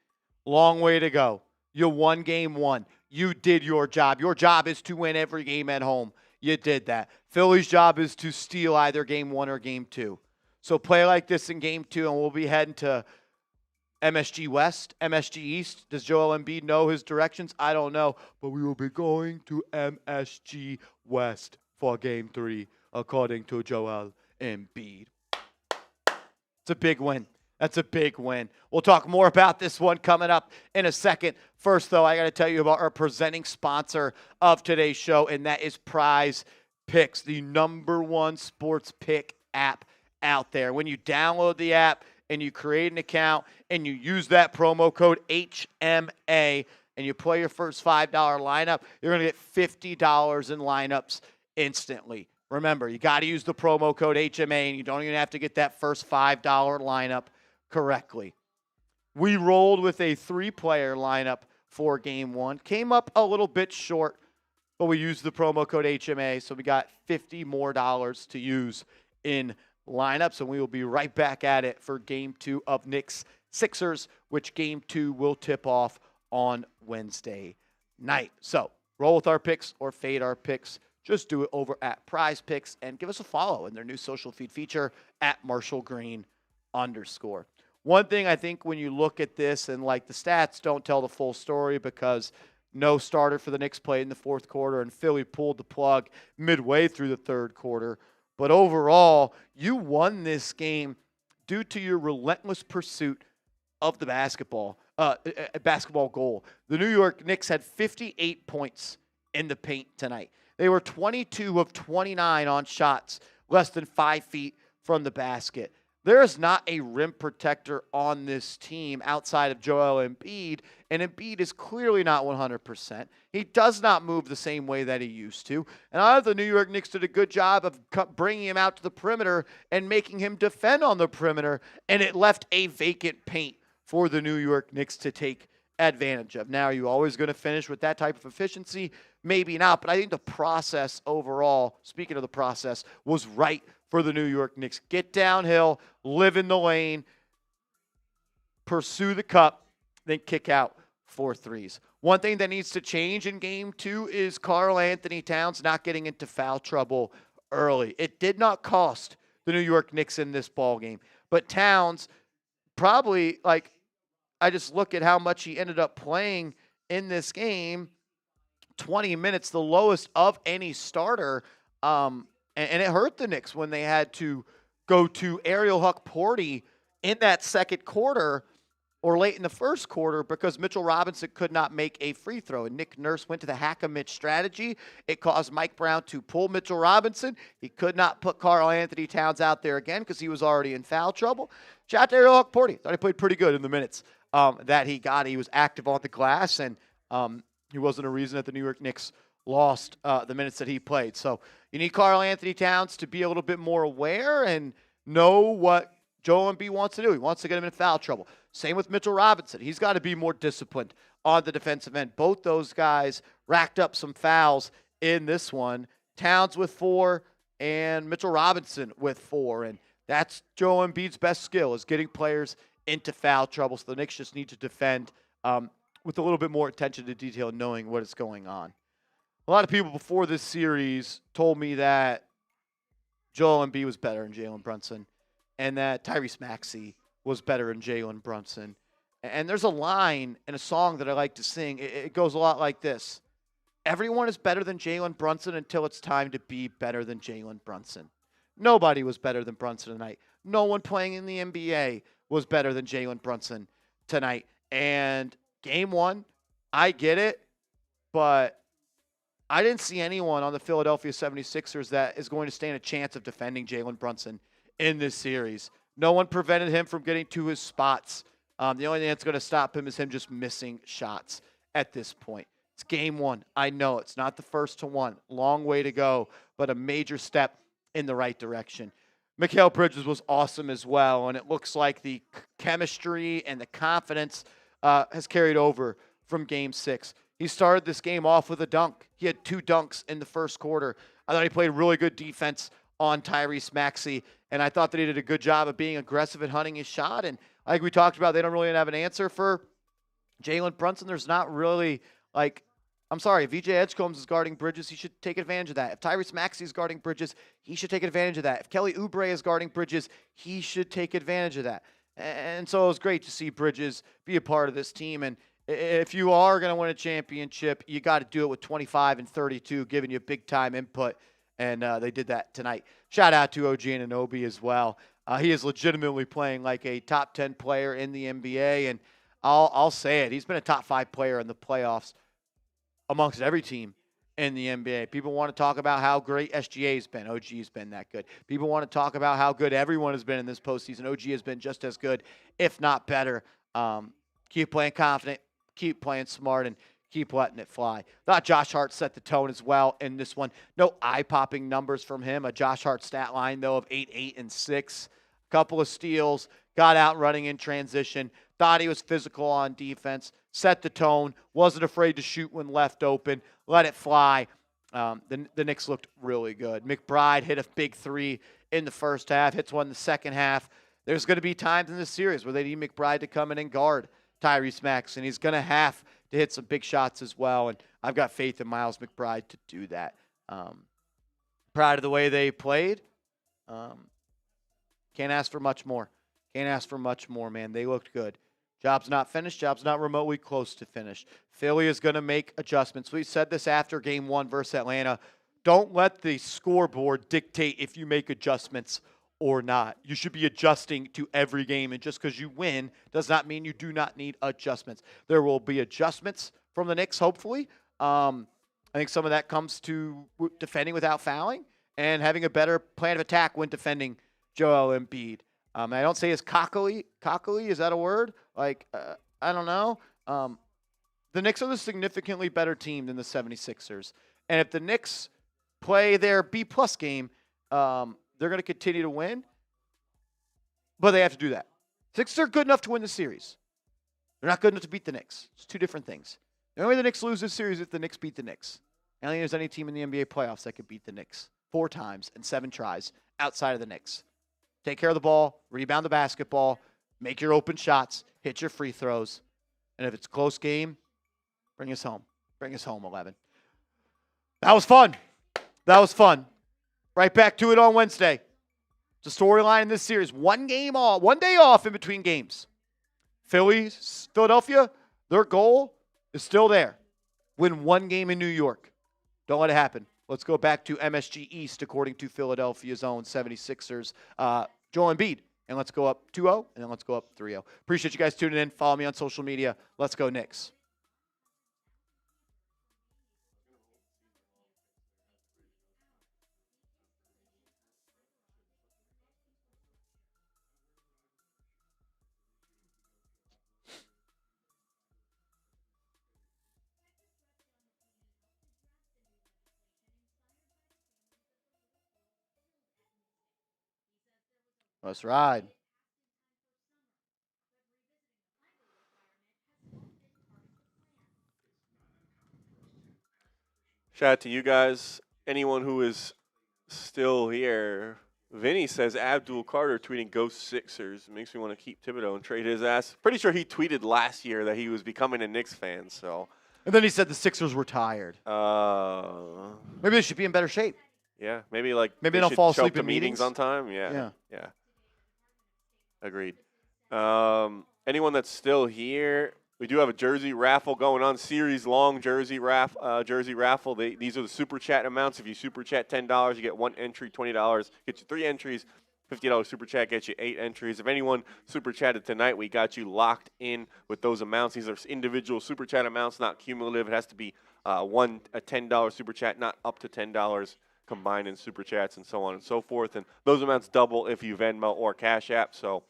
Long way to go. You won game 1. You did your job. Your job is to win every game at home. You did that. Philly's job is to steal either game 1 or game 2. So play like this in game 2, and we'll be heading to MSG West, MSG East. Does Joel Embiid know his directions? I don't know. But we will be going to MSG West for game 3, according to Joel Embiid. It's a big win. That's a big win. We'll talk more about this one coming up in a second. First, though, I got to tell you about our presenting sponsor of today's show, and that is Prize Picks, the #1 sports pick app out there. When you download the app and you create an account and you use that promo code HMA and you play your first $5 lineup, you're going to get $50 in lineups instantly. Remember, you got to use the promo code HMA, and you don't even have to get that first $5 lineup correctly. We rolled with a 3-player lineup for game 1. Came up a little bit short but we used the promo code HMA, so we got $50 more to use in lineups, and we will be right back at it for Game 2 of Knicks Sixers, which Game 2 will tip off on Wednesday night. So roll with our picks or fade our picks. Just do it over at Prize Picks and give us a follow in their new social feed feature at @MarshallGreen_. One thing I think when you look at this and like the stats don't tell the full story because no starter for the Knicks played in the fourth quarter and Philly pulled the plug midway through the third quarter. But overall, you won this game due to your relentless pursuit of the basketball goal. The New York Knicks had 58 points in the paint tonight. They were 22 of 29 on shots less than 5 feet from the basket. There is not a rim protector on this team outside of Joel Embiid, and Embiid is clearly not 100%. He does not move the same way that he used to. And I thought the New York Knicks did a good job of bringing him out to the perimeter and making him defend on the perimeter, and it left a vacant paint for the New York Knicks to take advantage of. Now, are you always going to finish with that type of efficiency? Maybe not, but I think the process overall, speaking of the process, was right for the New York Knicks. Get downhill, live in the lane, pursue the cup, then kick out 4 threes. One thing that needs to change in Game 2 is Karl-Anthony Towns not getting into foul trouble early. It did not cost the New York Knicks in this ballgame, but Towns probably, I just look at how much he ended up playing in this game, 20 minutes, the lowest of any starter. And it hurt the Knicks when they had to go to Ariel Huck-Porty in that second quarter or late in the first quarter because Mitchell Robinson could not make a free throw. And Nick Nurse went to the hack-a-Mitch strategy. It caused Mike Brown to pull Mitchell Robinson. He could not put Karl-Anthony Towns out there again because he was already in foul trouble. Shout out to Ariel Huck-Porty. Thought he played pretty good in the minutes that he got. He was active on the glass, and he wasn't a reason that the New York Knicks lost the minutes that he played. So you need Karl-Anthony Towns to be a little bit more aware and know what Joel Embiid wants to do. He wants to get him in foul trouble. Same with Mitchell Robinson. He's got to be more disciplined on the defensive end. Both those guys racked up some fouls in this one. Towns with 4 and Mitchell Robinson with 4. And that's Joel Embiid's best skill, is getting players into foul trouble. So the Knicks just need to defend with a little bit more attention to detail, knowing what is going on. A lot of people before this series told me that Joel Embiid was better than Jalen Brunson and that Tyrese Maxey was better than Jalen Brunson. And there's a line in a song that I like to sing. It goes a lot like this. Everyone is better than Jalen Brunson until it's time to be better than Jalen Brunson. Nobody was better than Brunson tonight. No one playing in the NBA was better than Jalen Brunson tonight. And Game 1, I get it, but I didn't see anyone on the Philadelphia 76ers that is going to stand a chance of defending Jalen Brunson in this series. No one prevented him from getting to his spots. The only thing that's going to stop him is him just missing shots at this point. It's Game 1. I know it's not the first to one. Long way to go, but a major step in the right direction. Mikal Bridges was awesome as well, and it looks like the chemistry and the confidence has carried over from Game 6. He started this game off with a dunk. He had 2 dunks in the first quarter. I thought he played really good defense on Tyrese Maxey, and I thought that he did a good job of being aggressive and hunting his shot. And like we talked about, they don't really have an answer for Jalen Brunson. There's not really, if VJ Edgecombe is guarding Bridges, he should take advantage of that. If Tyrese Maxey is guarding Bridges, he should take advantage of that. If Kelly Oubre is guarding Bridges, he should take advantage of that. And so it was great to see Bridges be a part of this team. And if you are going to win a championship, you got to do it with 25 and 32, giving you big-time input. And they did that tonight. Shout out to OG Anunoby as well. He is legitimately playing like a top 10 player in the NBA. And I'll say it. He's been a top 5 player in the playoffs amongst every team in the NBA. People want to talk about how great SGA's been. OG's been that good. People want to talk about how good everyone has been in this postseason. OG has been just as good, if not better. Keep playing confident, keep playing smart, and keep letting it fly. Thought Josh Hart set the tone as well in this one. No eye-popping numbers from him. A Josh Hart stat line, though, of 8, 8, and 6. Couple of steals, got out running in transition. Thought he was physical on defense, set the tone, wasn't afraid to shoot when left open, let it fly. The Knicks looked really good. McBride hit a big three in the first half, hits one in the second half. There's going to be times in this series where they need McBride to come in and guard Tyrese Maxey, and he's going to have to hit some big shots as well, and I've got faith in Miles McBride to do that. Proud of the way they played. Can't ask for much more. Can't ask for much more, man. They looked good. Job's not finished. Job's not remotely close to finished. Philly is going to make adjustments. We said this after Game 1 versus Atlanta. Don't let the scoreboard dictate if you make adjustments or not. You should be adjusting to every game, and just because you win does not mean you do not need adjustments. There will be adjustments from the Knicks, hopefully. I think some of that comes to defending without fouling and having a better plan of attack when defending Joel Embiid. I don't say it's cockily. Cockily, is that a word? I don't know. The Knicks are the significantly better team than the 76ers. And if the Knicks play their B-plus game, they're going to continue to win. But they have to do that. Sixers are good enough to win the series. They're not good enough to beat the Knicks. It's two different things. The only way the Knicks lose this series is if the Knicks beat the Knicks. I don't think there's any team in the NBA playoffs that could beat the Knicks 4 times in 7 tries outside of the Knicks. Take care of the ball, rebound the basketball, make your open shots, hit your free throws. And if it's a close game, bring us home. Bring us home, 11. That was fun. That was fun. Right back to it on Wednesday. It's a storyline in this series. One day off in between games. Philadelphia, their goal is still there. Win 1 game in New York. Don't let it happen. Let's go back to MSG East, according to Philadelphia's own 76ers, Joel Embiid. And let's go up 2-0, and then let's go up 3-0. Appreciate you guys tuning in. Follow me on social media. Let's go Knicks. Let's ride. Shout out to you guys. Anyone who is still here. Vinny says Abdul Carter tweeting Ghost Sixers. Makes me want to keep Thibodeau and trade his ass. Pretty sure he tweeted last year that he was becoming a Knicks fan. So. And then he said the Sixers were tired. Maybe they should be in better shape. Yeah, maybe they don't fall asleep in meetings on time. Yeah. Agreed. Anyone that's still here, we do have a jersey raffle going on, series-long jersey raffle. These are the super chat amounts. If you super chat $10, you get 1 entry. $20 gets you 3 entries. $50 super chat gets you 8 entries. If anyone super chatted tonight, we got you locked in with those amounts. These are individual super chat amounts, not cumulative. It has to be a $10 super chat, not up to $10 combined in super chats and so on and so forth. And those amounts double if you Venmo or Cash App. So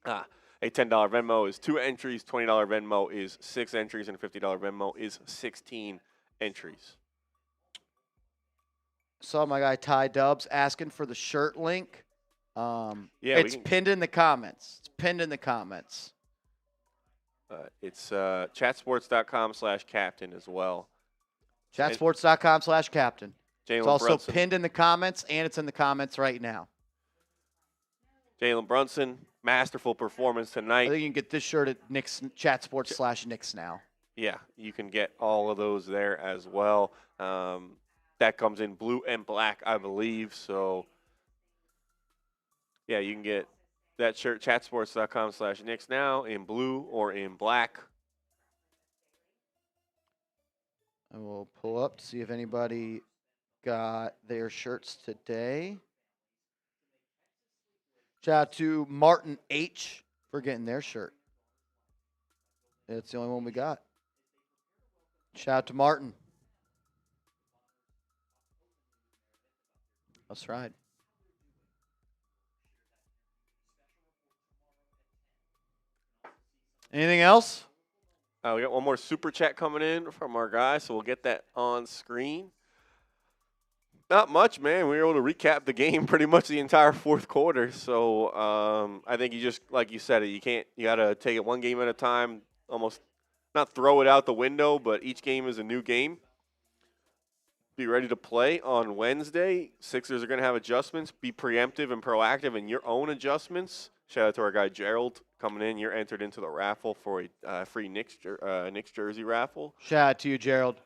a $10 Venmo is 2 entries, $20 Venmo is 6 entries, and a $50 Venmo is 16 entries. Saw my guy Ty Dubs asking for the shirt link. It's pinned in the comments. It's pinned in the comments. It's chatsports.com/captain as well. Chatsports.com/captain. It's also Brunson. pinned in the comments, and it's in the comments right now. Jalen Brunson, masterful performance tonight. I think you can get this shirt at Knicks chatsports/Knicks now. Yeah, you can get all of those there as well. That comes in blue and black, I believe. So, yeah, you can get that shirt, chatsports.com/Knicks now in blue or in black. And we'll pull up to see if anybody got their shirts today. Shout out to Martin H. for getting their shirt. It's the only one we got. Shout out to Martin. Let's ride. Anything else? We got one more super chat coming in from our guy, so we'll get that on screen. Not much, man. We were able to recap the game pretty much the entire fourth quarter. So I think you just, like you said, you got to take it one game at a time, almost not throw it out the window, but each game is a new game. be ready to play on Wednesday. Sixers are going to have adjustments. Be preemptive and proactive in your own adjustments. Shout out to our guy Gerald coming in. You're entered into the raffle for a free Knicks jersey raffle. Shout out to you, Gerald.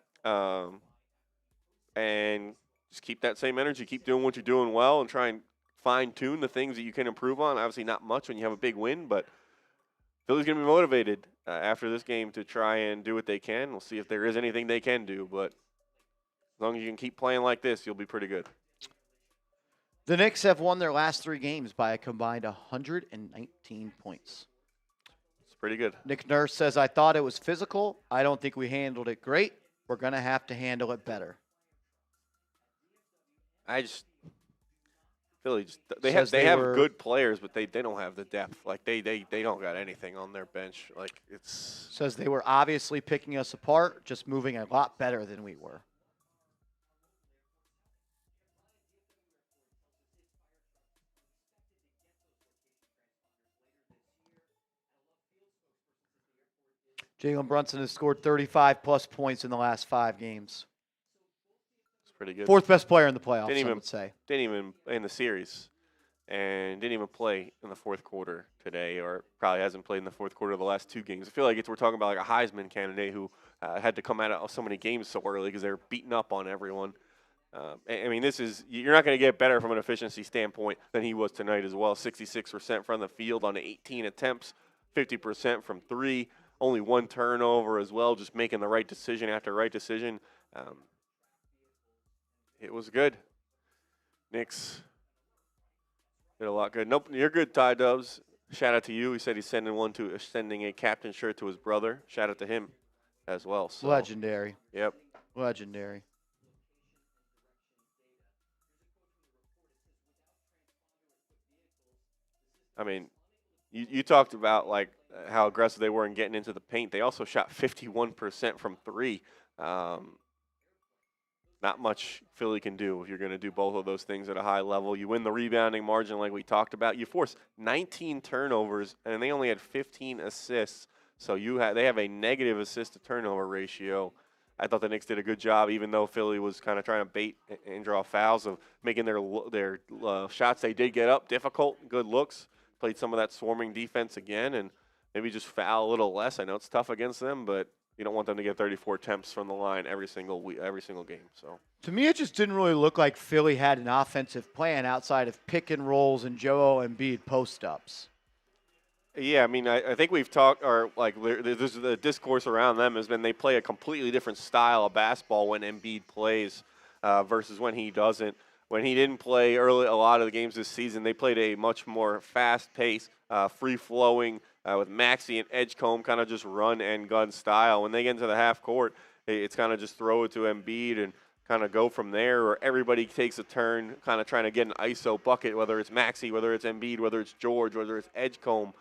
And just keep that same energy. Keep doing what you're doing well and try and fine-tune the things that you can improve on. Obviously not much when you have a big win, but Philly's going to be motivated after this game to try and do what they can. We'll see if there is anything they can do, but as long as you can keep playing like this, you'll be pretty good. The Knicks have won their last 3 games by a combined 119 points. It's pretty good. Nick Nurse says, I thought it was physical. I don't think we handled it great. We're going to have to handle it better. Philly they have good players, but they don't have the depth. Like they don't got anything on their bench. Like it's says they were obviously picking us apart, just moving a lot better than we were. Jalen Brunson has scored 35-plus points in the last 5 games. It's pretty good. 4th best player in the playoffs, I would say. Didn't even in the series, and didn't even play in the 4th quarter today, or probably hasn't played in the 4th quarter of the last 2 games. I feel like we're talking about like a Heisman candidate who had to come out of so many games so early because they're beating up on everyone. I mean, you're not going to get better from an efficiency standpoint than he was tonight as well. 66% from the field on 18 attempts, 50% from 3. Only 1 turnover as well, just making the right decision after right decision. It was good. Knicks did a lot good. Nope, you're good, Ty Dubs. Shout out to you. He said he's sending a captain shirt to his brother. Shout out to him as well. So. Legendary. Yep. Legendary. I mean, you talked about like how aggressive they were in getting into the paint. They also shot 51% from 3. Not much Philly can do if you're going to do both of those things at a high level. You win the rebounding margin like we talked about. You force 19 turnovers, and they only had 15 assists. So they have a negative assist-to-turnover ratio. I thought the Knicks did a good job, even though Philly was kind of trying to bait and draw fouls, of making their shots they did get up difficult, good looks. Played some of that swarming defense again, and maybe just foul a little less. I know it's tough against them, but you don't want them to get 34 attempts from the line every single game. So to me, it just didn't really look like Philly had an offensive plan outside of pick and rolls and Joel Embiid post-ups. Yeah, I mean, I think we've talked, or like there's the discourse around them has been they play a completely different style of basketball when Embiid plays versus when he doesn't. When he didn't play early, a lot of the games this season, they played a much more fast-paced, free-flowing, with Maxey and Edgecombe kind of just run and gun style. When they get into the half court, it's kind of just throw it to Embiid and kind of go from there, or everybody takes a turn kind of trying to get an ISO bucket, whether it's Maxey, whether it's Embiid, whether it's George, whether it's Edgecombe.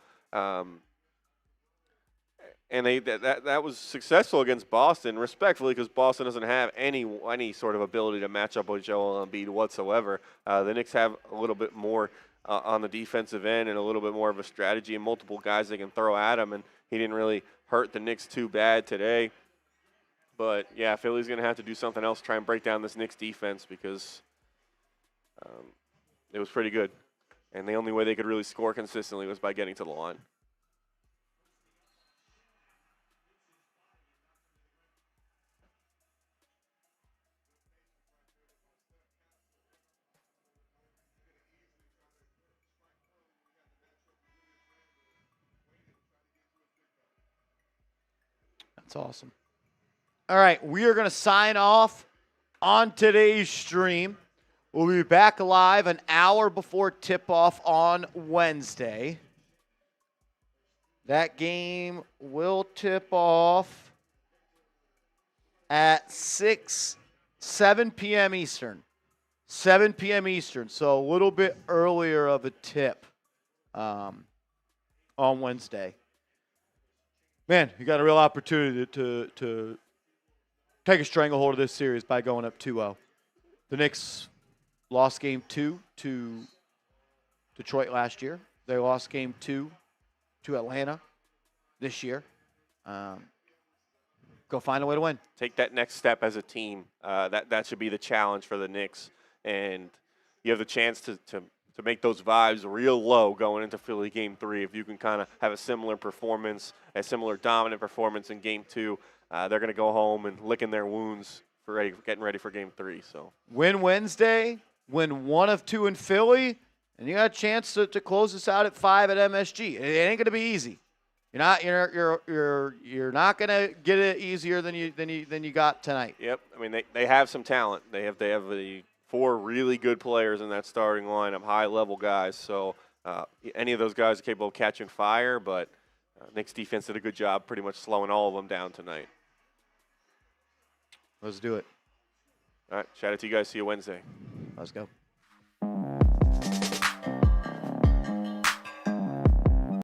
And that was successful against Boston, respectfully, because Boston doesn't have any sort of ability to match up with Joel Embiid whatsoever. The Knicks have a little bit more on the defensive end and a little bit more of a strategy and multiple guys they can throw at him, and he didn't really hurt the Knicks too bad today. But, yeah, Philly's going to have to do something else, try and break down this Knicks defense, because it was pretty good. And the only way they could really score consistently was by getting to the line. That's awesome. All right, we are going to sign off on today's stream. We'll be back live an hour before tip-off on Wednesday. That game will tip off at 7 p.m. Eastern. 7 p.m. Eastern, so a little bit earlier of a tip on Wednesday. Man, you got a real opportunity to take a stranglehold of this series by going up 2-0. The Knicks lost game 2 to Detroit last year. They lost game 2 to Atlanta this year. Got go find a way to win. Take that next step as a team. That should be the challenge for the Knicks. And you have the chance to make those vibes real low going into Philly Game 3. If you can kind of have a similar performance, a similar dominant performance in Game 2, they're going to go home and licking their wounds for getting ready for Game 3. So win Wednesday, win 1 of 2 in Philly, and you got a chance to close this out at 5 at MSG. It ain't going to be easy. You're not going to get it easier than you got tonight. Yep. I mean, they have some talent. They have the 4 really good players in that starting lineup, high-level guys. So any of those guys are capable of catching fire, but Knicks defense did a good job pretty much slowing all of them down tonight. Let's do it. All right. Shout out to you guys. See you Wednesday. Let's go.